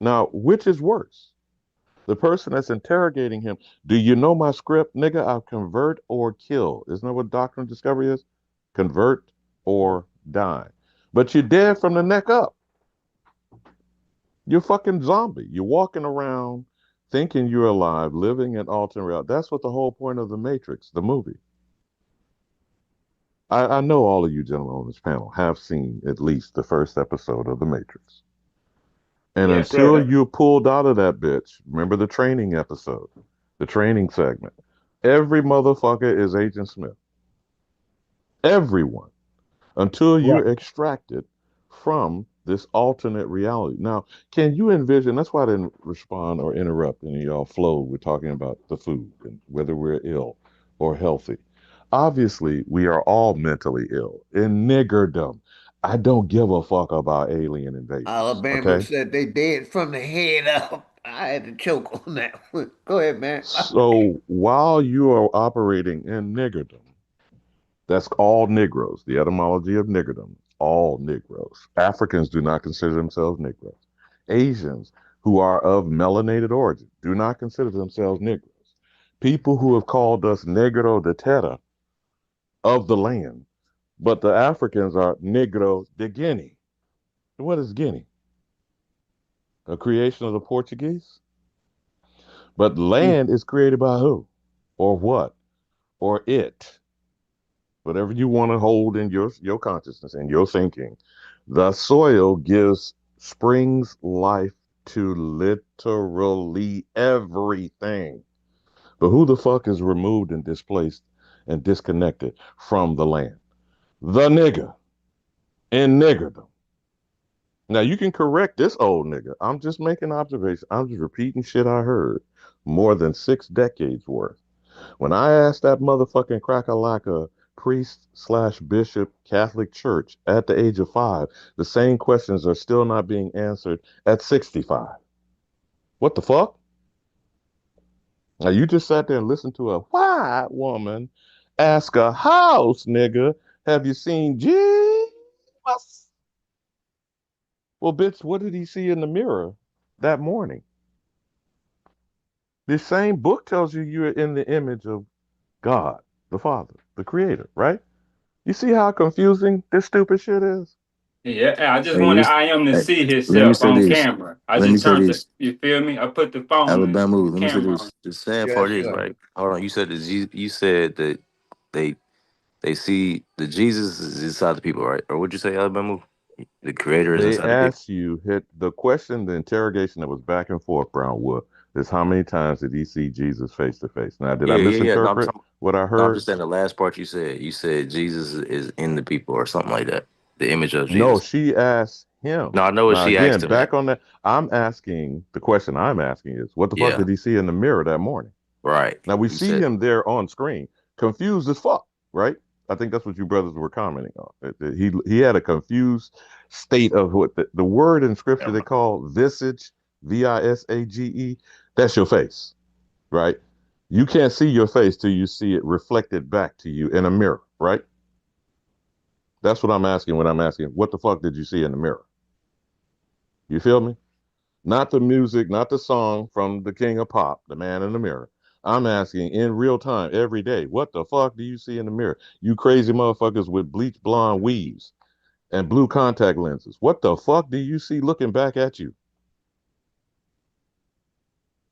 Now, which is worse? The person that's interrogating him, do you know my script? Nigga, I'll convert or kill. Isn't that what doctrine of discovery is? Convert or die. But you're dead from the neck up. You're a fucking zombie. You're walking around thinking you're alive, living in alternate reality. That's what the whole point of The Matrix, the movie. I know all of you gentlemen on this panel have seen at least the first episode of The Matrix. And Yes, until sir. you're pulled out of that bitch, remember the training episode, the training segment. Every motherfucker is Agent Smith. Everyone. Until Right. you're extracted from this alternate reality. Now, can you envision? That's why I didn't respond or interrupt any of y'all flow. We're talking about the food and whether we're ill or healthy. Obviously, we are all mentally ill in niggerdom. I don't give a fuck about alien invasions. Alabama Okay. said they dead from the head up. I had to choke on that one. Go ahead, man. So while you are operating in niggerdom, that's all Negroes. The etymology of niggerdom, all Negroes. Africans do not consider themselves Negroes. Asians who are of melanated origin do not consider themselves Negroes. People who have called us Negro de Terra, of the land, but the Africans are Negro de Guinea. What is Guinea? A creation of the Portuguese? But land is created by who? Or what? Or it? Whatever you want to hold in your consciousness and your thinking. The soil gives springs life to literally everything. But who the fuck is removed and displaced and disconnected from the land? The nigga in niggerdom. Now you can correct this old nigga. I'm just making observations. I'm just repeating shit I heard more than 6 decades worth. When I asked that motherfucking cracker priest slash bishop Catholic Church at the age of 5, the same questions are still not being answered at 65. What the fuck? Now you just sat there and listened to a white woman ask a house nigga, have you seen Jesus? Well, bitch, what did he see in the mirror that morning? This same book tells you you're in the image of God, the Father, the Creator, right? You see how confusing this stupid shit is? Yeah, I just Hey, wanted let I am to hey, see let me himself say on this. camera. I Let me just say turned it, this. you feel me? I put the phone and Alabama, the let me say camera on. this. The sad Yes, part is, sir. right? Hold on. You said that you said that they they see the Jesus is inside the people, right? Or what'd you say, Alabama? The creator is They inside the people. asked you, hit the question, the interrogation that was back and forth, Brownwood, is how many times did he see Jesus face to face? Now, did I Yeah. No, misinterpret what I no, I'm heard? just saying the last part you said. You said Jesus is in the people or something like that. The image of No, Jesus. she asked him. No, I know what Now, she asked again, him that. back on that, I'm asking the question I'm asking is, what the fuck Yeah, did he see in the mirror that morning? right. Now, we You see said him there on screen, confused as fuck, right? I think that's what you brothers were commenting on. He had a confused state of what the word in scripture they call visage, visage. That's your face, right? You can't see your face till you see it reflected back to you in a mirror, right? That's what I'm asking when I'm asking, what the fuck did you see in the mirror? You feel me? Not the music, not the song from the King of Pop, the man in the mirror. I'm asking in real time every day, what the fuck do you see in the mirror? You crazy motherfuckers with bleach blonde weaves and blue contact lenses. What the fuck do you see looking back at you?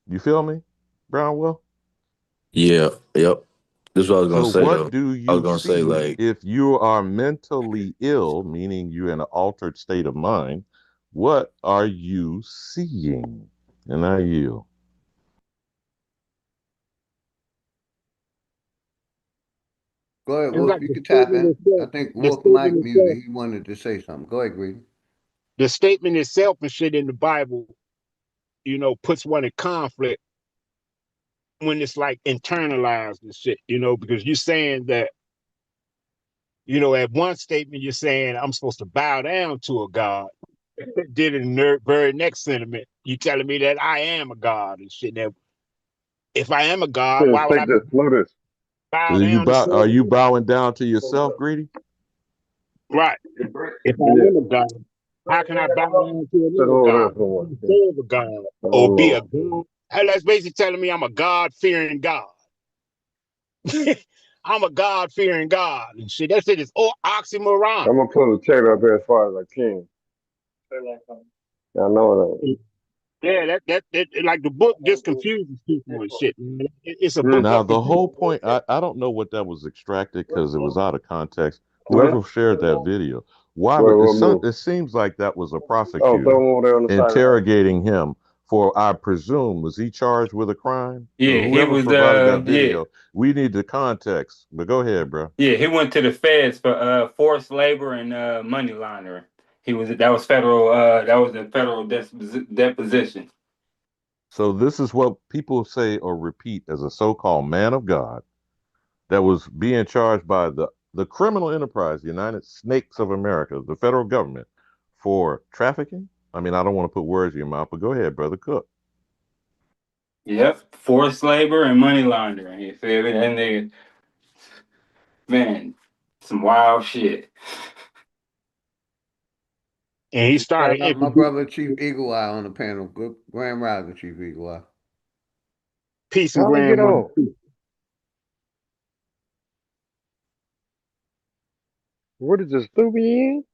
You feel me, Brownwell? yeah, yep. This is what I was gonna So say what though. do I was you gonna say see like, if you are mentally ill, meaning you're in an altered state of mind? What are you seeing? And I yield. Go ahead, It's Wolf. like You can tap in. I think the Wolf statement Mike itself, muted. He wanted to say something. Go ahead, Greedy. the statement itself and shit in the Bible, puts one in conflict when it's like internalized and shit, because you're saying that, at one statement you're saying I'm supposed to bow down to a god. Then in the very next sentiment, you telling me that I am a god and shit. Now, if I am a god, why would I bow down to Are something? you bowing down to yourself, Greedy? Right. If I am a god, how can I bow down to another god? How can I serve a god or be a god? That's basically telling me I'm a God fearing God. I'm a God fearing God and shit. That shit is oxymoron. I'm gonna pull the tape up here as far as I can. I know that. Yeah, that like the book just confuses people and shit. It's a book Now, of the whole confusion. point, I don't know what that was extracted because it was out of context. What? Whoever shared that video, why would What move? it seems like that was a Oh, throw prosecutor them over there on the side of the house. interrogating him for, I presume, was he charged with a crime? Yeah, he Whoever was provided that yeah. video, we need the context. But go ahead, bro. Yeah, he went to the feds for forced labor and money laundering. That was federal that was a federal deposition. So this is what people say or repeat as a so-called man of God that was being charged by the criminal enterprise, the United Snakes of America, the federal government, for trafficking. I mean, I don't want to put words in your mouth, but go ahead, brother Cook. Yep, forced labor and money laundering. You feel me? And they, man, some wild shit. And he started Shout out my introducing brother Chief Eagle Eye on the panel. Good Grand Rising, Chief Eagle Eye. peace and How they get grandma. on? What is this, stupid in?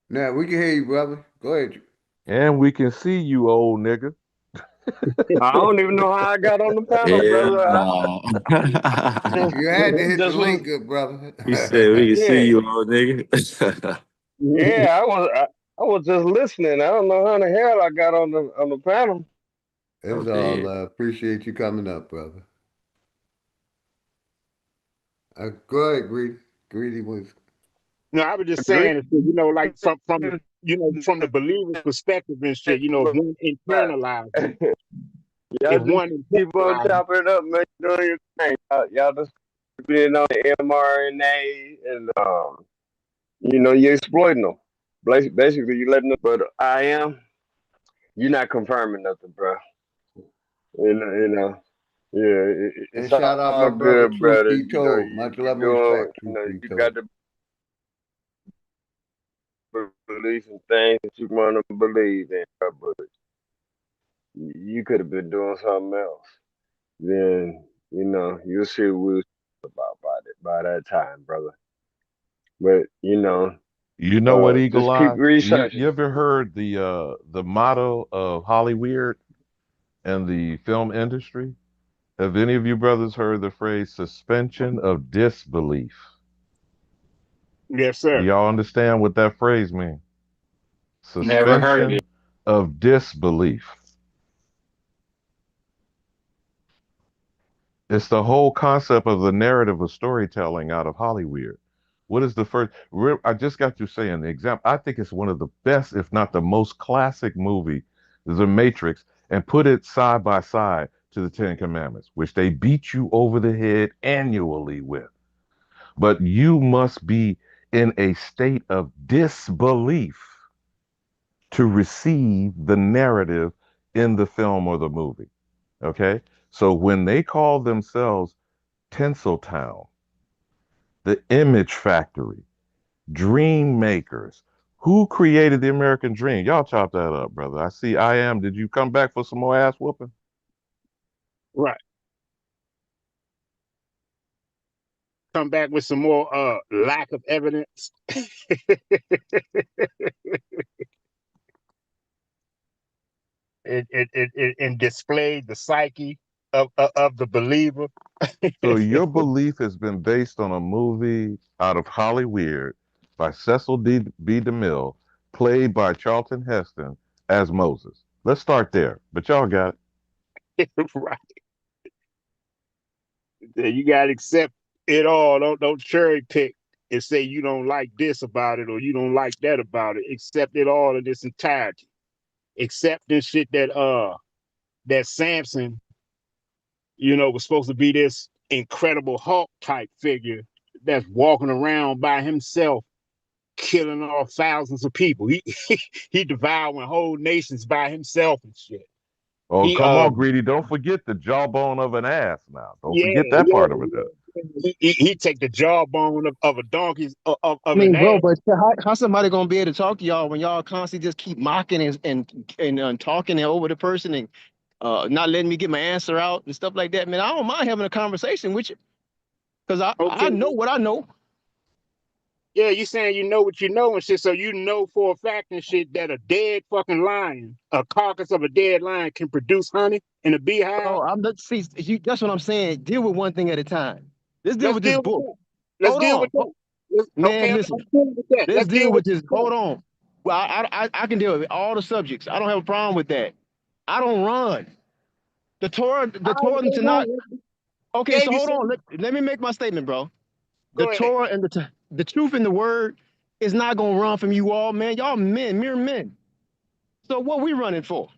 Now we can hear you, brother. Go ahead. And we can see you, old nigga. I don't even know how I got on the panel, hell brother. no. You had to hit the Just was, link, good brother. He said we can see yeah, you, old nigga. yeah. I was just listening. I don't know how the hell I got on the panel. It's I'm all dead. appreciate you coming up, brother. Go ahead, Greedy. Greedy was. No, I was just Agree? saying, like from the believer's perspective and shit, if one internalizes it, Y'all if just one keep on internalizes chopping it up, man. Doing your thing. Y'all just being on the mRNA and you're exploiting them. Basically, you letting them. But I am. You're not confirming nothing, bro. Yeah. And It's shout out all my brother good, Truth brother. Be Told. Much You love and doing. respect, Truth Be You got Told. the beliefs and things that you want to believe in, bro. But you could have been doing something else. Then you'll see what we was about it by that time, brother. But You know what, Eagle just keep Eye? You researching. ever heard the motto of Hollywood and the film industry? Have any of you brothers heard the phrase suspension of disbelief? Yes, Do sir. y'all understand what that phrase means? Never heard Suspension it. of disbelief. It's the whole concept of the narrative of storytelling out of Hollywood. What is the first? I just got you saying the example. I think it's one of the best, if not the most classic movie, The Matrix, and put it side by side to the Ten Commandments, which they beat you over the head annually with. But you must be in a state of disbelief to receive the narrative in the film or the movie. Okay? So when they call themselves Tinseltown, the Image Factory, Dream Makers, who created the American Dream? Y'all chop that up, brother. I see I am. Did you come back for some more ass whooping? Right. Come back with some more lack of evidence. It and display the psyche of the believer. So your belief has been based on a movie out of Hollywood by B. DeMille, played by Charlton Heston as Moses. Let's start there. But y'all got it. Right. You gotta accept it all. Don't cherry pick and say you don't like this about it or you don't like that about it. Accept it all in its entirety. Accept this shit that Samson, was supposed to be this incredible Hulk type figure that's walking around by himself, killing off thousands of people. He devouring whole nations by himself and shit. Oh, He come on, Greedy. Don't forget the jawbone of an ass now. Don't yeah, forget that yeah, part of it. Though. he take the jawbone of a donkey's I of an mean, bro, ass. but how somebody gonna be able to talk to y'all when y'all constantly just keep mocking and talking over the person and not letting me get my answer out and stuff like that, man? I don't mind having a conversation with you because I Okay. know what I know. Yeah, you saying you know what you know and shit, so you know for a fact and shit that a dead fucking lion, a carcass of a dead lion, can produce honey in a beehive. Bro, that's what I'm saying. Deal with one thing at a time. Let's deal Let's with this deal with book. that. Let's Hold deal on. with that. Okay, Man, let's listen. deal with that. Let's Let's deal deal with with this. that. Hold on. Well, I can deal with all the subjects. I don't have a problem with that. I don't run. The Torah and Tanakh. Okay, Gave so you hold on. some. Let me make my statement, bro. The Go ahead. Torah and the truth in the word is not gonna run from you all, man. Y'all men, mere men. So what we running for?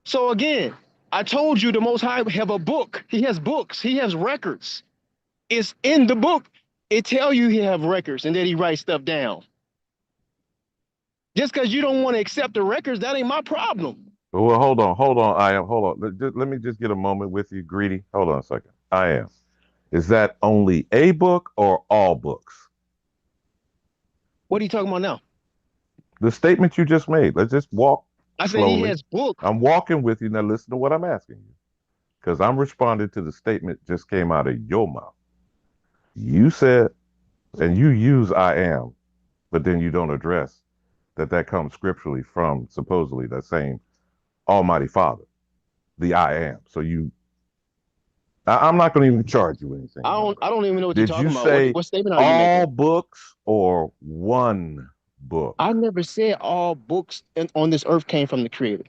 So again, I told you the Most High have a book. He has books. He has records. It's in the book. It tell you he have records and that he writes stuff down. Just because you don't want to accept the records, that ain't my problem. Well, hold on. I am. Hold on. Let me just get a moment with you, Greedy. Hold on a second. I am. Is that only a book or all books? What are you talking about now? The statement you just made. Let's just walk I said he slowly. has books. I'm walking with you. Now listen to what I'm asking you. Because I'm responding to the statement just came out of your mouth. You said, and you use I am, but then you don't address that comes scripturally from supposedly that same Almighty Father, the I am. So I'm not going to even charge you anything, young I brother. don't even know what you're Did you talking about. What say what statement are you all making? books or one book? I never said all books on this earth came from the Creator.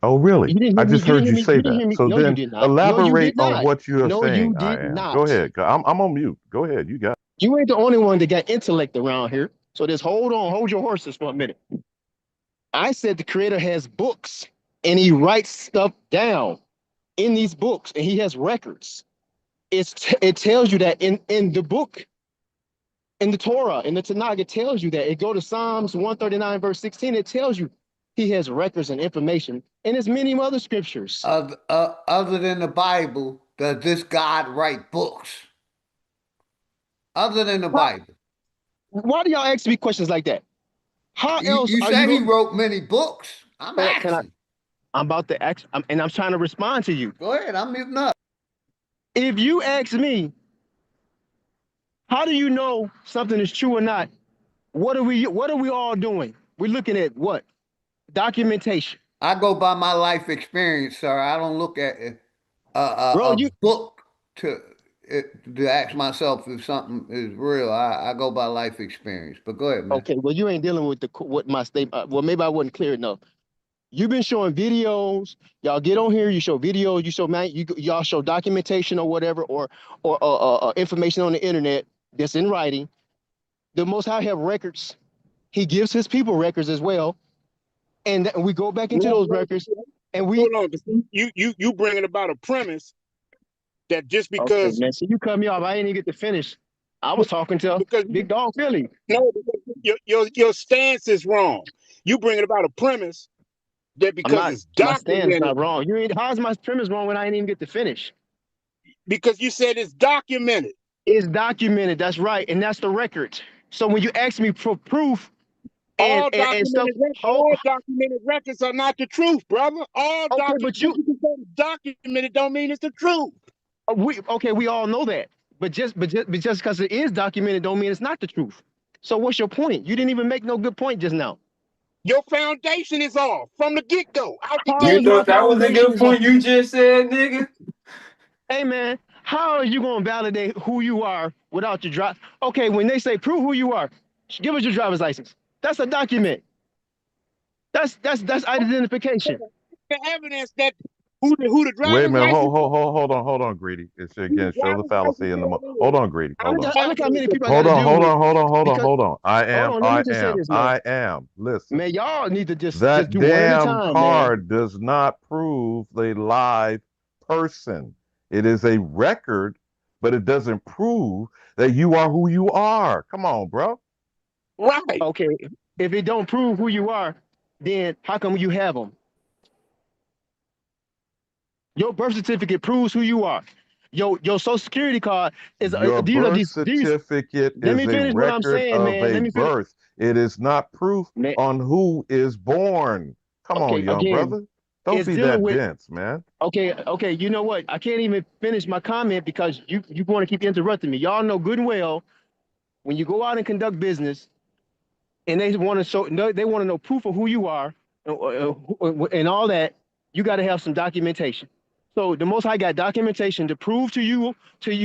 Oh, really? You didn't I hear me. just You didn't heard hear you me. say You didn't that. hear me. So No, you then did not. No, you elaborate did on not. what you are No, you saying, I did am. Go not. ahead. I'm on mute. Go ahead. You got it. You ain't the only one that got intellect around here. So just hold on, hold your horses for a minute. I said the Creator has books and he writes stuff down in these books and he has records. It tells you that in the book, in the Torah, in the Tanakh, it tells you that. It go to Psalms 139, verse 16, it tells you he has records and information, and there's many other scriptures. Other than the Bible, does this God write books? Other than the Bible. Why do y'all ask me questions like that? How else You are you said he going wrote many books. I'm can I asking. I'm about to ask, and I'm trying to respond to you. Go ahead, I'm muting up. If you ask me, how do you know something is true or not? What are we all doing? We're looking at what? Documentation. I go by my life experience, sir. I don't look at Bro, a you book to ask myself if something is real. I go by life experience. But go ahead, man. okay? Well, you ain't dealing with what my statement. Well, maybe I wasn't clear enough. You've been showing videos. Y'all get on here. You show videos. You show y'all show documentation or whatever, or information on the internet that's in writing. The Most High have records. He gives his people records as well, and we go back into those records, and we Hold on, you bringing about a premise that just okay, because man. So you cut me off. I didn't even get to finish. I was talking to because Big Dog Philly. no, your stance is wrong. You bringing about a premise that I'm because not. it's My stand is documented, not wrong. You ain't. How's my premise wrong when I didn't even get to finish? because you said it's documented. It's documented. That's right, and that's the record. So when you ask me for proof and stuff, All documented records are not the truth, brother. All okay, but you documented don't mean it's the truth. we all know that. But just because it is documented don't mean it's not the truth. So what's your point? You didn't even make no good point just now. Your foundation is off from the get-go. Out the How You gate. is my thought that was a foundation good is on? point you just said, nigga? Hey man, how are you gonna validate who you are without your drive? Okay, when they say prove who you are, give us your driver's license. That's a document. That's identification. The evidence that who the Wait a driver's minute. license is, Hold on, Greedy. It's who the again. Show the driver's fallacy license in the. is. Hold on, Greedy. How Hold on. the I look how many people I got Hold to on. deal with because Hold on. hold on, let me just say this, man. I am. Listen. Man, y'all need to just That do one at a damn time, man. card does not prove the live person. It is a record, but it doesn't prove that you are who you are. Come on, bro. right. Okay, if it don't prove who you are, then how come you have them? Your birth certificate proves who you are. Your social security card is Your these are birth these. certificate Let is me a finish what I'm record saying, of man. a Let me finish. birth. It is not proof Man, on who is born. Come on, okay, young again, brother. Don't it's be dealing that with. dense, man. Okay. You know what? I can't even finish my comment because you want to keep interrupting me. Y'all know good and well when you go out and conduct business, and they want to show they want to know proof of who you are and all that. You got to have some documentation. So the Most High got documentation to prove to you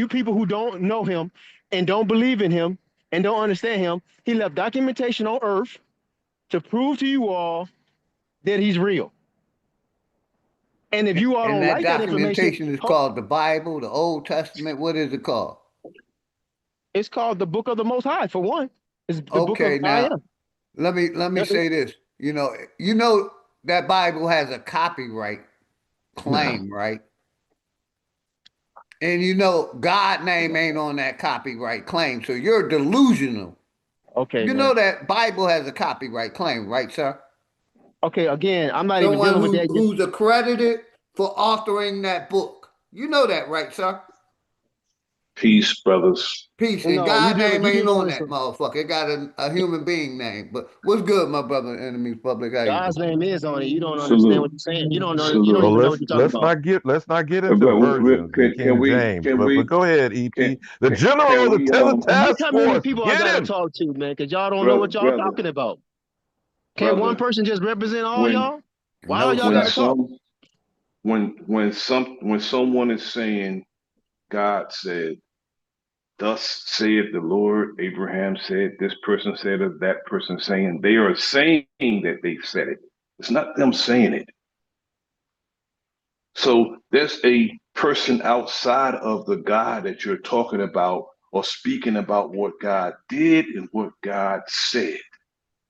people who don't know Him and don't believe in Him and don't understand Him. He left documentation on earth to prove to you all that He's real. And if you all And don't that like that information, documentation is called the Bible, the Old Testament. What is it called? it's called the Book of the Most High for one. It's the Book of Okay, I now Am. let me say this. You know that Bible has a copyright claim, right? And you know God name ain't on that copyright claim, so you're delusional. Okay, You know man. that Bible has a copyright claim, right, sir? Okay, again, I'm not even Someone dealing with that. who's accredited for authoring that book. You know that, right, sir? Peace, brothers. Peace. And No, God name you ain't dealing on with that some. motherfucker. It got a human being name. But what's good, my brother, enemies public? How you God's doing? name is on it. You don't understand what Salute. you're saying. You don't know. You don't So Salute. even know what you're talking about. let's not get into versions in King James. But go ahead, EP. The can general, we the Look task how many force. people I Get gotta him. talk to, man, because y'all don't know brother what y'all brother talking about. Can't one brother person just represent all when y'all? Why all No, y'all when gotta sir. talk? some when someone is saying God said, thus saith the Lord, Abraham said, this person said it, that person saying, they are saying that they said it. It's not them saying it. So there's a person outside of the God that you're talking about or speaking about what God did and what God said.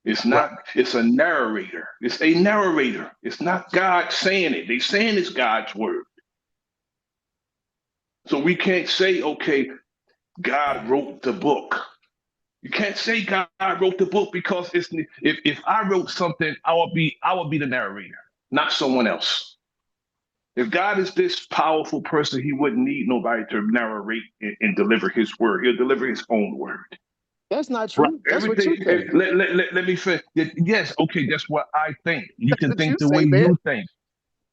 It's not, it's a narrator. It's a narrator. It's not God saying it. They saying it's God's word. So we can't say, okay, God wrote the book. You can't say God wrote the book because it's if I wrote something, I would be the narrator, not someone else. If God is this powerful person, he wouldn't need nobody to narrate and deliver his word. He'll deliver his own word. That's not true. That's what you Everything, say. let me finish. Yes, okay, that's what I think. You That's can what you think the way say, man. you think.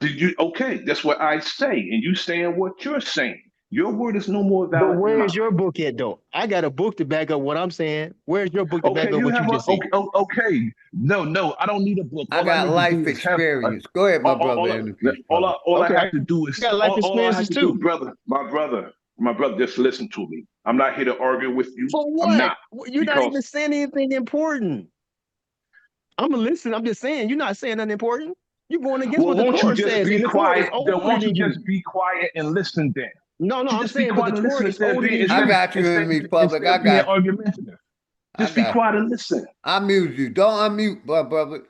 Did you? Okay, that's what I say, and you saying what you're saying. Your word is no more But valid than where's mine. your book at, though? I got a book to back up what I'm saying. Where's your book to back Okay, up you what you have a just said? okay. Okay, no, I don't need a book. I All I got need to do life is have experience. Go ahead, my brother, and the peace, brother. all I Okay, have to do I is got life all I have experiences to do, too. brother, my brother. Just listen to me. I'm not here to argue with you. For I'm what? not You're not because even saying anything important. I'm gonna listen. I'm just saying you're not saying nothing important. You're going against well, what the won't you Torah just says, be and the Torah is quiet? Then older won't than you you. just be quiet and listen then? No, no, Won't you I'm just be saying, but the quiet and Torah listen is older than I you. got you in me, public. I instead of being got you. argumentative? I Just be got you. quiet and listen. I mute you. Don't unmute, brother.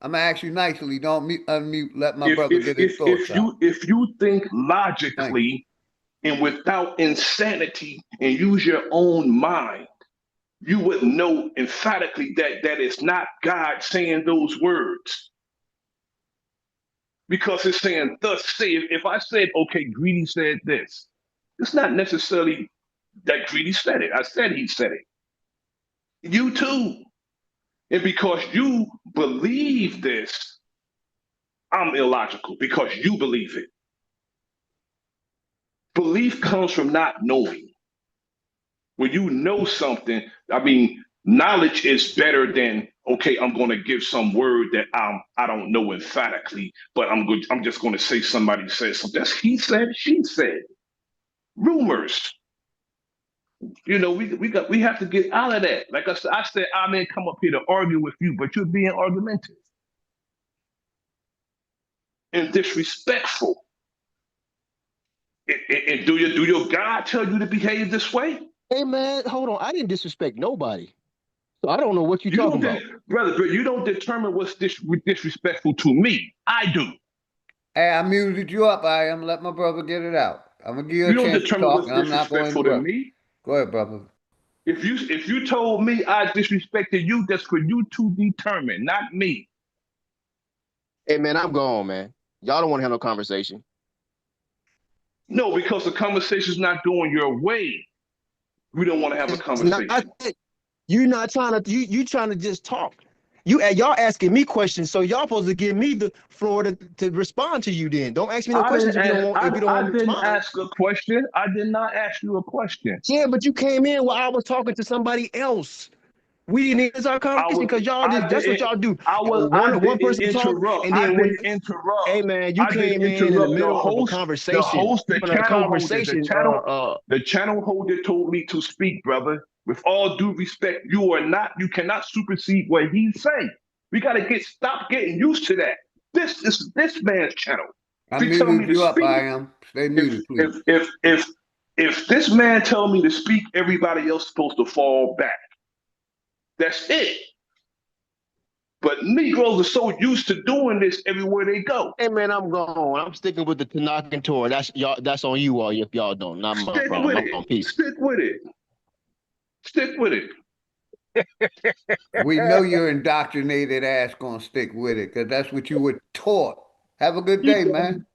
I'm gonna ask you nicely. Don't unmute. Let my If brother if get his if thoughts if out. you if you think Thank you. logically and without insanity and use your own mind, you would know emphatically that it's not God saying those words because it's saying thus say. If I said okay, Greedy said this, it's not necessarily that Greedy said it. I said he said it. You too, and because you believe this, I'm illogical because you believe it. Belief comes from not knowing. When you know something, I mean, knowledge is better than okay. I'm going to give some word that I don't know emphatically, but I'm good. I'm just going to say somebody said something. That's he said, she said. Rumors. You know, we have to get out of that. Like I said, I may come up here to argue with you, but you're being argumentative and disrespectful. And do your God tell you to behave this way? Hey man, hold on. I didn't disrespect nobody, so I don't know what you're You talking don't, about. brother. You don't determine what's disrespectful to me. I do. Hey, I muted you up. I am. Let my brother get it out. I'm gonna give you a You don't chance to determine talk, what's and I'm not going to disrespectful to interrupt. me. Go ahead, brother. If you told me I disrespected you, that's for you to determine, not me. Hey man, I'm gone, man. Y'all don't want to have no conversation. No, because the conversation's not going your way. We don't want to have a It's not. conversation. You're not trying to. You trying to just talk. Y'all asking me questions, so y'all supposed to give me the floor to respond to you. Then don't ask me no I questions didn't if you don't ask. want I me to didn't respond. ask a question. I did not ask you a question. Yeah, but you came in while I was talking to somebody else. We didn't answer our conversation because y'all I just that's what didn't y'all do. I One didn't person talk interrupt. and I then when didn't interrupt. hey man, you I didn't came in the interrupt middle of a conversation. the When a channel holder, conversation the channel holder told me to speak, brother. With all due respect, you cannot supersede what he say. We gotta stop getting used to that. This is this man's channel. I If he tell me muted to you up. speak, I am. Stay if muted, please. if if if if this man tell me to speak, everybody else supposed to fall back. That's it. But Negroes are so used to doing this everywhere they go. hey man, I'm gone. I'm sticking with the Tanakh and Torah. That's y'all. That's on you all. If y'all don't, not my Stick problem. with I'm it. on peace. Stick with it. Stick with it. We know your indoctrinated ass gonna stick with it, because that's what you were taught. Have a good You day, man.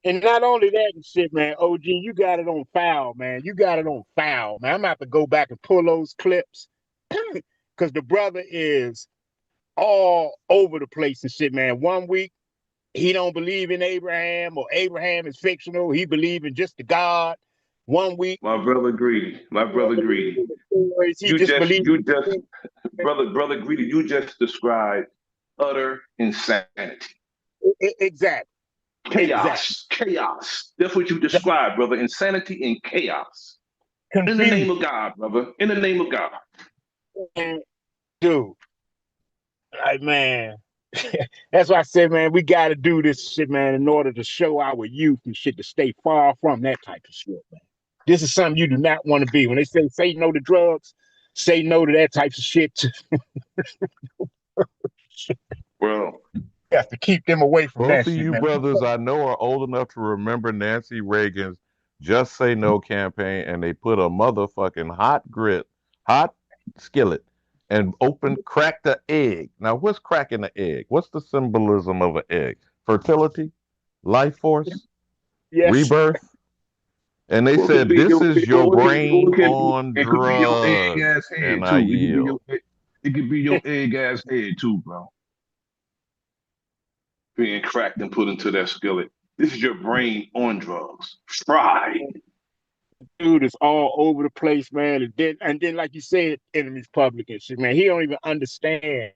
And not only that and shit, man, OG, you got it on file, man. You got it on file, man. I'm gonna have to go back and pull those clips because the brother is all over the place and shit, man. One week he don't believe in Abraham or Abraham is fictional. He believe in just the God. One week My brother Greedy. My brother Greedy. he just believes. Brother Greedy, you just described utter insanity. Exactly. Chaos. Chaos. That's what you described, brother. Insanity and chaos. In the name Confusion. of God, brother. In the name of God. Dude. Like, man. That's why I said, man, we got to do this shit, man, in order to show our youth and shit to stay far from that type of shit, man. This is something you do not want to be. When they say no to drugs, say no to that type of shit. Well, you have to keep them away from Both that of shit, you man. brothers I know are old enough to remember Nancy Reagan's Just Say No campaign, and they put a motherfucking hot skillet, and cracked the egg. Now, what's cracking the egg? What's the symbolism of an egg? Fertility? Life force? Yes. Rebirth? And they Or it could said, be this is your brain on it could be your egg drugs. ass head And I too. yield. It could be your egg ass head too, bro. being cracked and put into that skillet. This is your brain on drugs, fried. Dude is all over the place, man. And then like you said, enemies public and shit, man. He don't even understand.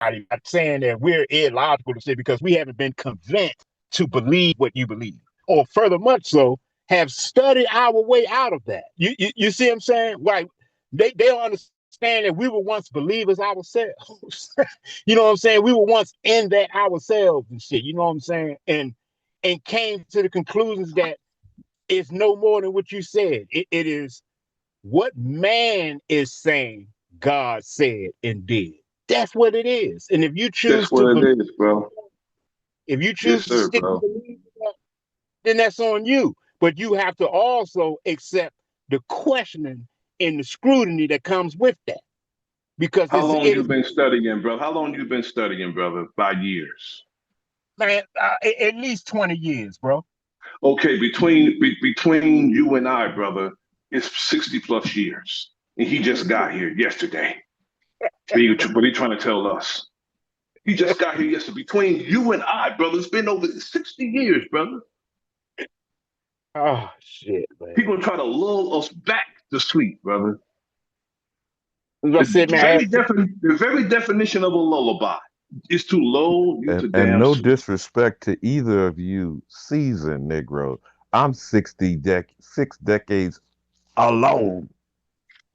I'm not saying that we're illogical to say because we haven't been convinced to believe what you believe, or further much so, have studied our way out of that. You see what I'm saying? Like they don't understand that we were once believers ourselves. You know what I'm saying? We were once in that ourselves and shit. You know what I'm saying? And came to the conclusions that it's no more than what you said. It is what man is saying God said and did. That's what it is. And if you choose That's to what believe, it is, bro. if you Yes, choose to sir, stick to bro. believing that, then that's on you. But you have to also accept the questioning and the scrutiny that comes with that. Because How long it you is, been studying, bro? How long you been studying, brother? By years. man, at least 20 years, bro. Okay, between you and I, brother, it's 60 plus years, and he just got here yesterday. But he trying to tell us he just got here yesterday. Between you and I, brother, it's been over 60 years, brother. Oh, shit, man. People try to lull us back to sleep, brother. As I said, man, The very definition of a lullaby is to lull you to And damn no sleep. disrespect to either of you seasoned Negro. I'm 6 decades alone.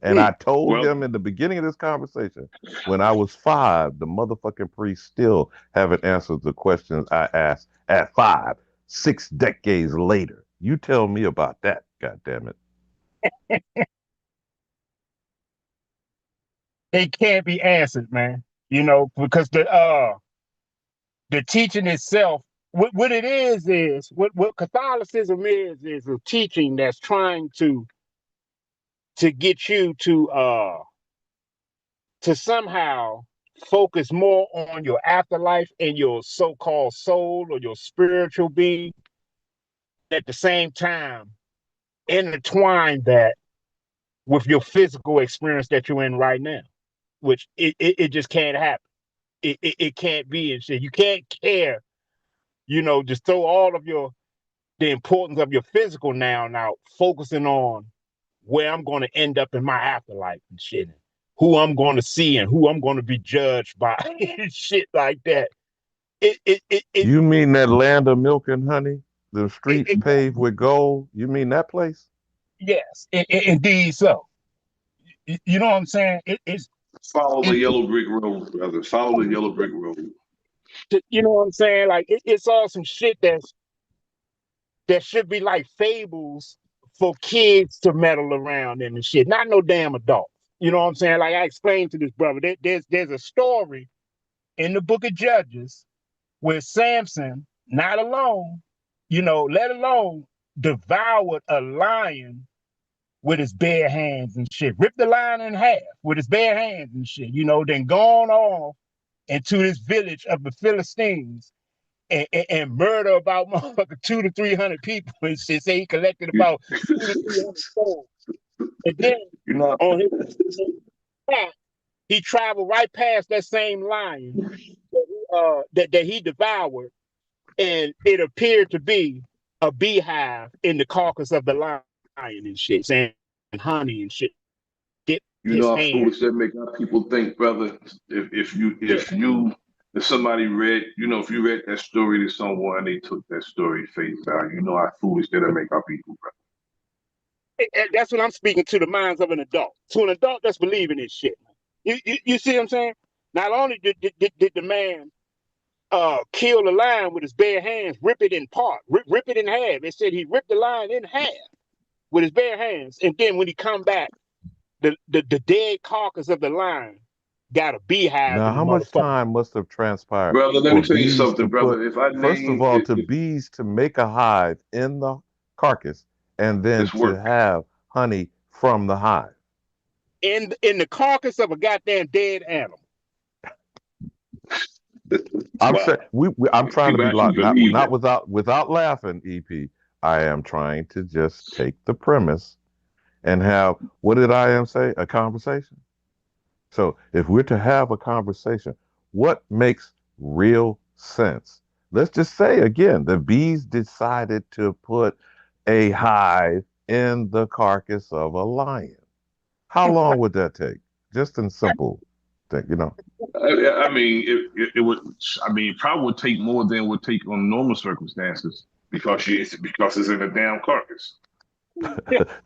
And I told Well, them in the beginning of this conversation, when I was 5, the motherfucking priest still haven't answered the questions I asked at 5, 6 decades later. You tell me about that, God damn it. it can't be answered, man. You know, because the teaching itself, what it is what Catholicism is a teaching that's trying to get you to somehow focus more on your afterlife and your so-called soul or your spiritual being, at the same time intertwine that with your physical experience that you're in right now, which it just can't happen. It can't be and shit. You can't care, just throw all of the importance of your physical now out, focusing on where I'm going to end up in my afterlife and shit, who I'm going to see and who I'm going to be judged by, and shit like that. It You mean that land of milk and honey? The it, streets it paved with gold? You mean that place? yes, indeed so. You know what I'm saying? follow the It, yellow brick road, brother. Follow the yellow brick road. you know what I'm saying? Like it's all some shit that should be like fables for kids to meddle around in and shit, not no damn adults. You know what I'm saying? Like I explained to this brother, there's a story in the book of Judges where Samson, not alone, let alone devoured a lion with his bare hands and shit, ripped the lion in half with his bare hands and shit, then gone off into this village of the Philistines and murder about motherfucker 200 to 300 people and shit. Say he collected about 200 to 300 souls. And then You know, on his back, he traveled right past that same lion that he devoured, and it appeared to be a beehive in the carcass of the lion and shit, saying honey and shit. Dip you his know how hand. foolish that make our people think, brother. Yeah, If somebody read, if you read that story to someone, they took that story at face value. You know how foolish that'll make our people, brother. that's what I'm speaking to the minds of an adult. To an adult that's believing this shit. You see what I'm saying? Not only did the man kill the lion with his bare hands, rip it in part, rip it in half. It said he ripped the lion in half with his bare hands, and then when he come back, the dead carcass of the lion got a beehive Now, in the how much motherfucker. time must have transpired Brother, let for me tell you bees to something, put, brother. If I first of name all, it, to bees to make a hive in the carcass and then it's to work. have honey from the hive? In the carcass of a goddamn dead animal. I'm Wow. saying I'm trying to People be actually like believe not that. without laughing, EP. I am trying to just take the premise and have, what did I am say? A conversation. So if we're to have a conversation, what makes real sense? Let's just say again, the bees decided to put a hive in the carcass of a lion. How long would that take? Just in simple thing. I mean, it would. I mean, probably would take more than it would take on normal circumstances because it's in a damn carcass.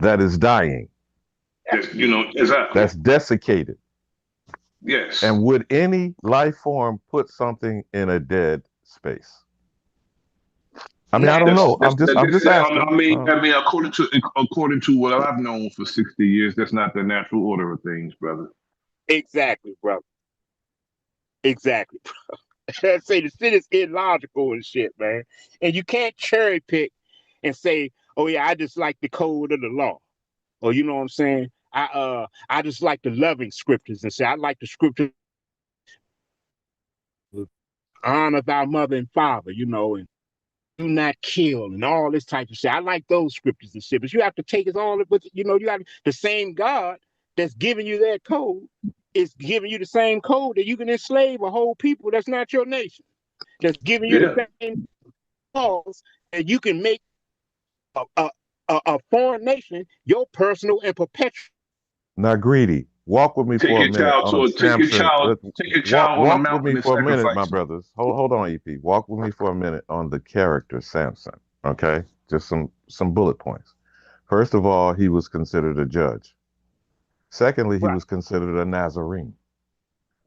That is dying. Exactly. That's desiccated. Yes. And would any life form put something in a dead space? I mean, I don't know. I'm just asking. I mean, according to what I've known for 60 years, that's not the natural order of things, brother. Exactly, brother. Exactly, bro. I say the shit is illogical and shit, man. And you can't cherry pick and say, "Oh yeah, I just like the code of the law," or you know what I'm saying. I just like the loving scriptures and say I like the scripture, honor thy mother and father, and do not kill and all this type of shit. I like those scriptures and shit, but you have to take it all, but you got the same God that's giving you that code is giving you the same code that you can enslave a whole people that's not your nation. That's giving you the same laws that you can make a foreign nation your personal and perpetual. Now, Greedy, walk with me for a minute on Samson. Take your child on a Walk with mountain me and for a minute, my sacrifice. brothers. Hold on, EP. Walk with me for a minute on the character Samson. Okay, just some bullet points. First of all, he was considered a judge. Secondly, he was considered a Nazarene.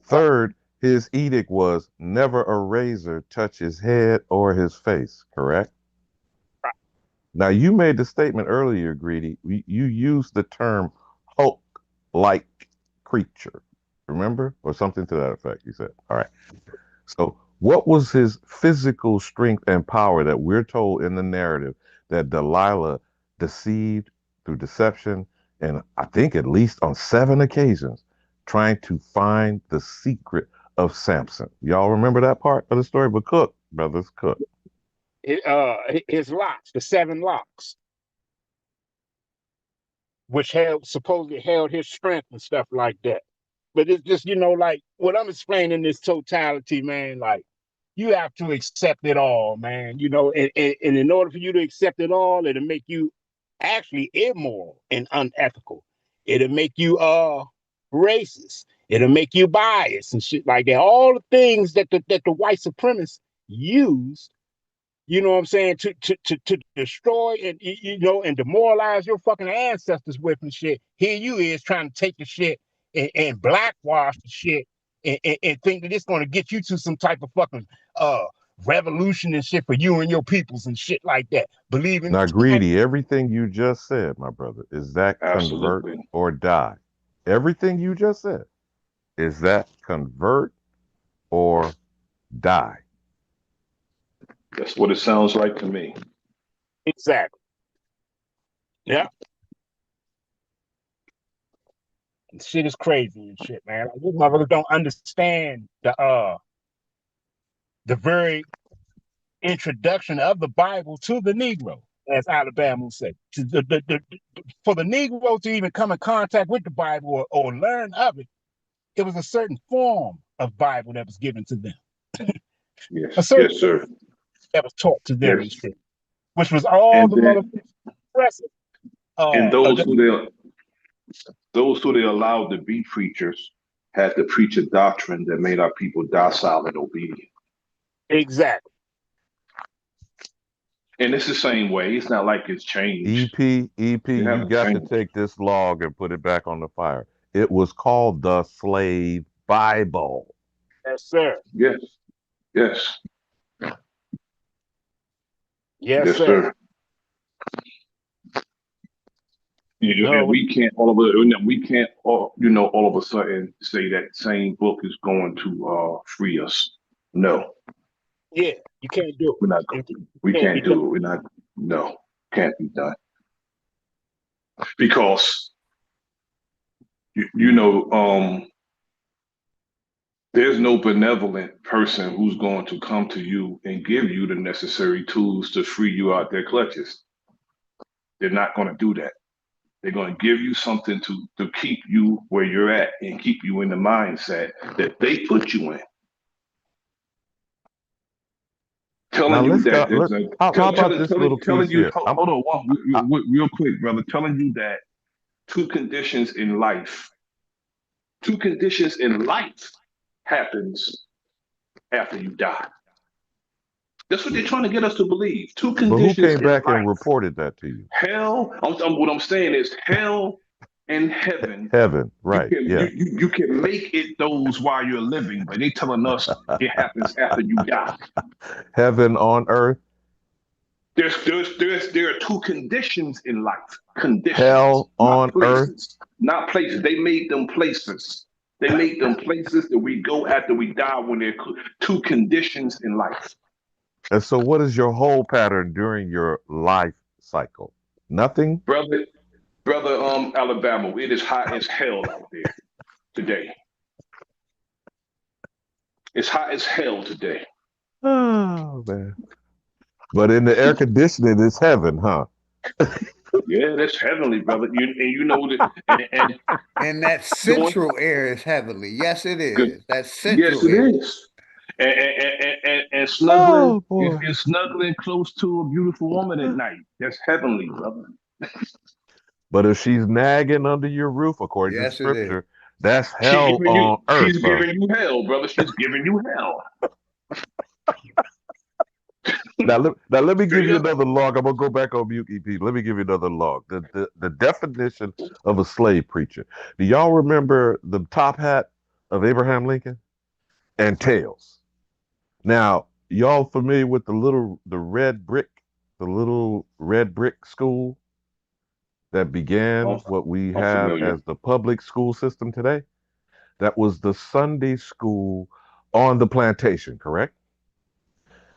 Third, his edict was never a razor touch his head or his face. Correct? Now, you made the statement earlier, Greedy. You used the term Hulk-like creature. Remember? Or something to that effect, you said. All right. So, what was his physical strength and power that we're told in the narrative that Delilah deceived through deception, and I think at least on 7 occasions, trying to find the secret of Samson? Y'all remember that part of the story? But cook, brothers, cook. His locks, the 7 locks, which supposedly held his strength and stuff like that. But it's just, like what I'm explaining this totality, man, like you have to accept it all, man. And in order for you to accept it all, it'll make you actually immoral and unethical. It'll make you racist. It'll make you biased and shit like that. All the things that the white supremacists use, you know what I'm saying, to destroy and and demoralize your fucking ancestors with and shit. Here you is trying to take the shit and blackwash the shit and think that it's going to get you to some type of fucking revolution and shit for you and your peoples and shit like that. Believing Now, Greedy, everything you just said, my brother, is that convert or die? Everything you just said, is that convert or die? That's what it sounds like to me. Exactly. Yeah. Shit is crazy and shit, man. Like, these motherfuckers don't understand the very introduction of the Bible to the Negro, as Alabama would say. For the Negro to even come in contact with the Bible or learn of it, it was a certain form of Bible that was given to them. Yes, yes, sir. That was taught to them and shit, which was all the motherfuckers impressive. And those who they allowed to be preachers had to preach a doctrine that made our people docile and obedient. Exactly. And it's the same way. It's not like it's changed. EP, you got to take this log and put it back on the fire. It was called the Slave Bible. Yes, sir. Yes. Yes. Yes, sir. We can't all of a sudden say that same book is going to free us. No. Yeah, you can't do it. We're not going to. We can't do it. We're not. No, can't be done. Because there's no benevolent person who's going to come to you and give you the necessary tools to free you out their clutches. They're not going to do that. They're going to give you something to keep you where you're at and keep you in the mindset that they put you in. Now Telling you let's that go. there's a How about this little telling piece you, here? hold on real quick, brother. Telling you that two conditions in life happens after you die. That's what they're trying to get us to believe. Two But who conditions came in back and life. reported that to you? Hell, what I'm saying is hell and heaven. Heaven, You right? can Yeah. you can make it those while you're living, but they telling us it happens after you die. Heaven on earth, There are two conditions in life. Conditions, hell on earth. not places. They made them places. They made them places that we go after we die when there are two conditions in life. And so, what is your whole pattern during your life cycle? Nothing. Brother, Alabama, it is hot as hell out there today. It's hot as hell today. Oh man! But in the air conditioning, it's heaven, huh? Yeah, that's heavenly, brother. You know that, And that going, central air is heavenly. Yes, it good. is. That Yes, central it air. is. And snuggling Oh boy! and snuggling close to a beautiful woman at night. That's heavenly, brother. But if she's nagging under your roof, according to Yes, it is. Scripture, that's hell on earth, She's huh? giving you hell, brother. She's giving you hell. Now let me give Straight you up. another log. I'm gonna go back on mute, EP. Let me give you another log. The definition of a slave preacher. Do y'all remember the top hat of Abraham Lincoln and tails? Now, y'all familiar with the little red brick school that began what we I'm have familiar. as the public school system today? That was the Sunday school on the plantation, correct?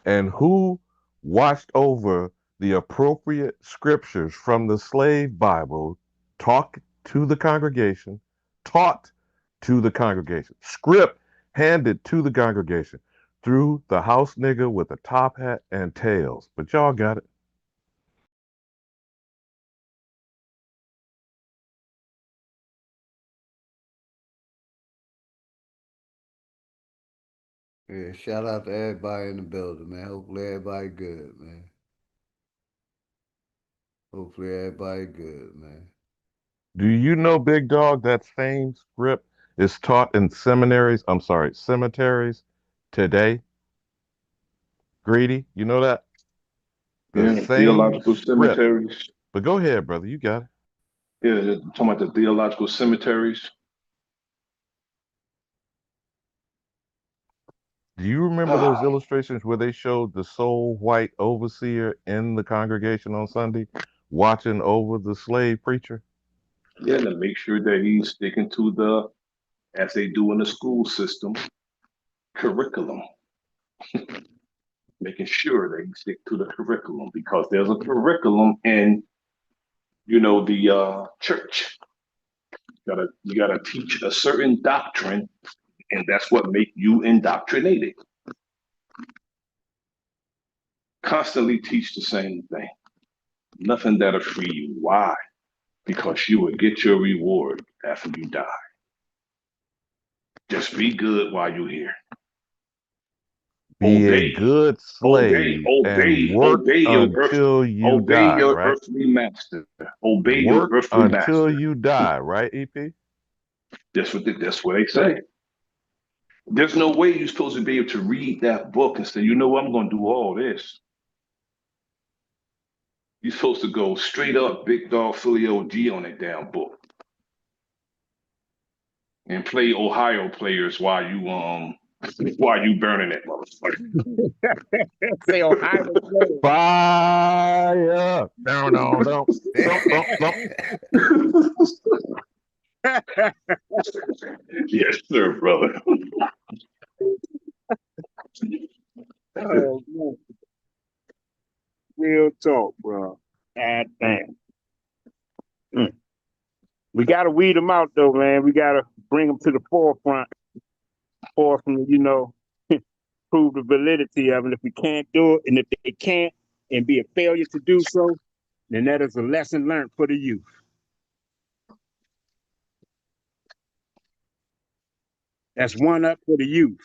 And who watched over the appropriate scriptures from the slave Bible, talked to the congregation, taught to the congregation, script handed to the congregation through the house nigga with a top hat and tails. But y'all got it. Yeah, shout out to everybody in the building, man. Hopefully everybody good, man. Hopefully everybody good, man. Do you know, Big Dog, that same script is taught in cemeteries today? Greedy, you know that? The Yeah, same theological script. cemeteries. But go ahead, brother, you got it. Yeah, they're talking about the theological cemeteries. Do you remember those illustrations where they showed the sole white overseer in the congregation on Sunday watching over the slave preacher? Yeah, to make sure that he's sticking to as they do in the school system, curriculum. Making sure they stick to the curriculum because there's a curriculum in, the church. You gotta teach a certain doctrine, and that's what make you indoctrinated. Constantly teach the same thing. Nothing that'll free you. Why? Because you will get your reward after you die. Just be good while you're here. Be a Obey, good slave and work until you obey die, your right? earthly master. Obey your Work earthly until master. you die, right, EP? That's what they say. There's no way you're supposed to be able to read that book and say, you know what, I'm going to do all this. You're supposed to go straight up big dog Philly OG on that damn book and play Ohio players while you burning that motherfucker. Say Ohio players. Fire! Down, down, down. Thump, thump, Yes, sir, brother. Oh, man. Real talk, bro. God damn. Mm. We got to weed them out, though, man. We got to bring them to the forefront, prove the validity of it. If we can't do it, and if they can't, and be a failure to do so, And that is a lesson learned for the youth. That's one up for the youth.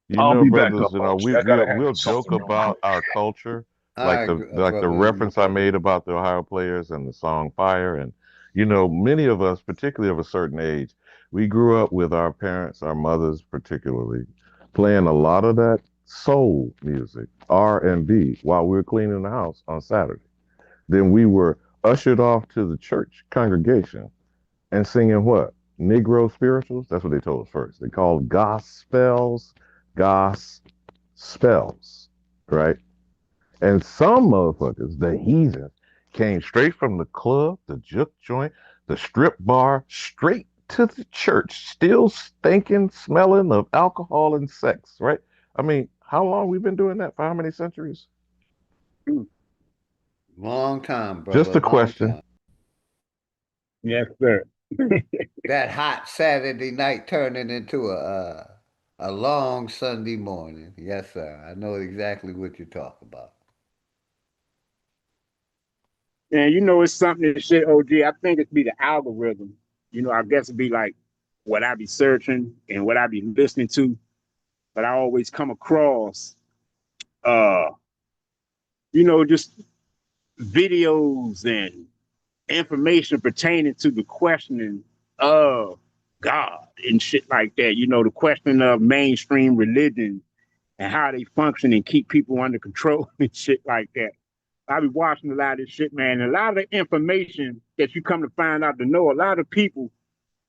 You I'll know, be back brothers, up, and OG. we I gotta we'll handle we'll something joke real about quick. our culture, All right, like the brother. reference I made about the Ohio players and the song Fire, and many of us, particularly of a certain age, we grew up with our parents, our mothers particularly, playing a lot of that soul music, R&B, while we were cleaning the house on Saturday. Then we were ushered off to the church congregation and singing what? Negro spirituals? That's what they told us first. They called gospels, gospels, right? And some motherfuckers, the heathens, came straight from the club, the juke joint, the strip bar, straight to the church, still stinking, smelling of alcohol and sex, right? I mean, how long we been doing that? For how many centuries? Long time, brother. Just a Long question. time. Yes, sir. That hot Saturday night turning into a long Sunday morning. Yes, sir. I know exactly what you're talking about. And it's something that shit, OG. I think it'd be the algorithm. I guess it'd be like what I be searching and what I be listening to. But I always come across uh, just videos and information pertaining to the questioning of God and shit like that. The question of mainstream religion and how they function and keep people under control and shit like that. I be watching a lot of this shit, man. And a lot of the information that you come to find out to know, a lot of people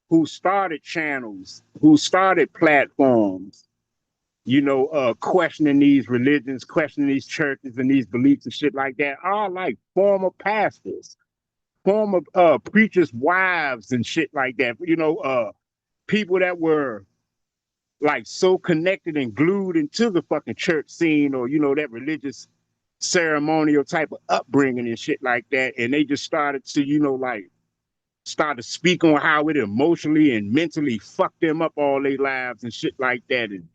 who started channels, who started platforms, questioning these religions, questioning these churches and these beliefs and shit like that, are like former pastors, former preachers' wives and shit like that. People that were like so connected and glued into the fucking church scene or that religious ceremonial type of upbringing and shit like that, and they just started to start to speak on how it emotionally and mentally fucked them up all their lives and shit like that, and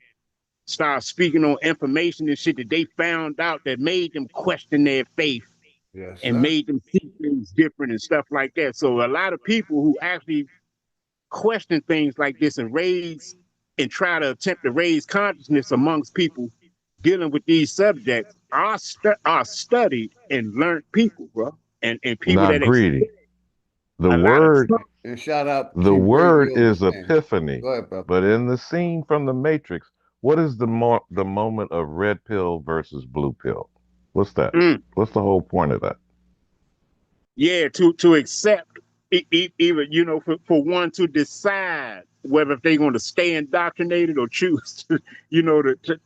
start speaking on information and shit that they found out that made them question their faith Yes, and sir. made them see things different and stuff like that. So a lot of people who actually question things like this and raise and try to attempt to raise consciousness amongst people dealing with these subjects are studied and learned people, bro, and people Not that greedy. The a lot of word And shout out The to word Radio is Man. epiphany, Go ahead, brother. but in the scene from the Matrix, what is the moment of red pill versus blue pill? What's that? What's the whole point of that? yeah, to accept even for one to decide whether if they're going to stay indoctrinated or choose to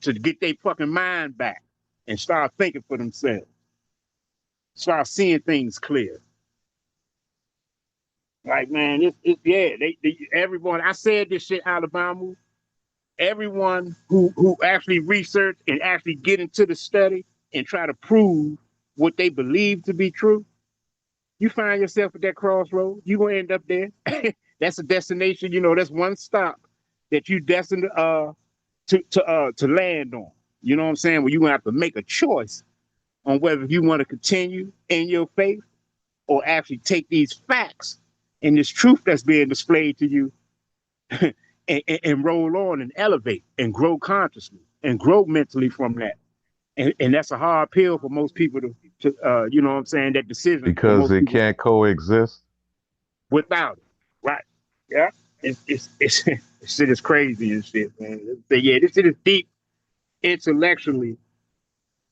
to get their fucking mind back and start thinking for themselves, start seeing things clear. Like, man, yeah, everyone. I said this shit, Alabama. Everyone who actually research and actually get into the study and try to prove what they believe to be true, you find yourself at that crossroad. You gonna end up there. That's a destination. That's one stop that you destined to land on. You know what I'm saying? Well, you gonna have to make a choice on whether you want to continue in your faith or actually take these facts and this truth that's being displayed to you and roll on and elevate and grow consciously and grow mentally from that. And that's a hard pill for most people to you know what I'm saying, that decision for Because most it people can't coexist. without it. Right. Yeah. It's this shit is crazy and shit, man. But yeah, this shit is deep intellectually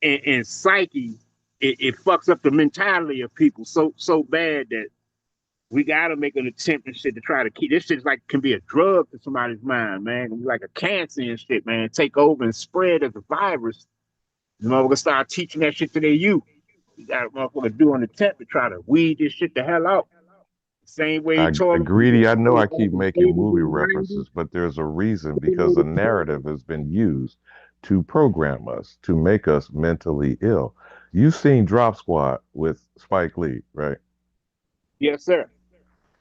and psyche. It fucks up the mentality of people so bad that we gotta make an attempt and shit to try to keep this shit like can be a drug to somebody's mind, man. It can be like a cancer and shit, man. Take over and spread as a virus. The motherfuckers start teaching that shit to their youth. You got a motherfucker do an attempt to try to weed this shit the hell out. Same way they I taught them greedy. I know I keep in the making 80s movie and the 90s. references, but there's a reason because a narrative has been used to program us, to make us mentally ill. You've seen Drop Squad with Spike Lee, right? Yes, sir.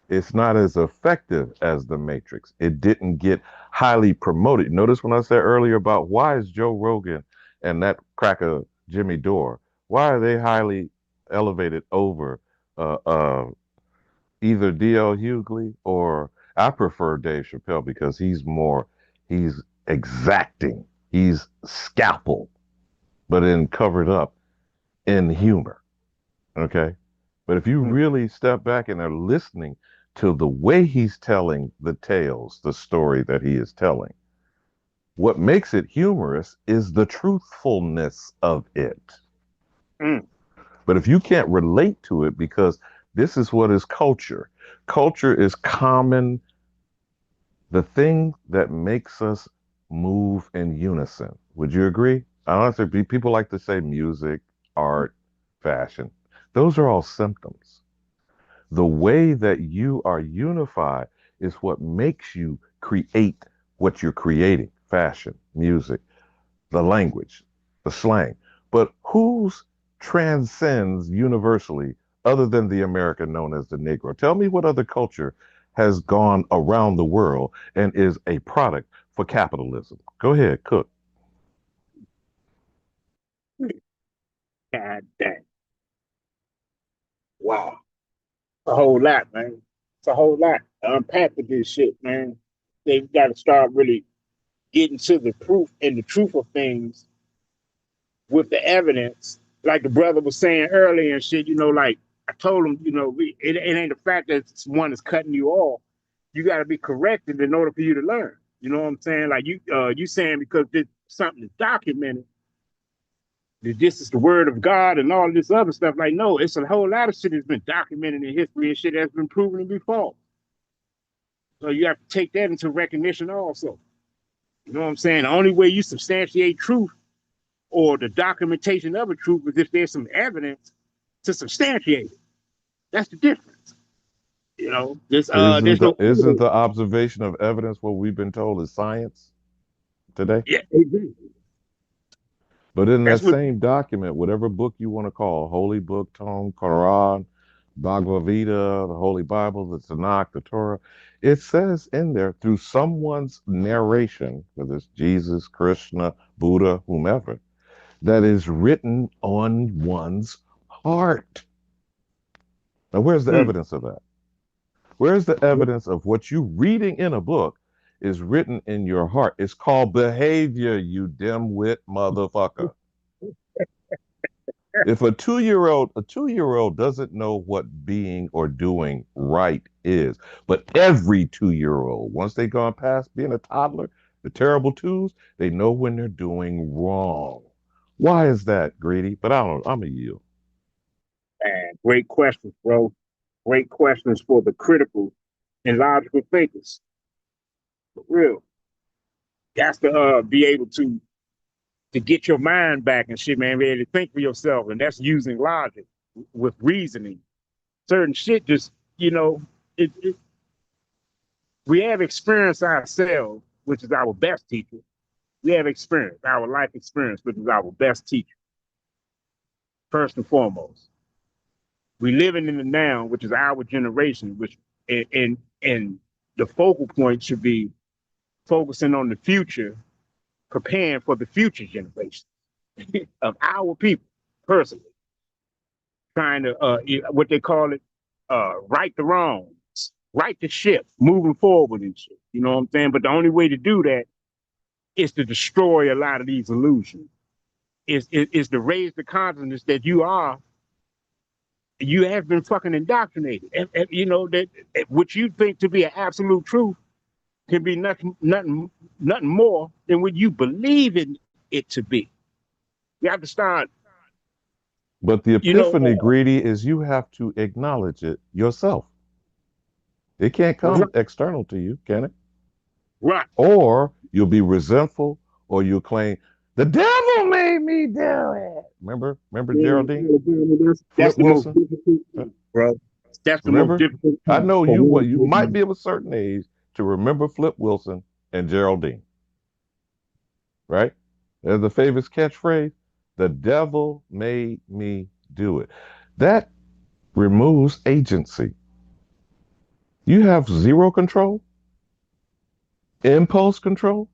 It's not as effective as the Matrix. It didn't get highly promoted. Notice when I said earlier about why is Joe Rogan and that cracker Jimmy Dore, why are they highly elevated over uh, uh, either D.L. Hughley or I prefer Dave Chappelle because he's exacting. He's scalpel, but then covered up in humor. Okay. But if you Mm. really step back and are listening to the way he's telling the tales, the story that he is telling, what makes it humorous is the truthfulness of it. Mm. But if you can't relate to it, because this is what is culture, culture is common, the thing that makes us move in unison. Would you agree? I don't think people like to say music, art, fashion. Those are all symptoms. The way that you are unified is what makes you create what you're creating: fashion, music, the language, the slang. But whose transcends universally other than the American known as the Negro? Tell me what other culture has gone around the world and is a product for capitalism. Go ahead, Cook. God damn. Wow. A whole lot, man. It's a whole lot to unpack with this shit, man. They've got to start really getting to the proof and the truth of things with the evidence. Like the brother was saying earlier and shit, like I told him, it ain't the fact that one is cutting you off. You got to be corrected in order for you to learn. You know what I'm saying? Like you saying because this something is documented, that this is the word of God and all this other stuff. Like, no, it's a whole lot of shit that's been documented in history and shit that's been proven to be false. So you have to take that into recognition also. You know what I'm saying? The only way you substantiate truth or the documentation of a truth is if there's some evidence to substantiate it. That's the difference. There's no Isn't the observation of evidence what we've been told is science today? yeah, exactly. But in that That's what same document, whatever book you want to call, Holy Book, Tome, Quran, Bhagavad Gita, the Holy Bible, the Tanakh, the Torah, it says in there through someone's narration, whether it's Jesus, Krishna, Buddha, whomever, that is written on one's heart. Now, where's the evidence of that? Where's the evidence of what you reading in a book is written in your heart? It's called behavior, you dimwit motherfucker. If a two-year-old doesn't know what being or doing right is, but every 2-year-old, once they've gone past being a toddler, the terrible twos, they know when they're doing wrong. Why is that, Greedy? But I don't. I'm a you. man, great questions, bro. Great questions for the critical and logical thinkers. For real. That's to be able to get your mind back and shit, man, be able to think for yourself. And that's using logic with reasoning. Certain shit just, it, it, we have experience ourselves, which is our best teacher. We have experience, our life experience, which is our best teacher, first and foremost. We living in the now, which is our generation, which and the focal point should be focusing on the future, preparing for the future generation of our people, personally, trying to what they call it, right the wrongs, right the ship, moving forward and shit. You know what I'm saying? But the only way to do that is to destroy a lot of these illusions. Is to raise the consciousness that you have been fucking indoctrinated. And that what you think to be an absolute truth can be nothing more than what you believe in it to be. You have to start, But the you know, epiphany, Greedy, is you have to acknowledge it yourself. It can't come right, external to you, can it? right. Or you'll be resentful, or you'll claim the devil made me do it. Remember Geraldine, That's Flip the most Wilson. difficult thing, bro. That's the most Remember? difficult I thing know for you. What one you might person. be of a certain age to remember Flip Wilson and Geraldine, right? There's the famous catchphrase: "The devil made me do it." That removes agency. You have zero control, impulse control.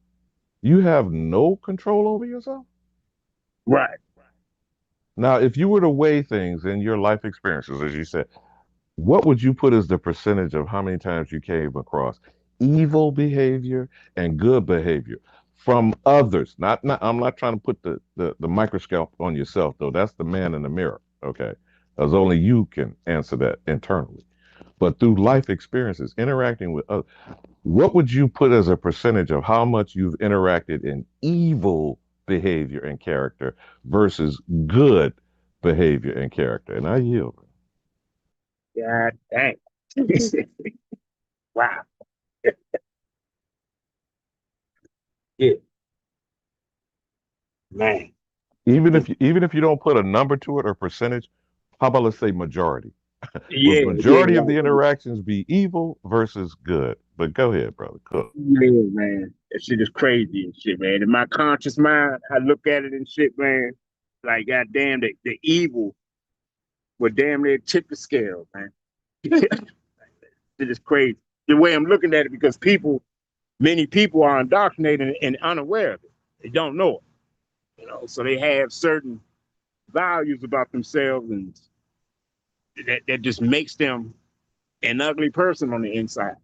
You have no control over yourself. Right. Now, if you were to weigh things in your life experiences, as you said, what would you put as the percentage of how many times you came across evil behavior and good behavior from others? Not I'm not trying to put the microscope on yourself, though. That's the man in the mirror, okay? Because only you can answer that internally. But through life experiences, interacting with others, what would you put as a percentage of how much you've interacted in evil behavior and character versus good behavior and character? And I yield. God dang. Wow. Yeah, man. Even if you don't put a number to it or percentage, how about let's say majority? Would Yeah, yeah, majority of the right. interactions be evil versus good? But go ahead, brother. Cook. Yeah, man. That shit is crazy and shit, man. In my conscious mind, I look at it and shit, man. Like, goddamn, the evil would damn near tip the scale, man. It is crazy. The way I'm looking at it, because many people are indoctrinated and unaware of it. They don't know it, so they have certain values about themselves, and that just makes them an ugly person on the inside.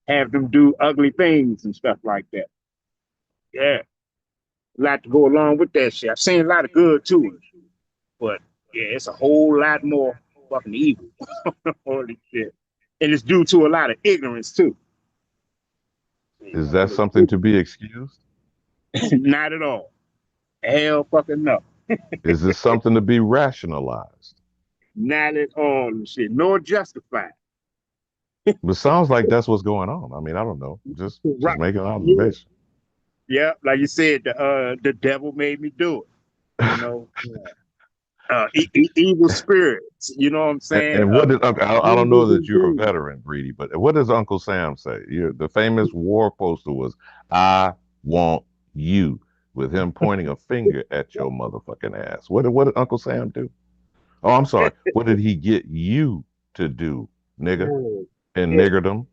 Have them do ugly things and stuff like that. Yeah, a lot to go along with that shit. I've seen a lot of good too, but yeah, it's a whole lot more fucking evil. Holy shit. And it's due to a lot of ignorance too. Is that something to be excused? Not at all. Hell fucking no. Is this something to be rationalized? Not at all and shit. Nor justified. But sounds like that's what's going on. I mean, I don't know. Just Right. making an Yeah. observation. Yeah. Like you said, the devil made me do it. Evil spirits. You know what I'm And, saying? and what did I don't know that you're a Voodoo. veteran, Greedy, but what does Uncle Sam say? The famous war poster was "I want you," with him pointing a finger at your motherfucking ass. What did Uncle Sam do? Oh, I'm sorry. What did he get you to do, nigga? Oh, In yeah. niggerdom,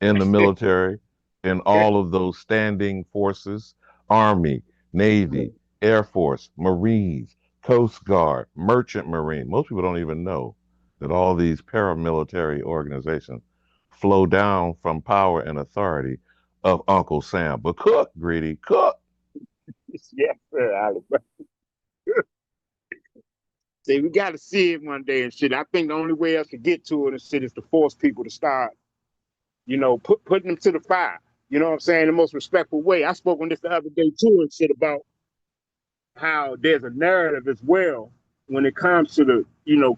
in the military, in all of those standing forces, Army, Navy, Air Force, Marines, Coast Guard, Merchant Marine. Most people don't even know that all these paramilitary organizations flow down from power and authority of Uncle Sam. But cook, Greedy, cook. Yes, sir, Oliver. See, we got to see it one day and shit. I think the only way else to get to it and shit is to force people to start, putting them to the fire. You know what I'm saying? The most respectful way. I spoke on this the other day too and shit about how there's a narrative as well when it comes to the,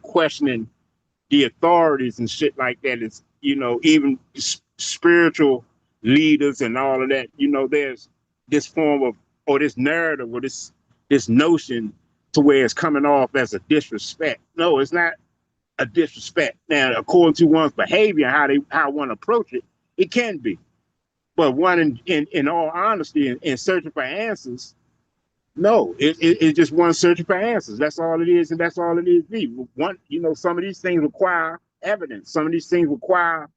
questioning the authorities and shit like that. It's, even spiritual leaders and all of that. There's this form of, or this narrative, or this notion to where it's coming off as a disrespect. No, it's not a disrespect. Now, according to one's behavior, how one approach it, it can be. But one in all honesty, in searching for answers, no, it's just one searching for answers. That's all it is, and that's all it is. Be one, some of these things require evidence. Some of these things require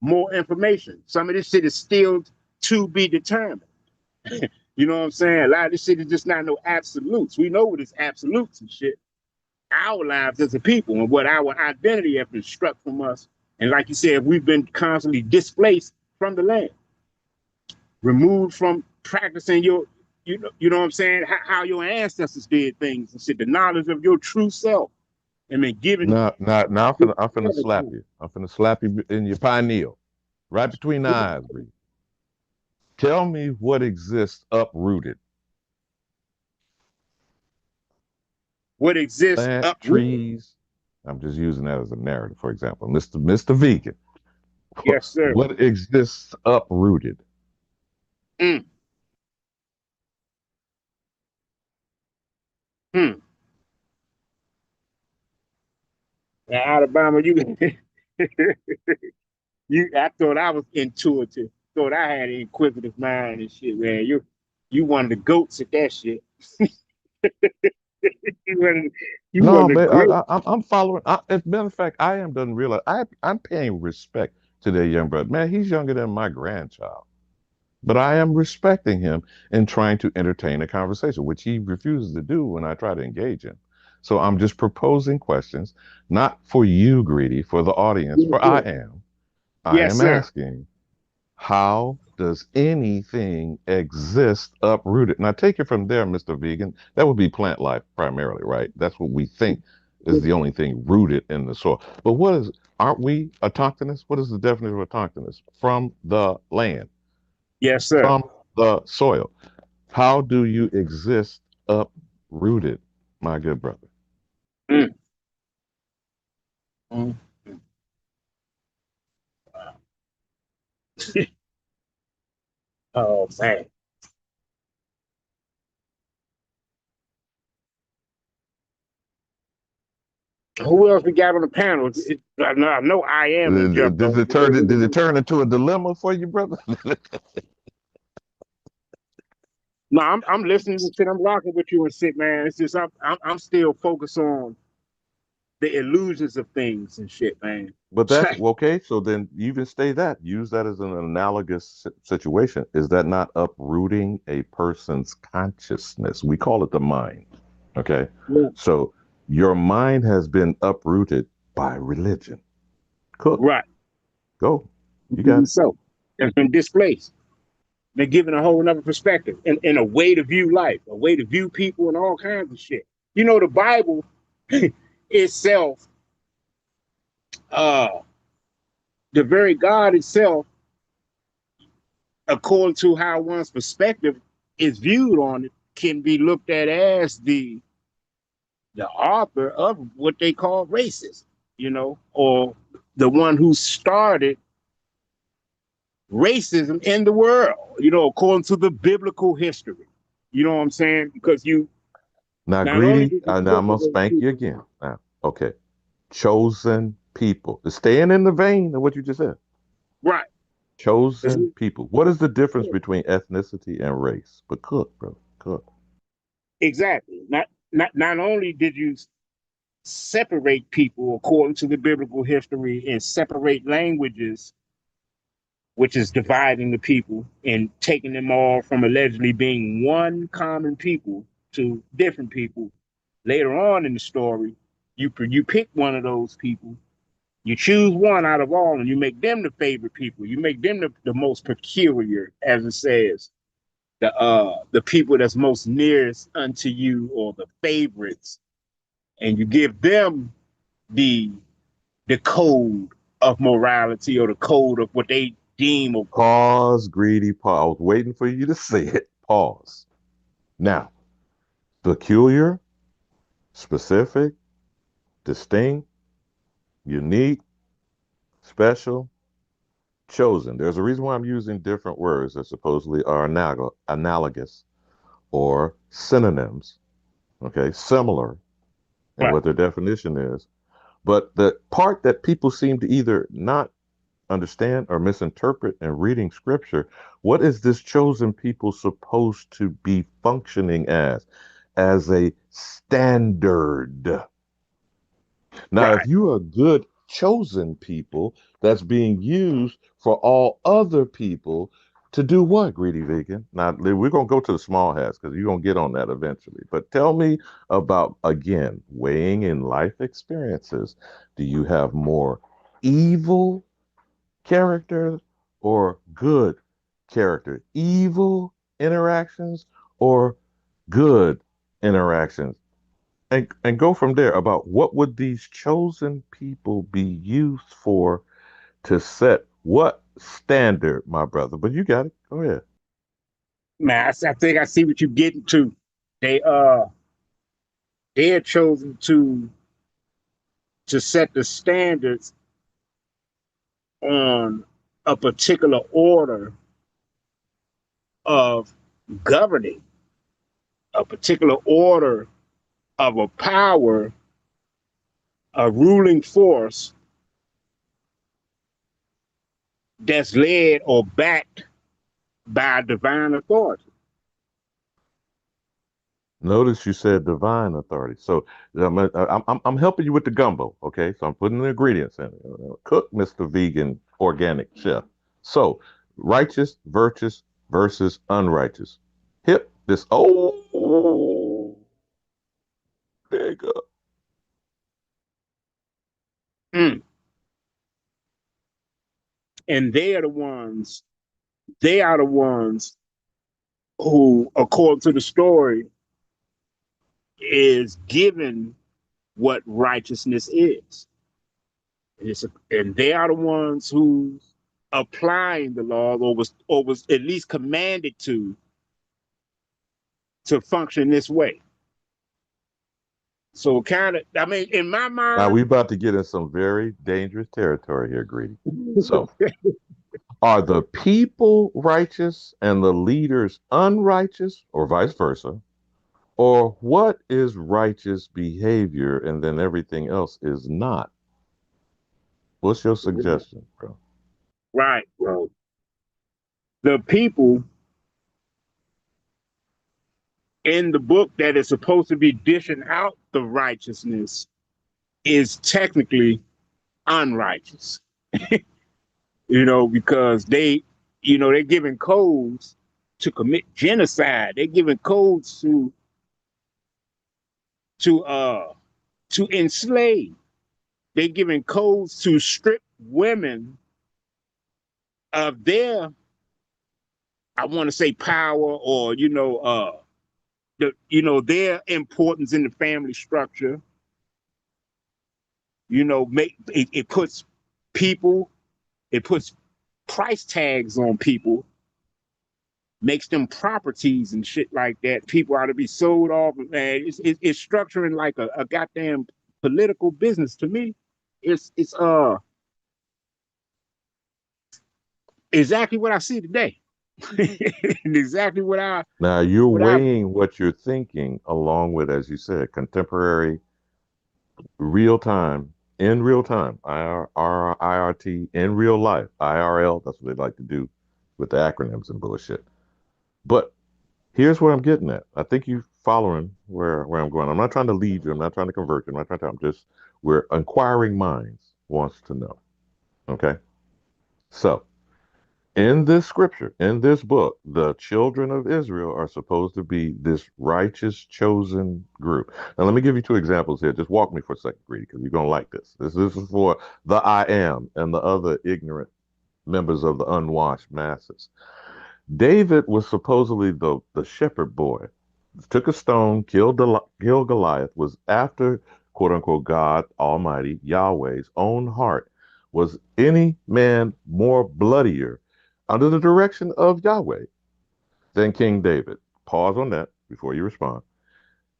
more information. Some of this shit is still to be determined. You know what I'm saying? A lot of this shit is just not no absolutes. We know what is absolutes and shit. Our lives as a people and what our identity has been struck from us. And like you said, we've been constantly displaced from the land, removed from practicing you know what I'm saying, how your ancestors did things and shit, the knowledge of your true self. I mean, given Now I'm finna slap you. I'm finna slap you in your pineal, right between the eyes, Greedy. Tell me what exists uprooted. what exists Plant, uprooted. trees. I'm just using that as a narrative, for example. Mr. Vegan. Yes, sir. What exists uprooted? Mm. Hmm. Now, Alabama, I thought I was intuitive. Thought I had an inquisitive mind and shit, man. You one of the goats at that shit. you one of, you one No, of the man, great. I'm following. As a matter of fact, I am done realize I'm paying respect to their young brother. Man, he's younger than my grandchild. But I am respecting him and trying to entertain a conversation, which he refuses to do when I try to engage him. So I'm just proposing questions, not for you, Greedy, for the audience, Yes, for I sir. am. I Yes, am sir. asking, how does anything exist uprooted? Now take it from there, Mr. Vegan. That would be plant life primarily, right? That's what we think is the only thing rooted in the soil. But aren't we autochthonous? What is the definition of autochthonous? From the land, Yes, sir. from the soil. How do you exist uprooted, my good brother? Mm. Mm. Oh man. Who else we got on the panel? I know I am and jumped Does on. it turn into a dilemma for you, brother? No, I'm listening to shit. I'm rocking with you and shit, man. It's just I'm still focused on the illusions of things and shit, man. But that's okay. So then, even say that, use that as an analogous situation. Is that not uprooting a person's consciousness? We call it the mind. Okay. Yeah. So your mind has been uprooted by religion. Cook. Right. Go. You got it. So it's been displaced. They're given a whole nother perspective and a way to view life, a way to view people and all kinds of shit. You know, the Bible itself, uh, the very God itself, according to how one's perspective is viewed on it, can be looked at as the author of what they call racism, you know, or the one who started racism in the world, you know, according to the biblical history. You know what I'm saying? Because you Now, not only greedy. did you Now I'm gonna separate spank you people, again. Now, okay. Chosen people. Staying in the vein of what you just said. right? Chosen people. What is the difference between ethnicity and race? But cook, bro. Cook. Exactly. Not only did you separate people according to the biblical history and separate languages, which is dividing the people and taking them all from allegedly being one common people to different people. Later on in the story, you pick one of those people, you choose one out of all, and you make them the favorite people. You make them the most peculiar, as it says, the people that's most nearest unto you, or the favorites, and you give them the the code of morality or the code of what they deem or Pause, greedy. Pause. I was waiting for you to say it. Pause. Now, peculiar, specific, distinct, unique, special, chosen. There's a reason why I'm using different words that supposedly are analogous or synonyms, okay, similar in right. what their definition is. But the part that people seem to either not understand or misinterpret in reading scripture, what is this chosen people supposed to be functioning as? As a standard. Now, if Right. you're a good chosen people, that's being used for all other people to do what, greedy vegan? Now, we're going to go to the small hats because you're going to get on that eventually. But tell me about, again, weighing in life experiences. Do you have more evil characters or good characters? Evil interactions or good interactions? And go from there about what would these chosen people be used for to set what standard, my brother? But you got it. Go ahead. Man, I think I see what you're getting to. They they're chosen to set the standards on a particular order of governing, a particular order of a power, a ruling force that's led or backed by divine authority. Notice you said divine authority. So I'm helping you with the gumbo. Okay, so I'm putting the ingredients in. Cook, Mr. Vegan Organic Chef. So righteous, virtuous versus unrighteous. Hip this. Oh, there you go. Mm. And they are the ones. They are the ones who, according to the story, is given what righteousness is. And they are the ones who applying the law, or was at least commanded to function this way. So kind of, I mean, in my Now we mind, about to get in some very dangerous territory here, Greedy. So are the people righteous and the leaders unrighteous, or vice versa? Or what is righteous behavior and then everything else is not? What's your suggestion, bro? right, bro. The people in the book that is supposed to be dishing out the righteousness is technically unrighteous. Because they're giving codes to commit genocide. They're giving codes to uh to enslave. They're giving codes to strip women of their, I want to say, power, or their importance in the family structure. It puts people, it puts price tags on people, makes them properties and shit like that. People ought to be sold off. Man, it's structuring like a goddamn political business to me. It's exactly what I see today. And exactly Now you're what I weighing what you're thinking along with, as you said, contemporary, real time, in real time, IRT, in real life, IRL. That's what they like to do with the acronyms and bullshit. But here's what I'm getting at. I think you are following where I'm going. I'm not trying to lead you. I'm not trying to convert you. I'm not trying to. I'm just where inquiring minds wants to know. Okay. So in this scripture, in this book, the children of Israel are supposed to be this righteous chosen group. Now, let me give you two examples here. Just walk me for a second, Greedy, because you're going to like this. This is for the I am and the other ignorant members of the unwashed masses. David was supposedly the shepherd boy. Took a stone, killed Goliath, was after, quote unquote, God Almighty, Yahweh's own heart. Was any man more bloodier under the direction of Yahweh than King David? Pause on that before you respond.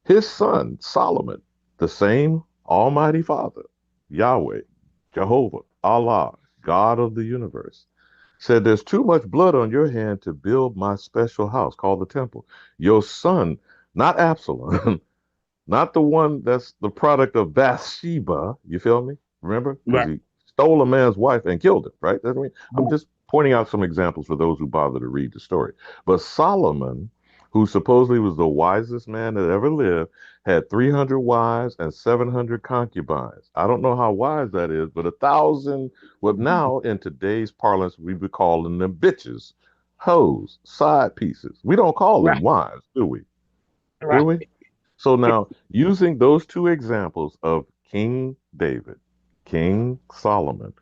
His son, Solomon, the same Almighty Father, Yahweh, Jehovah, Allah, God of the universe, said, there's too much blood on your hand to build my special house called the temple. Your son, not Absalom, not the one that's the product of Bathsheba, you feel me? Remember? Because right, he stole a man's wife and killed him, right? That's what I mean. I'm just pointing out some examples for those who bother to read the story. But Solomon, who supposedly was the wisest man that ever lived, had 300 wives and 700 concubines. I don't know how wise that is, but 1,000, well, now in today's parlance, we would call them bitches, hoes, side pieces. We don't call them right, wives, do we? Do right. we? So now, using those two examples of King David, King Solomon,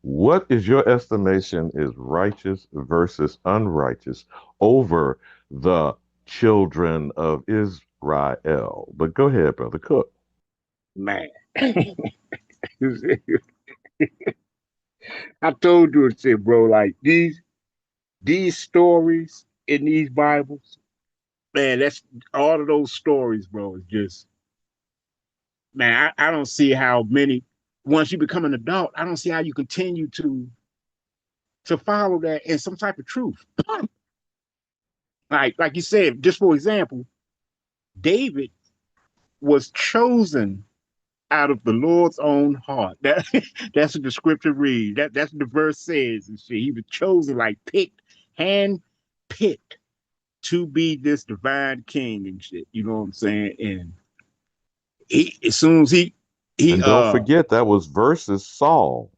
what is your estimation is righteous versus unrighteous over the children of Israel? But go ahead, Brother Cook. Man. I told you, bro, like these stories in these Bibles, man, that's all of those stories, bro, is just, man, I don't see how many, once you become an adult, I don't see how you continue to follow that in some type of truth. Like you said, just for example, David was chosen out of the Lord's own heart. That's what the scripture reads. That's what the verse says and shit. He was chosen, like picked, hand picked to be this divine king and shit. You know what I'm saying? And he, as soon as he And don't forget that was versus Saul.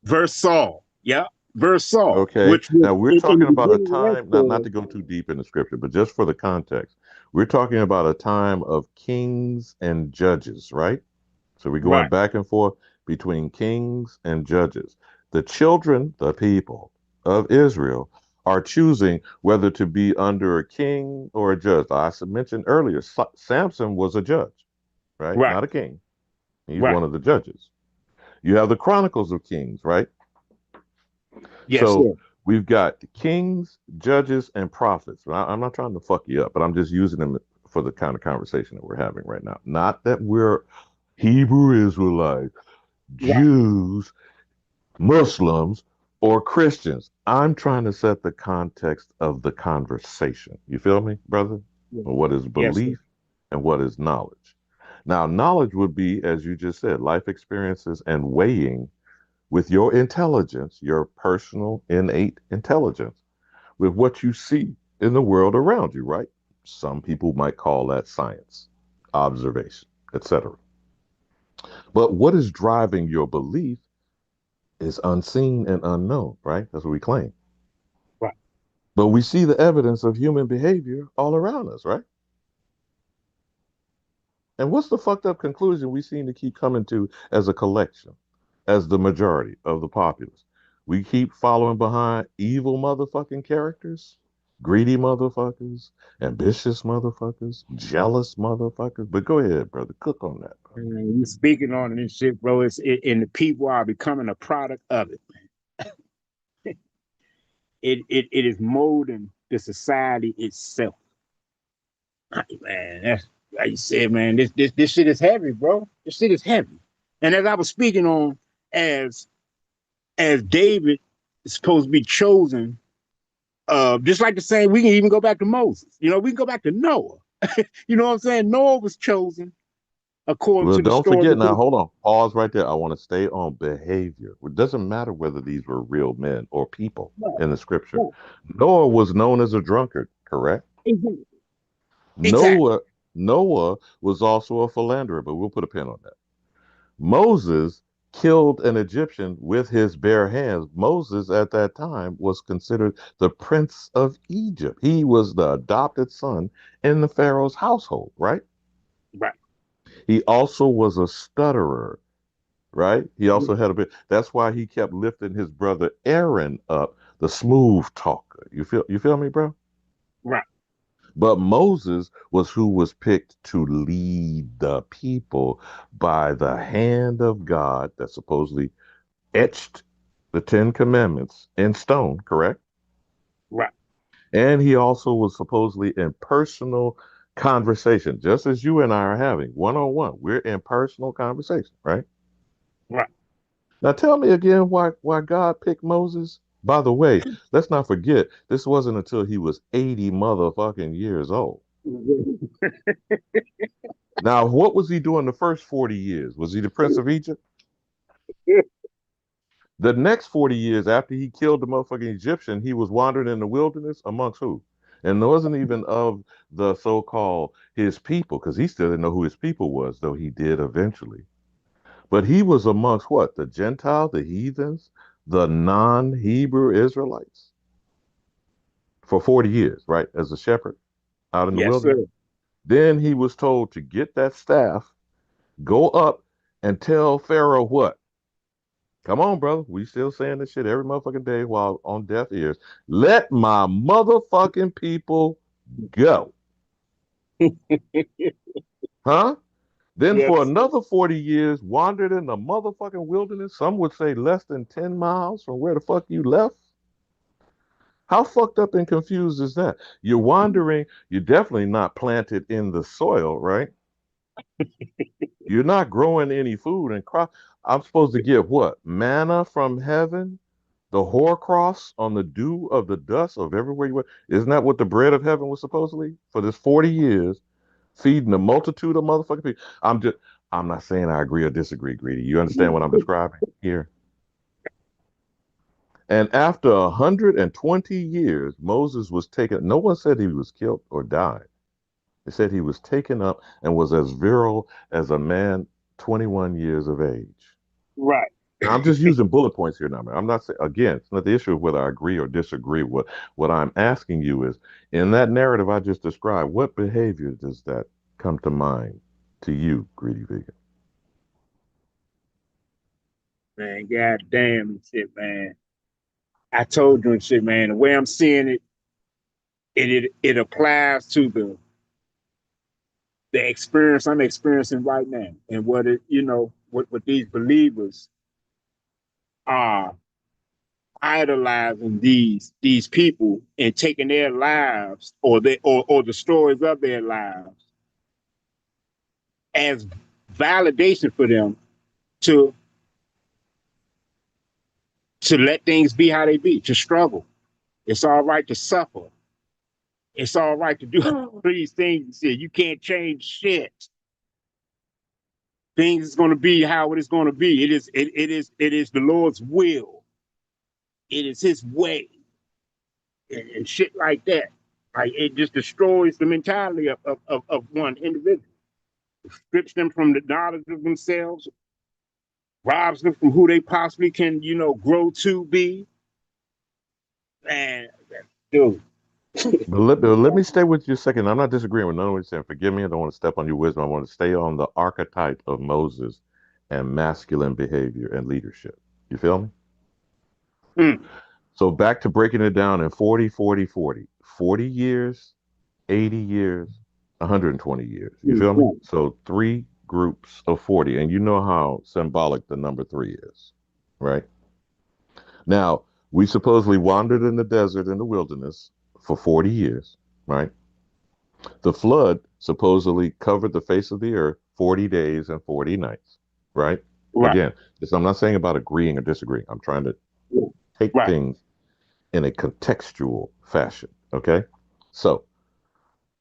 verse Saul, yeah, verse Saul, Okay. which was Now we're in the talking about a beginning of that time, not story. to go too deep in the scripture, but just for the context, we're talking about a time of kings and judges, right? So we're going Right, back and forth between kings and judges. The children, the people of Israel, are choosing whether to be under a king or a judge. I mentioned earlier, Samson was a judge, right? right, Not a king. He's right. one of the judges. You have the Chronicles of Kings, right? Yes, So sir. we've got kings, judges, and prophets. I'm not trying to fuck you up, but I'm just using them for the kind of conversation that we're having right now. Not that we're Hebrew Israelites, Right. Jews, Muslims, or Christians. I'm trying to set the context of the conversation. You feel me, brother? What is Yes, sir. belief and what is knowledge? Now, knowledge would be, as you just said, life experiences and weighing with your intelligence, your personal innate intelligence, with what you see in the world around you, right? Some people might call that science, observation, etc. But what is driving your belief is unseen and unknown, right? That's what we claim. Right. But we see the evidence of human behavior all around us, right? And what's the fucked up conclusion we seem to keep coming to as a collection, as the majority of the populace? We keep following behind evil motherfucking characters, greedy motherfuckers, ambitious motherfuckers, jealous motherfuckers. But go ahead, brother, cook on that. And you speaking on this shit, bro. And the people are becoming a product of it. It is molding the society itself. Man, that's like you said, man. This shit is heavy, bro. This shit is heavy. And as I was speaking on, as as David is supposed to be chosen, just like the same, we can even go back to Moses. You know, we can go back to Noah. You know what I'm saying? Noah was chosen according Well, to the don't story. forget now, Because, hold on, pause right there. I want to stay on behavior. It doesn't matter whether these were real men or people no, in the scripture. no, Noah was known as a drunkard, correct? exactly. Exactly. Noah Noah was also a philanderer, but we'll put a pin on that. Moses killed an Egyptian with his bare hands. Moses at that time was considered the prince of Egypt. He was the adopted son in the Pharaoh's household, right? Right. He also was a stutterer, right? He also had a bit. That's why he kept lifting his brother Aaron up, the smooth talker. You feel me, bro? Right. But Moses was who was picked to lead the people by the hand of God that supposedly etched the Ten Commandments in stone, correct? Right. And he also was supposedly in personal conversation, just as you and I are having one on one. We're in personal conversation, right? Right. Now tell me again why God picked Moses. By the way, let's not forget this wasn't until he was 80 motherfucking years old. Now, what was he doing the first 40 years? Was he the prince of Egypt? The next 40 years after he killed the motherfucking Egyptian, he was wandering in the wilderness amongst who? And it wasn't even of the so-called his people, because he still didn't know who his people was, though he did eventually. But he was amongst what? The Gentiles, the heathens, the non-Hebrew Israelites for 40 years, right? As a shepherd out in the Yes, wilderness. sir. Then he was told to get that staff, go up and tell Pharaoh what? Come on, brother. We still saying this shit every motherfucking day while on deaf ears. Let my motherfucking people go. Huh? Then for Yes. another 40 years, wandered in the motherfucking wilderness. Some would say less than 10 miles from where the fuck you left. How fucked up and confused is that? You're wandering, you're definitely not planted in the soil, right? You're not growing any food and crop. I'm supposed to get what? Manna from heaven? The hoarcross on the dew of the dust of everywhere you went. Isn't that what the bread of heaven was supposedly for this 40 years, feeding the multitude of motherfucking people? I'm not saying I agree or disagree, Greedy. You understand what I'm describing here? And after 120 years, Moses was taken. No one said he was killed or died. They said he was taken up and was as virile as a man 21 years of age. Right. Now, I'm just using bullet points here now, man. I'm not saying, again, it's not the issue of whether I agree or disagree. What I'm asking you is, in that narrative I just described, what behavior does that come to mind to you, Greedy Vegan? Man, god damn and shit, man. I told you and shit, man. The way I'm seeing it, it applies to the experience I'm experiencing right now, and what it, what these believers are idolizing these people and taking their lives or the stories of their lives as validation for them to let things be how they be, to struggle. It's all right to suffer. It's all right to do all these things. You can't change shit. Things is going to be how it is going to be. It is the Lord's will. It is His way, and shit like that. Like, it just destroys the mentality of one individual. It strips them from the knowledge of themselves, robs them from who they possibly can, grow to be. And dude. Let me stay with you a second. I'm not disagreeing with none of what you're saying. Forgive me. I don't want to step on your wisdom. I want to stay on the archetype of Moses and masculine behavior and leadership. You feel me? Mm. So back to breaking it down in 40, 40, 40. 40 years, 80 years, 120 years. You feel me? So three groups of 40. And you know how symbolic the number three is, right? Now, we supposedly wandered in the desert in the wilderness for 40 years, right? The flood supposedly covered the face of the earth 40 days and 40 nights, right? Right. Again, I'm not saying about agreeing or disagreeing. I'm trying to take Right. things in a contextual fashion, okay? So,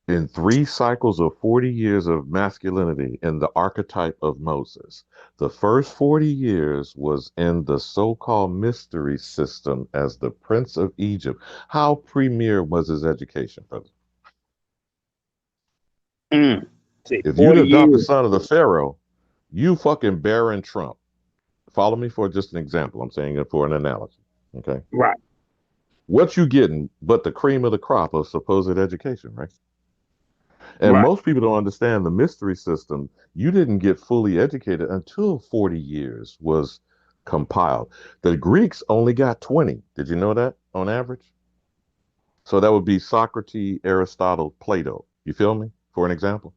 in three cycles of 40 years of masculinity in the archetype of Moses, the first 40 years was in the so called mystery system as the Prince of Egypt. How premier was his education, brother? Say If you'd 40 adopt the years. son of the Pharaoh, you fucking Baron Trump. Follow me for just an example. I'm saying it for an analogy. Okay. Right. What you getting but the cream of the crop of supposed education, right? And Right. most people don't understand the mystery system. You didn't get fully educated until 40 years was compiled. The Greeks only got 20. Did you know that on average? So that would be Socrates, Aristotle, Plato. You feel me? For an example.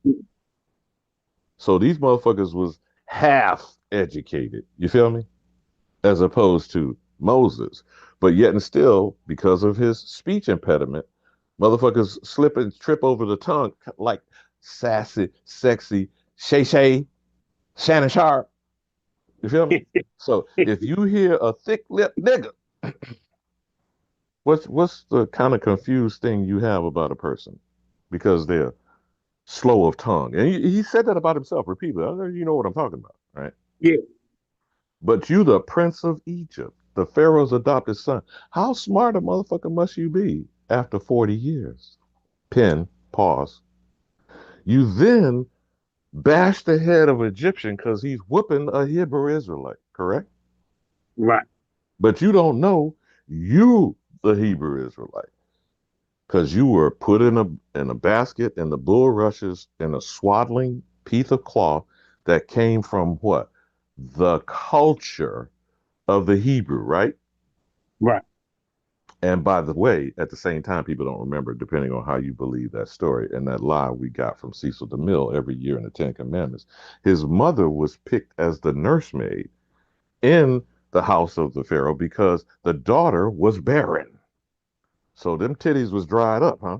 So these motherfuckers was half educated. You feel me? As opposed to Moses. But yet and still, because of his speech impediment, motherfuckers slip and trip over the tongue like sassy, sexy, Shay Shay, Shannon Sharp. You feel me? So if you hear a thick lip nigga, what's the kind of confused thing you have about a person? Because they're slow of tongue. And he said that about himself repeatedly. I know you know what I'm talking about, right? Yeah. But you the prince of Egypt, the Pharaoh's adopted son. How smart a motherfucker must you be after 40 years? Pin, pause. You then bash the head of an Egyptian because he's whooping a Hebrew Israelite, correct? Right. But you don't know you the Hebrew Israelite because you were put in a basket in the bulrushes in a swaddling piece of cloth that came from what? The culture of the Hebrew, right? Right. And by the way, at the same time, people don't remember, depending on how you believe that story and that lie we got from Cecil DeMille every year in the Ten Commandments. His mother was picked as the nursemaid in the house of the Pharaoh because the daughter was barren. So them titties was dried up, huh?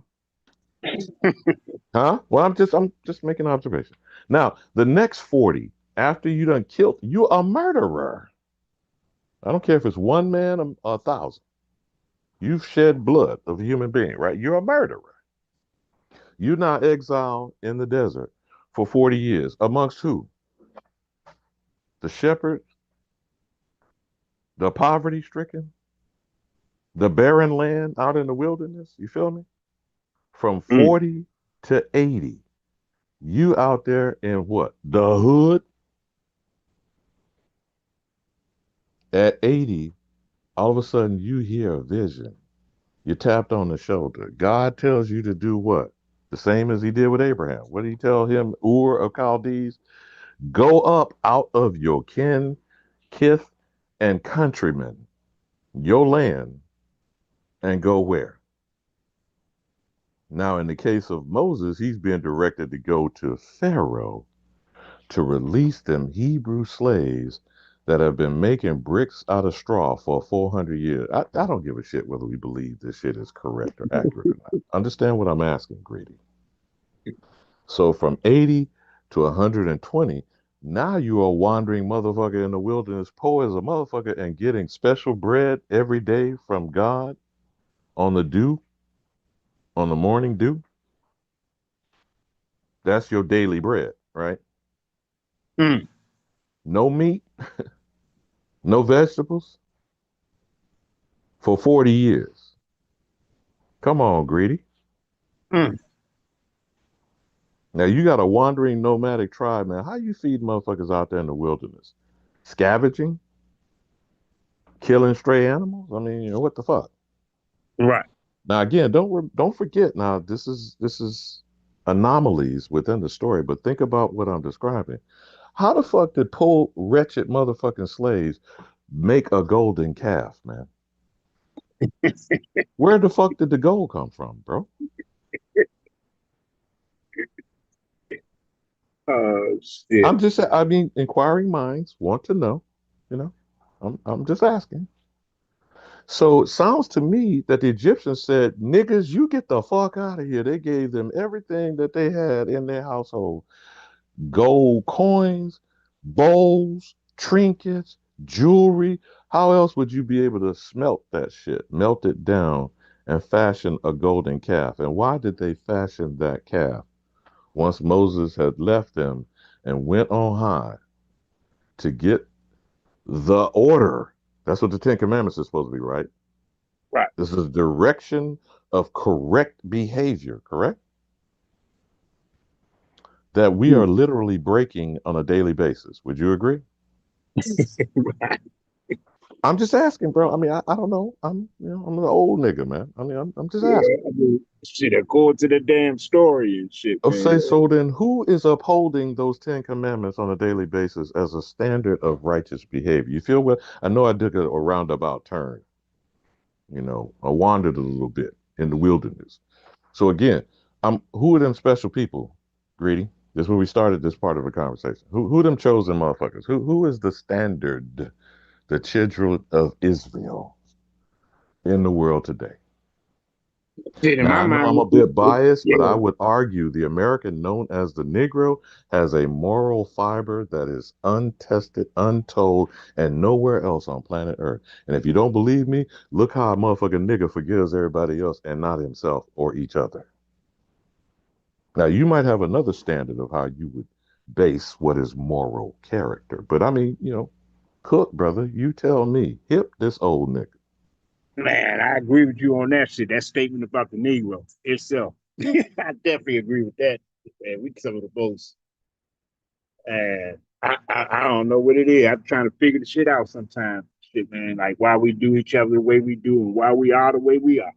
Huh? Well, I'm just making an observation. Now, the next 40, after you done killed, you a murderer. I don't care if it's one man or 1,000. You've shed blood of a human being, right? You're a murderer. You're now exiled in the desert for 40 years. Amongst who? The shepherds, the poverty stricken, The barren land out in the wilderness, you feel me? From Mm. 40 to 80. You out there in what? The hood? At 80, all of a sudden you hear a vision. You're tapped on the shoulder. God tells you to do what? The same as he did with Abraham. What did he tell him, Ur of Chaldees? Go up out of your kin, kith, and countrymen, your land, and go where? Now, in the case of Moses, he's being directed to go to Pharaoh to release them Hebrew slaves that have been making bricks out of straw for 400 years. I don't give a shit whether we believe this shit is correct or accurate or not. Understand what I'm asking, Greedy. So from 80 to 120, now you are wandering motherfucker in the wilderness, poor as a motherfucker, and getting special bread every day from God on the dew, on the morning dew. That's your daily bread, right? Mm. No meat, no vegetables for 40 years. Come on, Greedy. Mm. Now you got a wandering nomadic tribe, man. How you feed motherfuckers out there in the wilderness? Scavenging, killing stray animals. I mean, what the fuck? Right. Now again, don't forget. Now this is anomalies within the story, but think about what I'm describing. How the fuck did poor wretched motherfucking slaves make a golden calf, man? Where the fuck did the gold come from, bro? Shit. I mean, inquiring minds want to know. You know, I'm just asking. So it sounds to me that the Egyptians said, niggas, you get the fuck out of here. They gave them everything that they had in their household: gold coins, bowls, trinkets, jewelry. How else would you be able to smelt that shit, melt it down, and fashion a golden calf? And why did they fashion that calf once Moses had left them and went on high to get the order? That's what the Ten Commandments is supposed to be, right? Right. This is direction of correct behavior, correct? That we are Mm. literally breaking on a daily basis. Would you agree? Right. I'm just asking, bro. I mean, I don't know. I'm an old nigga, man. I mean, I'm just Yeah, asking. I mean, shit, according to the damn story and shit, Oh, say man. so then, who is upholding those Ten Commandments on a daily basis as a standard of righteous behavior? You feel what? I know I took a roundabout turn. I wandered a little bit in the wilderness. So again, who are them special people, Greedy? This is where we started this part of the conversation. Who them chosen motherfuckers? Who is the standard, the children of Israel in the world today? Shit, in Now my I know I'm mind, a bit biased, but I yeah. would argue the American known as the Negro has a moral fiber that is untested, untold, and nowhere else on planet Earth. And if you don't believe me, look how a motherfucking nigga forgives everybody else and not himself or each other. Now, you might have another standard of how you would base what is moral character. But I mean, Cook, brother, you tell me. Hip this old nigga. Man, I agree with you on that shit. That statement about the Negro itself. I definitely agree with that. Man, we some of the most. And I don't know what it is. I'm trying to figure the shit out sometimes. Shit, man. Like why we do each other the way we do and why we are the way we are.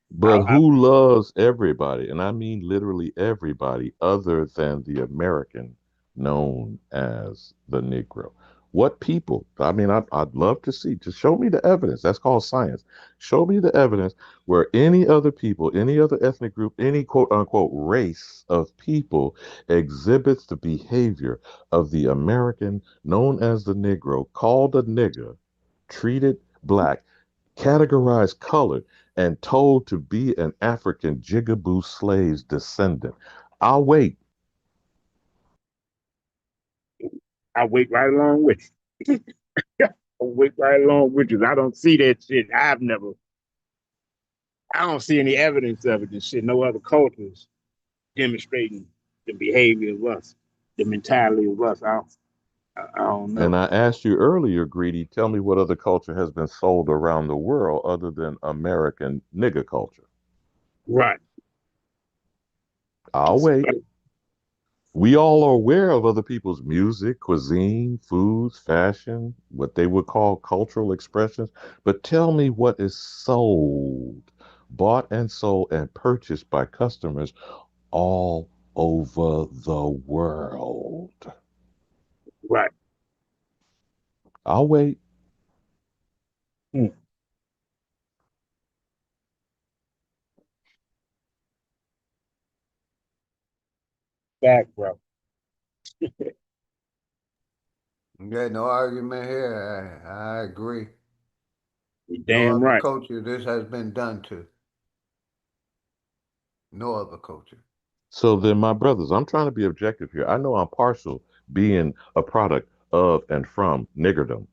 But who loves everybody? And I mean literally everybody other than the American known as the Negro. What people? I mean, I'd love to see. Just show me the evidence. That's called science. Show me the evidence where any other people, any other ethnic group, any quote unquote race of people exhibits the behavior of the American known as the Negro, called a nigger, treated black, categorized colored, and told to be an African jigaboo slave's descendant. I'll wait. I wait right along with you. I wait right along with you. I don't see that shit. I don't see any evidence of it. This shit, no other cultures demonstrating the behavior of us, the mentality of us. I don't And know. I asked you earlier, Greedy, tell me what other culture has been sold around the world other than American nigger culture. Right. I'll wait. We all are aware of other people's music, cuisine, foods, fashion, what they would call cultural expressions. But tell me what is sold, bought and sold and purchased by customers all over the world. Right. I'll wait. Hmm. Back, bro. Yeah, no argument here. I agree. You're No damn other right. culture this has been done to. No other culture. So then, my brothers, I'm trying to be objective here. I know I'm partial being a product of and from niggerdom.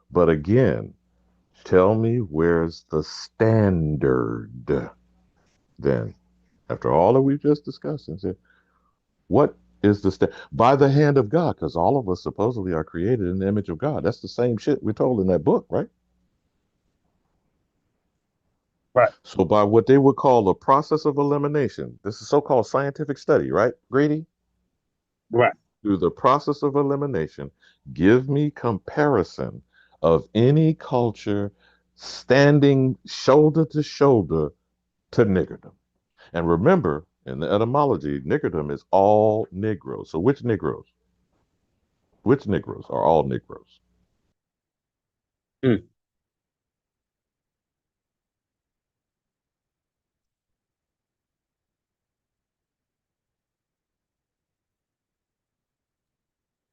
But again, tell me where's the standard then? After all that we've just discussed and said, what is the by the hand of God? Because all of us supposedly are created in the image of God. That's the same shit we're told in that book, right? Right. So by what they would call the process of elimination, this is so-called scientific study, right, Greedy? Right. Through the process of elimination, give me comparison of any culture standing shoulder to shoulder to niggerdom. And remember, in the etymology, niggerdom is all Negroes. So which Negroes? Which Negroes are all Negroes? Hmm.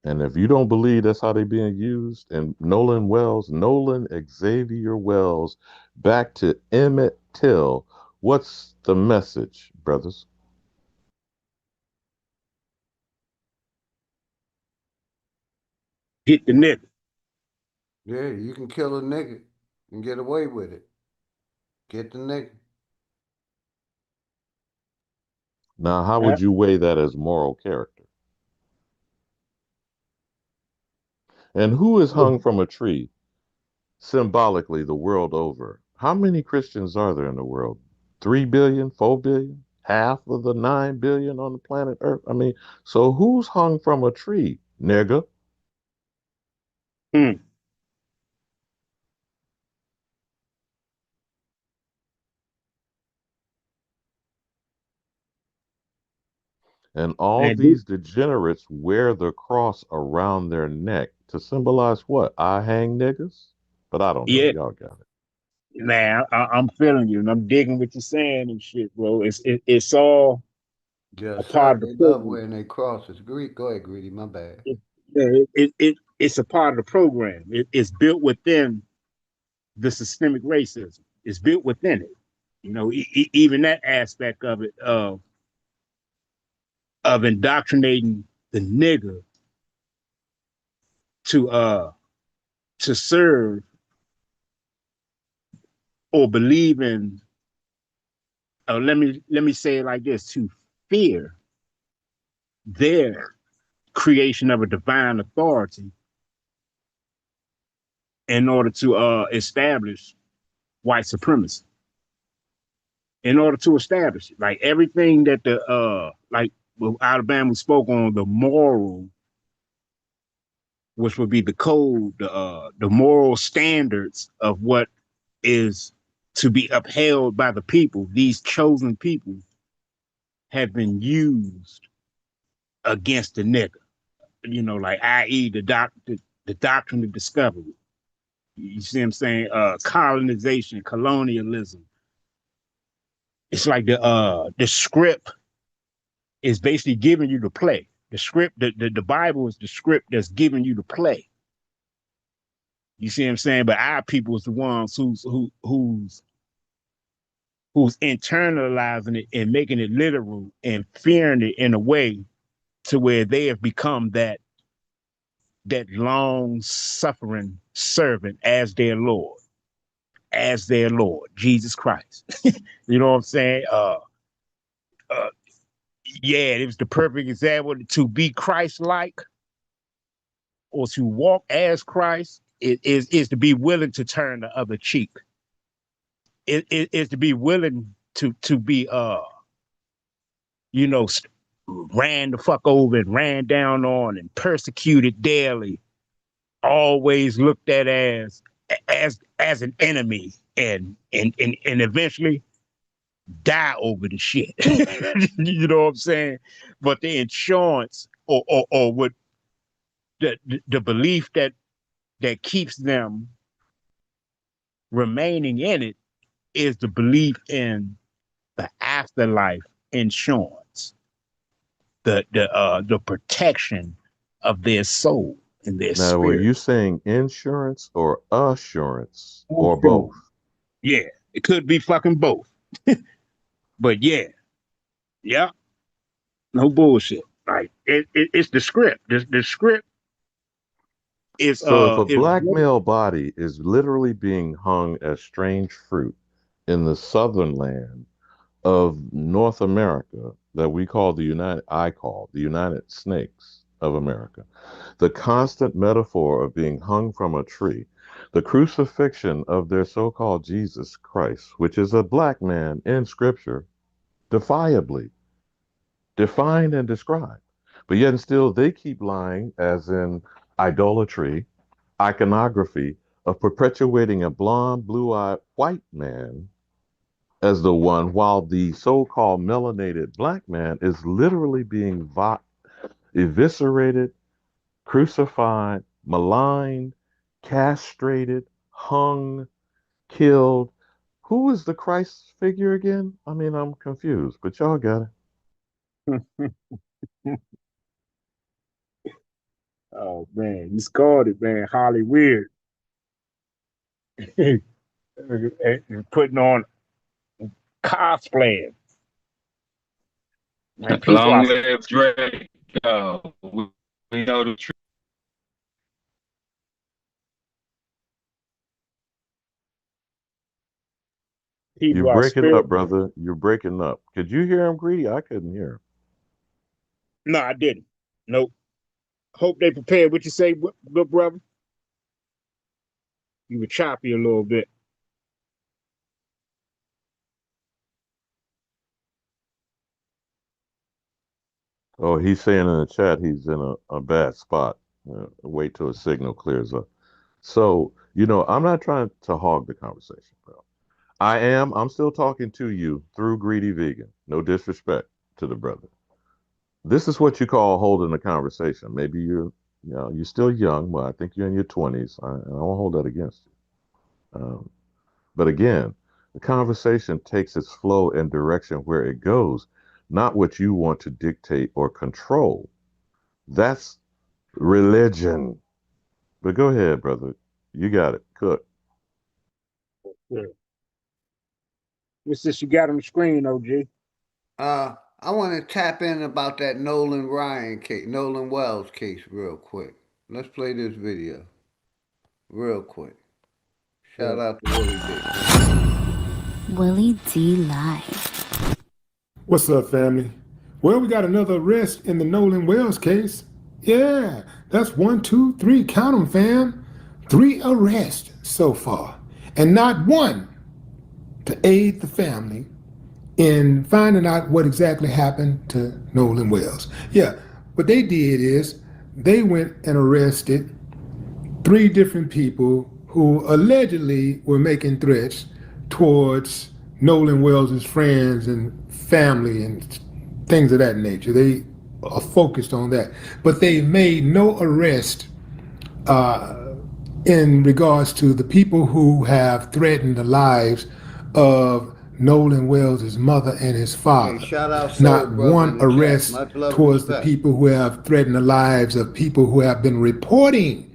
And if you don't believe that's how they're being used, and Nolan Xavier Wells, back to Emmett Till, what's the message, brothers? Get the nigga. Yeah, you can kill a nigga and get away with it. Get the nigga. Now, how would you weigh that as moral character? And who is hung from a tree symbolically the world over? How many Christians are there in the world? 3 billion, 4 billion, half of the 9 billion on the planet Earth? I mean, so who's hung from a tree, nigga? Hmm. And all Man, these degenerates wear the cross around their neck to symbolize what? I hang niggas? But I don't know. yeah, Y'all got it. man, I'm feeling you, and I'm digging what you're saying and shit, bro. It's all a Yes, part sir. of the They love program. wearing their crosses. Go ahead, Greedy. My bad. It's a part of the program. It's built within the systemic racism. It's built within it. You know, even that aspect of it of indoctrinating the nigger to to serve or believe in. Let me say it like this: to fear their creation of a divine authority in order to establish white supremacy. In order to establish it, like everything that the like Alabama spoke on the moral, which would be the code, the moral standards of what is to be upheld by the people. These chosen people have been used against the nigger. You know, like i.e. the doctrine of discovery. You see what I'm saying? Colonization, colonialism. It's like the script is basically giving you the play. The script, the Bible is the script that's giving you the play. You see what I'm saying? But our people is the ones who's internalizing it and making it literal and fearing it in a way to where they have become that long suffering servant as their Lord, Jesus Christ. You know what I'm saying? Uh, yeah, it was the perfect example to be Christ-like. or to walk as Christ is to be willing to turn the other cheek. It is to be willing to be ran the fuck over and ran down on and persecuted daily, always looked at as an enemy and eventually die over the shit. You know what I'm saying? But the insurance or what the belief that keeps them remaining in it is the belief in the afterlife insurance, the protection of their soul and their Now, were spirit. you saying insurance or assurance or both? Yeah, it could be fucking both. But yeah, no bullshit. Like it's the script. The script is So if a is black male body is literally being hung as strange fruit in the southern land of North America that I call the United Snakes of America, the constant metaphor of being hung from a tree, the crucifixion of their so-called Jesus Christ, which is a black man in scripture, defiably defined and described. But yet and still they keep lying, as in idolatry, iconography of perpetuating a blonde, blue-eyed white man as the one, while the so-called melanated black man is literally being eviscerated, crucified, maligned, castrated, hung, killed. Who is the Christ figure again? I mean, I'm confused, but y'all got it. Oh man, you scored it, man. Holly Weird. Putting on cosplaying. And people Long are live Drake. We know the truth. You're people are breaking spirit. up, brother. You're breaking up. Could you hear him, Greedy? I couldn't hear him. No, I didn't. Nope. Hope they prepared. What you say, good brother? You were choppy a little bit. Oh, he's saying in the chat he's in a bad spot. Wait till his signal clears up. So, I'm not trying to hog the conversation, bro. I'm still talking to you through Greedy Vegan. No disrespect to the brother. This is what you call holding a conversation. Maybe you're still young, but I think you're in your 20s. I won't hold that against you. But again, the conversation takes its flow and direction where it goes, not what you want to dictate or control. That's religion. But go ahead, brother. You got it. Cook. Yeah. What's this you got on the screen, OG? I want to tap in about that Nolan Wells case real quick. Let's play this video real quick. Shout out to Willie D. Willie D Live. What's up, family? Well, we got another arrest in the Nolan Wells case. Yeah, that's 1, 2, 3, count 'em, fam. 3 arrests so far, and not one to aid the family in finding out what exactly happened to Nolan Wells. Yeah, what they did is they went and arrested 3 different people who allegedly were making threats towards Nolan Wells' friends and family and things of that nature. They are focused on that. But they made no arrest in regards to the people who have threatened the lives of Nolan Wells' mother and his father. Hey, shout out Soul Not Brother one in the chat. arrest Much love and towards the respect. people who have threatened the lives of people who have been reporting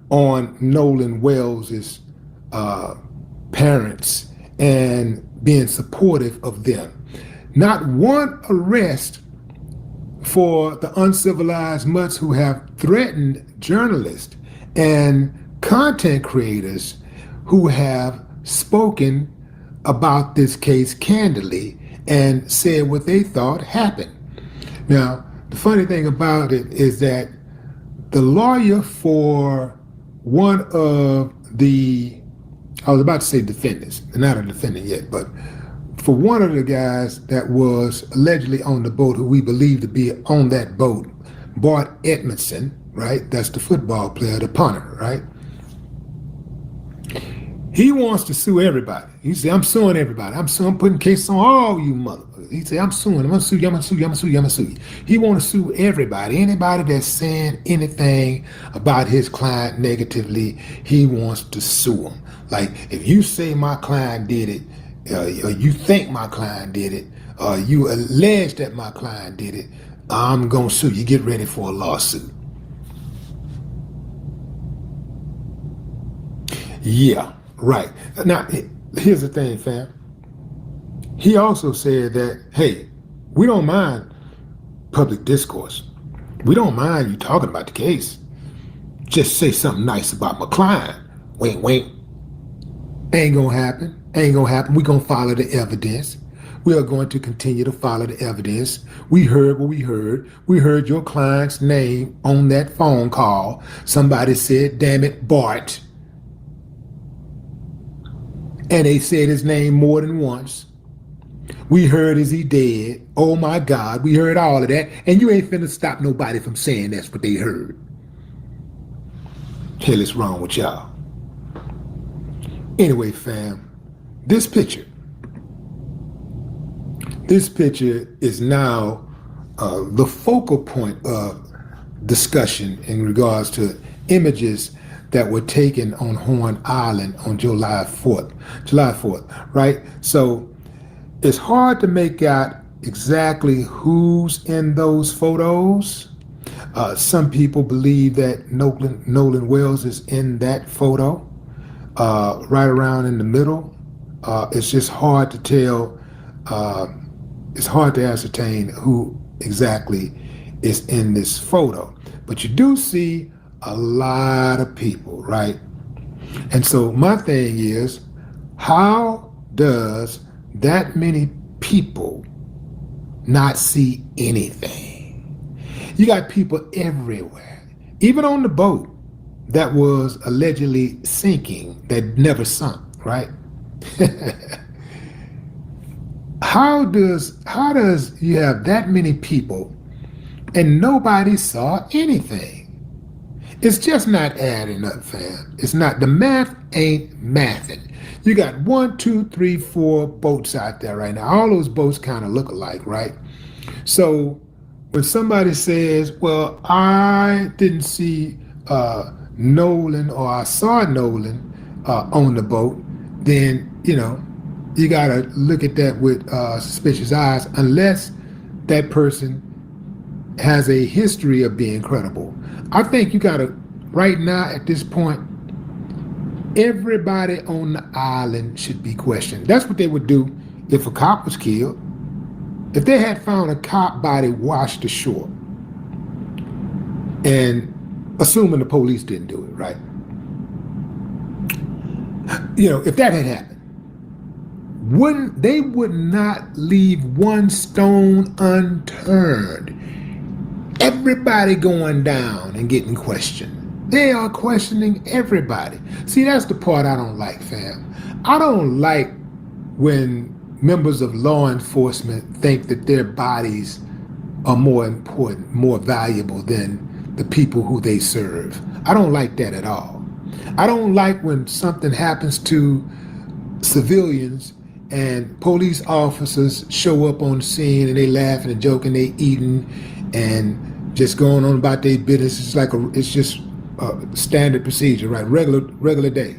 on Nolan Wells' parents and being supportive of them. Not one arrest for the uncivilized mutts who have threatened journalists and content creators who have spoken about this case candidly and said what they thought happened. Now, the funny thing about it is that the lawyer for one of the, I was about to say defendants, they're not a defendant yet, but for one of the guys that was allegedly on the boat, who we believe to be on that boat, Bart Edmondson, right? That's the football player, the punter, right? He wants to sue everybody. He said, I'm suing everybody. I'm putting cases on all you motherfuckers. He said, I'm gonna sue you, I'm gonna sue you. He want to sue everybody. Anybody that's saying anything about his client negatively, he wants to sue them. Like, if you say my client did it, or you think my client did it, or you allege that my client did it, I'm gonna sue you. Get ready for a lawsuit. Yeah. Right. Now, here's the thing, fam. He also said that, hey, we don't mind public discourse. We don't mind you talking about the case. Just say something nice about my client. Wink, wink. Ain't gonna happen. Ain't gonna happen. We're gonna follow the evidence. We are going to continue to follow the evidence. We heard what we heard. We heard your client's name on that phone call. Somebody said, damn it, Bart. And they said his name more than once. We heard, is he dead? Oh my God, we heard all of that. And you ain't finna stop nobody from saying that's what they heard. Hell is wrong with y'all. Anyway, fam, this picture is now the focal point of discussion in regards to images that were taken on Horn Island on July 4th, right? So it's hard to make out exactly who's in those photos. Some people believe that Nolan Wells is in that photo, right around in the middle. It's just hard to tell. It's hard to ascertain who exactly is in this photo. But you do see a lot of people, right? And so my thing is, how does that many people not see anything? You got people everywhere, even on the boat that was allegedly sinking, that never sunk, right? How does you have that many people and nobody saw anything? It's just not adding up, fam. It's not. The math ain't mathing. You got 1, 2, 3, 4 boats out there right now. All those boats kind of look alike, right? So when somebody says, well, I didn't see Nolan, or I saw Nolan on the boat, then, you know, you got to look at that with suspicious eyes, unless that person has a history of being credible. I think you got to, right now at this point, everybody on the island should be questioned. That's what they would do if a cop was killed. If they had found a cop body washed ashore, and assuming the police didn't do it, right? You know, if that had happened, they would not leave one stone unturned. Everybody going down and getting questioned. They are questioning everybody. See, that's the part I don't like, fam. I don't like when members of law enforcement think that their bodies are more important, more valuable than the people who they serve. I don't like that at all. I don't like when something happens to civilians and police officers show up on the scene and they laughing and joking, they eating and just going on about their business. It's just a standard procedure, right? Regular day.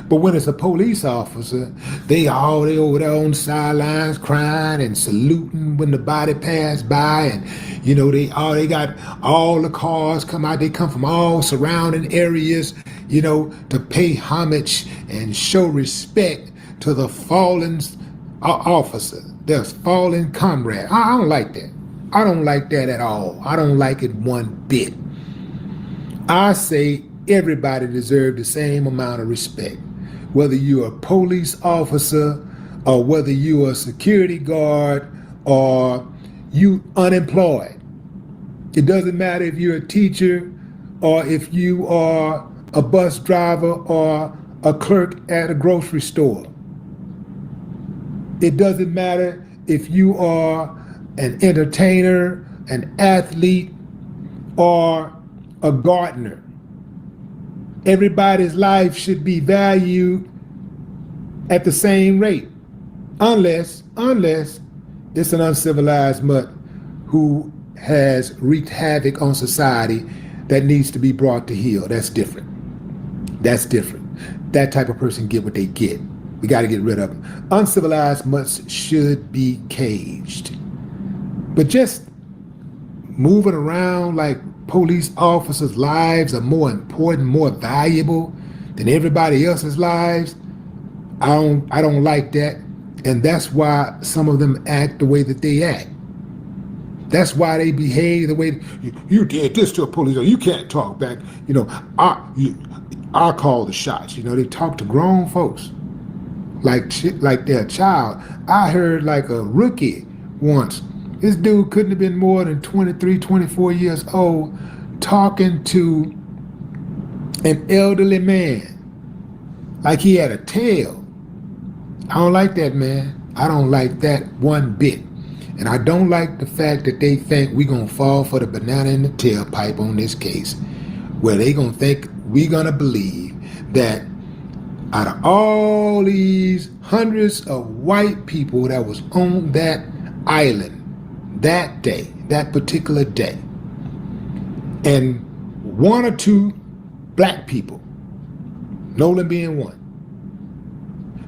But when it's a police officer, they over there on the sidelines crying and saluting when the body passed by, and you know they got all the cars come out. They come from all surrounding areas, you know, to pay homage and show respect to the fallen officer, their fallen comrade. I don't like that. I don't like that at all. I don't like it one bit. I say everybody deserves the same amount of respect, whether you're a police officer or whether you're a security guard or you unemployed. It doesn't matter if you're a teacher or if you are a bus driver or a clerk at a grocery store. It doesn't matter if you are an entertainer, an athlete, or a gardener. Everybody's life should be valued at the same rate, unless it's an uncivilized mutt who has wreaked havoc on society that needs to be brought to heel. That's different. That's different. That type of person get what they get. We got to get rid of them. Uncivilized mutts should be caged. But just moving around like police officers' lives are more important, more valuable than everybody else's lives, I don't like that. And that's why some of them act the way that they act. That's why they behave the way you did this to a police. You can't talk back. You know, I call the shots. You know, they talk to grown folks like they're a child. I heard like a rookie once. This dude couldn't have been more than 23, 24 years old talking to an elderly man like he had a tail. I don't like that, man. I don't like that one bit. And I don't like the fact that they think we're going to fall for the banana in the tailpipe on this case, where they going to think we're going to believe that out of all these hundreds of white people that was on that island that day, that particular day, and one or two black people, Nolan being one,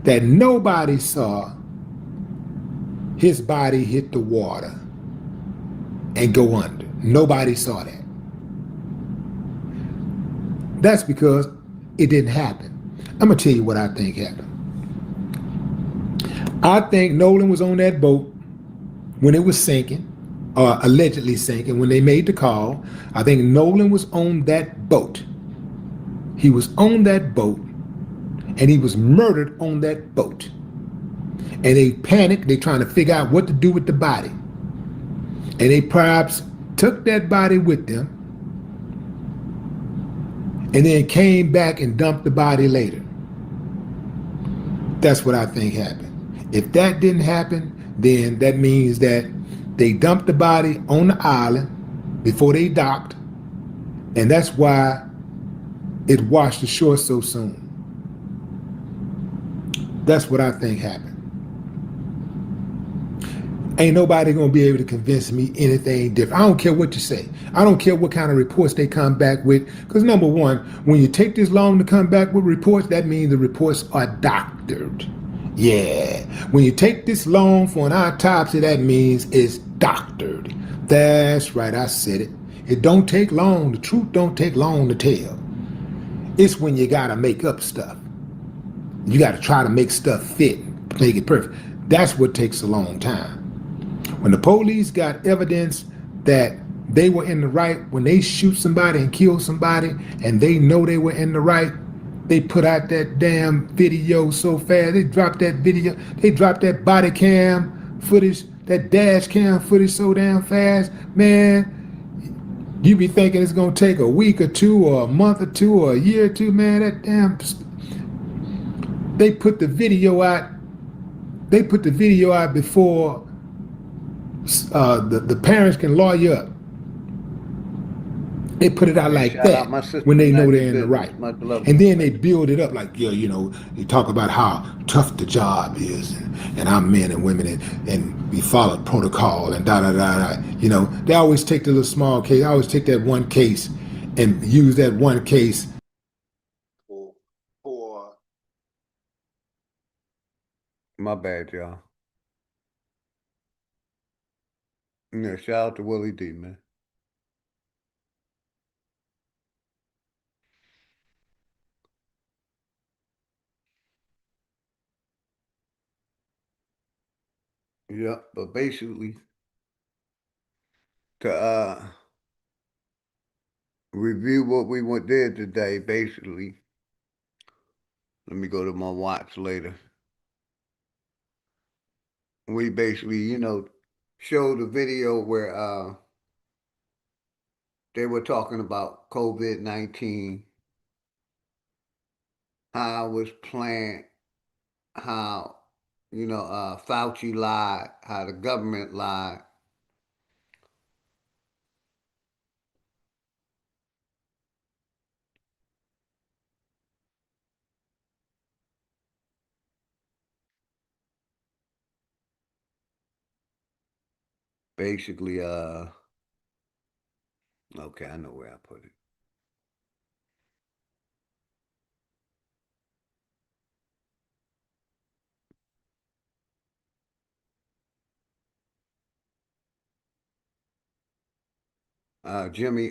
that nobody saw his body hit the water and go under. Nobody saw that. That's because it didn't happen. I'm going to tell you what I think happened. I think Nolan was on that boat when it was sinking, or allegedly sinking, when they made the call. I think Nolan was on that boat. He was on that boat, and he was murdered on that boat. And they panicked. They trying to figure out what to do with the body. And they perhaps took that body with them and then came back and dumped the body later. That's what I think happened. If that didn't happen, then that means that they dumped the body on the island before they docked, and that's why it washed ashore so soon. That's what I think happened. Ain't nobody gonna be able to convince me anything different. I don't care what you say. I don't care what kind of reports they come back with. Because number one, when you take this long to come back with reports, that means the reports are doctored. Yeah. When you take this long for an autopsy, that means it's doctored. That's right, I said it. It don't take long. The truth don't take long to tell. It's when you gotta make up stuff. You gotta try to make stuff fit, make it perfect. That's what takes a long time. When the police got evidence that they were in the right, when they shoot somebody and kill somebody and they know they were in the right, they put out that damn video so fast. They dropped that video, they dropped that body cam footage, that dash cam footage so damn fast. Man, you be thinking it's gonna take a week or two or a month or two or a year or two, man. That damn, they put the video out, before the parents can lawyer up. They put it out like Shout that out my sister when they know Maggie they're in the Business. right. Much love. And then they build it up like, yeah, you know, they talk about how tough the job is and our men and women and we follow protocol and da-da-da-da. You know, they always take the little small case. I always take that one case and use that one case for My bad, y'all. Yeah, shout out to Willie D, man. Yeah, but basically, to review what we went did today, basically, let me go to my watch later. We basically, showed the video where they were talking about COVID-19, how it was planned, how Fauci lied, how the government lied. Basically, okay, I know where I put it. Jimmy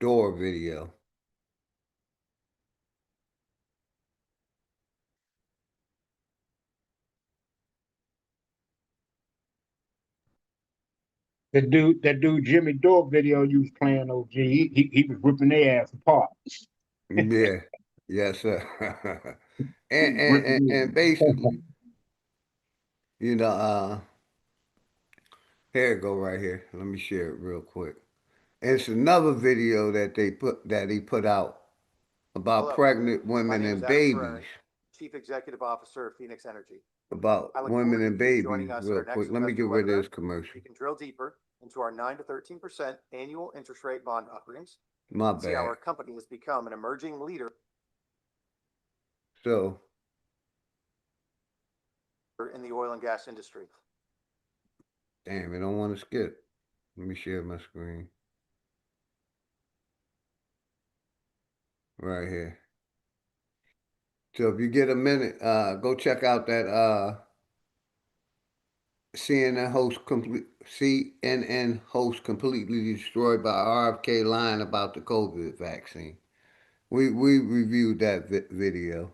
Dore video. That dude Jimmy Dore video you was playing, OG, he was ripping their ass apart. Yeah, yes, sir. and, and and Ripping and basically, you know, here it go right here. Let me share it real quick. It's another video that he put out about Hello, pregnant my women name is and Adam babies. Ferrari, Chief Executive Officer of Phoenix Energy. About I look women forward to and you joining babies us at real our next quick. Let me get investor rid of webinar. this commercial. We can drill deeper into our 9 to 13% annual interest rate bond offerings My and see how bad. our company has become an emerging leader So, in the oil and gas industry. damn, I don't want to skip. Let me share my screen. Right here. So if you get a minute, go check out that CNN host completely destroyed by RFK lying about the COVID vaccine. We reviewed that video.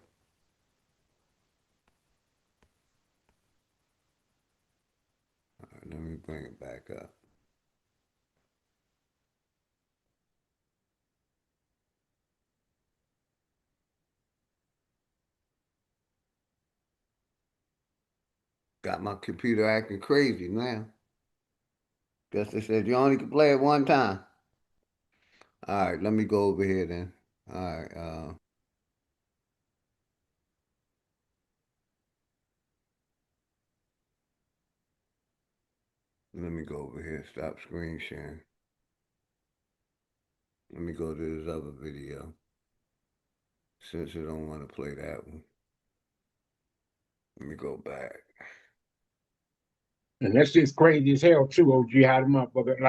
All right, let me bring it back up. Got my computer acting crazy now. Guess they said you only can play it one time. All right, let me go over here then. All right, let me go over here. Stop screen sharing. Let me go to this other video. Since I don't want to play that one. Let me go back. And that's just crazy as hell too, OG. How the motherfucker,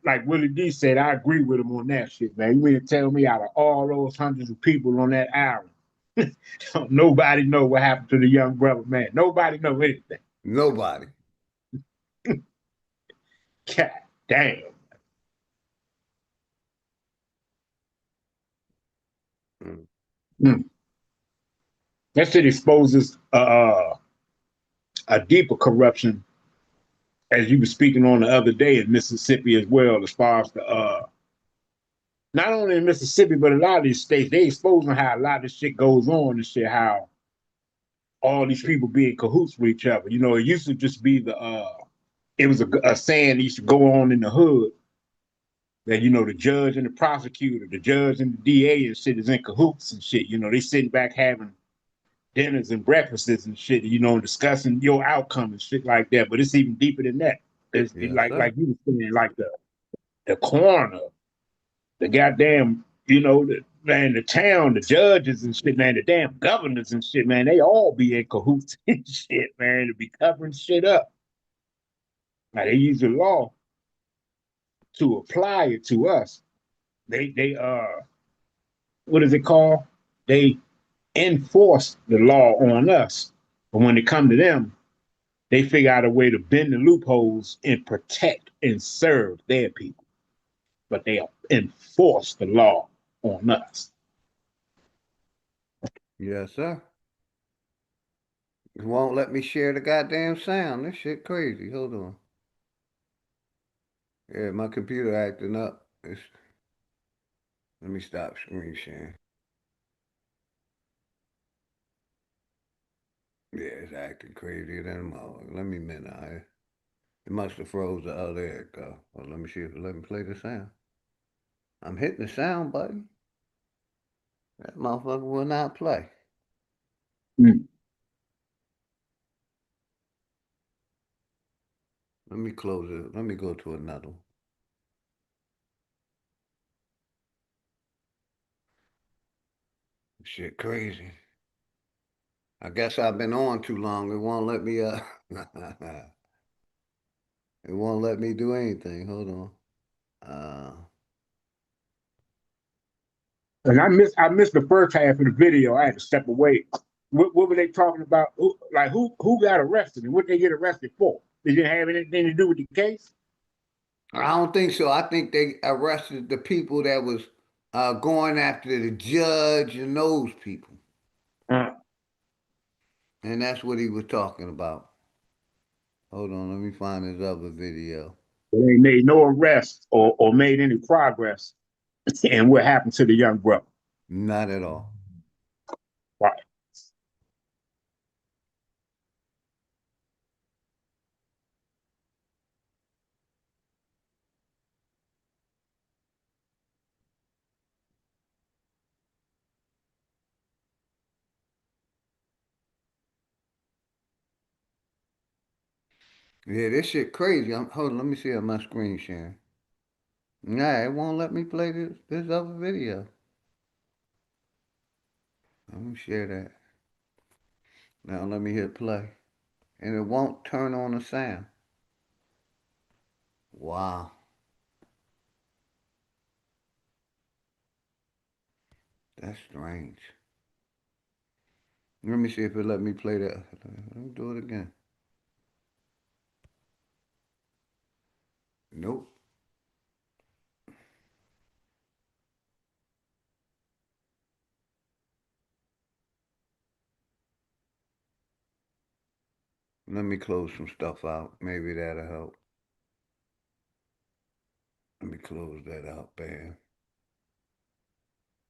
like Willie D said, I agree with him on that shit, man. You mean to tell me out of all those hundreds of people on that island, nobody know what happened to the young brother, man. Nobody know anything. Nobody. God damn. Mm. That shit exposes a deeper corruption, as you were speaking on the other day in Mississippi as well, as far as the not only in Mississippi, but a lot of these states, they exposing how a lot of this shit goes on and shit, how all these people be in cahoots with each other. You know, it used to just be it was a saying that used to go on in the hood that, you know, the judge and the prosecutor, the judge and the DA and shit is in cahoots and shit. You know, they sitting back having dinners and breakfasts and shit, you know, discussing your outcome and shit like that. But it's even deeper than that. Yes, sir. Like you were saying, like the coroner, the goddamn, you know, man, the town, the judges and shit, man, the damn governors and shit, man, they all be in cahoots and shit, man, to be covering shit up. Now they use the law to apply it to us. They what is it called? They enforce the law on us. But when it come to them, they figure out a way to bend the loopholes and protect and serve their people. But they enforce the law on us. Yes, sir. It won't let me share the goddamn sound. This shit crazy. Hold on. Yeah, my computer acting up. Let me stop screen sharing. Yeah, it's acting crazier than a motherfucker. Let me minimize. It must have froze the other. There it go. Well, let me see if let me play the sound. I'm hitting the sound button. That motherfucker will not play. Mm. Let me close it. Let me go to another one. Shit crazy. I guess I've been on too long. It won't let me it won't let me do anything. Hold on. And I missed the first half of the video. I had to step away. What were they talking about? Who got arrested and what they get arrested for? Did it have anything to do with the case? I don't think so. I think they arrested the people that was going after the judge and those people. And that's what he was talking about. Hold on, let me find his other video. They made no arrests or made any progress in what happened to the young brother. Not at all. Right. Yeah, this shit crazy. Hold on, let me see on my screen sharing. Nah, it won't let me play this other video. Let me share that. Now let me hit play. And it won't turn on the sound. Wow. That's strange. Let me see if it let me play that. Let me do it again. Nope. Let me close some stuff out. Maybe that'll help. Let me close that out, bam.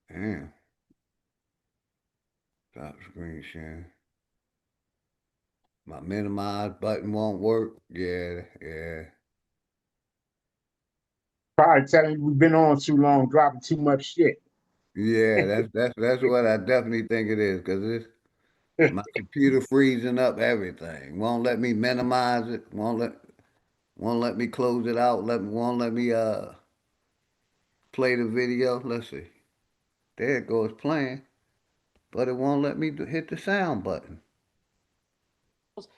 Damn. Stop screen sharing. My minimize button won't work. Yeah. Probably telling you we've been on too long, dropping too much shit. Yeah, that's what I definitely think it is, because it's my computer freezing up everything. Won't let me minimize it. Won't let me close it out. Won't let me play the video. Let's see. There it goes playing, but it won't let me hit the sound button.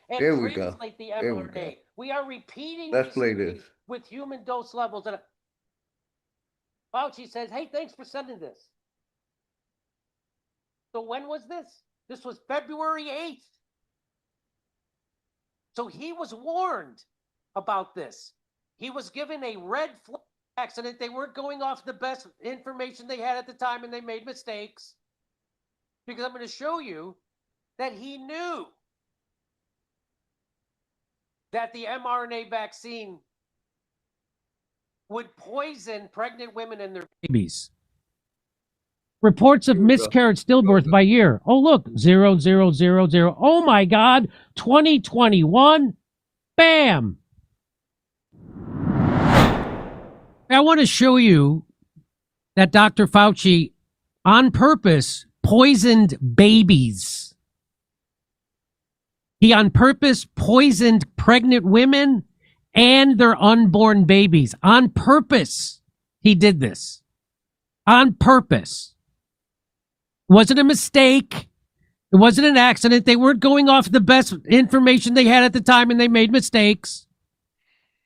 And There we go. translate the There we go. mRNA. We are repeating Let's this play this. with human dose levels. And Fauci says, hey, thanks for sending this. So when was this? This was February 8th. So he was warned about this. He was given a red flag accident. They weren't going off the best information they had at the time, and they made mistakes. Because I'm going to show you that he knew that the mRNA vaccine would poison pregnant women and their babies. Reports of miscarriage stillbirth by year. Oh, look, 0000. Oh my God, 2021. Bam. I want to show you that Dr. Fauci, on purpose, poisoned babies. He on purpose poisoned pregnant women and their unborn babies. On purpose, he did this. On purpose. It wasn't a mistake. It wasn't an accident. They weren't going off the best information they had at the time, and they made mistakes.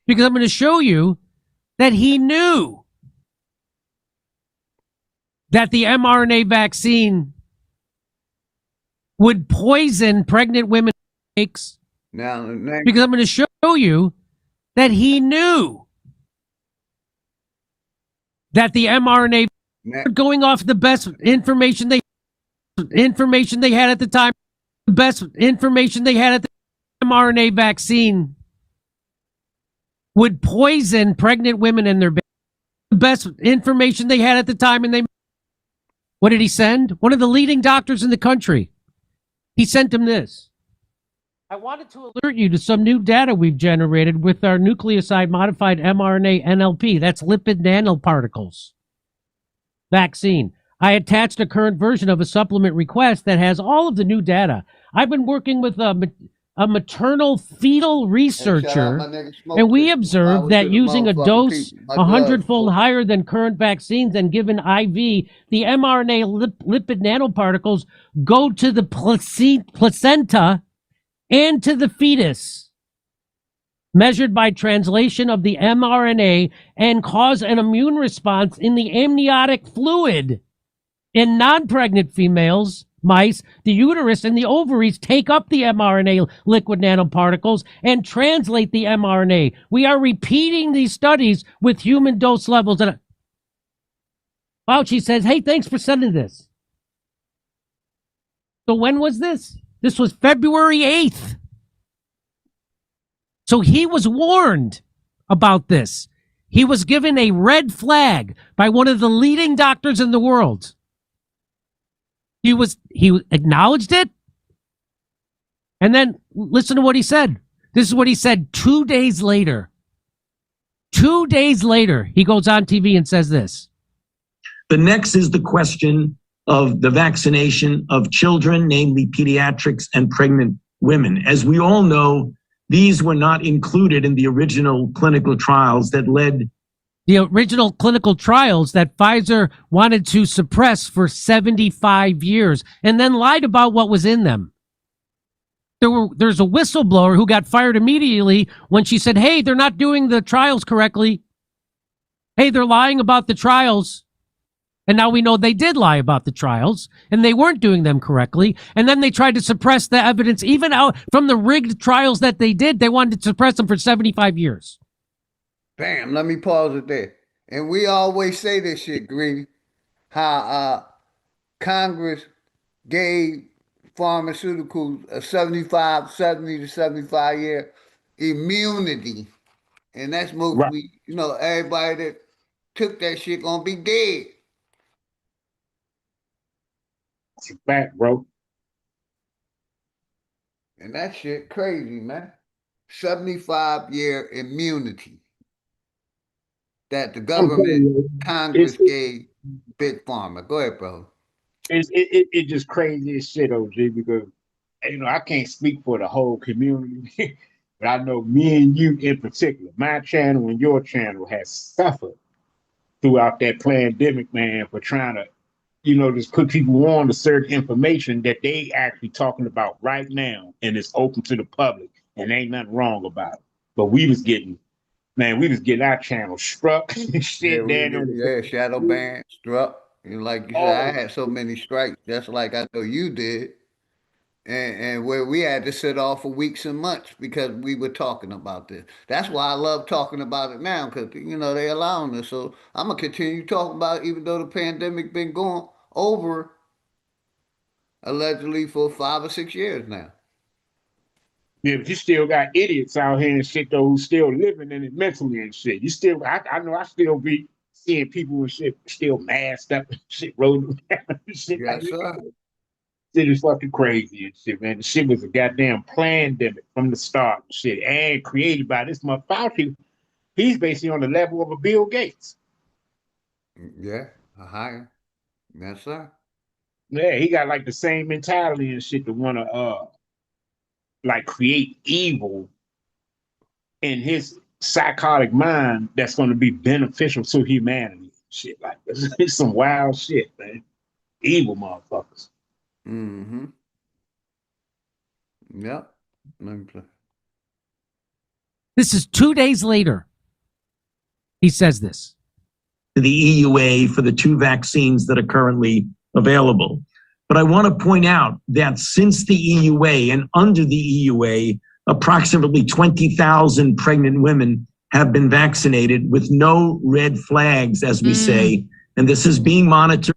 Because I'm going to show you that he knew that the mRNA vaccine would poison pregnant women. Now, because I'm going to show you that he knew that the mRNA going off the best information they had at the time, the best information they had at the mRNA vaccine would poison pregnant women and their babies. The best information they had at the time, and they. What did he send? One of the leading doctors in the country. He sent him this. I wanted to alert you to some new data we've generated with our nucleoside modified mRNA NLP. That's lipid nanoparticles vaccine. I attached a current version of a supplement request that has all of the new data. I've been working with a maternal fetal Hey, shout out researcher, my nigga Smoke and we Sister. observed Power that to the using a motherfucking dose people. My a blood. hundredfold higher than current vaccines and given IV, the mRNA lipid nanoparticles go to the placenta and to the fetus, measured by translation of the mRNA, and cause an immune response in the amniotic fluid. In non-pregnant females, mice, the uterus and the ovaries take up the mRNA liquid nanoparticles and translate the mRNA. We are repeating these studies with human dose levels. And Fauci says, hey, thanks for sending this. So when was this? This was February 8th. So he was warned about this. He was given a red flag by one of the leading doctors in the world. He acknowledged it. And then listen to what he said. This is what he said 2 days later. 2 days later, he goes on TV and says this. The next is the question of the vaccination of children, namely pediatrics and pregnant women. As we all know, these were not included in the original clinical trials that led the original clinical trials that Pfizer wanted to suppress for 75 years and then lied about what was in them. There's a whistleblower who got fired immediately when she said, hey, they're not doing the trials correctly. Hey, they're lying about the trials. And now we know they did lie about the trials and they weren't doing them correctly. And then they tried to suppress the evidence even out from the rigged trials that they did. They wanted to suppress them for 75 years. Bam, let me pause it there. And we always say this shit, Greeny, how Congress gave pharmaceuticals a 70 to 75 year immunity. And that's mostly, everybody that took that shit gonna be dead. It's a fact, bro. And that shit crazy, man. 75-year immunity that the government, Congress gave Big Pharma. Go ahead, bro. It's just crazy as shit, OG, because I can't speak for the whole community, but I know me and you in particular, my channel and your channel has suffered throughout that pandemic, man, for trying to, just put people on to certain information that they actually talking about right now, and it's open to the public, and ain't nothing wrong about it. But we was getting our channel struck and shit. Shadow ban, struck. And like you said, I had so many strikes, just like I know you did. And where we had to sit off for weeks and months because we were talking about this. That's why I love talking about it now, because they allowing us. So I'm gonna continue talking about it, even though the pandemic been going over allegedly for 5 or 6 years now. Yeah, but you still got idiots out here and shit though who's still living in it mentally and shit. You still, I know I still be seeing people and shit still masked up and shit rolling around and shit. Yes, sir. Shit is fucking crazy and shit, man. The shit was a goddamn pandemic from the start and shit, and created by this motherfucker. Fauci. He's basically on the level of a Bill Gates. Yeah, a higher. Yes, sir. Yeah, he got like the same mentality and shit to want to like create evil in his psychotic mind that's going to be beneficial to humanity. Shit like this. It's some wild shit, man. Evil motherfuckers. Mm-hmm. Yep. Let me play. This is 2 days later. He says this. The EUA for the 2 vaccines that are currently available. But I want to point out that since the EUA and under the EUA, approximately 20,000 pregnant women have been vaccinated with no red flags, as we say, and this is being monitored.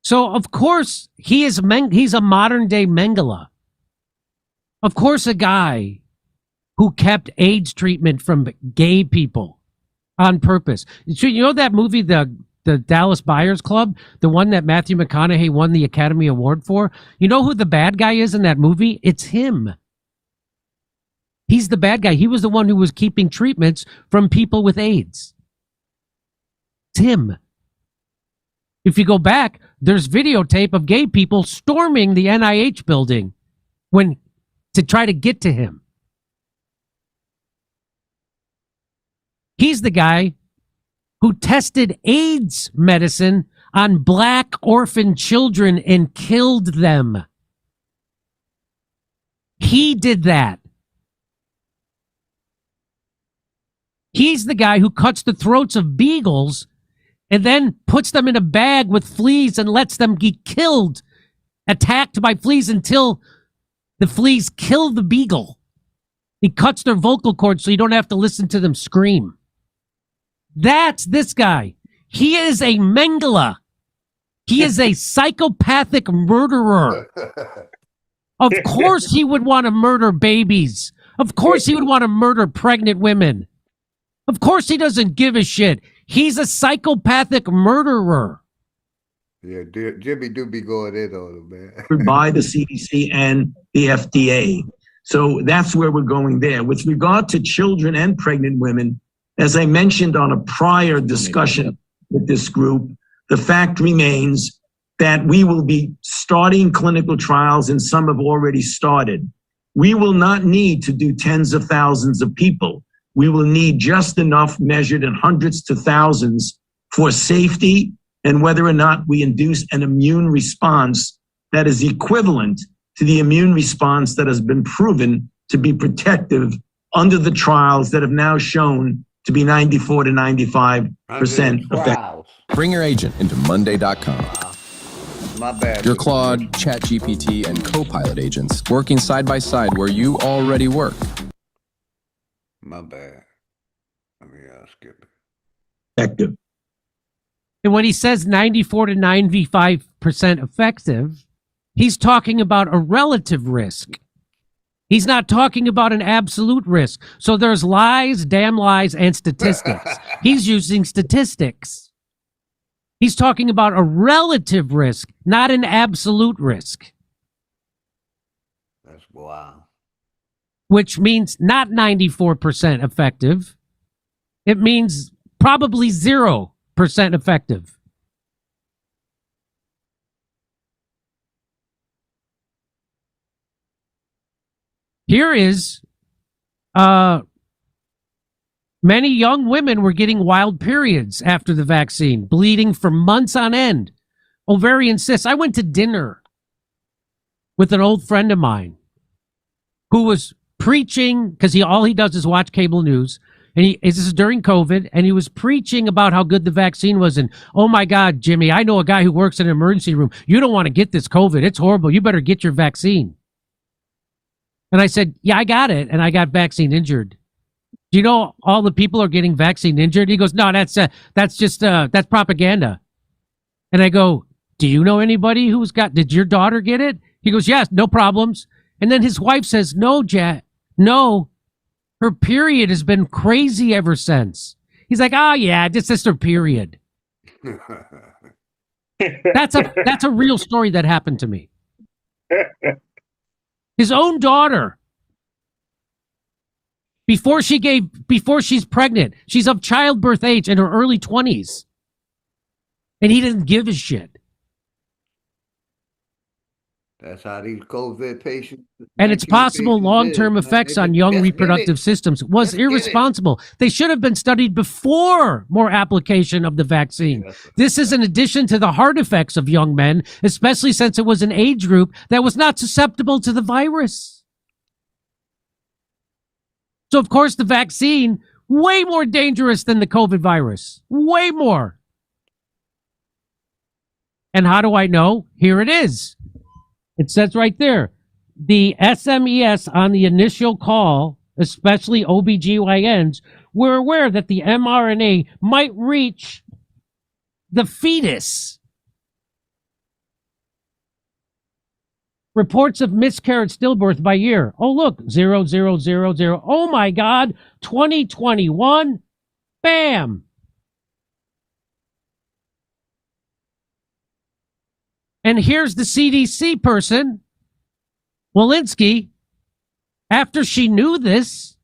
So, of course, he's a modern day Mengele. Of course, a guy who kept AIDS treatment from gay people on purpose. So, you know that movie, The the Dallas Buyers Club, the one that Matthew McConaughey won the Academy Award for. You know who the bad guy is in that movie? It's him. He's the bad guy. He was the one who was keeping treatments from people with AIDS. It's him. If you go back, there's videotape of gay people storming the NIH building to try to get to him. He's the guy who tested AIDS medicine on black orphan children and killed them. He did that. He's the guy who cuts the throats of beagles and then puts them in a bag with fleas and lets them get killed, attacked by fleas until the fleas kill the beagle. He cuts their vocal cords so you don't have to listen to them scream. That's this guy. He is a Mengele. He is a psychopathic murderer. Of course he would want to murder babies. Of course he would want to murder pregnant women. Of course he doesn't give a shit. He's a psychopathic murderer. Yeah, Jimmy do be going in on him, man. By the CDC and the FDA. So that's where we're going there. With regard to children and pregnant women, as I mentioned on a prior discussion with this group, the fact remains that we will be starting clinical trials, and some have already started. We will not need to do tens of thousands of people. We will need just enough measured in hundreds to thousands for safety and whether or not we induce an immune response that is equivalent to the immune response that has been proven to be protective under the trials that have now shown to be 94 to 95% effective. Bring your agent into Monday.com. My bad. Your Claude, ChatGPT, and Copilot agents working side by side where you already work. My bad. Let me skip it. Effective. And when he says 94 to 95% effective, he's talking about a relative risk. He's not talking about an absolute risk. So there's lies, damn lies, and statistics. He's using statistics. He's talking about a relative risk, not an absolute risk. That's wow. Which means not 94% effective. It means probably 0% effective. Here is many young women were getting wild periods after the vaccine, bleeding for months on end. Ovarian cysts. I went to dinner with an old friend of mine who was preaching, because all he does is watch cable news, and this is during COVID, and he was preaching about how good the vaccine was, and oh my God, Jimmy, I know a guy who works in an emergency room. You don't want to get this COVID. It's horrible. You better get your vaccine. And I said, yeah, I got it, and I got vaccine injured. Do you know all the people are getting vaccine injured? He goes, no, that's propaganda. And I go, do you know anybody did your daughter get it? He goes, yes, no problems. And then his wife says, no, no, her period has been crazy ever since. He's like, oh yeah, just her period. That's a real story that happened to me. His own daughter, before she's pregnant, she's of childbirth age in her early 20s. And he didn't give a shit. That's how these COVID patients. And its possible long-term effects on young reproductive systems was irresponsible. They should have been studied before more application of the vaccine. This is in addition to the heart effects of young men, especially since it was an age group that was not susceptible to the virus. So, of course, the vaccine, way more dangerous than the COVID virus. Way more. And how do I know? Here it is. It says right there, the SMEs on the initial call, especially OBGYNs, were aware that the mRNA might reach the fetus. Reports of miscarriage stillbirth by year. Oh, look, 0000. Oh, my God, 2021. Bam. And here's the CDC person, Walensky, after she knew this,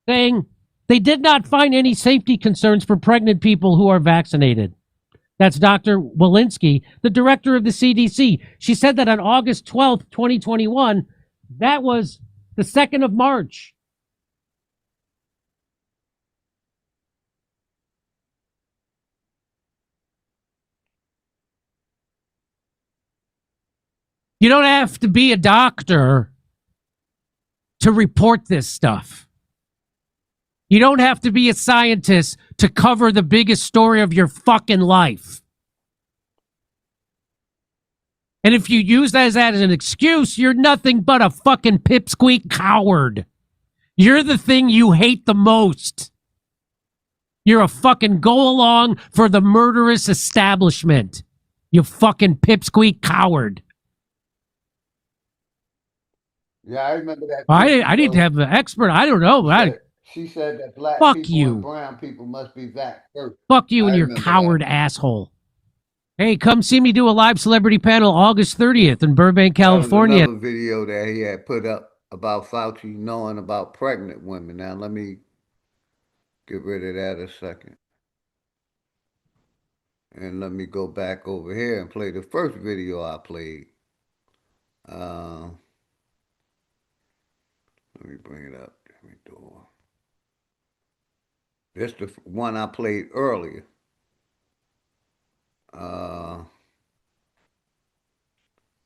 saying they did not find any safety concerns for pregnant people who are vaccinated. That's Dr. Walensky, the director of the CDC. She said that on August 12th, 2021. That was the 2nd of March. You don't have to be a doctor to report this stuff. You don't have to be a scientist to cover the biggest story of your fucking life. And if you use that as an excuse, you're nothing but a fucking pipsqueak coward. You're the thing you hate the most. You're a fucking go-along for the murderous establishment. You fucking pipsqueak coward. Yeah, I remember that. I need to have an expert. I don't know. She said that black Fuck people you. and brown people must be vaxxed first. Fuck you and I your remember coward asshole. Hey, come see me do a live celebrity panel August 30th in Burbank, California. That was another video that he had put up about Fauci knowing about pregnant women. Now, let me get rid of that a second. And let me go back over here and play the first video I played. Let me bring it up. This is the one I played earlier. No,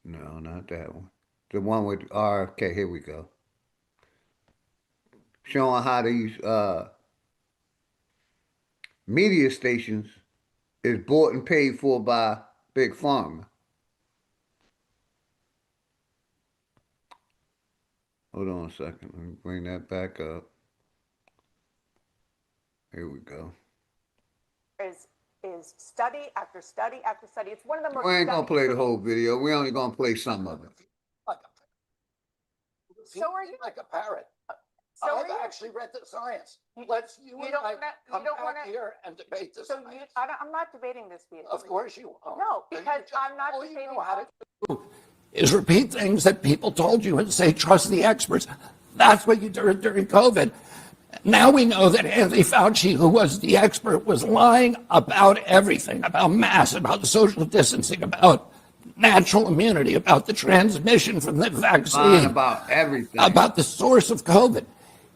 not that one. The one with RFK. Here we go. Showing how these media stations is bought and paid for by Big Pharma. Hold on a second. Let me bring that back up. Here we go. Is study after study after study. It's one of the most. We ain't gonna play the whole video. We only gonna play some of it. So are you like a parrot? So I've actually read the science. You and I come back here and debate the science. I'm not debating this with you. Of course you are. No, because I'm not debating. Is repeat things that people told you and say, trust the experts. That's what you did during COVID. Now we know that Anthony Fauci, who was the expert, was lying about everything, about masks, about social distancing, about natural immunity, about the transmission from the vaccine, about everything, about the source of COVID.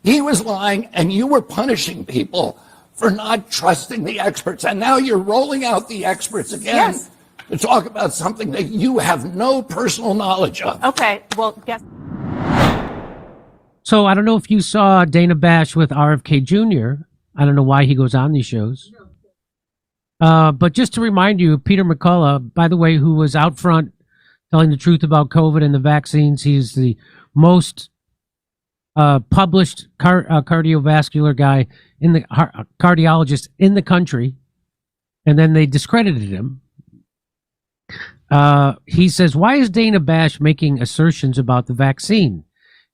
He was lying, and you were punishing people for not trusting the experts. And now you're rolling out the experts again to talk about something that you have no personal knowledge of. Okay, well, guess. So I don't know if you saw Dana Bash with RFK Jr. I don't know why he goes on these shows. But just to remind you, Peter McCullough, by the way, who was out front telling the truth about COVID and the vaccines, he's the most published cardiovascular guy in the cardiologist in the country. And then they discredited him. He says, why is Dana Bash making assertions about the vaccine?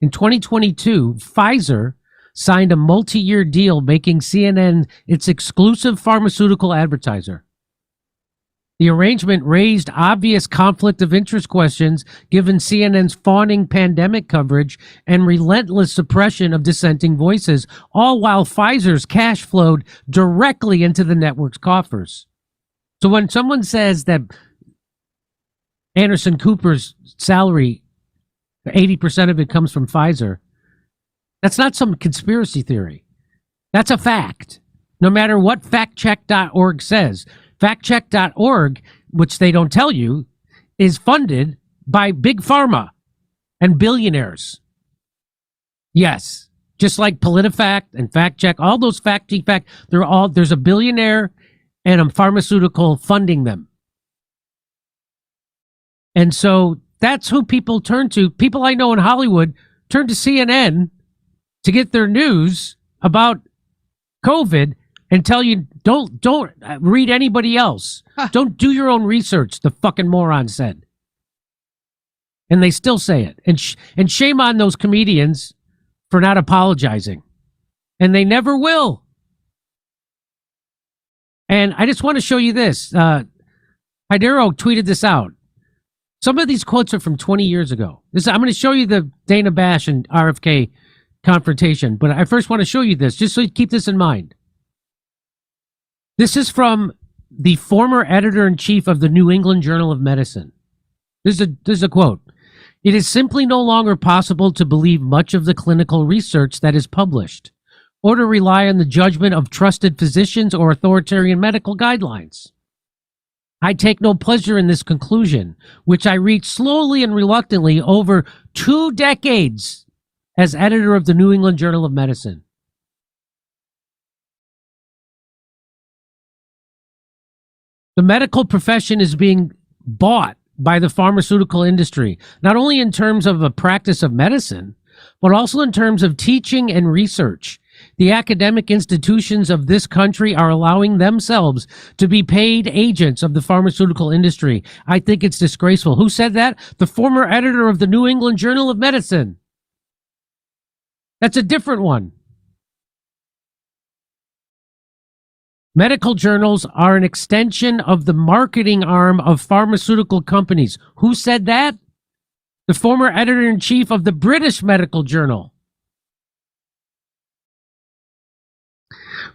In 2022, Pfizer signed a multi-year deal making CNN its exclusive pharmaceutical advertiser. The arrangement raised obvious conflict of interest questions given CNN's fawning pandemic coverage and relentless suppression of dissenting voices, all while Pfizer's cash flowed directly into the network's coffers. So when someone says that Anderson Cooper's salary, 80% of it comes from Pfizer, that's not some conspiracy theory. That's a fact. No matter what factcheck.org says. Factcheck.org, which they don't tell you, is funded by Big Pharma and billionaires. Yes. Just like PolitiFact and FactCheck, all those fact, there's a billionaire and a pharmaceutical funding them. And so that's who people turn to. People I know in Hollywood turn to CNN to get their news about COVID and tell you, don't read anybody else. Don't do your own research, the fucking moron said. And they still say it. And shame on those comedians for not apologizing. And they never will. And I just want to show you this. Hidero tweeted this out. Some of these quotes are from 20 years ago. I'm going to show you the Dana Bash and RFK confrontation, but I first want to show you this, just so you keep this in mind. This is from the former editor-in-chief of the New England Journal of Medicine. This is a quote. It is simply no longer possible to believe much of the clinical research that is published, or to rely on the judgment of trusted physicians or authoritarian medical guidelines. I take no pleasure in this conclusion, which I reached slowly and reluctantly over 2 decades as editor of the New England Journal of Medicine. The medical profession is being bought by the pharmaceutical industry, not only in terms of a practice of medicine, but also in terms of teaching and research. The academic institutions of this country are allowing themselves to be paid agents of the pharmaceutical industry. I think it's disgraceful. Who said that? The former editor of the New England Journal of Medicine. That's a different one. Medical journals are an extension of the marketing arm of pharmaceutical companies. Who said that? The former editor-in-chief of the British Medical Journal.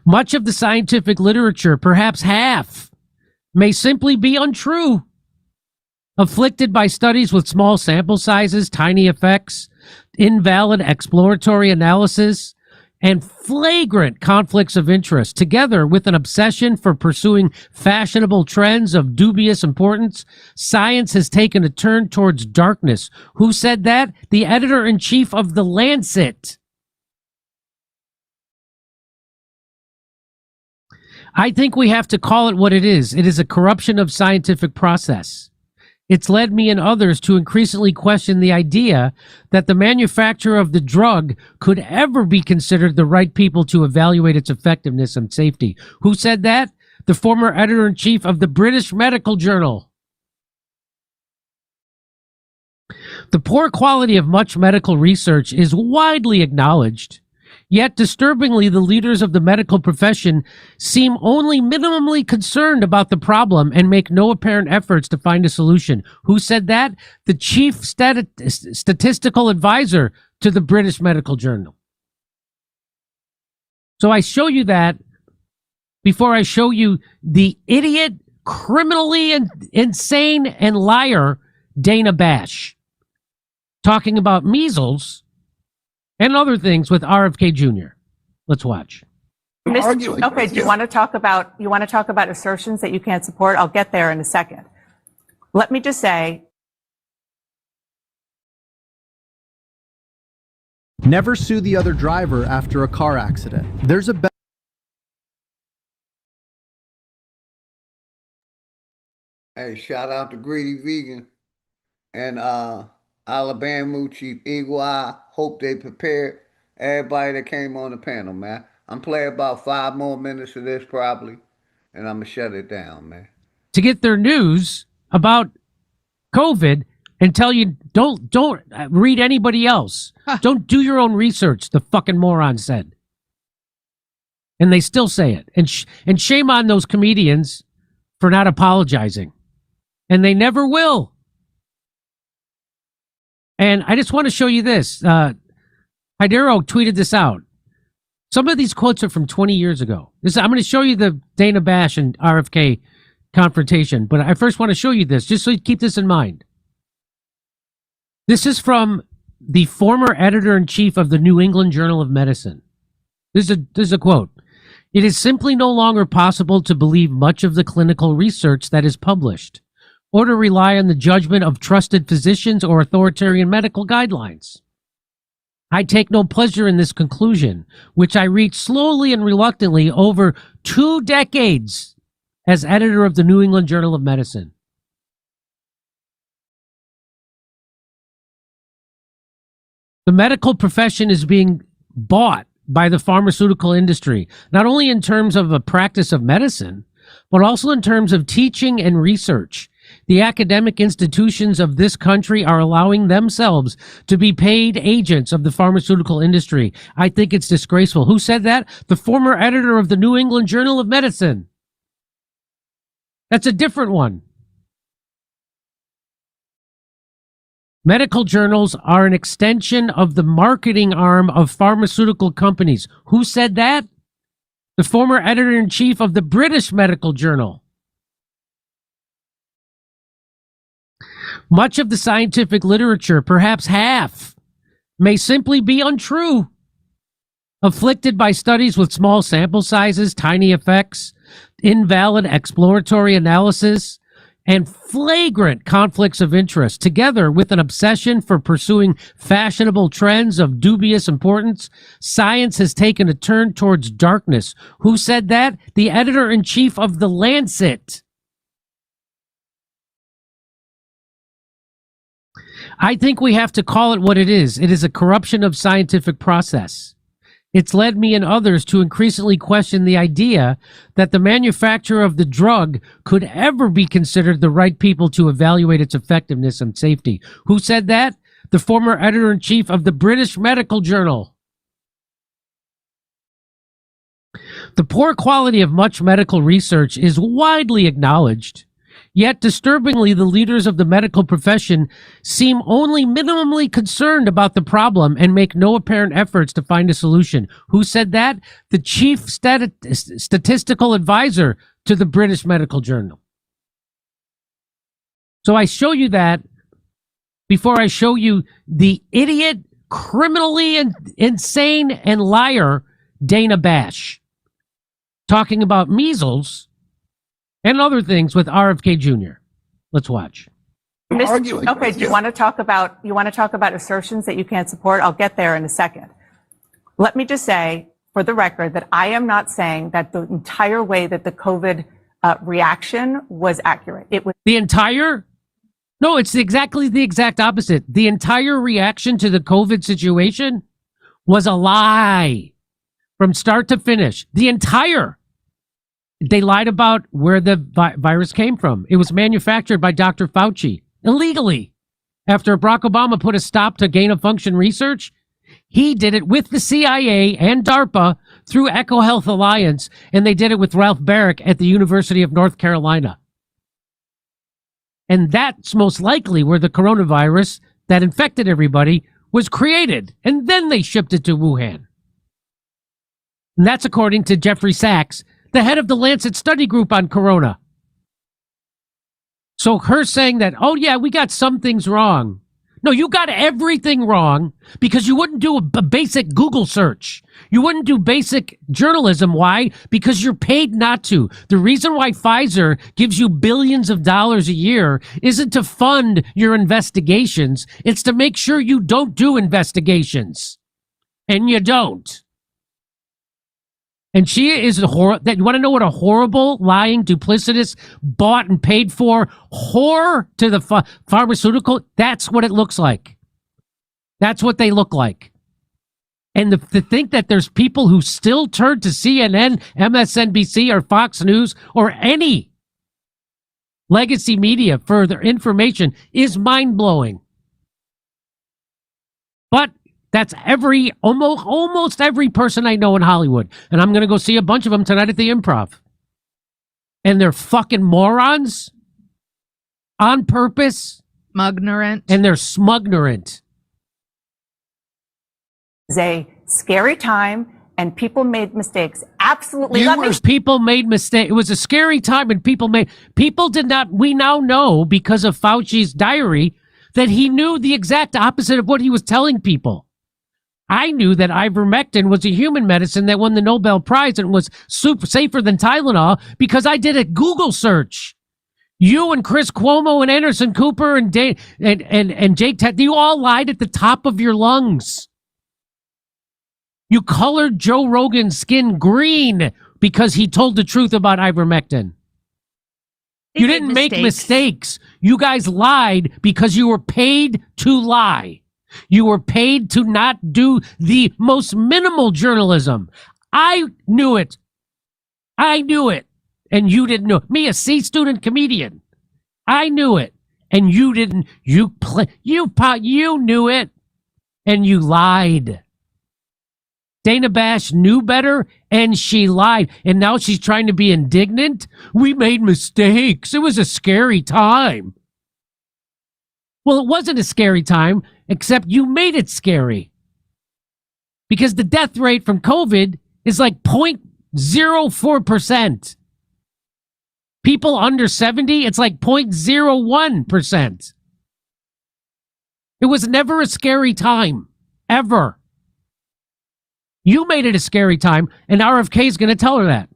Much of the scientific literature, perhaps half, may simply be untrue. Afflicted by studies with small sample sizes, tiny effects, invalid exploratory analysis, and flagrant conflicts of interest, together with an obsession for pursuing fashionable trends of dubious importance, science has taken a turn towards darkness. Who said that? The editor-in-chief of The Lancet. I think we have to call it what it is. It is a corruption of scientific process. It's led me and others to increasingly question the idea that the manufacturer of the drug could ever be considered the right people to evaluate its effectiveness and safety. Who said that? The former editor-in-chief of the British Medical Journal. The poor quality of much medical research is widely acknowledged. Yet, disturbingly, the leaders of the medical profession seem only minimally concerned about the problem and make no apparent efforts to find a solution. Who said that? The chief statistical advisor to the British Medical Journal. So I show you that before I show you the idiot, criminally insane, and liar Dana Bash talking about measles and other things with RFK Jr. Let's watch. Okay, do you want to talk about assertions that you can't support? I'll get there in a second. Let me just say, never sue the other driver after a car accident. There's a Hey, shout out to Greedy Vegan and Alabama Chief Eagle Eye. Hope they prepared. Everybody that came on the panel, man. I'm playing about 5 more minutes of this probably, and I'm gonna shut it down, man. To get their news about COVID and tell you don't read anybody else. Don't do your own research, the fucking moron said. And they still say it. And shame on those comedians for not apologizing. And they never will. And I just want to show you this. Hidero tweeted this out. Some of these quotes are from 20 years ago. I'm going to show you the Dana Bash and RFK confrontation, but I first want to show you this, just so you keep this in mind. This is from the former editor-in-chief of the New England Journal of Medicine. This is a quote. It is simply no longer possible to believe much of the clinical research that is published, or to rely on the judgment of trusted physicians or authoritarian medical guidelines. I take no pleasure in this conclusion, which I reached slowly and reluctantly over 2 decades as editor of the New England Journal of Medicine. The medical profession is being bought by the pharmaceutical industry, not only in terms of a practice of medicine, but also in terms of teaching and research. The academic institutions of this country are allowing themselves to be paid agents of the pharmaceutical industry. I think it's disgraceful. Who said that? The former editor of the New England Journal of Medicine. That's a different one. Medical journals are an extension of the marketing arm of pharmaceutical companies. Who said that? The former editor-in-chief of the British Medical Journal. Much of the scientific literature, perhaps half, may simply be untrue. Afflicted by studies with small sample sizes, tiny effects, invalid exploratory analysis, and flagrant conflicts of interest, together with an obsession for pursuing fashionable trends of dubious importance, science has taken a turn towards darkness. Who said that? The editor-in-chief of The Lancet. I think we have to call it what it is. It is a corruption of scientific process. It's led me and others to increasingly question the idea that the manufacturer of the drug could ever be considered the right people to evaluate its effectiveness and safety. Who said that? The former editor-in-chief of the British Medical Journal. The poor quality of much medical research is widely acknowledged. Yet, disturbingly, the leaders of the medical profession seem only minimally concerned about the problem and make no apparent efforts to find a solution. Who said that? The chief statistical advisor to the British Medical Journal. So I show you that before I show you the idiot, criminally insane, and liar Dana Bash talking about measles and other things with RFK Jr. Let's watch. Okay, do you want to talk about assertions that you can't support? I'll get there in a second. Let me just say, for the record, that I am not saying that the entire way that the COVID reaction was accurate. It was the entire. No, it's exactly the exact opposite. The entire reaction to the COVID situation was a lie from start to finish. The entire. They lied about where the virus came from. It was manufactured by Dr. Fauci illegally. After Barack Obama put a stop to gain-of-function research, he did it with the CIA and DARPA through EcoHealth Alliance, and they did it with Ralph Barrick at the University of North Carolina. And that's most likely where the coronavirus that infected everybody was created, and then they shipped it to Wuhan. And that's according to Jeffrey Sachs, the head of the Lancet study group on corona. So her saying that, oh yeah, we got some things wrong. No, you got everything wrong because you wouldn't do a basic Google search. You wouldn't do basic journalism. Why? Because you're paid not to. The reason why Pfizer gives you billions of dollars a year isn't to fund your investigations. It's to make sure you don't do investigations. And you don't. And she is you want to know what a horrible, lying, duplicitous, bought and paid for whore to the pharmaceutical? That's what it looks like. That's what they look like. And to think that there's people who still turn to CNN, MSNBC, or Fox News, or any legacy media for their information is mind-blowing. But that's almost every person I know in Hollywood. And I'm going to go see a bunch of them tonight at the Improv. And they're fucking morons on purpose. Smugnorant. And they're smugnorant. was a scary time and people made mistakes. Absolutely. People made mistakes. It was a scary time and people did not, we now know because of Fauci's diary that he knew the exact opposite of what he was telling people. I knew that ivermectin was a human medicine that won the Nobel Prize and was safer than Tylenol because I did a Google search. You and Chris Cuomo and Anderson Cooper and Jake Ted, you all lied at the top of your lungs. You colored Joe Rogan's skin green because he told the truth about ivermectin. You didn't make mistakes. You guys lied because you were paid to lie. You were paid to not do the most minimal journalism. I knew it. And you didn't know. Me, a C student comedian. I knew it. And you didn't. You knew it. And you lied. Dana Bash knew better and she lied. And now she's trying to be indignant. We made mistakes. It was a scary time. Well, it wasn't a scary time, except you made it scary. Because the death rate from COVID is like 0.04%. People under 70, it's like 0.01%. It was never a scary time, ever. You made it a scary time, and RFK is going to tell her that.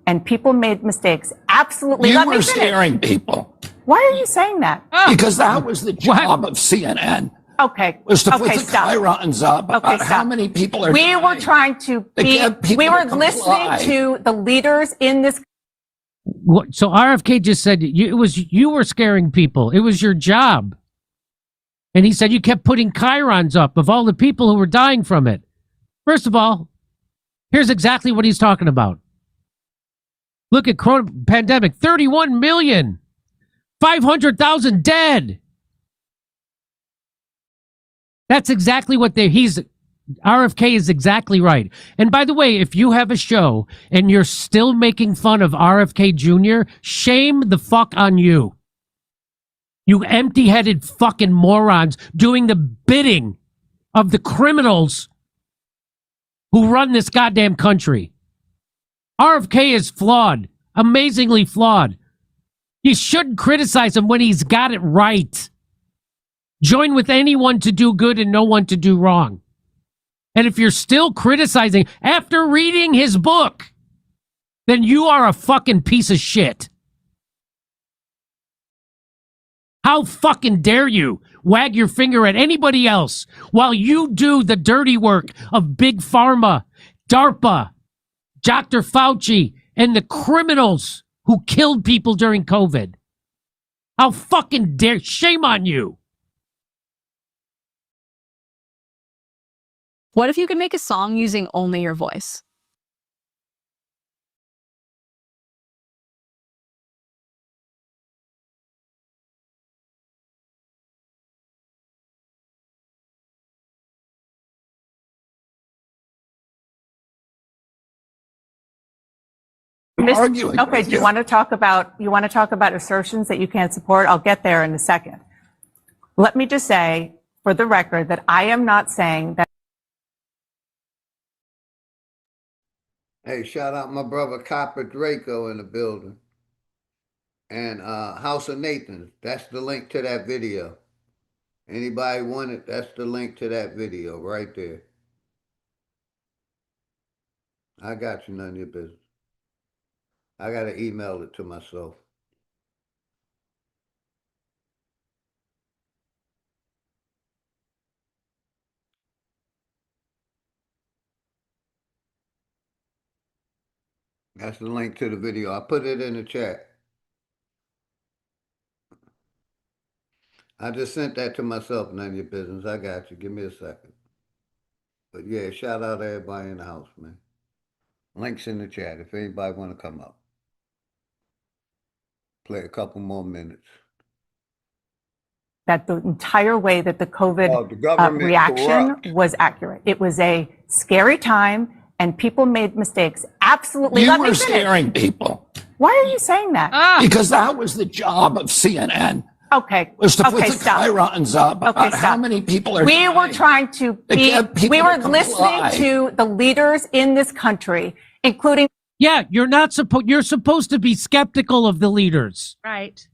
And people made mistakes. Absolutely. You Let me were finish. scaring people Why are you saying that? because that was the job of CNN. Okay. Was to put Okay, the stop. chyrons up Okay, about how stop. many people are We dying. were trying to They be, get people we to were comply. listening to the leaders in this. So RFK just said you were scaring people. It was your job. And he said you kept putting chyrons up of all the people who were dying from it. First of all, here's exactly what he's talking about. Look at corona pandemic, 31 million, 500,000 dead. That's exactly what RFK is exactly right. And by the way, if you have a show and you're still making fun of RFK Jr., shame the fuck on you. You empty-headed fucking morons doing the bidding of the criminals who run this goddamn country. RFK is flawed, amazingly flawed. You shouldn't criticize him when he's got it right. Join with anyone to do good and no one to do wrong. And if you're still criticizing after reading his book, then you are a fucking piece of shit. How fucking dare you wag your finger at anybody else while you do the dirty work of Big Pharma, DARPA, Dr. Fauci, and the criminals who killed people during COVID? How fucking dare, shame on you. What if you could make a song using only your voice? Arguing. Okay, do you want to talk about assertions that you can't support? I'll get there in a second. Let me just say, for the record, that I am not saying that. Hey, shout out my brother Copper Draco in the building. And House of Nathan. That's the link to that video. Anybody want it? That's the link to that video right there. I got you, none of your business. I got to email it to myself. That's the link to the video. I put it in the chat. I just sent that to myself, none of your business. I got you. Give me a second. But yeah, shout out to everybody in the house, man. Links in the chat if anybody want to come up. Play a couple more minutes. That the entire way that the COVID the government reaction corrupt. was accurate. It was a scary time, and people made mistakes. Absolutely. You Let me were finish. scaring people Why are you saying that? because that was the job of CNN. Okay. Was to put Okay, the stop. chyrons up Okay, about how stop. many people are We dying. were trying to They be, get people we were to listening comply. to the leaders in this country, including. Yeah, you're supposed to be skeptical of the leaders. Right.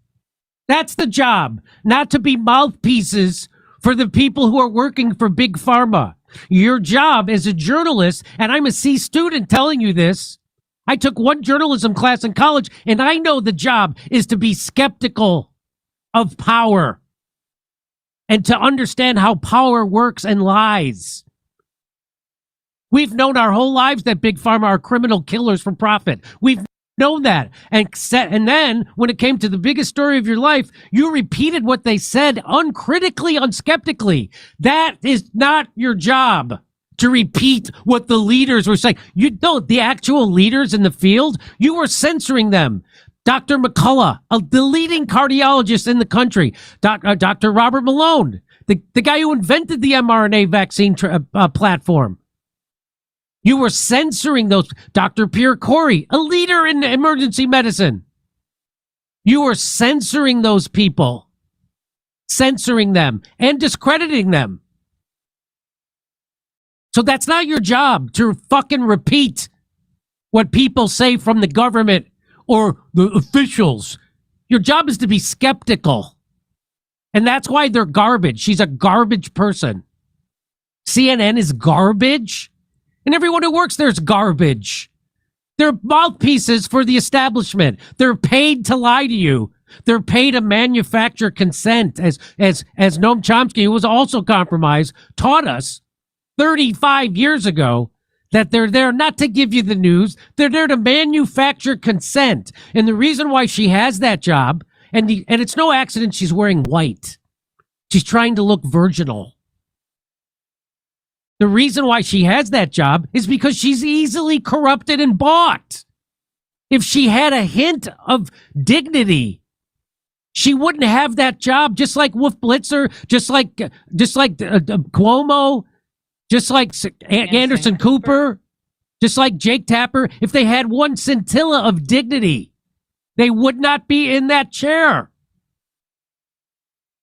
That's the job, not to be mouthpieces for the people who are working for Big Pharma. Your job as a journalist, and I'm a C student telling you this, I took one journalism class in college, and I know the job is to be skeptical of power and to understand how power works and lies. We've known our whole lives that Big Pharma are criminal killers for profit. We've known that. And then when it came to the biggest story of your life, you repeated what they said uncritically, unskeptically. That is not your job, to repeat what the leaders were saying. You know, the actual leaders in the field, you were censoring them. Dr. McCullough, the leading cardiologist in the country, Dr. Robert Malone, the guy who invented the mRNA vaccine platform. You were censoring those. Dr. Pierre Corey, a leader in emergency medicine. You are censoring those people, censoring them and discrediting them. So that's not your job to fucking repeat what people say from the government or the officials. Your job is to be skeptical. And that's why they're garbage. She's a garbage person. CNN is garbage. And everyone who works there is garbage. They're mouthpieces for the establishment. They're paid to lie to you. They're paid to manufacture consent, as Noam Chomsky, who was also compromised, taught us 35 years ago, that they're there not to give you the news. They're there to manufacture consent. And the reason why she has that job, and it's no accident she's wearing white. She's trying to look virginal. The reason why she has that job is because she's easily corrupted and bought. If she had a hint of dignity, she wouldn't have that job, just like Wolf Blitzer, just like Cuomo, just like Anderson Cooper, just like Jake Tapper. If they had one scintilla of dignity, they would not be in that chair.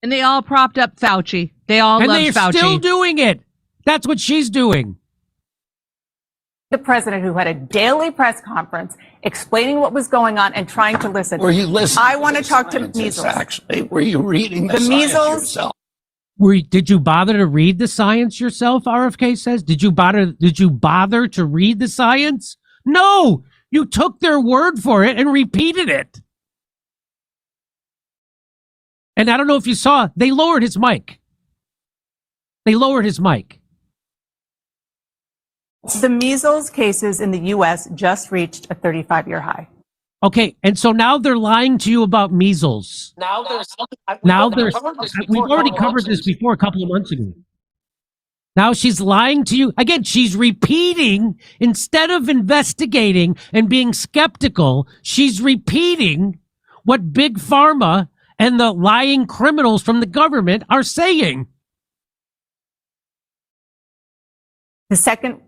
And they all propped up Fauci. They all and love they're Fauci. Still doing it. That's what she's doing. The president who had a daily press conference explaining what was going on and trying to listen. Were you listening? I want to talk to measles. Actually, were you reading the measles yourself? Did you bother to read the science yourself? RFK says. Did you bother to read the science? No, you took their word for it and repeated it. And I don't know if you saw, they lowered his mic. The measles cases in the U.S. just reached a 35-year high. Okay, and so now they're lying to you about measles. We've already covered this before a couple of months ago. Now she's lying to you. Again, she's repeating, instead of investigating and being skeptical, she's repeating what Big Pharma and the lying criminals from the government are saying. The second,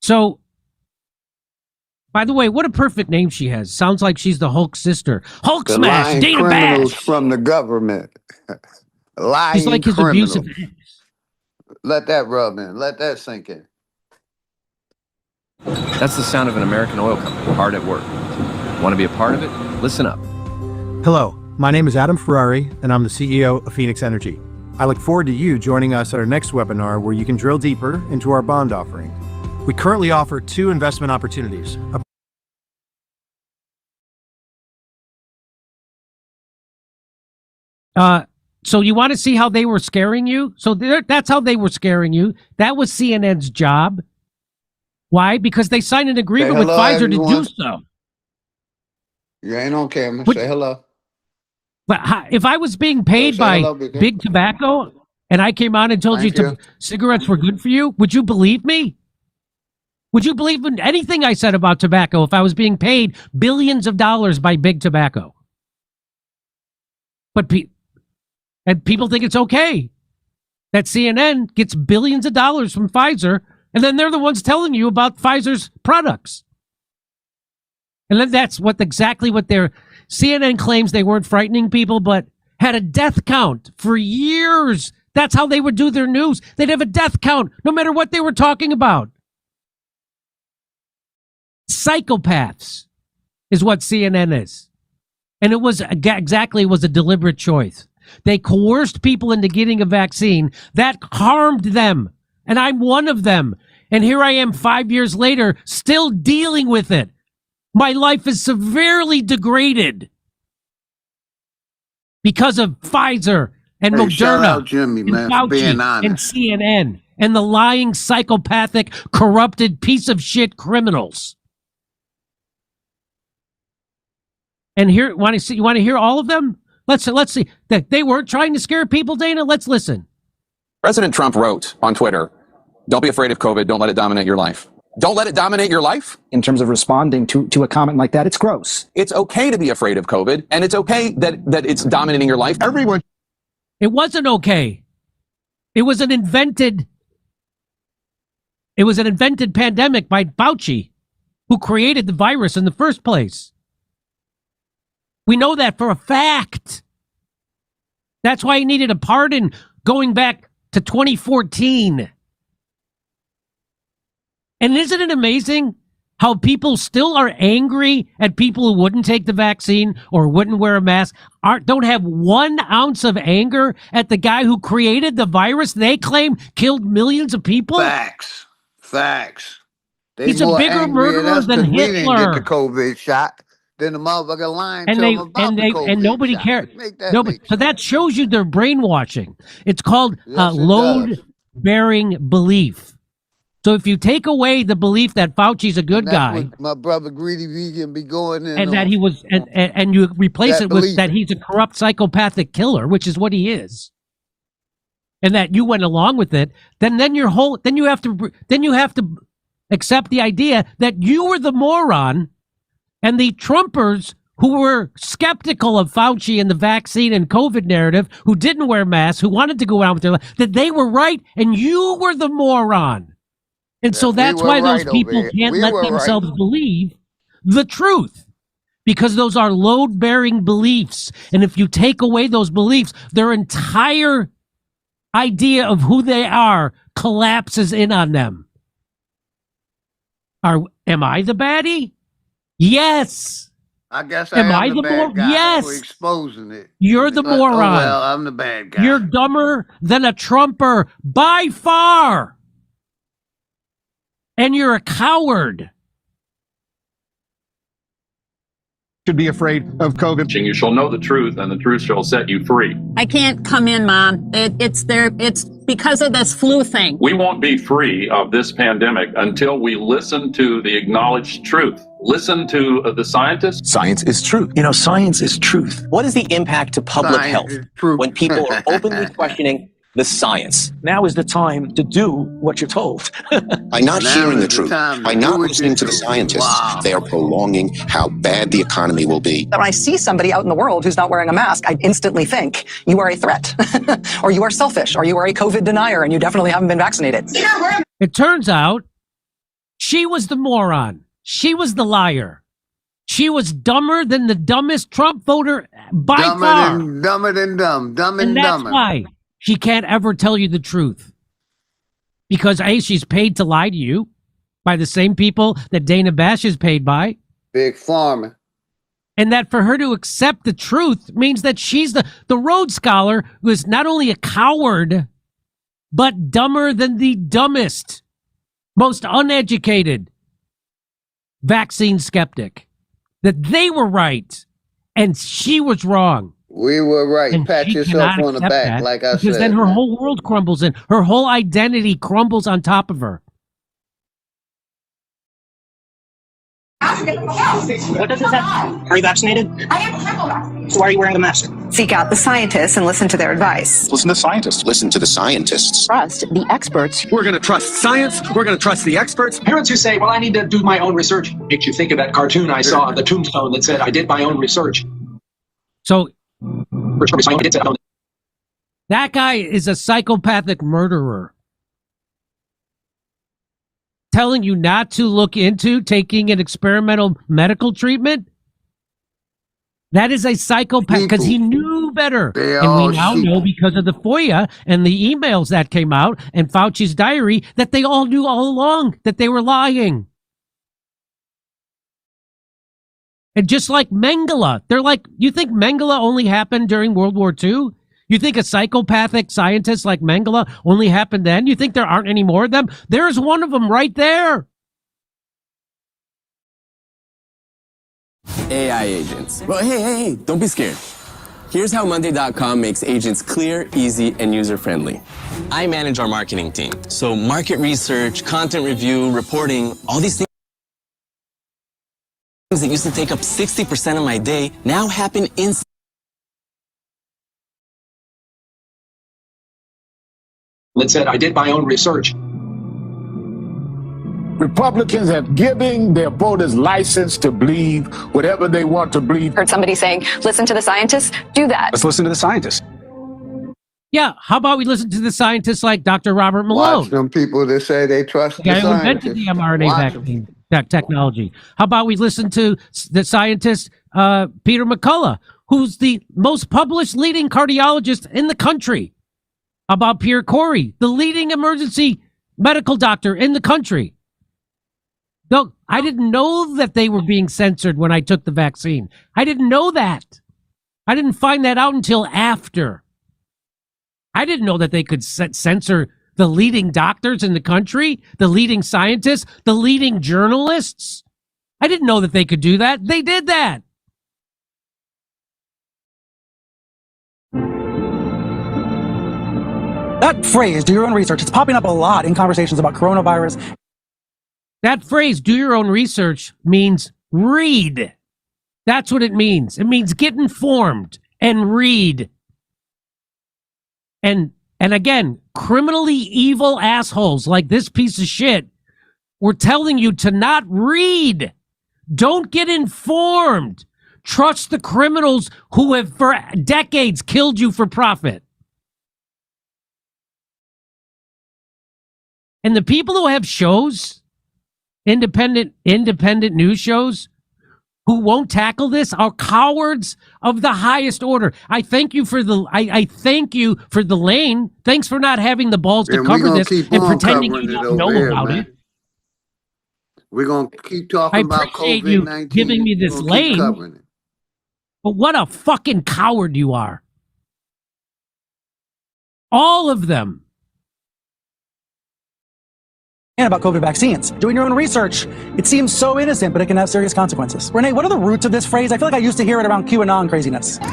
So, by the way, what a perfect name she has. Sounds like she's the Hulk sister. Hulk The smash, lying Dana criminals Bash. from the government. Lying She's like his criminals. abusive. Let that rub in. Let that sink in. That's the sound of an American oil company hard at work. Want to be a part of it? Listen up. Hello, my name is Adam Ferrari, and I'm the CEO of Phoenix Energy. I look forward to you joining us at our next webinar where you can drill deeper into our bond offering. We currently offer 2 investment opportunities. So you want to see how they were scaring you? So that's how they were scaring you. That was CNN's job. Why? Because they signed an agreement with Pfizer everyone. to do so. You ain't on camera. But- Say hello. But if I was being paid Say by hello, big guy. Big Tobacco and I came on and told Thank you you. cigarettes were good for you, would you believe me? Would you believe in anything I said about tobacco if I was being paid billions of dollars by Big Tobacco? But people think it's okay that CNN gets billions of dollars from Pfizer, and then they're the ones telling you about Pfizer's products. And then that's exactly what CNN claims they weren't frightening people, but had a death count for years. That's how they would do their news. They'd have a death count no matter what they were talking about. Psychopaths is what CNN is. And it was a deliberate choice. They coerced people into getting a vaccine that harmed them. And I'm one of them. And here I am 5 years later, still dealing with it. My life is severely degraded because of Pfizer and Hey, shout Moderna out Jimmy, and man, for Fauci being and honest. CNN and the lying, psychopathic, corrupted piece of shit criminals. And here, you want to hear all of them? Let's see. That they weren't trying to scare people, Dana. Let's listen. President Trump wrote on Twitter, "Don't be afraid of COVID. Don't let it dominate your life." Don't let it dominate your life? In terms of responding to a comment like that, it's gross. It's okay to be afraid of COVID, and it's okay that it's dominating your life. Everyone. It wasn't okay. It was an invented pandemic by Fauci. who created the virus in the first place. We know that for a fact. That's why he needed a pardon going back to 2014. And isn't it amazing how people still are angry at people who wouldn't take the vaccine or wouldn't wear a mask, don't have 1 ounce of anger at the guy who created the virus they claim killed millions of people? Facts. They He's a more bigger angry at murderer us than 'cause we didn't get the Hitler. COVID shot than the motherfucker lying And to them about the COVID and nobody shot. cares. Make that Nobody. make So that shows you their brainwashing. It's called Yes, it does. load-bearing belief. So if you take away the belief that Fauci's a good And that's guy, what my brother Greedy Vegan be going in and that on. he was, and you replace That it with belief. that he's a corrupt psychopathic killer, which is what he is, and that you went along with it, then you have to accept the idea that you were the moron, and the Trumpers who were skeptical of Fauci and the vaccine and COVID narrative, who didn't wear masks, who wanted to go out with their life, that they were right, and you were the moron. And so that's why those people can't let themselves believe the truth, because those are load-bearing beliefs. And if you take away those beliefs, their entire idea of who they are collapses in on them. Am I the baddie? Yes. I guess I am the bad guy Yes. for exposing it. You're the moron. Oh, well, I'm the bad guy. You're dumber than a Trumper by far. And you're a coward. Should be afraid of COVID. You shall know the truth, and the truth shall set you free. I can't come in, Mom. It's because of this flu thing. We won't be free of this pandemic until we listen to the acknowledged truth. Listen to the scientists. Science is truth. You know, science is truth. What is the impact to public health when people are openly questioning the science? Now is the time to do what you're told. By not hearing the truth, by not listening to the scientists, they are prolonging how bad the economy will be. When I see somebody out in the world who's not wearing a mask, I instantly think you are a threat, or you are selfish, or you are a COVID denier, and you definitely haven't been vaccinated. It turns out she was the moron. She was the liar. She was dumber than the dumbest Trump voter by far. Dumber than dumb. Dumb and that's dumber. why she can't ever tell you the truth. Because A, she's paid to lie to you by the same people that Dana Bash is paid by. Big Pharma. And that for her to accept the truth means that she's the Rhodes Scholar who is not only a coward, but dumber than the dumbest, most uneducated vaccine skeptic. That they were right and she was wrong. We were right. And Pat she yourself cannot on the accept back, that, like I said. because then her whole world crumbles in. Her whole identity crumbles on top of her. What does this have? Are you vaccinated? I am triple vaccinated. So why are you wearing the mask? Seek out the scientists and listen to their advice. Listen to scientists. Listen to the scientists. Trust the experts. We're going to trust science. We're going to trust the experts. Parents who say, well, I need to do my own research, makes you think of that cartoon I saw, the tombstone that said, I did my own research. So that guy is a psychopathic murderer. Telling you not to look into taking an experimental medical treatment? That is a psychopath, because he knew better. And we now know, because of the FOIA and the emails that came out and Fauci's diary, that they all knew all along that they were lying. And just like Mengele, they're like, you think Mengele only happened during World War II? You think a psychopathic scientist like Mengele only happened then? You think there aren't any more of them? There's one of them right there. AI agents. Well, hey, don't be scared. Here's how Monday.com makes agents clear, easy, and user-friendly. I manage our marketing team. So market research, content review, reporting, all these things that used to take up 60% of my day now happen instantly. That said, I did my own research. Republicans have given their voters license to believe whatever they want to believe. Heard somebody saying, listen to the scientists? Do that. Let's listen to the scientists. Yeah, how about we listen to the scientists like Dr. Robert Malone? Watch them people that say they trust The the guy who invented scientists. the mRNA vaccine technology. How about we listen to the scientist Peter McCullough, who's the most published leading cardiologist in the country? How about Pierre Corey, the leading emergency medical doctor in the country? No, I didn't know that they were being censored when I took the vaccine. I didn't know that. I didn't find that out until after. I didn't know that they could censor the leading doctors in the country, the leading scientists, the leading journalists. I didn't know that they could do that. They did that. That phrase, do your own research, it's popping up a lot in conversations about coronavirus. That phrase, do your own research, means read. That's what it means. It means get informed and read. And again, criminally evil assholes like this piece of shit were telling you to not read. Don't get informed. Trust the criminals who have for decades killed you for profit. And the people who have shows, independent news shows, who won't tackle this are cowards of the highest order. I thank you for the I thank you for the lane. Thanks for not having the balls to cover this and pretending you don't know about it. We're gonna keep talking about COVID-19. You giving me this lane. But what a fucking coward you are. All of them. And about COVID vaccines. Doing your own research, it seems so innocent, but it can have serious consequences. Renee, what are the roots of this phrase? I feel like I used to hear it around QAnon craziness. Tase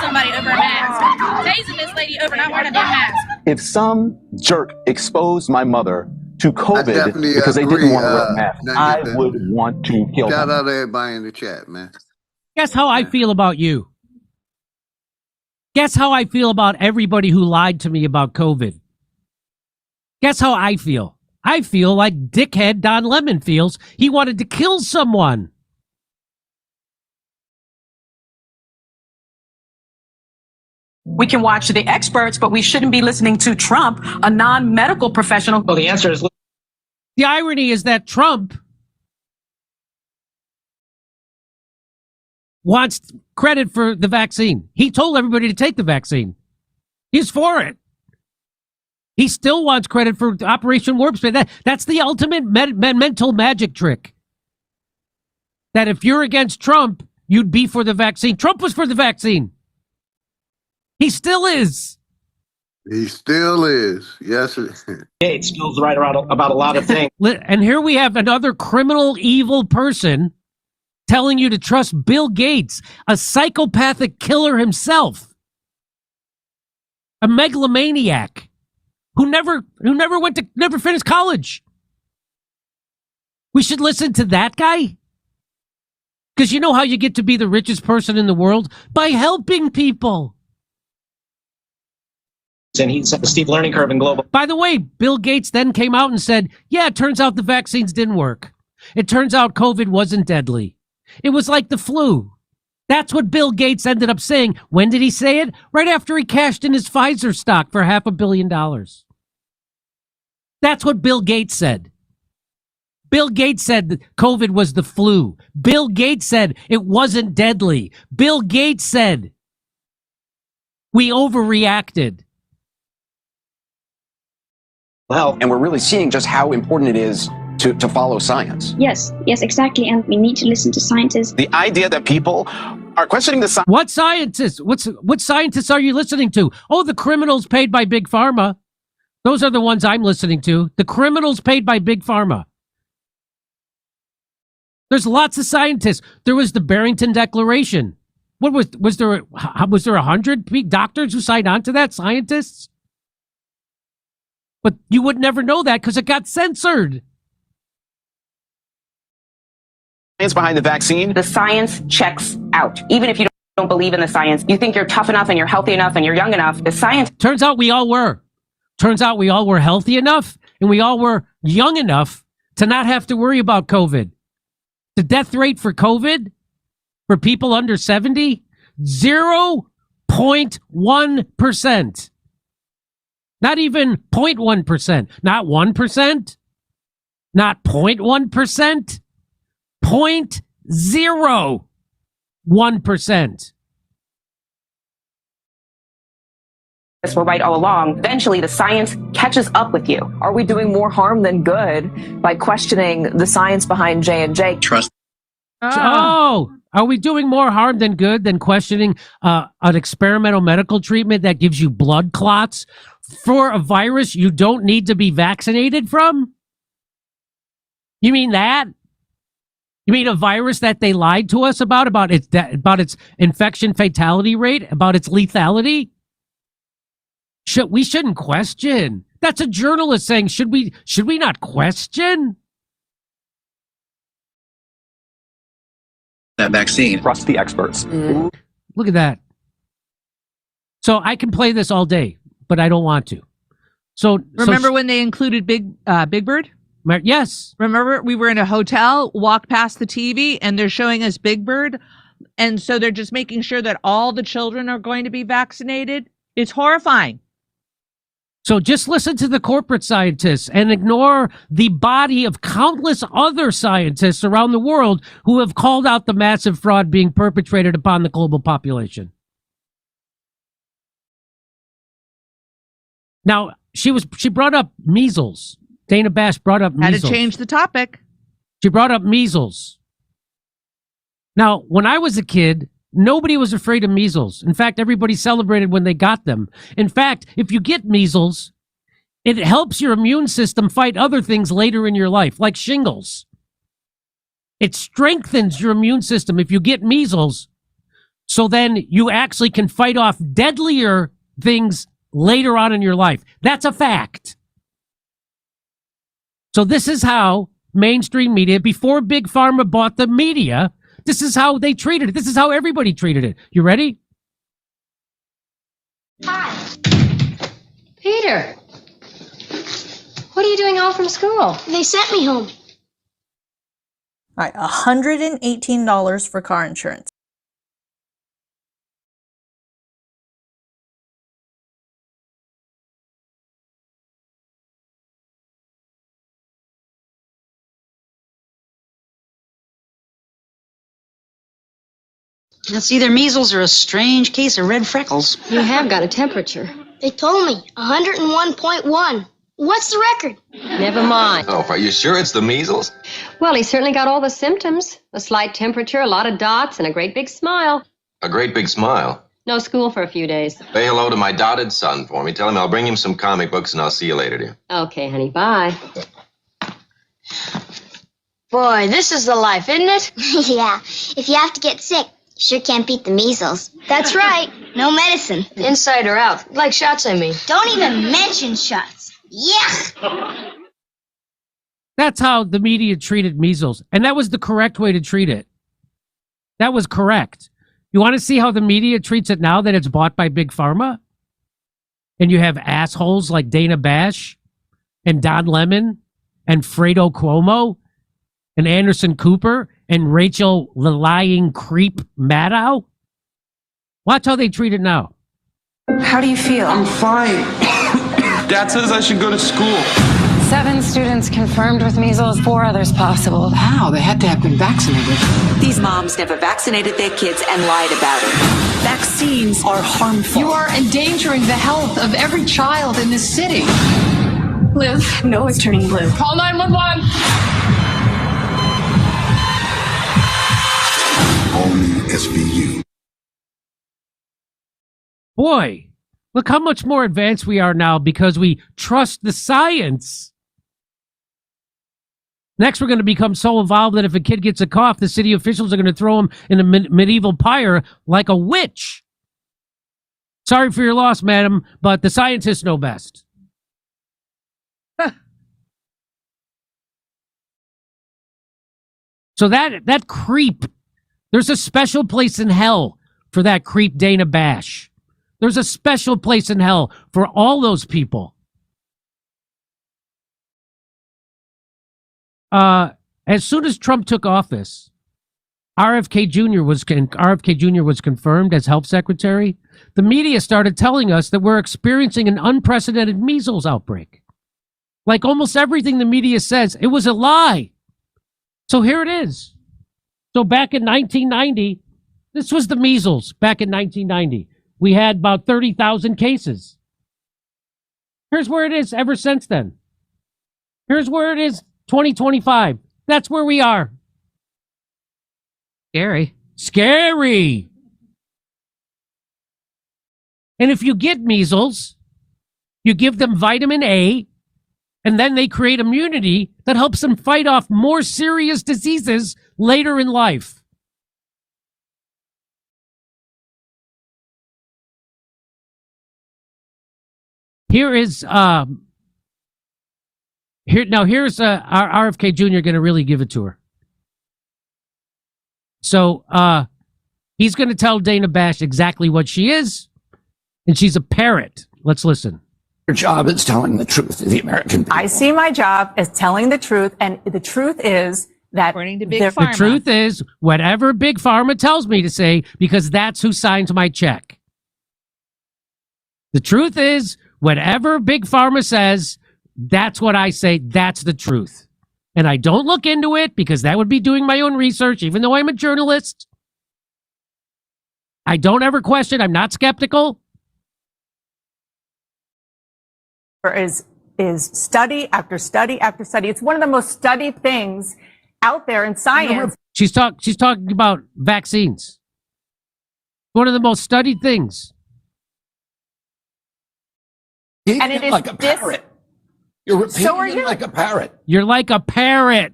somebody over a mask. Tasing this lady over not wearing a damn mask. If some jerk exposed my mother to COVID because they didn't want to wear a mask, I would want to kill them. Shout out to everybody in the chat, man. Guess how I feel about you. Guess how I feel about everybody who lied to me about COVID. Guess how I feel. I feel like dickhead Don Lemon feels. He wanted to kill someone. We can watch the experts, but we shouldn't be listening to Trump, a non-medical professional. Well, the answer is... The irony is that Trump wants credit for the vaccine. He told everybody to take the vaccine. He's for it. He still wants credit for Operation Warp Speed. That's the ultimate mental magic trick. That if you're against Trump, you'd be for the vaccine. Trump was for the vaccine. He still is. He still is. Yes. Gates feels right about a lot of things. And here we have another criminal, evil person telling you to trust Bill Gates, a psychopathic killer himself, a megalomaniac who never finished college. We should listen to that guy? Because you know how you get to be the richest person in the world? By helping people. And he's at the steep learning curve in global. By the way, Bill Gates then came out and said, yeah, it turns out the vaccines didn't work. It turns out COVID wasn't deadly. It was like the flu. That's what Bill Gates ended up saying. When did he say it? Right after he cashed in his Pfizer stock for $500 million. That's what Bill Gates said. Bill Gates said that COVID was the flu. Bill Gates said it wasn't deadly. Bill Gates said we overreacted. Well, and we're really seeing just how important it is to follow science. Yes, exactly. And we need to listen to scientists. The idea that people are questioning the science. What scientists? What scientists are you listening to? Oh, the criminals paid by Big Pharma. Those are the ones I'm listening to. The criminals paid by Big Pharma. There's lots of scientists. There was the Barrington Declaration. What was there 100 doctors who signed on to that? Scientists? But you would never know that because it got censored. Science behind the vaccine. The science checks out. Even if you don't believe in the science, you think you're tough enough and you're healthy enough and you're young enough. The science. Turns out we all were. Turns out we all were healthy enough and we all were young enough to not have to worry about COVID. The death rate for COVID for people under 70, 0.1%. Not even 0.1%. Not 1%. Not 0.1%. 0.01%. We're right all along. Eventually, the science catches up with you. Are we doing more harm than good by questioning the science behind J&J? Trust. Oh, are we doing more harm than good than questioning an experimental medical treatment that gives you blood clots for a virus you don't need to be vaccinated from? You mean that? You mean a virus that they lied to us about its infection fatality rate, about its lethality? We shouldn't question. That's a journalist saying, should we not question? That vaccine. Trust the experts. Look at that. So I can play this all day, but I don't want to. So remember when they included Big Bird? Yes. Remember, we were in a hotel, walked past the TV, and they're showing us Big Bird. And so they're just making sure that all the children are going to be vaccinated. It's horrifying. So just listen to the corporate scientists and ignore the body of countless other scientists around the world who have called out the massive fraud being perpetrated upon the global population. Now, she brought up measles. Dana Bash brought up measles. Had to change the topic. She brought up measles. Now, when I was a kid, nobody was afraid of measles. In fact, everybody celebrated when they got them. In fact, if you get measles, it helps your immune system fight other things later in your life, like shingles. It strengthens your immune system if you get measles, so then you actually can fight off deadlier things later on in your life. That's a fact. So this is how mainstream media, before Big Pharma bought the media, this is how they treated it. This is how everybody treated it. You ready? Hi. Peter. What are you doing home from school? They sent me home. All right, $118 for car insurance. It's either measles or a strange case of red freckles. You have got a temperature. They told me 101.1. What's the record? Never mind. Oh, are you sure it's the measles? Well, he certainly got all the symptoms. A slight temperature, a lot of dots, and a great big smile. A great big smile. No school for a few days. Say hello to my dotted son for me. Tell him I'll bring him some comic books and I'll see you later, dear. Okay, honey, bye. Boy, this is the life, isn't it? Yeah. If you have to get sick, sure can't beat the measles. That's right. No medicine. Inside or out. Like shots, I mean. Don't even mention shots. Yeah. That's how the media treated measles. And that was the correct way to treat it. That was correct. You want to see how the media treats it now that it's bought by Big Pharma? And you have assholes like Dana Bash and Don Lemon and Fredo Cuomo and Anderson Cooper and Rachel the lying creep Maddow? Watch how they treat it now. How do you feel? I'm fine. Dad says I should go to school. 7 students confirmed with measles, 4 others possible. How? They had to have been vaccinated. These moms never vaccinated their kids and lied about it. Vaccines are harmful. You are endangering the health of every child in this city. Liv, no, it's turning blue. Call 911. Only SVU. Boy, look how much more advanced we are now because we trust the science. Next, we're going to become so evolved that if a kid gets a cough, the city officials are going to throw him in a medieval pyre like a witch. Sorry for your loss, madam, but the scientists know best. So that creep, there's a special place in hell for that creep Dana Bash. There's a special place in hell for all those people. As soon as Trump took office, RFK Jr. was confirmed as health secretary, the media started telling us that we're experiencing an unprecedented measles outbreak. Like almost everything the media says, it was a lie. So here it is. So back in 1990, this was the measles back in 1990. We had about 30,000 cases. Here's where it is ever since then. Here's where it is 2025. That's where we are. Scary. And if you get measles, you give them vitamin A, and then they create immunity that helps them fight off more serious diseases later in life. Here's our RFK Jr. going to really give it to her. So he's going to tell Dana Bash exactly what she is, and she's a parrot. Let's listen. Your job is telling the truth to the American people. I see my job as telling the truth, and the truth is that according to Big Pharma. The truth is whatever Big Pharma tells me to say, because that's who signs my check. The truth is whatever Big Pharma says, that's what I say. That's the truth. And I don't look into it because that would be doing my own research, even though I'm a journalist. I don't ever question. I'm not skeptical. Is study after study after study. It's one of the most studied things out there in science. She's talking about vaccines. One of the most studied things. And it is like a parrot. You're repeating like a parrot. You're like a parrot.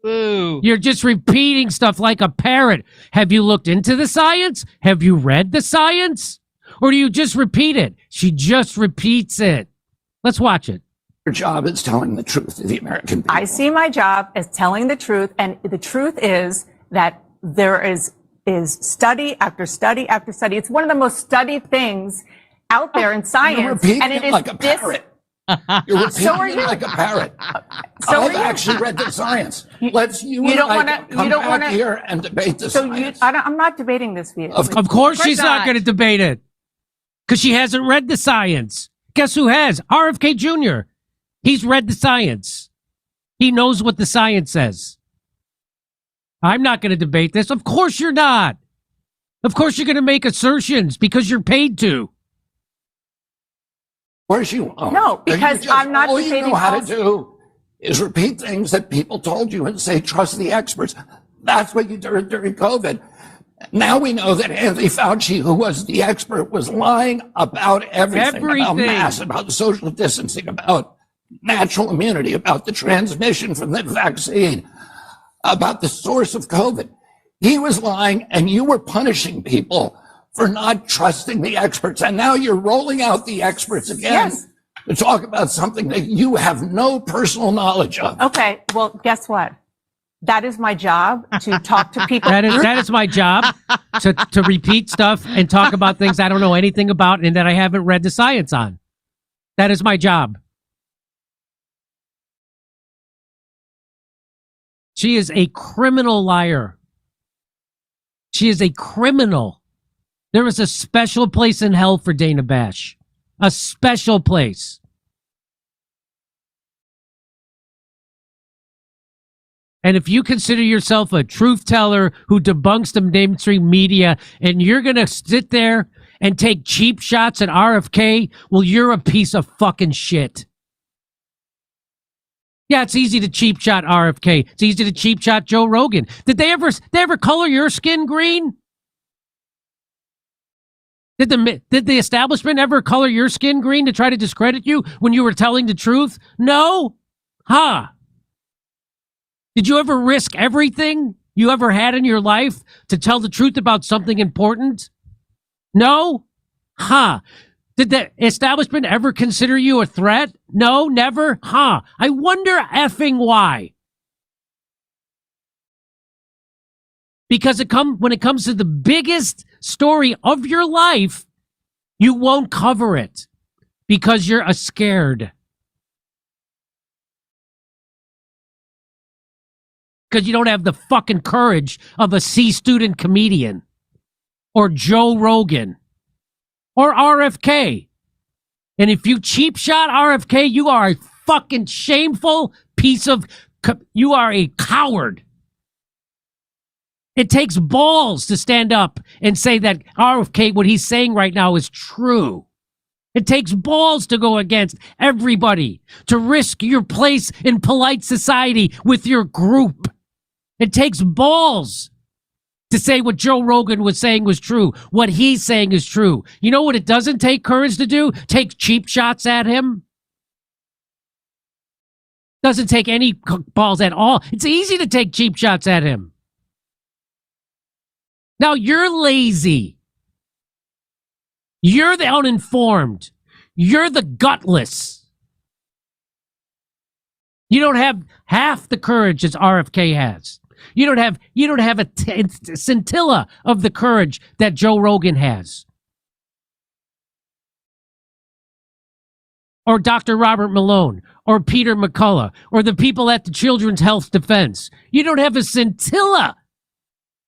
Ooh. You're just repeating stuff like a parrot. Have you looked into the science? Have you read the science? Or do you just repeat it? She just repeats it. Let's watch it. Your job is telling the truth to the American people. I see my job as telling the truth, and the truth is that there is study after study after study. It's one of the most studied things out there in science. You're repeating and it is like a parrot. You're repeating it like a parrot. So I've actually read the science. Let's you and I come back here and debate the science. I'm not debating this with you. Of course she's not going to debate it. Because she hasn't read the science. Guess who has? RFK Jr. He's read the science. He knows what the science says. I'm not going to debate this. Of course you're not. Of course you're going to make assertions because you're paid to. Of course you won't. No, because I'm not all debating. All you know how to do is repeat things that people told you and say, trust the experts. That's what you did during COVID. Now we know that Anthony Fauci, who was the expert, was lying about everything. About masks, about social distancing, about natural immunity, about the transmission from the vaccine, about the source of COVID. He was lying, and you were punishing people for not trusting the experts. And now you're rolling out the experts again to talk about something that you have no personal knowledge of. Okay, well, guess what? That is my job, to talk to people. That is my job, to repeat stuff and talk about things I don't know anything about and that I haven't read the science on. That is my job. She is a criminal liar. She is a criminal. There is a special place in hell for Dana Bash. A special place. And if you consider yourself a truth teller who debunks the mainstream media and you're going to sit there and take cheap shots at RFK, well, you're a piece of fucking shit. Yeah, it's easy to cheap shot RFK. It's easy to cheap shot Joe Rogan. Did they ever color your skin green? Did the establishment ever color your skin green to try to discredit you when you were telling the truth? No? Huh. Did you ever risk everything you ever had in your life to tell the truth about something important? No? Huh. Did the establishment ever consider you a threat? No, never? Huh. I wonder effing why. Because when it comes to the biggest story of your life, you won't cover it because you're scared. because you don't have the fucking courage of a C student comedian or Joe Rogan or RFK. And if you cheap shot RFK, you are a fucking shameful piece of, you are a coward. It takes balls to stand up and say that RFK, what he's saying right now is true. It takes balls to go against everybody, to risk your place in polite society with your group. It takes balls to say what Joe Rogan was saying was true, what he's saying is true. You know what it doesn't take courage to do? Take cheap shots at him. Doesn't take any balls at all. It's easy to take cheap shots at him. Now you're lazy. You're the uninformed. You're the gutless. You don't have half the courage as RFK has. You don't have a scintilla of the courage that Joe Rogan has. Or Dr. Robert Malone, or Peter McCullough, or the people at the Children's Health Defense. You don't have a scintilla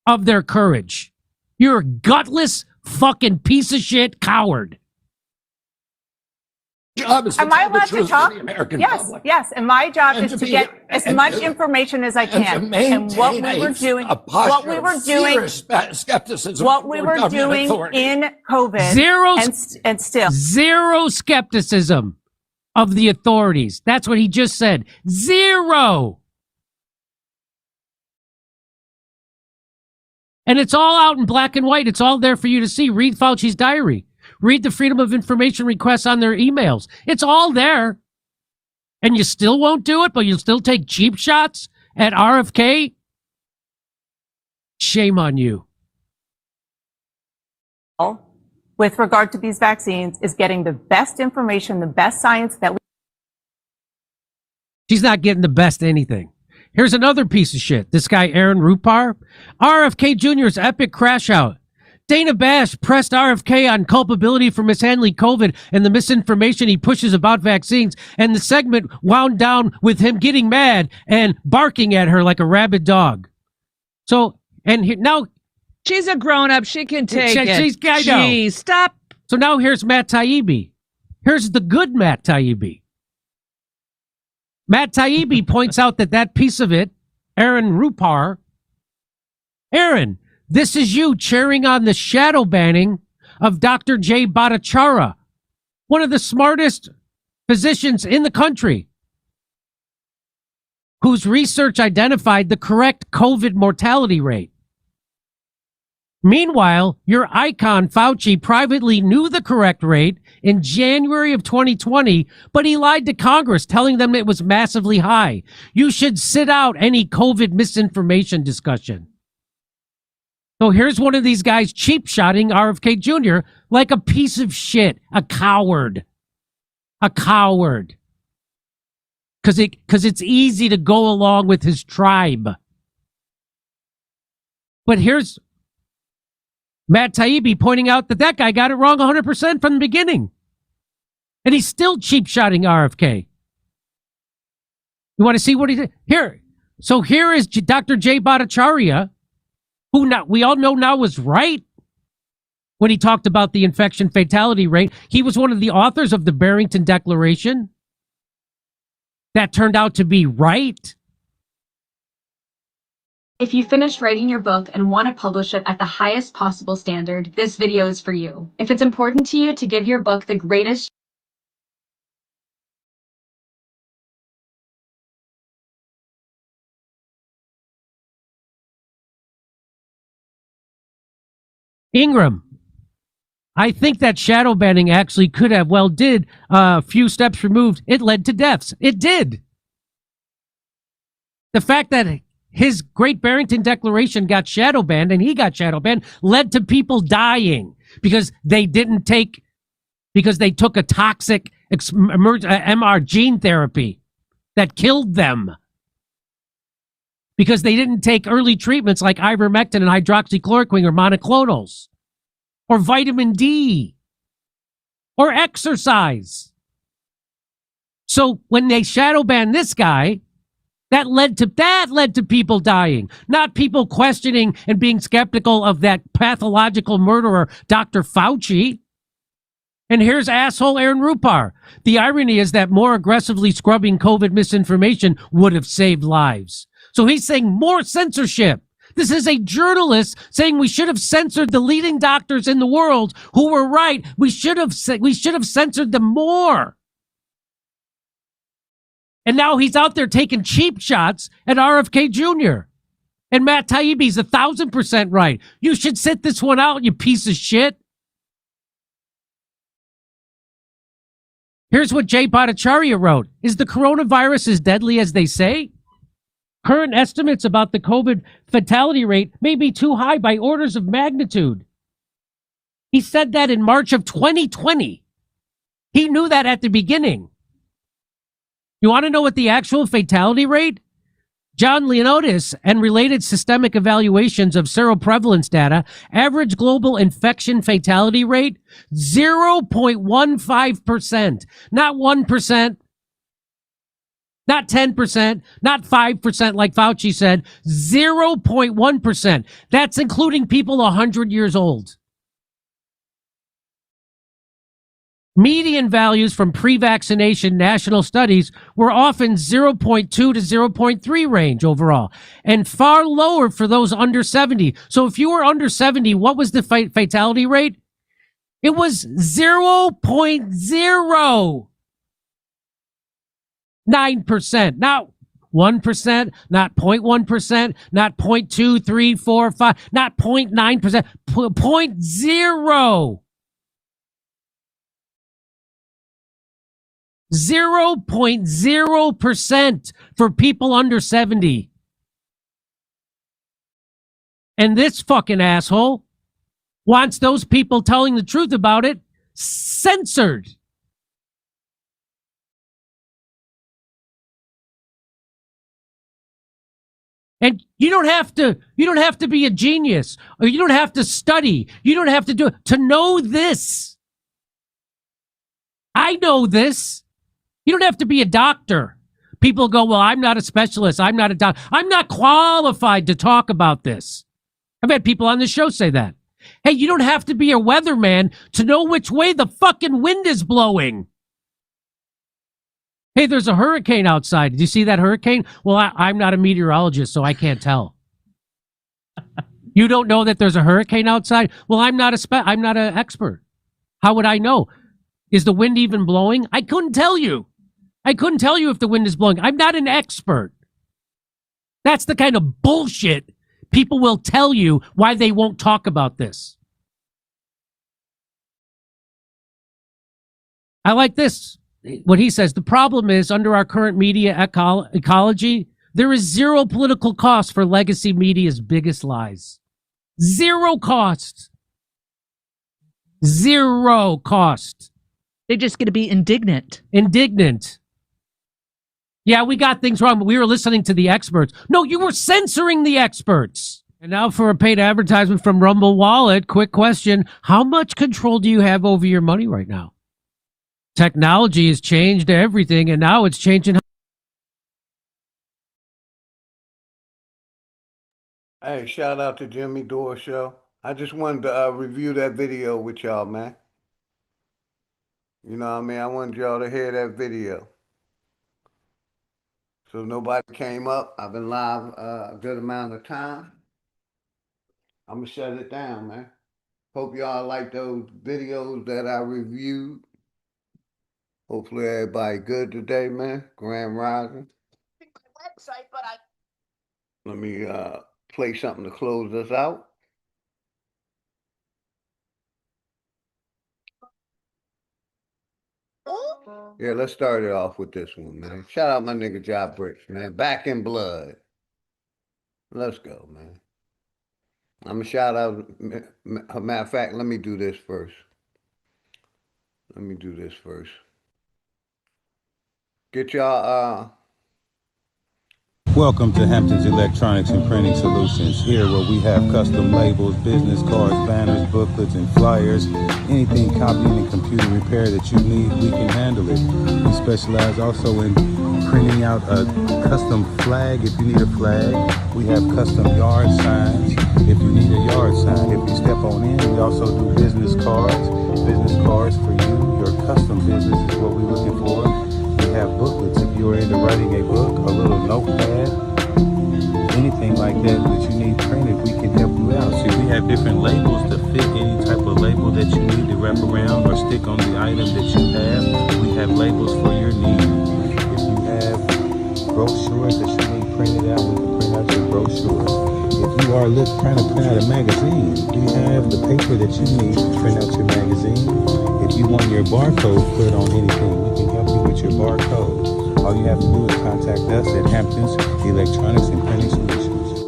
of their courage. You're a gutless fucking piece of shit coward. Job is to Am I tell the allowed to truth talk? the American Yes, public. yes. And my job And is to to be- get as and much to- information as I And to can. And what we maintain were doing, what we were doing, skepticism what we toward were government doing authority. in COVID, Zero, and still zero skepticism of the authorities. That's what he just said. Zero. And it's all out in black and white. It's all there for you to see. Read Fauci's diary. Read the Freedom of Information requests on their emails. It's all there. And you still won't do it, but you'll still take cheap shots at RFK? Shame on you. with regard to these vaccines is getting the best information, the best science that we. She's not getting the best anything. Here's another piece of shit. This guy, Aaron Rupar. RFK Jr.'s epic crash out. Dana Bash pressed RFK on culpability for mishandling COVID and the misinformation he pushes about vaccines. And the segment wound down with him getting mad and barking at her like a rabid dog. So, and now. She's a grown up. She can take it. Jeez, stop. So now here's Matt Taibbi. Here's the good Matt Taibbi. Matt Taibbi points out that piece of it, Aaron Rupar. Aaron, this is you cheering on the shadow banning of Dr. Jay Bhattacharya, one of the smartest physicians in the country, whose research identified the correct COVID mortality rate. Meanwhile, your icon Fauci privately knew the correct rate in January of 2020, but he lied to Congress, telling them it was massively high. You should sit out any COVID misinformation discussion. So here's one of these guys cheap-shotting RFK Jr. like a piece of shit, a coward. A coward. Because it's easy to go along with his tribe. But here's Matt Taibbi pointing out that guy got it wrong 100% from the beginning. And he's still cheap-shotting RFK. You want to see what he did? Here. So here is Dr. Jay Bhattacharya, who now, we all know now was right when he talked about the infection fatality rate. He was one of the authors of the Barrington Declaration. That turned out to be right. If you finished writing your book and want to publish it at the highest possible standard, this video is for you. If it's important to you to give your book the greatest Ingram, I think that shadow banning actually could have, did a few steps removed. It led to deaths. It did. The fact that his Great Barrington Declaration got shadow banned and he got shadow banned led to people dying because they took a toxic MR gene therapy that killed them. Because they didn't take early treatments like ivermectin and hydroxychloroquine or monoclonals or vitamin D or exercise. So when they shadow ban this guy, That led to people dying, not people questioning and being skeptical of that pathological murderer, Dr. Fauci. And here's asshole Aaron Rupar. The irony is that more aggressively scrubbing COVID misinformation would have saved lives. So he's saying more censorship. This is a journalist saying we should have censored the leading doctors in the world who were right. We should have censored them more. And now he's out there taking cheap shots at RFK Jr. And Matt Taibbi's 1,000% right. You should sit this one out, you piece of shit. Here's what Jay Bhattacharya wrote. Is the coronavirus as deadly as they say? Current estimates about the COVID fatality rate may be too high by orders of magnitude. He said that in March of 2020. He knew that at the beginning. You want to know what the actual fatality rate? John Leonotis and related systemic evaluations of seroprevalence data, average global infection fatality rate, 0.15%. Not 1%, not 10%, not 5% like Fauci said, 0.1%. That's including people 100 years old. Median values from pre-vaccination national studies were often 0.2 to 0.3 range overall, and far lower for those under 70. So if you were under 70, what was the fatality rate? It was 0.09%, not 1%, not 0.1%, not 0.2, 3, 4, 5, not 0.9%, 0.0. 0.0% for people under 70. And this fucking asshole wants those people telling the truth about it censored. And you don't have to be a genius, or you don't have to study. You don't have to do it to know this. I know this. You don't have to be a doctor. People go, well, I'm not a specialist. I'm not a doctor. I'm not qualified to talk about this. I've had people on the show say that. Hey, you don't have to be a weatherman to know which way the fucking wind is blowing. Hey, there's a hurricane outside. Did you see that hurricane? Well, I'm not a meteorologist, so I can't tell. You don't know that there's a hurricane outside? Well, I'm not an expert. How would I know? Is the wind even blowing? I couldn't tell you. I couldn't tell you if the wind is blowing. I'm not an expert. That's the kind of bullshit people will tell you why they won't talk about this. I like this. What he says, the problem is under our current media ecology, there is zero political cost for legacy media's biggest lies. Zero cost. Zero cost. They just get to be indignant. Indignant. Yeah, we got things wrong, but we were listening to the experts. No, you were censoring the experts. And now for a paid advertisement from Rumble Wallet. Quick question. How much control do you have over your money right now? Technology has changed everything, and now it's changing. Hey, shout out to Jimmy Dore Show. I just wanted to review that video with y'all, man. You know what I mean? I wanted y'all to hear that video. So nobody came up. I've been live a good amount of time. I'm going to shut it down, man. Hope y'all like those videos that I reviewed. Hopefully everybody good today, man. Grand Rising. Website, but let me play something to close us out. Yeah, let's start it off with this one, man. Shout out my nigga Job Bricks, man. Back in blood. Let's go, man. I'm gonna shout out. Matter of fact, let me do this first. Get y'all Welcome to Hampton's Electronics and Printing Solutions. Here where we have custom labels, business cards, banners, booklets, and flyers. Anything copying and computer repair that you need, we can handle it. We specialize also in printing out a custom flag if you need a flag. We have custom yard signs if you need a yard sign. If you step on in, we also do business cards. Business cards for you. Your custom business is what we're looking for. We have booklets if you are into writing a book, a little notepad, anything like that that you need printed, we can help you out. See, we have different labels to fit any type of label that you need to wrap around or stick on the item that you have. We have labels for your need. If you have brochures that you need printed out, we can print out your brochures. If you are trying to print out a magazine, we have the paper that you need to print out your magazine. If you want your barcode put on anything, we can help you with your barcode. All you have to do is contact us at Hampton's Electronics and Printing Solutions.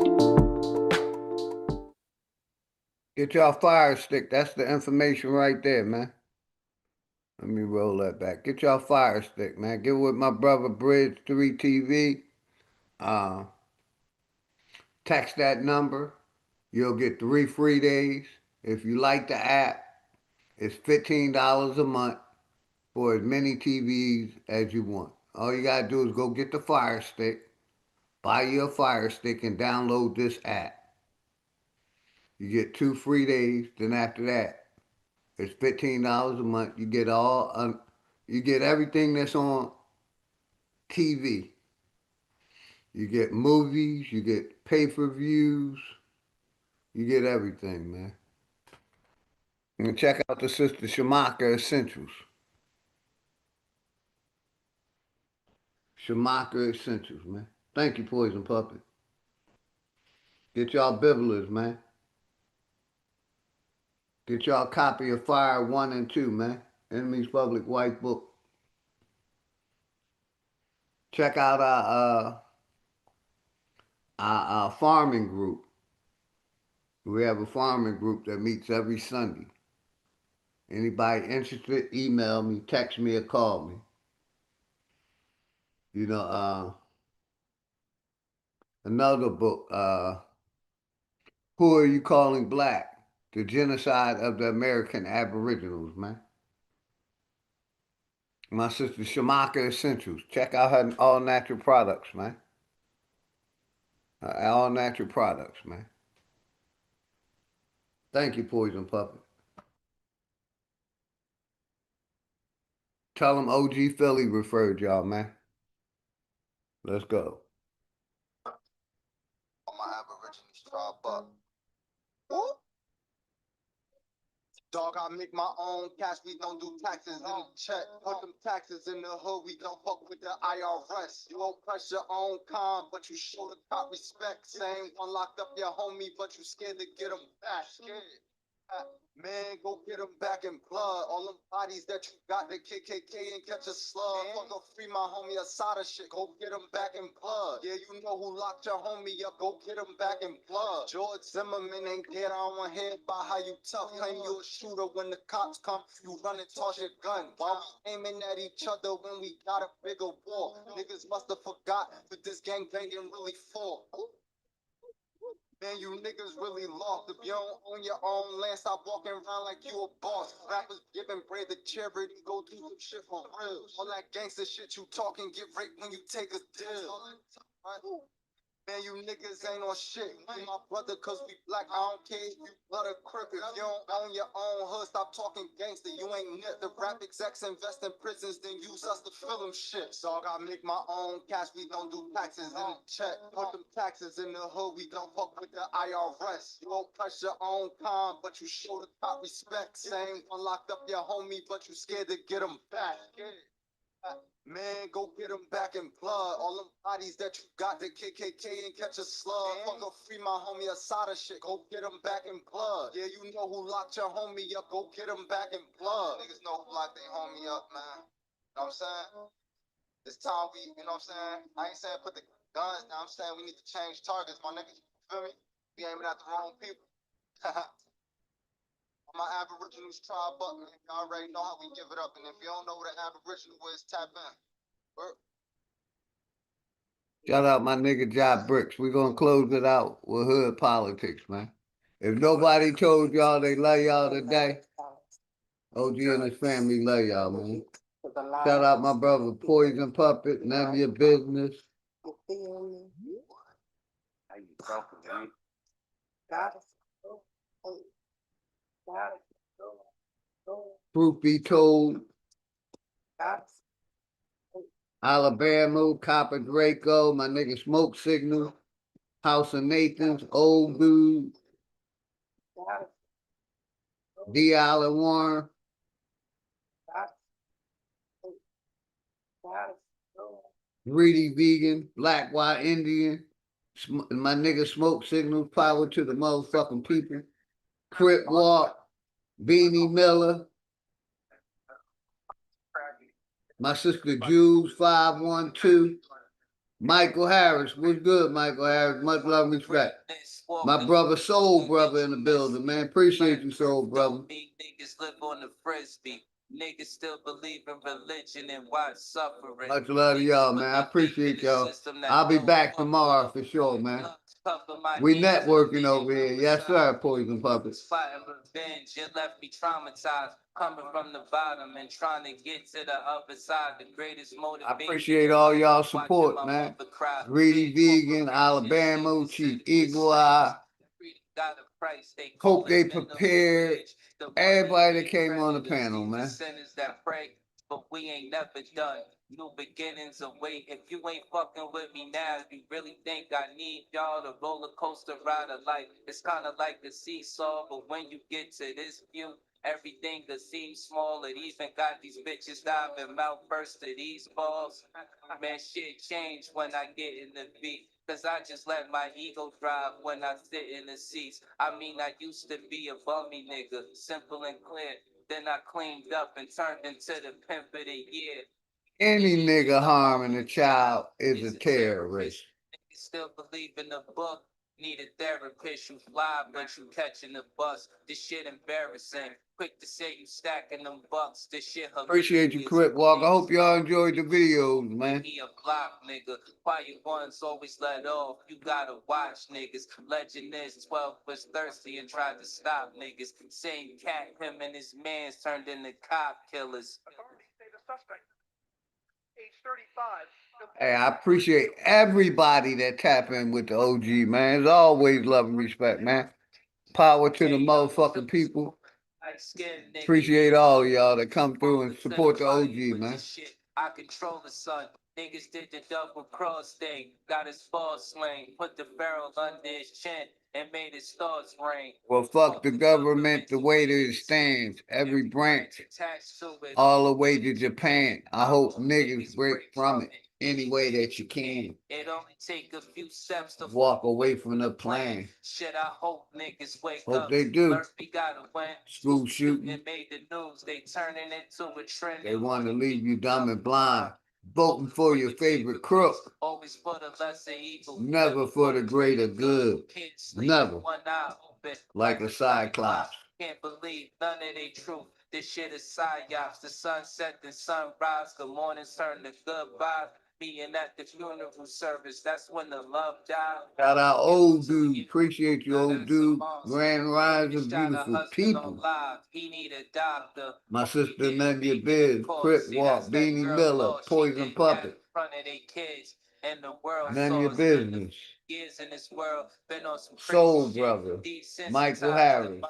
Get y'all fire stick. That's the information right there, man. Let me roll that back. Get y'all fire stick, man. Get with my brother Bridge 3 TV. Text that number. You'll get 3 free days. If you like the app, it's $15 a month for as many TVs as you want. All you gotta do is go get the fire stick, buy you a fire stick, and download this app. You get 2 free days. Then after that, it's $15 a month. You get you get everything that's on TV. You get movies. You get pay-per-views. You get everything, man. And check out the Sister Shamaka Essentials. Shamaka Essentials, man. Thank you, Poison Puppet. Get y'all Bibblers, man. Get y'all a copy of Fire 1 and 2, man. Enemy's Public White Book. Check out our farming group. We have a farming group that meets every Sunday. Anybody interested, email me, text me, or call me. You know, another book, Who Are You Calling Black? The Genocide of the American Aboriginals, man. My sister Shamaka Essentials. Check out her all natural products, man. All natural products, man. Thank you, Poison Puppet. Tell them OG Philly referred y'all, man. Let's go. Dog, I make my own cash, we don't do taxes in the check. Put them taxes in the hood, we don't fuck with the IRS. You won't press your own con, but you show the cop respect. Same one locked up your homie, but you scared to get him back. Scared. Man, go get them back in blood. All them bodies that you got, the KKK and catch a slug. Fuck go free my homie Asada shit. Go get them back in blood. Yeah, you know who locked your homie up. Go get them back in blood. George Zimmerman ain't dead. I don't want to hear about how you tough. Claim you a shooter when the cops come. You run and toss your gun. While we aiming at each other when we got a bigger war. Niggas must have forgot what this gang banging really for. Man, you niggas really lost. If you don't own your own land, stop walking around like you a boss. Rappers giving bread to charity, go do some shit for real. All that gangster shit you talking, get raped when you take a deal. Man, you niggas ain't on shit. You my brother cause we black. I don't care if you blood or crip. If you don't own your own hood, stop talking gangster. You ain't net. The rap execs invest in prisons, then use us to fill them shit. Dog, I make my own cash. We don't do taxes in the check. Put them taxes in the hood. We don't fuck with the IRS. You won't press your own con, but you show the top respect. Same one locked up your homie, but you scared to get him back. Man, go get them back in blood. All them bodies that you got, the KKK and catch a slug. Fuck go free my homie Asada shit. Go get them back in blood. Yeah, you know who locked your homie up. Go get them back in blood. Niggas know who locked their homie up, man. You know what I'm saying? This time we, you know what I'm saying? I ain't saying put the guns down. I'm saying we need to change targets, my niggas. You feel me? We aiming at the wrong people. My Aboriginals tribe up, man. You already know how we give it up. And if you don't know what an Aboriginal is, tap in. Shout out my nigga Job Bricks. We're gonna close it out with hood politics, man. If nobody told y'all they love y'all today, OG and his family love y'all, man. Shout out my brother Poison Puppet, none of your business. Truth be told, Alabama, Copper Draco, my nigga Smoke Signal, House of Nathan's, Old Dude, D. Allen Warren, Greedy Vegan, Black White Indian, my nigga Smoke Signal, power to the motherfucking people, Crip Walk, Beanie Miller, my sister Jules 512, Michael Harris. What's good, Michael Harris? Much love and respect. My brother Soul Brother in the building, man. Appreciate you, Soul Brother. Niggas still believe in religion and watch suffering. Much love to y'all, man. I appreciate y'all. I'll be back tomorrow for sure, man. We networking over here. Yes, sir, Poison Puppets. Fighting revenge, it left me traumatized. Coming from the bottom and trying to get to the other side. The greatest motivation. I appreciate all y'all support, man. Greedy Vegan, Alabama, Chief Eagle Eye. Hope they prepared. Everybody that came on the panel, man. But we ain't never done. New beginnings await. If you ain't fucking with me now, you really think I need y'all to roller coaster ride of life. It's kind of like a seesaw, but when you get to this view, everything that seems small. It even got these bitches diving mouth first to these balls. Man, shit changed when I get in the beat. Cause I just let my ego drive when I sit in the seats. I mean, I used to be a bummy nigga, simple and clear. Then I cleaned up and turned into the pimp of the year. Any nigga harming a child is a terrorist. Niggas still believe in the book. Need a therapist. You fly, but you catching the bus. This shit embarrassing. Quick to say you stacking them bucks. This shit appreciate you, Crip Walk. I hope y'all enjoyed the videos, man. He a block, nigga. Quiet ones always let off. You gotta watch, niggas. Legend is 12 was thirsty and tried to stop niggas. Same cat, him and his mans turned into cop killers. Hey, I appreciate everybody that tap in with the OG, man. It's always love and respect, man. Power to the motherfucking people. Appreciate all of y'all that come through and support the OG, man. I control the sun. Niggas did the double cross thing. Got his false sling. Put the barrel under his chin and made his thoughts ring. Well, fuck the government the way that it stands. Every branch, all the way to Japan. I hope niggas break from it any way that you can. It only take a few steps to walk away from the plan. Shit, I hope niggas wake up. Hope they do. Murphy got a win. School shooting. It made the news. They turning it to a trend. They want to leave you dumb and blind. Voting for your favorite crook. Always for the lesser evil. Never for the greater good. Never. Like a cyclops. Can't believe none of they truth. This shit is psyops. The sunset and sunrise. Good morning turn to goodbye. Being at the funeral service, that's when the love died. Shout out old dude. Appreciate you, old dude. Grand Rising, beautiful people. He need a doctor. My sister none your biz. Crip Walk, Beanie Miller, Poison Puppet. None your business. Years in this world, been on some Soul Brother. Michael Harris.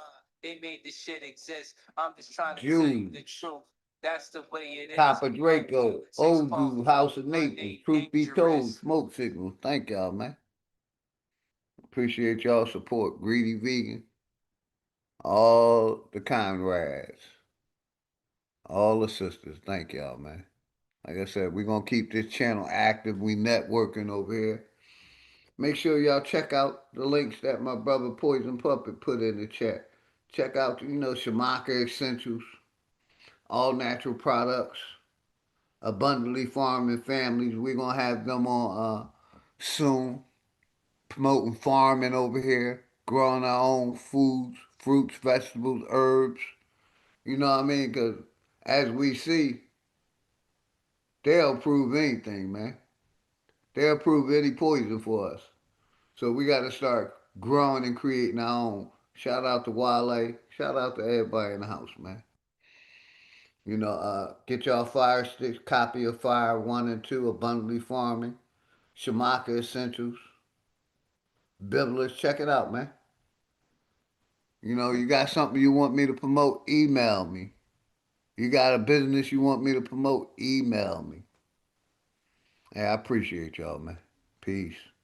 They made this shit exist. I'm just trying to tell you the truth. That's the way it is. Copper Draco, Old Dude, House of Nathan, Truth Be Told, Smoke Signal. Thank y'all, man. Appreciate y'all support. Greedy Vegan. All the comrades. All the sisters. Thank y'all, man. Like I said, we're going to keep this channel active. We networking over here. Make sure y'all check out the links that my brother Poison Puppet put in the chat. Check out, Shamaka Essentials. All natural products. Abundantly Farming Families. We're going to have them on soon. Promoting farming over here. Growing our own foods, fruits, vegetables, herbs. You know what I mean? Because as we see, they'll prove anything, man. They approve any poison for us. So we got to start growing and creating our own. Shout out to Wale. Shout out to everybody in the house, man. Get y'all fire sticks, copy of Fire 1 and 2, Abundantly Farming, Shamaka Essentials, Biblis. Check it out, man. You got something you want me to promote, email me. You got a business you want me to promote, email me. Hey, I appreciate y'all, man. Peace.